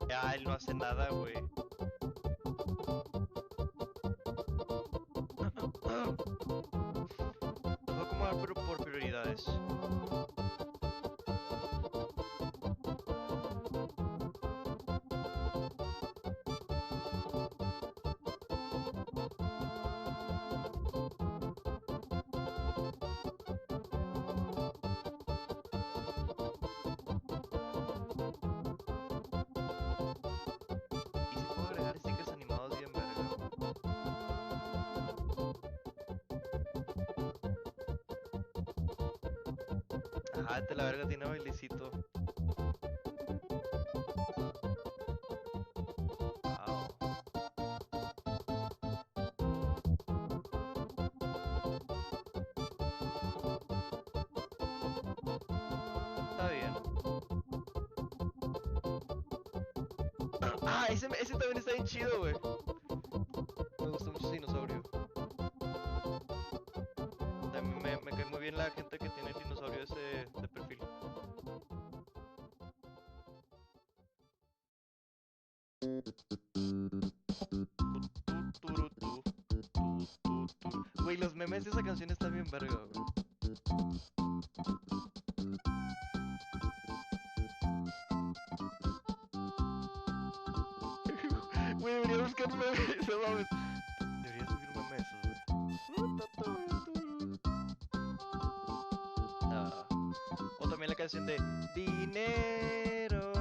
S1: Ya, él no hace nada, güey. Los voy a acomodar pero por prioridades. Y si puedo agregar stickers animados bien verga, güey. Ajá, la verga tiene bailecito. Wow. Está bien. Ah, ese también está bien chido, güey. Me gusta mucho ese dinosaurio. También me cae muy bien la gente que tiene el dinosaurio ese de perfil. Güey, los memes de esa canción están bien verga, güey. Güey, debería buscar memes, no mames. Debería subir un meme de esos, güey. Ah. O también la canción de Dinero.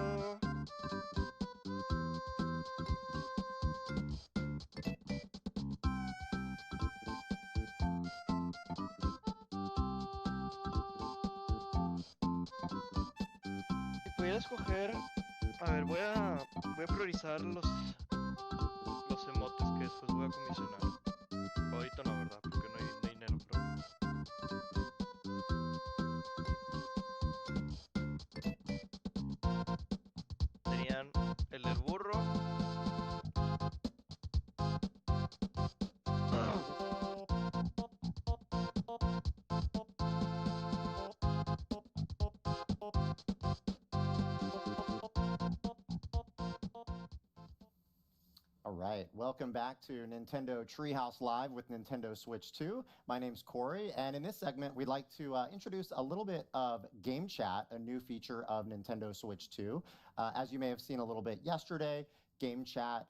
S1: Si pudiera escoger, a ver, voy a priorizar los emotes que después voy a comisionar. Ahorita no, ¿verdad? Porque no hay dinero, pero... Tenían el del burro.
S9: right, welcome back to Nintendo Treehouse Live with Nintendo Switch 2. My name's Corey, and in this segment, we'd like to introduce a little bit of Game Chat, a new feature of Nintendo Switch 2. As you may have seen a little bit yesterday, Game Chat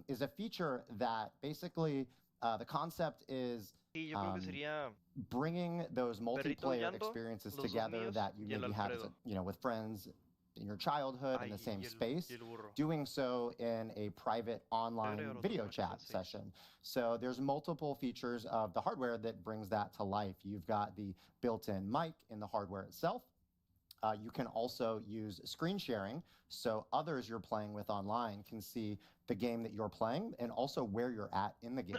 S9: is a feature that basically the concept is bringing those multiplayer experiences together that you maybe had, with friends in your childhood in the same space, doing so in a private online video chat session. So there's multiple features of the hardware that brings that to life. You've got the built-in mic in the hardware itself. You can also use screen sharing, so others you're playing with online can see the game that you're playing and also where you're at in the game.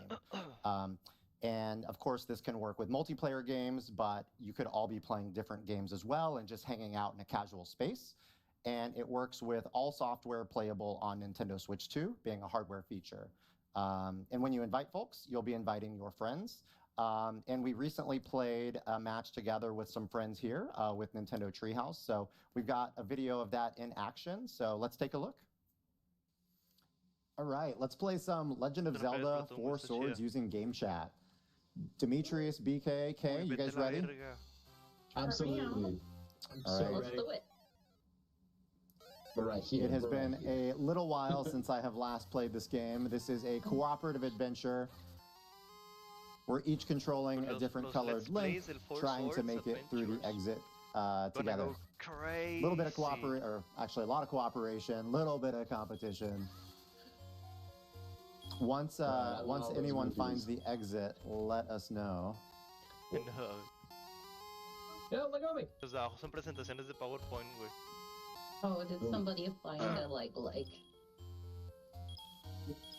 S9: And of course, this can work with multiplayer games, but you could all be playing different games as well and just hanging out in a casual space. And it works with all software playable on Nintendo Switch 2, being a hardware feature. And when you invite folks, you'll be inviting your friends. And we recently played a match together with some friends here with Nintendo Treehouse. So we've got a video of that in action. So let's take a look. All right, let's play some Legend of Zelda 4 Swords using Game Chat. Demetrius, BK, K, you guys ready?
S13: Absolutely.
S9: All right.
S13: Let's do it. We're right here.
S9: It has been a little while since I have last played this game. This is a cooperative adventure. We're each controlling a different colored link, trying to make it through the exit together. A little bit of cooperation, or actually a lot of cooperation, a little bit of competition. Once anyone finds the exit, let us know.
S5: Yeah, look at me.
S1: Los de abajo son presentaciones de PowerPoint, güey.
S6: Oh, did somebody find a like?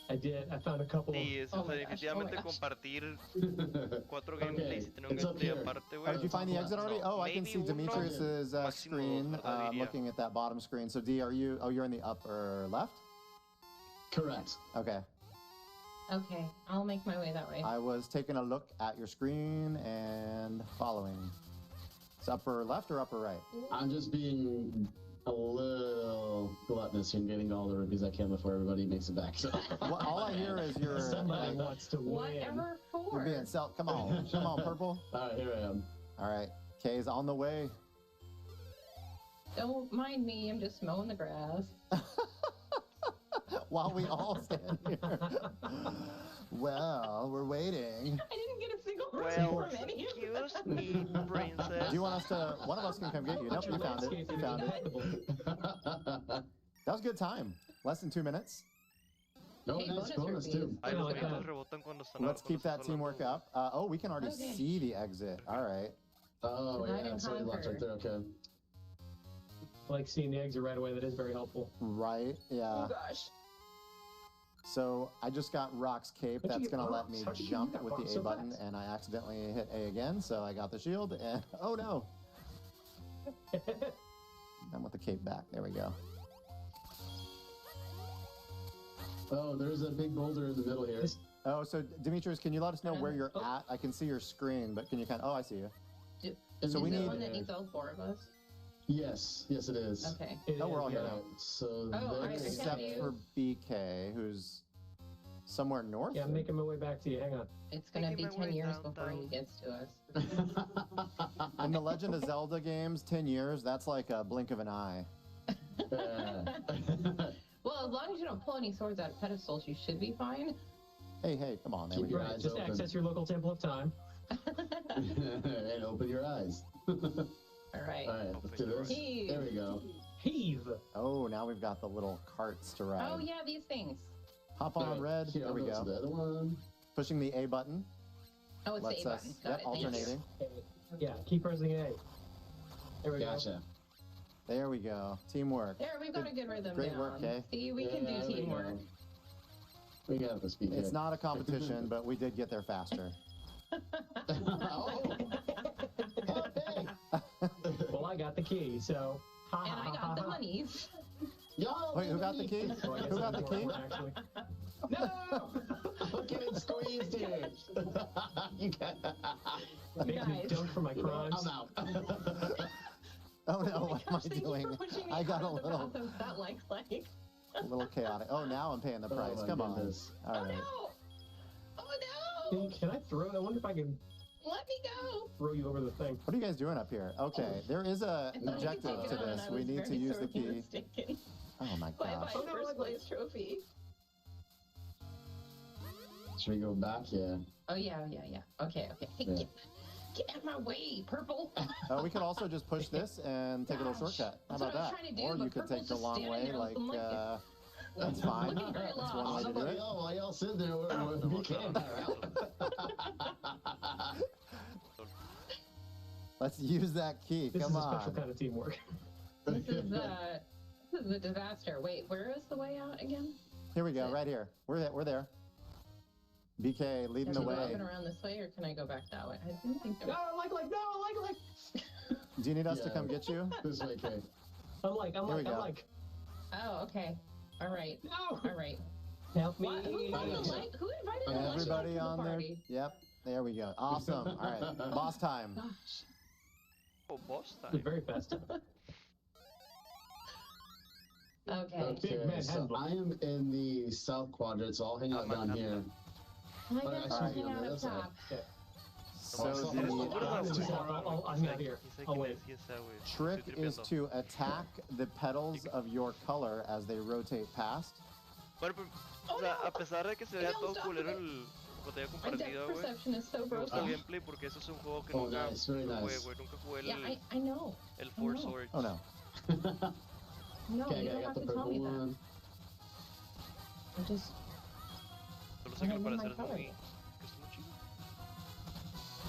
S5: I did. I found a couple of...
S1: Sí, eso definitivamente compartir 4 gameplays y tener un gameplay aparte, güey.
S9: Did you find the exit already? Oh, I can see Demetrius's screen. Looking at that bottom screen. So D, are you? Oh, you're in the upper left.
S13: Correct.
S9: Okay.
S4: Okay, I'll make my way that way.
S9: I was taking a look at your screen and following. It's upper left or upper right?
S13: I'm just being a little gluttonous and getting all the rubies I can before everybody makes it back. So
S9: well, all I hear is you're
S5: somebody wants to win.
S4: Whatever for.
S9: You're being come on, purple.
S13: All right, here I am.
S9: All right, Kay's on the way.
S4: Don't mind me, I'm just mowing the grass.
S9: While we all stand here. Well, we're waiting.
S4: I didn't get a single from any of you.
S1: Excuse me, princess.
S9: Do you want us to? One of us can come get you. Nope, you found it. You found it. That was a good time. Less than 2 minutes.
S13: No, nice bonus too.
S9: Let's keep that teamwork up. Oh, we can already see the exit. All right.
S13: Oh yeah, it's already locked right there. Okay.
S5: I like seeing the exit right away. That is very helpful.
S9: Right. Yeah.
S4: Oh gosh.
S9: So I just got Rock's cape. That's going to let me jump with the A button, and I accidentally hit A again, so I got the shield, and oh no. I'm with the cape back. There we go.
S13: Oh, there's a big boulder in the middle here.
S9: Oh, so Demetrius, can you let us know where you're at? I can see your screen, but can you oh, I see you.
S4: So we need the one that needs all 4 of us?
S13: Yes, yes it is.
S4: Okay.
S9: Oh, we're all here now.
S13: So
S9: except for BK, who's somewhere north.
S5: Yeah, I'm making my way back to you. Hang on.
S4: It's gonna be 10 years before he gets to us.
S9: In the Legend of Zelda games, 10 years, that's like a blink of an eye.
S4: Well, as long as you don't pull any swords out of pedestals, you should be fine.
S9: Hey, come on. There we
S13: go.
S5: Just open. Access your local temple of time.
S13: And open your eyes.
S4: All right,
S13: let's do this.
S4: Heave.
S13: There we go.
S5: Heave.
S9: Oh, now we've got the little carts to ride.
S4: Oh, yeah, these things.
S9: Hop on red.
S13: Here,
S9: there we go.
S13: The other one.
S9: Pushing the A button.
S4: Oh, it's the A button. Got it.
S9: Alternating.
S5: Yeah, keep pressing A. There we go.
S9: There we go. Teamwork.
S4: There, we've got a good rhythm
S9: Great
S4: down.
S9: work, Kay.
S4: See, we can do teamwork.
S13: We got the speed.
S9: It's not a competition, but we did get there faster.
S5: Well, I got the key, so...
S4: And I got the monies.
S9: Wait, who got the key? Who got the key?
S5: No!
S13: I'm getting squeezed here.
S5: Make me dunk for my crimes.
S13: I'm out.
S9: Oh no, what am I doing? I got a little...
S4: That like.
S9: A little chaotic. Oh, now I'm paying the price. Come on. All right.
S4: No! Oh no!
S5: Can I throw it? I wonder if I can
S4: Let me go!
S5: throw you over the thing.
S9: What are you guys doing up here? Okay, there is an objective to this. We need to use the key. Oh my gosh.
S4: Bye-bye, first place trophy.
S13: Should we go back? Yeah.
S4: Oh, yeah. Okay. Hey,
S13: Yeah.
S4: get out of my way, purple.
S9: We could also just push this and take a little shortcut. How
S4: That's
S9: about
S4: what I was
S9: that?
S4: trying to do,
S9: Or you
S4: but
S9: could take
S4: purple's
S9: the
S4: just
S9: long
S4: standing
S9: way,
S4: there
S9: like,
S4: looking like
S9: that's fine.
S4: Looking very
S9: That's
S4: lost.
S9: one way to do
S13: Somebody
S9: it.
S13: else, while y'all sit there, we can't.
S9: Let's use that key.
S5: This
S9: Come
S5: is a
S9: on.
S5: special kind of teamwork.
S4: This is a disaster. Wait, where is the way out again?
S9: Here we go, right here. We're there. BK leading the
S4: Can I go
S9: way.
S4: around this way, or can I go back that way? I didn't think there was...
S5: No,
S9: Do you need us to come get you?
S13: This way, Kay.
S5: I'm like.
S4: Oh, okay. All right.
S5: No.
S4: All right.
S5: Help me.
S4: Who invited the
S9: Everybody
S4: to the
S9: on there.
S4: party?
S9: Yep. There we go. Awesome. All right. Boss time.
S4: Gosh.
S1: Oh, boss
S5: The
S1: time.
S5: very best.
S4: Okay.
S5: Big man
S13: so
S5: handbook.
S13: I am in the south quadrant, so I'll hang out down here.
S4: I
S13: But
S4: guess
S13: I
S4: I'll
S13: should be
S4: hang
S13: on
S4: out
S13: the
S4: up
S13: other side.
S4: top.
S9: So
S1: What about
S9: the
S5: I'm not here. I'll wait.
S9: trick is to attack the petals of your color as they rotate past.
S1: Bueno, pues, o sea, a pesar de que se vea todo culero el botella
S4: My depth
S1: compartida, güey.
S4: perception is so
S1: Me gusta
S4: broken.
S1: el gameplay porque eso es un juego que
S13: Oh,
S1: nunca
S13: nice, very
S1: jugué,
S13: nice.
S1: güey. Nunca jugué
S4: Yeah, I know.
S1: el Four
S4: know.
S1: Swords.
S9: Oh no.
S4: No,
S13: Okay,
S4: you
S13: I
S4: don't
S13: got
S4: have
S13: the
S4: to tell
S13: purple
S4: me that.
S13: one.
S4: I just...
S1: Solo sé que al
S4: I know my
S1: parecer es muy...
S4: color.
S1: que es muy chido.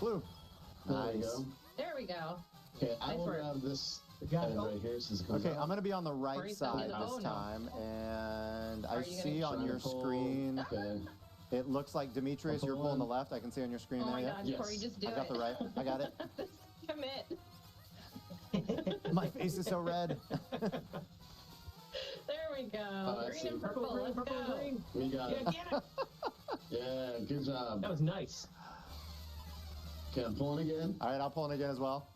S9: Blue.
S13: There we
S9: Nice.
S13: go.
S4: There we go.
S13: Okay, I
S4: Nice
S13: will
S4: work.
S13: grab this
S5: Got it.
S13: head right here since it comes
S9: Okay,
S13: out.
S9: I'm gonna be on the right
S4: Right
S9: side
S4: side.
S9: this
S4: Oh, no.
S9: time, and
S4: Are
S9: I
S4: you
S9: see
S4: gonna
S9: on your
S13: Trying to pull.
S9: screen.
S13: Okay.
S9: It looks like Demetrius, you're pulling the left. I can see on your screen
S4: Oh
S9: there.
S4: my
S9: Yeah.
S4: god,
S13: Yes.
S4: Corey, just do
S9: I
S4: it.
S9: got the right. I got it.
S4: Commit.
S9: My face is so red.
S4: There we go.
S13: I
S4: Green
S13: see.
S4: and purple, let's go.
S5: green.
S13: We got it.
S5: Yeah, get it.
S13: Yeah, good job.
S5: That was nice.
S13: Okay, I'm pulling again.
S9: All right, I'll pull it again as well.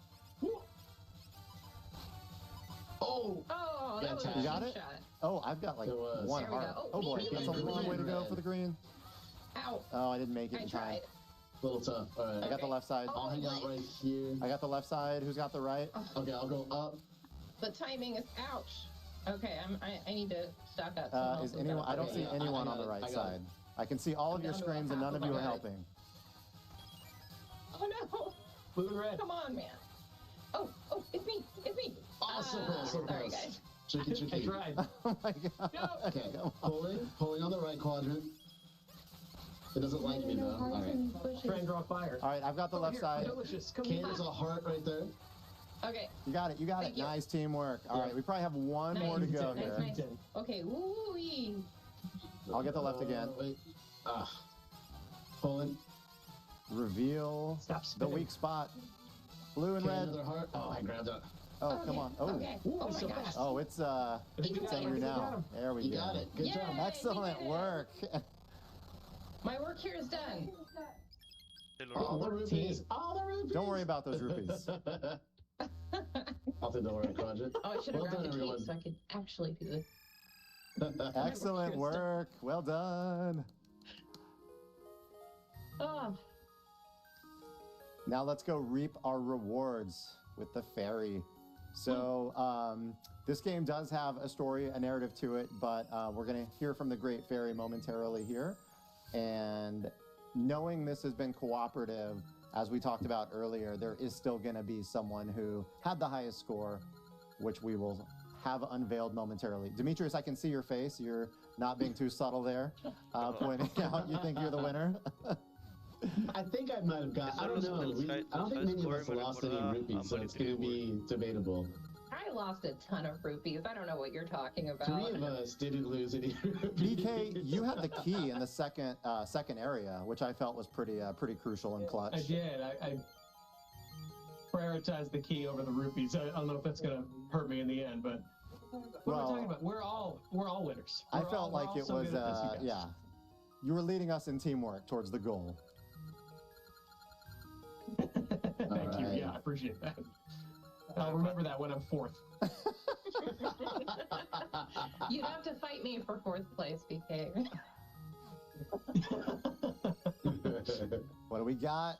S13: Oh!
S4: Oh, that was a
S9: You got
S4: cheap
S9: it?
S4: shot.
S9: Oh, I've got like
S13: It was.
S9: one
S4: There we
S9: heart.
S4: go.
S9: Oh boy,
S4: Me
S9: that's a
S4: too.
S9: long way to go
S13: Red.
S9: for the green.
S4: Ow.
S9: Oh, I didn't make it
S4: I
S9: in time.
S4: tried.
S13: A little tough. All
S9: I
S13: right.
S9: got the left side.
S13: I'll hang out right here.
S9: I got the left side. Who's got the right?
S13: Okay, I'll go up.
S4: The timing is ouch. Okay, I need to stock up.
S9: Is anyone? I don't see
S13: Yeah, I
S9: anyone
S13: got
S9: on the
S13: it.
S9: right
S13: I got
S9: side. I can see all of
S4: I'm
S9: your
S4: down to
S9: screens,
S4: a
S9: and none
S4: half
S9: of you
S4: of
S9: are
S4: my
S9: helping.
S4: Oh no!
S5: Blue and red.
S4: Come on, man. Oh, it's me. It's me.
S13: Awesome,
S4: Ah,
S13: awesome,
S4: sorry,
S13: awesome.
S4: guys.
S13: Tricky,
S5: I
S13: tricky.
S5: tried.
S9: Oh my god.
S13: Okay, pulling on the right quadrant. It doesn't like me though. All right.
S5: Try and draw fire.
S9: All right, I've got the
S5: Over
S9: left
S5: here.
S9: side.
S5: Delicious. Come
S13: Okay,
S5: here.
S13: there's a heart right there.
S4: Okay,
S9: You got it. You got it.
S4: Thank you.
S9: Nice teamwork. All
S13: Yeah.
S9: right, we probably have one
S4: Nice.
S9: more to go
S4: Nice,
S9: here.
S4: nice. Okay, woo-wee.
S9: I'll get the left again.
S13: Wait. Pulling.
S9: Reveal
S5: Stop
S9: the
S5: spinning.
S9: weak spot. Blue and
S13: Okay,
S9: red.
S13: another heart. Oh, I grabbed it.
S9: Oh,
S4: Okay,
S9: come on. Oh,
S4: Okay.
S5: Ooh,
S4: Oh my
S5: so
S4: gosh.
S5: fast.
S9: oh, it's
S5: I think we
S9: it's
S5: got him.
S9: angry
S5: I think we got
S9: now.
S5: him.
S9: There we
S13: You
S9: go.
S13: got it. Good
S4: Yay!
S13: job.
S4: We
S9: Excellent
S4: did it.
S9: work.
S4: My work here is done.
S13: All the rupees. All the rupees.
S9: Don't worry about those rupees.
S13: I'll take the right quadrant.
S4: Oh, I should have
S13: Well
S4: grabbed
S13: done,
S4: the
S13: everyone.
S4: cape so I could actually do this.
S9: Excellent work. Well done.
S4: Oh,
S9: Now let's go reap our rewards with the fairy. So this game does have a story, a narrative to it, but we're going to hear from the great fairy momentarily here. And knowing this has been cooperative, as we talked about earlier, there is still going to be someone who had the highest score, which we will have unveiled momentarily. Demetrius, I can see your face. You're not being too subtle there, pointing out you think you're the winner.
S13: I think I might have got. I don't know. I don't think many of us lost any rupees, so it's going to be debatable.
S4: I lost a ton of rupees. I don't know what you're talking about.
S13: 3 of us didn't lose any rupees.
S9: BK, you had the key in the second area, which I felt was pretty crucial and clutch.
S5: I did. I prioritized the key over the rupees. I don't know if that's gonna hurt me in the end, but what am I talking about? We're all winners.
S9: I felt like it was yeah. You were leading us in teamwork towards the goal.
S5: Thank you. Yeah, I appreciate that. I'll remember that when I'm 4th.
S4: You'd have to fight fight me for 4th place, BK.
S9: What do we got?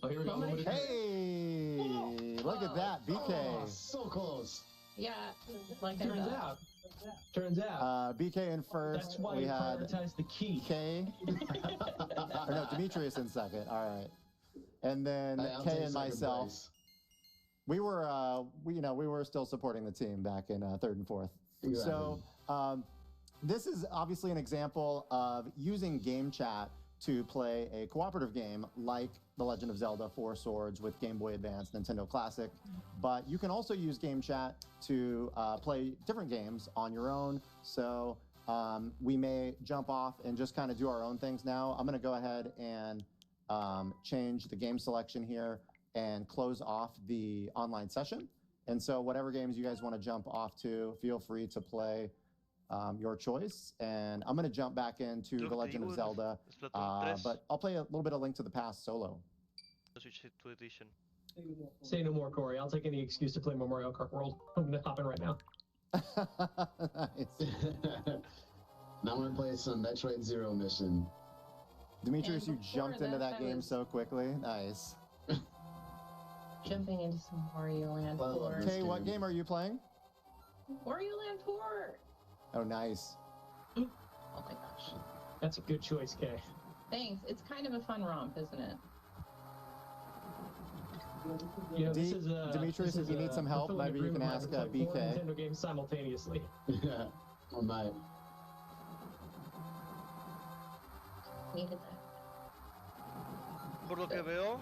S13: Oh, here we go.
S9: Hey, look at that, BK.
S13: Oh, so close.
S4: Yeah, like
S5: Turns out.
S9: BK in first.
S5: That's why
S9: we
S5: you
S9: had
S5: prioritize the key.
S9: K. Or no, Demetrius in second. All right. And then
S13: I'll
S9: Kay
S13: take
S9: and
S13: second
S9: myself.
S13: place.
S9: We were, we were still supporting the team back in 3rd and 4th.
S13: Exactly.
S9: So this is obviously an example of using game chat to play a cooperative game like The Legend of Zelda 4 Swords with Game Boy Advance, Nintendo Classic. But you can also use game chat to play different games on your own. So we may jump off and just kind of do our own things now. I'm going to go ahead and change the game selection here and close off the online session. And so whatever games you guys want to jump off to, feel free to play your choice. And I'm going to jump back into The Legend of Zelda, but I'll play a little bit of Link to the Past solo.
S5: Say no more, Corey. I'll take any excuse to play more Mario Kart World. I'm going to hop in right now.
S9: Nice.
S13: Now I'm going to play some Metroid Zero mission.
S9: Demetrius,
S4: And
S9: you
S4: before
S9: jumped into
S4: that,
S9: that
S4: I
S9: game
S4: was-
S9: so quickly. Nice.
S4: Jumping into some Wario Land
S13: Well,
S4: 4.
S9: Okay, what game are you playing?
S4: Wario Land 4!
S9: Oh, nice.
S4: Oh my gosh.
S5: That's a good choice, Kay.
S4: Thanks. It's kind of a fun romp, isn't it?
S5: You know, this is
S9: Demetrius,
S5: this
S9: if you
S5: is
S9: need
S5: a
S9: some help,
S5: fulfilling
S9: maybe you can
S5: agreement
S9: ask
S5: to play 4
S9: BK.
S5: Nintendo games simultaneously.
S13: Yeah, I might.
S4: Needed that.
S1: Por lo que veo,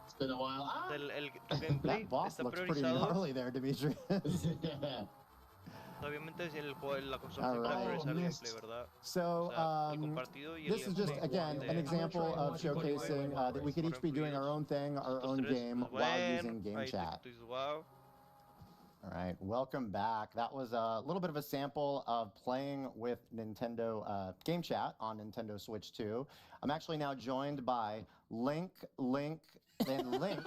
S13: It's been a while. Ah!
S1: el gameplay
S9: That boss
S1: está
S9: looks pretty
S1: priorizado.
S9: gnarly there, Demetrius.
S1: Obviamente, si la consola
S9: All
S1: siempre va a
S9: right.
S1: priorizar el gameplay, ¿verdad?
S9: So,
S1: O sea, el compartido y el
S9: this is just,
S1: gameplay.
S9: again, an example of showcasing that we could each be doing our own thing, our own game, while using game
S1: Ahí
S9: chat.
S1: tú dices, wow.
S9: All right, welcome back. That was a little bit of a sample of playing with Nintendo Game Chat on Nintendo Switch 2. I'm actually now joined by Link, and Link.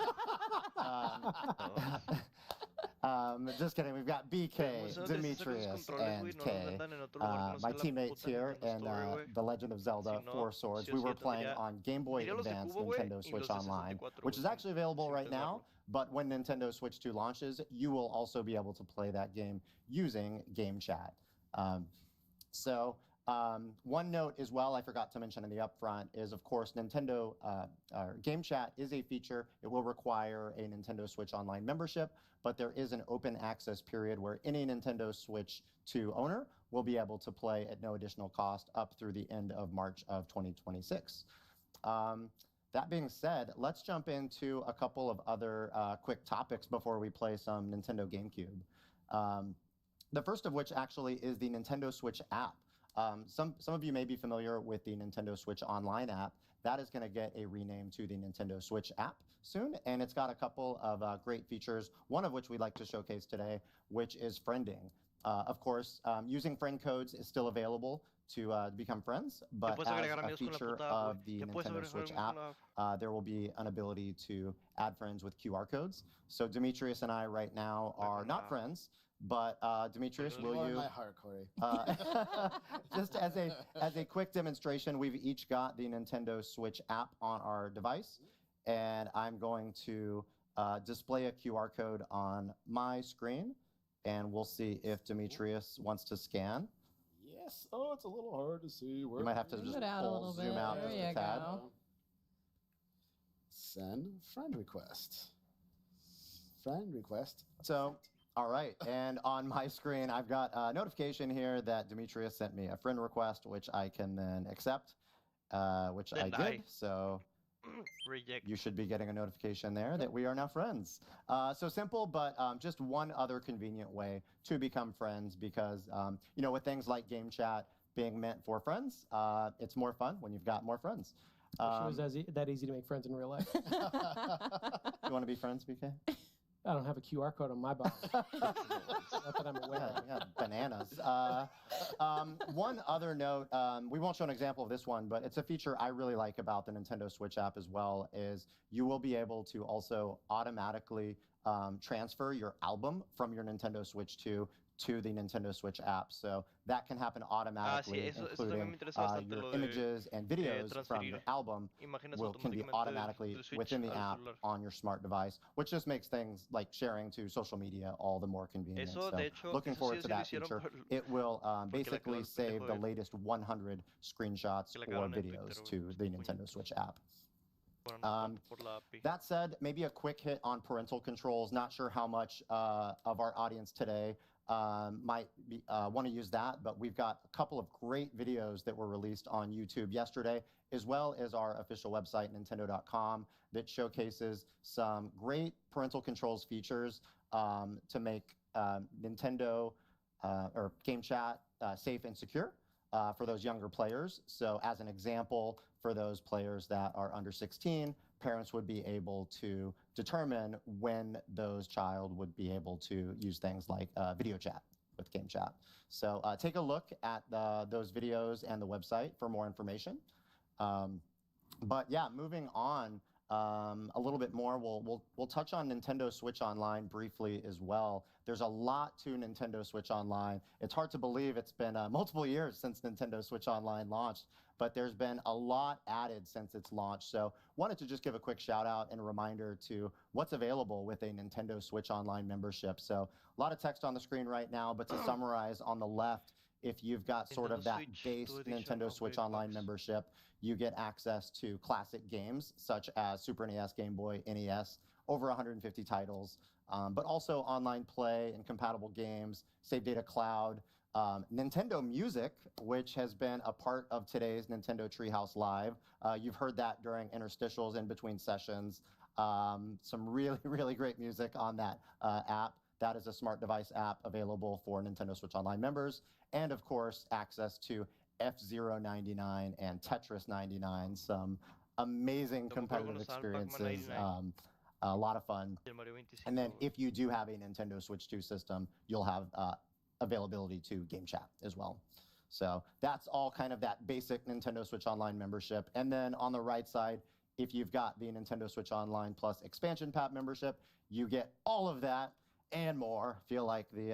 S9: Just kidding, we've got BK, Demetrius, and Kay. My teammates here in The Legend of Zelda 4 Swords. We were playing on Game Boy Advance Nintendo Switch Online, which is actually available right now. But when Nintendo Switch 2 launches, you will also be able to play that game using Game Chat. One note as well, I forgot to mention in the upfront, is of course Nintendo Game Chat is a feature. It will require a Nintendo Switch Online membership, but there is an open access period where any Nintendo Switch 2 owner will be able to play at no additional cost up through the end of March of 2026. That being said, let's jump into a couple of other quick topics before we play some Nintendo GameCube. The first of which actually is the Nintendo Switch app. Some of you may be familiar with the Nintendo Switch Online app. That is going to get a rename to the Nintendo Switch app soon, and it's got a couple of great features, one of which we'd like to showcase today, which is friending. Of course, using friend codes is still available to become friends, but as a feature of the Nintendo Switch app, there will be an ability to add friends with QR codes. So Demetrius and I right now are not friends, but Demetrius, will you?
S2: My heart, Corey.
S9: Just as a quick demonstration, we've each got the Nintendo Switch app on our device, and I'm going to display a QR code on my screen, and we'll see if Demetrius wants to scan.
S2: Yes. Oh, it's a little hard to see.
S9: You might have to just
S4: it out a little
S9: zoom
S4: bit.
S9: out
S4: There
S9: just
S4: you
S9: a tad.
S4: go.
S2: Send friend request. Friend request.
S9: So, all right, and on my screen, I've got a notification here that Demetrius sent me a friend request, which I can then accept, which I did. So
S1: Reject.
S9: you should be getting a notification there that we are now friends. So simple, but just one other convenient way to become friends because, with things like game chat being meant for friends, it's more fun when you've got more friends.
S5: Wish it was that easy to make friends in real life.
S9: You want to be friends, BK?
S5: I don't have a QR code on my box. Not that I'm aware of.
S9: Yeah, bananas. One other note, we won't show an example of this one, but it's a feature I really like about the Nintendo Switch app as well, is you will be able to also automatically transfer your album from your Nintendo Switch 2 to the Nintendo Switch app. So that can happen automatically, including your images and videos from your album can be automatically within the app on your smart device, which just makes things like sharing to social media all the more convenient. So looking forward to that feature. It will basically save the latest 100 screenshots or videos to the Nintendo Switch app. That said, maybe a quick hit on parental controls. Not sure how much of our audience today might want to use that, but we've got a couple of great videos that were released on YouTube yesterday, as well as our official website, Nintendo.com, that showcases some great parental controls features to make Nintendo or Game Chat safe and secure for those younger players. So as an example, for those players that are under 16, parents would be able to determine when those child would be able to use things like video chat with Game Chat. So take a look at those videos and the website for more information. But yeah, moving on a little bit more, we'll touch on Nintendo Switch Online briefly as well. There's a lot to Nintendo Switch Online. It's hard to believe it's been multiple years since Nintendo Switch Online launched, but there's been a lot added since its launch. So wanted to just give a quick shout out and a reminder to what's available with a Nintendo Switch Online membership. So a lot of text on the screen right now, but to summarize, on the left, if you've got sort of that base Nintendo Switch Online membership, you get access to classic games such as Super NES, Game Boy, NES, over 150 titles, but also online play and compatible games, Save Data Cloud, Nintendo Music, which has been a part of today's Nintendo Treehouse Live. You've heard that during interstitials in between sessions. Some really, really great music on that app. That is a smart device app available for Nintendo Switch Online members. And of course, access to F-Zero 99 and Tetris 99, some amazing competitive experiences, a lot of fun. And then if you do have a Nintendo Switch 2 system, you'll have availability to Game Chat as well. So that's all kind of that basic Nintendo Switch Online membership. And then on the right side, if you've got the Nintendo Switch Online Plus expansion pack membership, you get all of that and more. Feel like the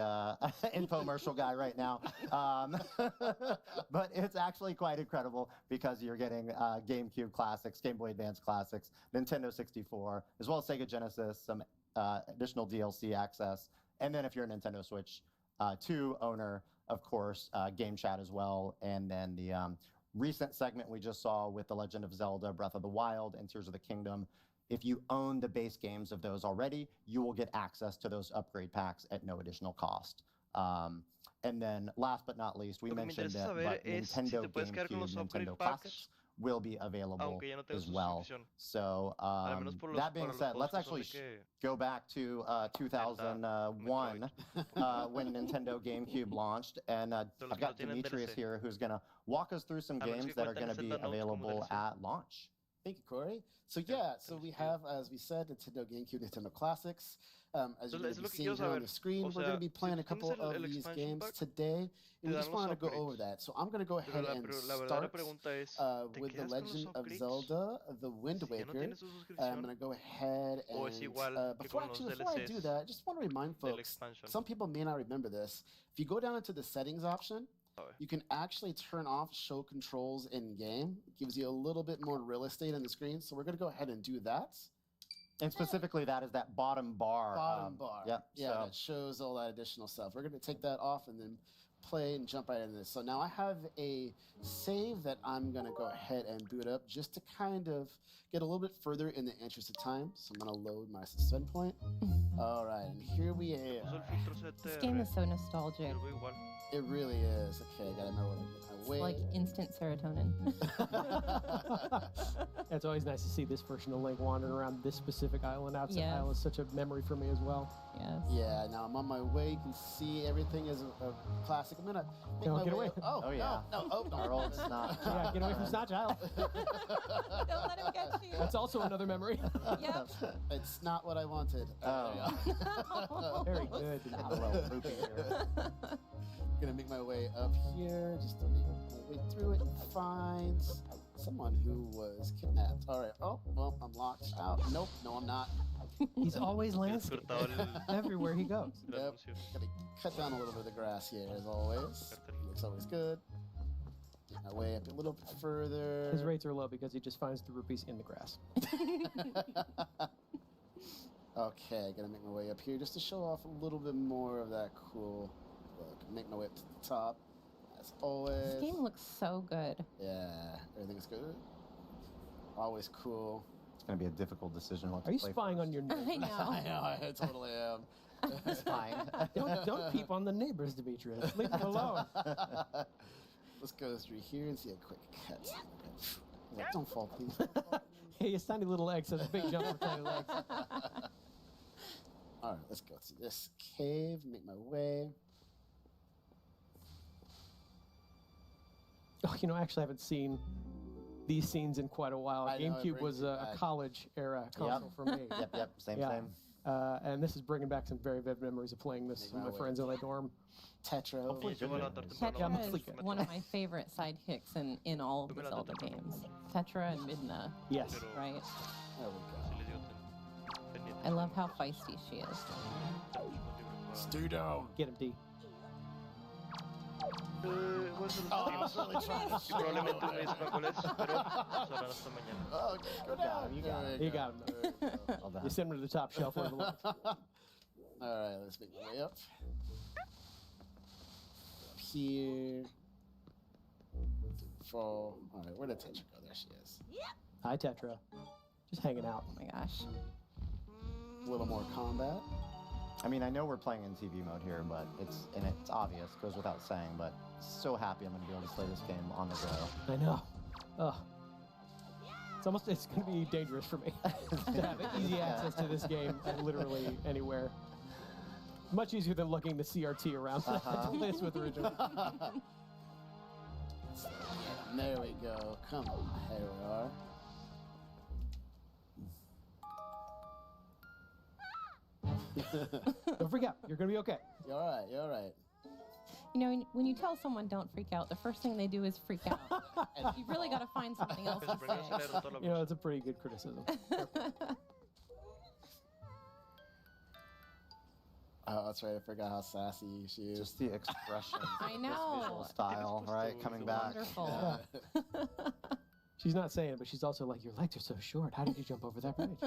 S9: infomercial guy right now. But it's actually quite incredible because you're getting GameCube classics, Game Boy Advance classics, Nintendo 64, as well as Sega Genesis, some additional DLC access. And then if you're a Nintendo Switch 2 owner, of course, Game Chat as well. And then the recent segment we just saw with The Legend of Zelda, Breath of the Wild, and Tears of the Kingdom. If you own the base games of those already, you will get access to those upgrade packs at no additional cost. And then last but not least, we mentioned that but Nintendo GameCube, Nintendo Classics will be available as well. So that being said, let's actually go back to 2001 when Nintendo GameCube launched. And I've got Demetrius here who's going to walk us through some games that are going to be available at launch.
S2: Thank you, Corey. So yeah, so we have, as we said, Nintendo GameCube, Nintendo Classics. As you're going to be seeing here on the screen, we're going to be playing a couple of these games today, and we just wanted to go over that. So I'm going to go ahead and start with The Legend of Zelda, The Wind Waker. I'm going to go ahead and, before I do that, I just want to remind folks, some people may not remember this. If you go down into the settings option, you can actually turn off show controls in game. It gives you a little bit more real estate on the screen. So we're going to go ahead and do that.
S9: And specifically, that is that bottom bar.
S2: Bottom bar.
S9: Yep.
S2: Yeah, that shows all that additional stuff. We're going to take that off and then play and jump right into this. So now I have a save that I'm going to go ahead and boot up just to kind of get a little bit further in the interest of time. So I'm going to load my suspend point. All right, and here we are.
S4: This game is so nostalgic.
S2: It really is. Okay, I got to remember what I did.
S4: It's like instant serotonin.
S5: It's always nice to see this version of Link wandering around this specific island. Outside Isle is such a memory for me as well.
S4: Yes.
S2: Yeah, now I'm on my way. You can see everything is a classic. I'm going to make my
S5: get
S2: way.
S5: away.
S2: Oh, yeah. No.
S9: Our old Snotch.
S5: Yeah, get away from Snotch Isle.
S6: Don't let him get you.
S5: That's also another memory.
S6: Yep.
S2: It's not what I wanted.
S5: Very good.
S9: A little loopy here.
S2: Gonna make my way up here, just to make my way through it. Find someone who was kidnapped. All right. Oh, well, I'm locked out. Nope. No, I'm not.
S5: He's always landscaping everywhere he goes.
S2: Yep. Gotta cut down a little bit of the grass here, as always. Looks always good. Make my way up a little bit further.
S5: His rates are low because he just finds the rupees in the grass.
S2: Okay, gotta make my way up here just to show off a little bit more of that cool look. Make my way up to the top, as always.
S4: This game looks so good.
S2: Yeah, everything's good. Always cool.
S9: It's going to be a difficult decision what to
S5: Are you
S9: play
S5: spying
S9: first.
S5: on your neighbors?
S4: I know.
S2: I know, I totally am.
S9: Spying.
S5: Don't peep on the neighbors, Demetrius. Leave them alone.
S2: Let's go through here and see a quick cut. Like, don't fall, please.
S5: Hey, his tiny little legs has a big jump for tiny legs.
S2: All right, let's go to this cave, make my way.
S5: Oh, actually, I haven't seen these scenes in quite a while.
S2: I know, it
S5: GameCube was
S2: brings
S5: a
S2: me back.
S5: college era console for me.
S9: Yep, same.
S5: And this is bringing back some very vivid memories of playing this with my friends in my dorm.
S2: Tetra.
S4: Tetra is one of my favorite sidekicks in all of the Zelda games. Tetra and Midna.
S5: Yes.
S4: Right?
S2: There we go.
S4: I love how feisty she is.
S2: Stay down.
S5: Get him, D.
S2: Oh, I was really trying to show
S1: Probablemente un miércoles, pero será hasta mañana.
S2: Oh, okay, go down.
S5: You got him.
S9: Well done.
S5: You send him to the top shelf where he belongs.
S2: All right, let's make my way up. Up here. Fall. All right, where did Tetra go? There she is.
S5: Hi, Tetra. Just hanging out.
S4: Oh my gosh.
S2: A little more combat.
S9: I mean, I know we're playing in TV mode here, but it's obvious, goes without saying, but so happy I'm going to be able to play this game on the go.
S5: I know. Ugh. It's going to be dangerous for me to have easy access to this game literally anywhere. Much easier than lugging the CRT around to play this with original.
S2: There we go. Come on. Here we are.
S5: Don't freak out. You're going to be okay.
S2: You're all right. You're all right.
S4: When you tell someone don't freak out, the first thing they do is freak out. You really got to find something else to say.
S5: It's a pretty good criticism.
S2: Oh, that's right. I forgot how sassy she is.
S9: Just the expression.
S4: I know.
S9: Visual style, right? Coming back.
S4: Wonderful.
S5: Yeah. She's not saying it, but she's also like, your legs are so short. How did you jump over that bridge?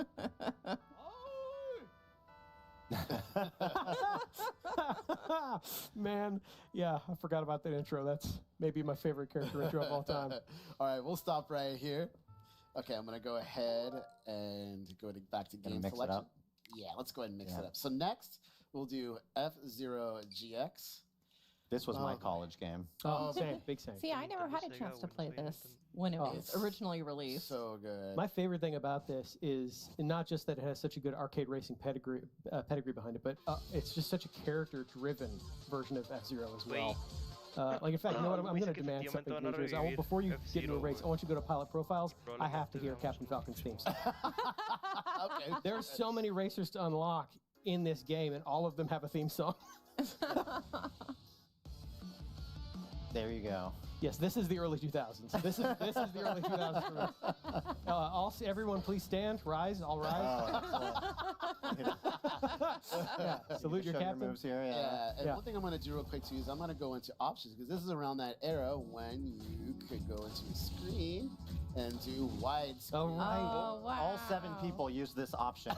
S5: Man, yeah, I forgot about that intro. That's maybe my favorite character intro of all time.
S2: All right, we'll stop right here. Okay, I'm gonna go ahead and back to game
S9: mix
S2: selection.
S9: it up?
S2: Yeah, let's go ahead and mix it up. So next, we'll do F-Zero GX.
S9: This was my college game.
S5: Oh, same, big same.
S4: See, I never had a chance to play this when it was originally released.
S2: So good.
S5: My favorite thing about this is not just that it has such a good arcade racing pedigree behind it, but it's just such a character-driven version of F-Zero as well. Like, in fact, you know what? I'm going to demand something, Demetrius. Before you get into a race, I want you to go to Pilot Profiles. I have to hear Captain Falcon's theme song.
S2: Okay.
S5: There are so many racers to unlock in this game, and all of them have a theme song.
S9: There you go.
S5: Yes, this is the early 2000s. This is the early 2000s for me. Everyone, please stand, rise, all rise. Yeah, salute your captain.
S9: Moves here,
S2: And one thing I'm going to do real quick too is I'm going to go into options because this is around that era when you could go into a screen and do widescreen.
S5: Oh, right.
S4: Oh, wow.
S9: All 7 people use this option.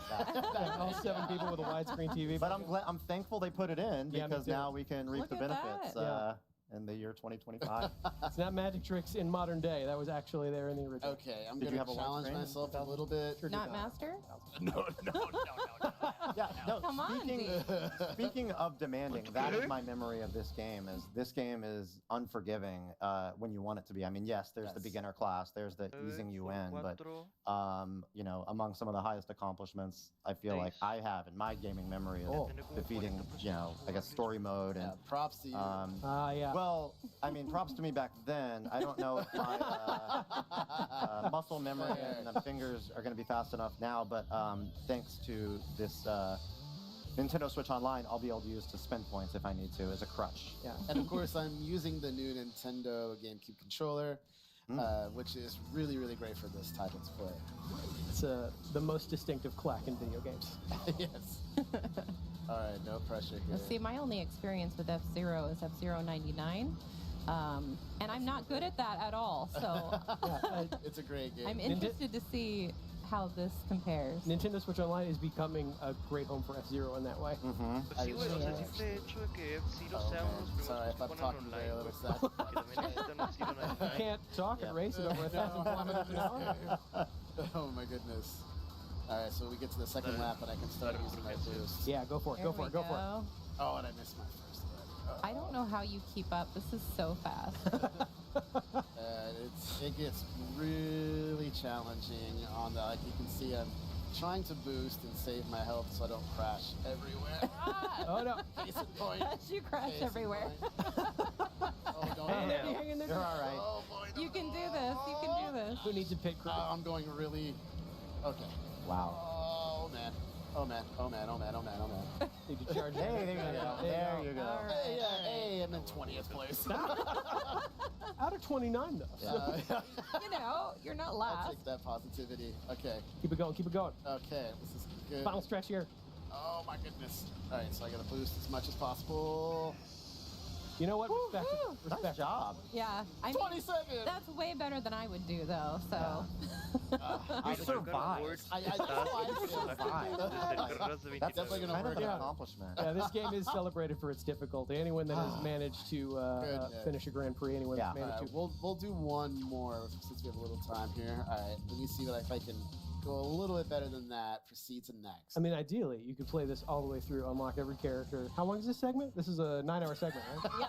S5: All 7 people with a widescreen TV.
S9: But I'm thankful they put it in
S5: Yeah, me
S9: because
S5: too.
S9: now we can reap
S4: Look
S9: the
S4: at
S9: benefits
S5: that.
S9: in the year 2025.
S5: It's not magic tricks in modern day. That was actually there in the original.
S2: Okay, I'm
S9: Did
S2: going
S9: you have
S2: to
S9: a
S2: challenge
S9: widescreen?
S2: myself a little bit.
S4: Not Master?
S2: No.
S9: Yeah, no.
S4: Come on,
S9: Speaking of demanding, that is my memory of this game. This game is unforgiving when you want it to be. I mean, yes, there's the beginner class, there's the easing you in, but among some of the highest accomplishments I feel like I have in my gaming memory is defeating, I guess story mode and
S2: props to you.
S5: Yeah.
S9: Well, I mean, props to me back then. I don't know if my muscle memory and the fingers are going to be fast enough now, but thanks to this Nintendo Switch Online, I'll be able to use to spend points if I need to as a crutch.
S5: Yeah.
S2: And of course, I'm using the new Nintendo GameCube controller. which is really, really great for this title to play.
S5: It's the most distinctive clack in video games.
S2: Yes. All right, no pressure here.
S4: See, my only experience with F-Zero is F-Zero 99. And I'm not good at that at all, so
S2: it's a great game.
S4: I'm interested to see how this compares.
S5: Nintendo Switch Online is becoming a great home for F-Zero in that way.
S1: Sí, güey, o sea, el simple hecho de que F-Zero sea uno de los primeros que ponen online, güey, que también necesitan un Zero
S5: You
S1: 99.
S5: can't talk and race it over 1,000 kilometers an hour.
S2: Oh my goodness. All right, so we get to the second lap and I can start using my boost.
S5: Yeah, go for it, go for it, go for it.
S2: Oh, and I missed my first hit.
S4: I don't know how you keep up. This is so fast.
S2: It gets really challenging on the, like you can see I'm trying to boost and save my health so I don't crash everywhere.
S5: Oh no.
S2: Case in point.
S4: You crash everywhere.
S2: Oh, don't
S5: Hang in there, hang in there.
S9: You're all right.
S2: Oh, boy,
S4: You can do this. You can do this.
S5: Who needs a pit crew?
S2: I'm going really... Okay.
S9: Wow.
S2: Oh, man. Oh, man. Oh, man. Oh, man. Oh, man. Oh, man.
S5: Need to charge.
S9: Hey, there you go. There you go.
S4: All right.
S2: Hey, I'm in 20th place.
S5: Out of 29 though.
S2: Yeah.
S4: You know, you're not
S2: I'll
S4: last.
S2: take that positivity. Okay.
S5: Keep it going, keep it going.
S2: Okay. This is good.
S5: Final stretch here.
S2: Oh, my goodness. All right, so I got to boost as much as possible.
S5: You know what? Respect it.
S9: Nice
S5: Respect it.
S9: job.
S4: Yeah. I
S2: 20 seconds.
S4: That's way better than I would do, though. So.
S9: I survived.
S2: I
S9: That's
S2: definitely gonna
S9: kind
S2: work
S9: of an
S2: out.
S9: accomplishment.
S5: Yeah, this game is celebrated for its difficulty. Anyone that has managed to
S2: Goodness.
S5: finish a Grand Prix, anyone that's
S9: Yeah.
S5: managed
S2: All
S5: to.
S2: right, we'll do one more since we have a little time here. All right, let me see if I can go a little bit better than that. Proceed to next.
S5: I mean, ideally, you could play this all the way through, unlock every character. How long is this segment? This is a 9-hour segment, right?
S4: Yeah.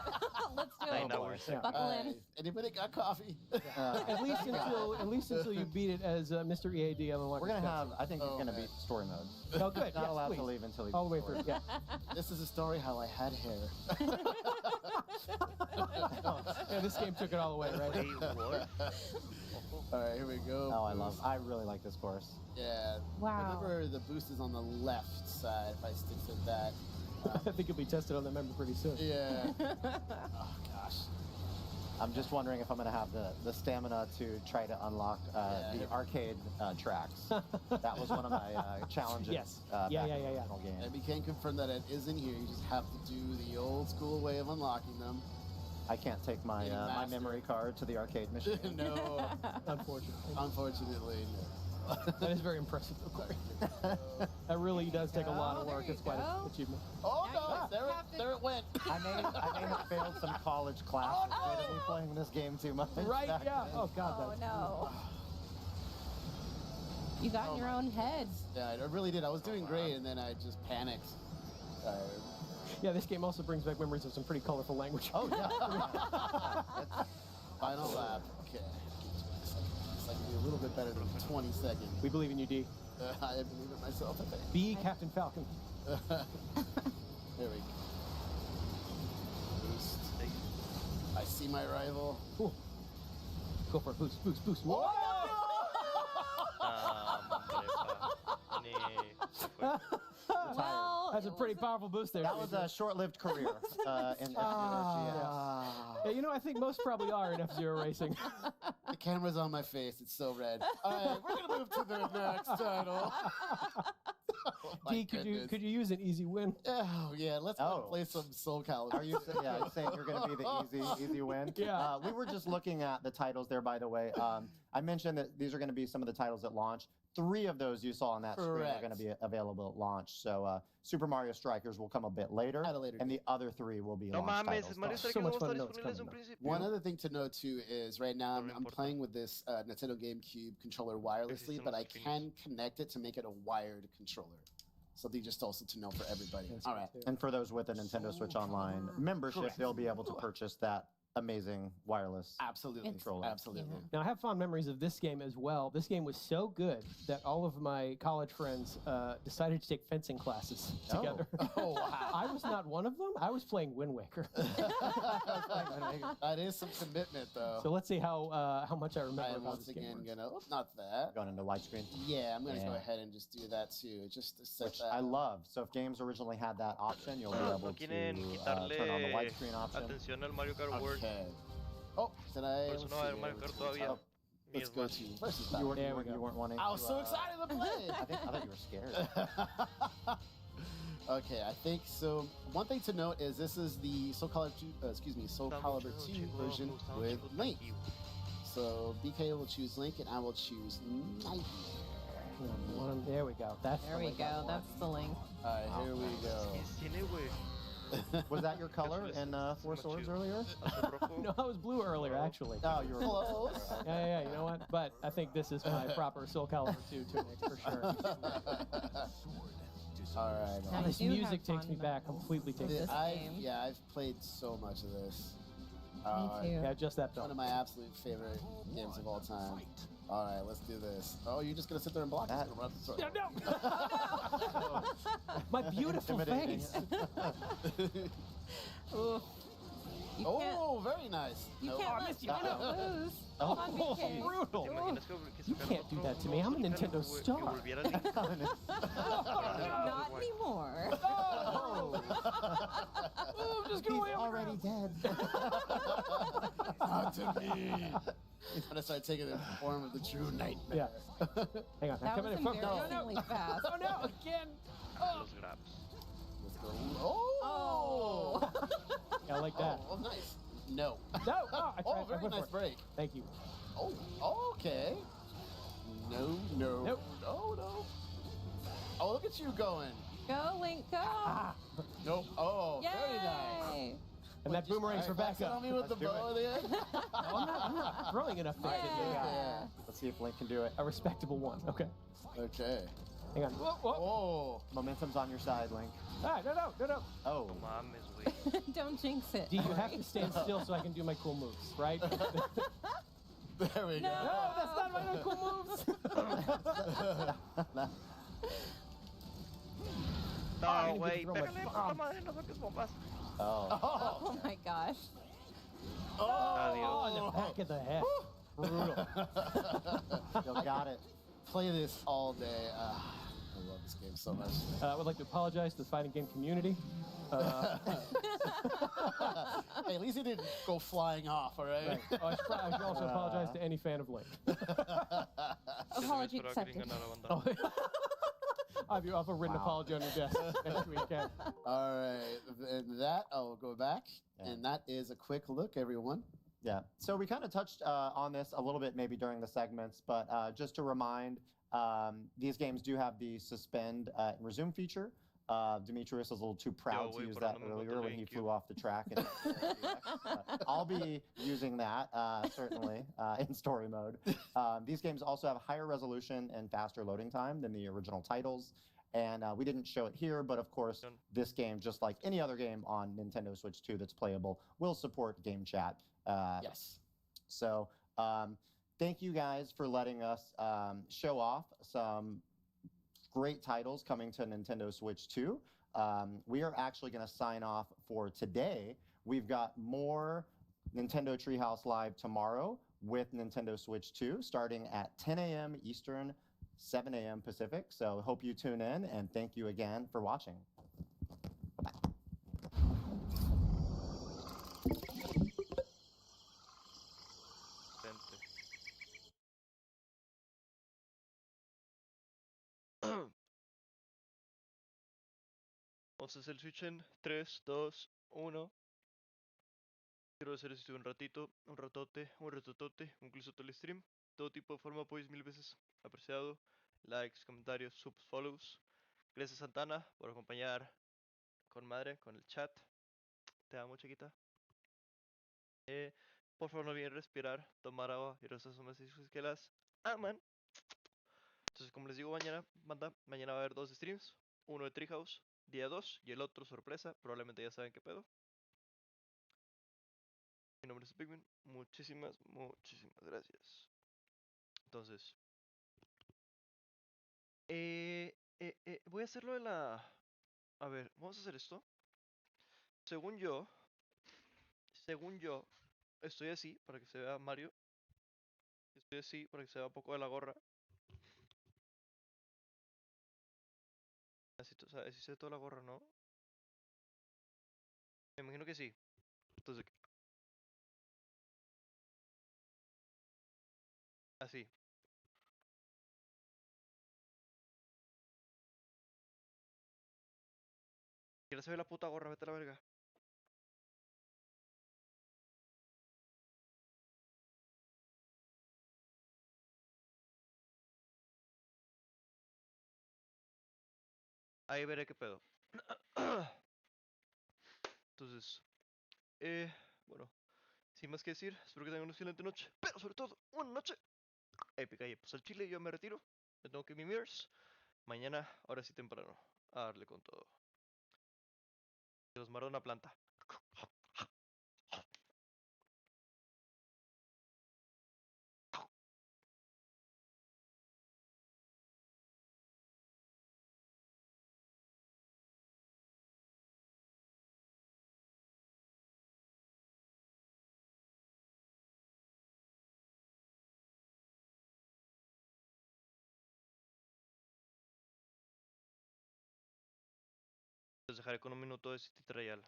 S4: Let's do it.
S1: 9 hours.
S5: Yeah.
S4: Buckle
S2: All
S4: in.
S2: right, anybody got coffee?
S5: At least until you beat it as Mr. EAD on Unlock.
S9: We're gonna have. I think it's gonna
S2: Okay.
S9: be story mode.
S5: Oh, good.
S9: Not
S5: Yes,
S9: allowed
S5: please.
S9: to leave until you
S5: All the way
S9: beat
S5: through.
S9: story.
S5: Yeah.
S2: This is a story how I had hair.
S5: Yeah, this game took it all away, right?
S1: Wait, what?
S2: All right, here we go.
S9: Oh, I really like this course.
S2: Yeah.
S4: Wow.
S2: Remember, the boost is on the left side. If I stick to that.
S5: I think it'll be tested on the member pretty soon.
S2: Yeah. Oh gosh.
S9: I'm just wondering if I'm gonna have the stamina to try to unlock the arcade tracks. That was one of my challenges.
S5: Yes.
S9: Back
S5: Yeah.
S9: in the original game.
S2: And we can confirm that it is in here. You just have to do the old school way of unlocking them.
S9: I can't take my
S2: Getting
S9: my
S2: master.
S9: memory card to the arcade machine.
S2: No.
S5: Unfortunately.
S2: Unfortunately, no.
S5: That is very impressive, of course. That really does take a lot of work.
S4: There
S5: It's
S4: you
S5: quite an
S4: go.
S5: achievement.
S2: Oh
S4: Now
S2: no!
S4: you have to-
S2: There it went.
S9: I may have failed some college classes due to me playing this game too much.
S5: Right? Yeah. Oh God.
S4: Oh
S5: That's
S4: no. You got in your own head.
S2: Yeah, I really did. I was doing great, and then I just panicked.
S5: Yeah. This game also brings back memories of some pretty colorful language.
S9: Oh yeah.
S2: Final lap. Okay. I can do a little bit better than 20 seconds.
S5: We believe in you, D.
S2: I believe in myself, I think.
S5: Be Captain Falcon.
S2: There we go. Boost. I see my rival.
S5: Ooh. Go for it. Boost, boost, boost. Whoa!
S4: Well,
S5: That's a pretty powerful boost there.
S9: That was a short-lived career in F-Zero
S5: Yeah, you know, I think most probably are in F-Zero racing.
S2: The camera's on my face. It's so red. All right, we're going to move to the next title. Oh, my
S5: D,
S2: goodness.
S5: could you use an easy win?
S2: Oh, yeah. Let's go play some Soul Calibur.
S9: Are you saying you're going to be the easy win?
S5: Yeah.
S9: We were just looking at the titles there, by the way. I mentioned that these are going to be some of the titles at launch. 3 of those you saw on that screen are going to be available at launch. So Super Mario Strikers will come a bit later,
S2: At a later
S9: and
S2: date.
S9: the other 3 will be
S1: No
S9: launch
S1: mames,
S9: titles.
S1: Mario
S5: So
S1: Strikers
S5: much
S1: no va a
S5: fun
S1: estar
S5: notes
S1: disponible
S5: coming
S1: desde un
S5: up.
S1: principio.
S2: One other thing to note too is right now
S1: No me
S2: I'm
S1: importa.
S2: playing with this Nintendo GameCube controller wirelessly,
S1: son
S2: but
S1: los
S2: I can connect it to make it a wired controller. Something just also to know for everybody. All right.
S9: And for those with a Nintendo Switch Online membership,
S2: Correct.
S9: they'll be able to purchase that amazing wireless
S2: Absolutely.
S9: controller.
S2: Absolutely.
S5: Now, I have fond memories of this game as well. This game was so good that all of my college friends decided to take fencing classes together.
S2: Oh, wow.
S5: I was not one of them. I was playing Wind Waker.
S2: That is some commitment, though.
S5: So let's see how much I remember
S2: I'm
S5: about
S2: once
S5: this game.
S2: again gonna, not that.
S9: Going into widescreen.
S2: Yeah, I'm gonna go
S9: Yeah.
S2: ahead and just do that too, just to set
S9: Which
S2: that.
S9: I love. So if games originally had that option, you'll be able to
S1: quieren
S9: turn on the
S1: quitarle
S9: widescreen option.
S1: atención al Mario Kart World.
S2: Okay. Oh, did I?
S1: Por eso no va a haber Mario Kart todavía.
S2: Let's go to versus battle.
S9: You weren't wanting.
S2: I was so excited to play.
S9: I thought you were scared.
S2: Okay, I think so. One thing to note is this is the Soul Calibur 2 version with Link. So BK will choose Link and I will choose Nightmare.
S5: There we go. That's
S4: the Link.
S2: All right, here we go.
S9: Was that your color in Four Swords earlier?
S5: No, I was blue earlier, actually.
S9: Oh, you were close.
S5: Yeah, you know what? But I think this is my proper Soul Calibur 2 tunic for sure.
S2: All right.
S5: Now, this music takes me back, completely takes me back.
S2: I've played so much of this.
S4: Me too.
S5: Yeah, just that
S2: one of my absolute favorite games of all time. All right, let's do this. Oh, you're just gonna sit there and block that?
S5: No. My beautiful face.
S2: Oh, very nice.
S10: You can't lose.
S5: Oh,
S10: Come on, BK.
S5: brutal. You can't do that to me. I'm a Nintendo star.
S10: Not anymore.
S5: Oh, I'm just gonna
S9: He's already dead.
S2: Not to me. He's gonna start taking the form of the true nightmare.
S5: Yeah. Hang on.
S4: That
S5: I'm
S4: was
S5: coming in.
S4: embarrassingly fast.
S5: Oh no! Again. Oh.
S2: Let's go. Oh!
S5: Yeah, I like that.
S2: Oh, nice. No.
S5: No. Oh, I tried.
S2: Oh, very nice break.
S5: Thank you.
S2: Oh, okay. No.
S5: Nope.
S2: No. Oh, look at you going.
S4: Go, Link, go.
S2: Nope. Oh,
S4: Yay.
S2: very nice.
S5: And that boomerang's for backup.
S2: On me with the bow at the end.
S5: I'm not throwing enough things at you.
S2: Yeah.
S9: Let's see if Link can do it.
S5: A respectable one. Okay.
S2: Okay.
S5: Hang on. Whoa.
S2: Oh.
S9: Momentum's on your side, Link.
S5: Ah, no.
S9: Oh.
S4: Don't jinx it.
S5: Do you have to stand still so I can do my cool moves, right?
S2: There we go.
S5: No, that's not my cool moves.
S1: No, güey, pégale, puta madre, no saques bombas.
S4: Oh my gosh.
S5: Oh, in the back of the head. Brutal.
S9: You got it.
S2: Play this all day. I love this game so much.
S5: I would like to apologize to the fighting game community.
S2: Hey, at least he didn't go flying off, all right?
S5: Oh, I should also apologize to any fan of Link.
S4: Apology accepted.
S5: Oh. I'll have a written apology on your desk next weekend.
S2: All right, and that I'll go back, and that is a quick look, everyone.
S9: Yeah. So we kind of touched on this a little bit maybe during the segments, but just to remind, these games do have the suspend and resume feature. Demetrius was a little too proud to use that earlier when he flew off the track. And I'll be using that, certainly, in story mode. These games also have higher resolution and faster loading time than the original titles. And we didn't show it here, but of course, this game, just like any other game on Nintendo Switch 2 that's playable, will support game chat.
S2: Yes.
S9: So thank you guys for letting us show off some great titles coming to Nintendo Switch 2. We are actually going to sign off for today. We've got more Nintendo Treehouse Live tomorrow with Nintendo Switch 2, starting at 10 a.m. Eastern, 7 a.m. Pacific. So hope you tune in, and thank you again for watching. Bye-bye.
S1: Vamos a hacer el switch en 3, 2, 1. Quiero hacer esto un ratito, un ratotote, incluso todo el stream. Todo tipo de forma, pues 1000 veces apreciado. Likes, comentarios, subs, follows. Gracias Santana por acompañar con madre, con el chat. Te amo, chiquita. Por favor, no olviden respirar, tomar agua y rezar sus mensajes que las aman. Entonces, como les digo, mañana va a haber 2 streams. Uno de Treehouse, día 2, y el otro sorpresa. Probablemente ya saben qué pedo. Mi nombre es Pigman. Muchísimas gracias. Entonces, voy a hacerlo de la... A ver, vamos a hacer esto. Según yo, estoy así para que se vea Mario. Estoy así para que se vea un poco de la gorra. Así, o sea, así se ve toda la gorra, ¿no? Me imagino que sí. Entonces, siquiera se ve la puta gorra, vete a la verga. Ahí veré qué pedo. Entonces, bueno, sin más que decir, espero que tengan una excelente noche, pero sobre todo, una noche épica. Y pues al chile yo me retiro, me tengo que mimir. Mañana, ahora sí temprano, a darle con todo. Se los marda una planta. Les dejaré con un minuto de City Trial.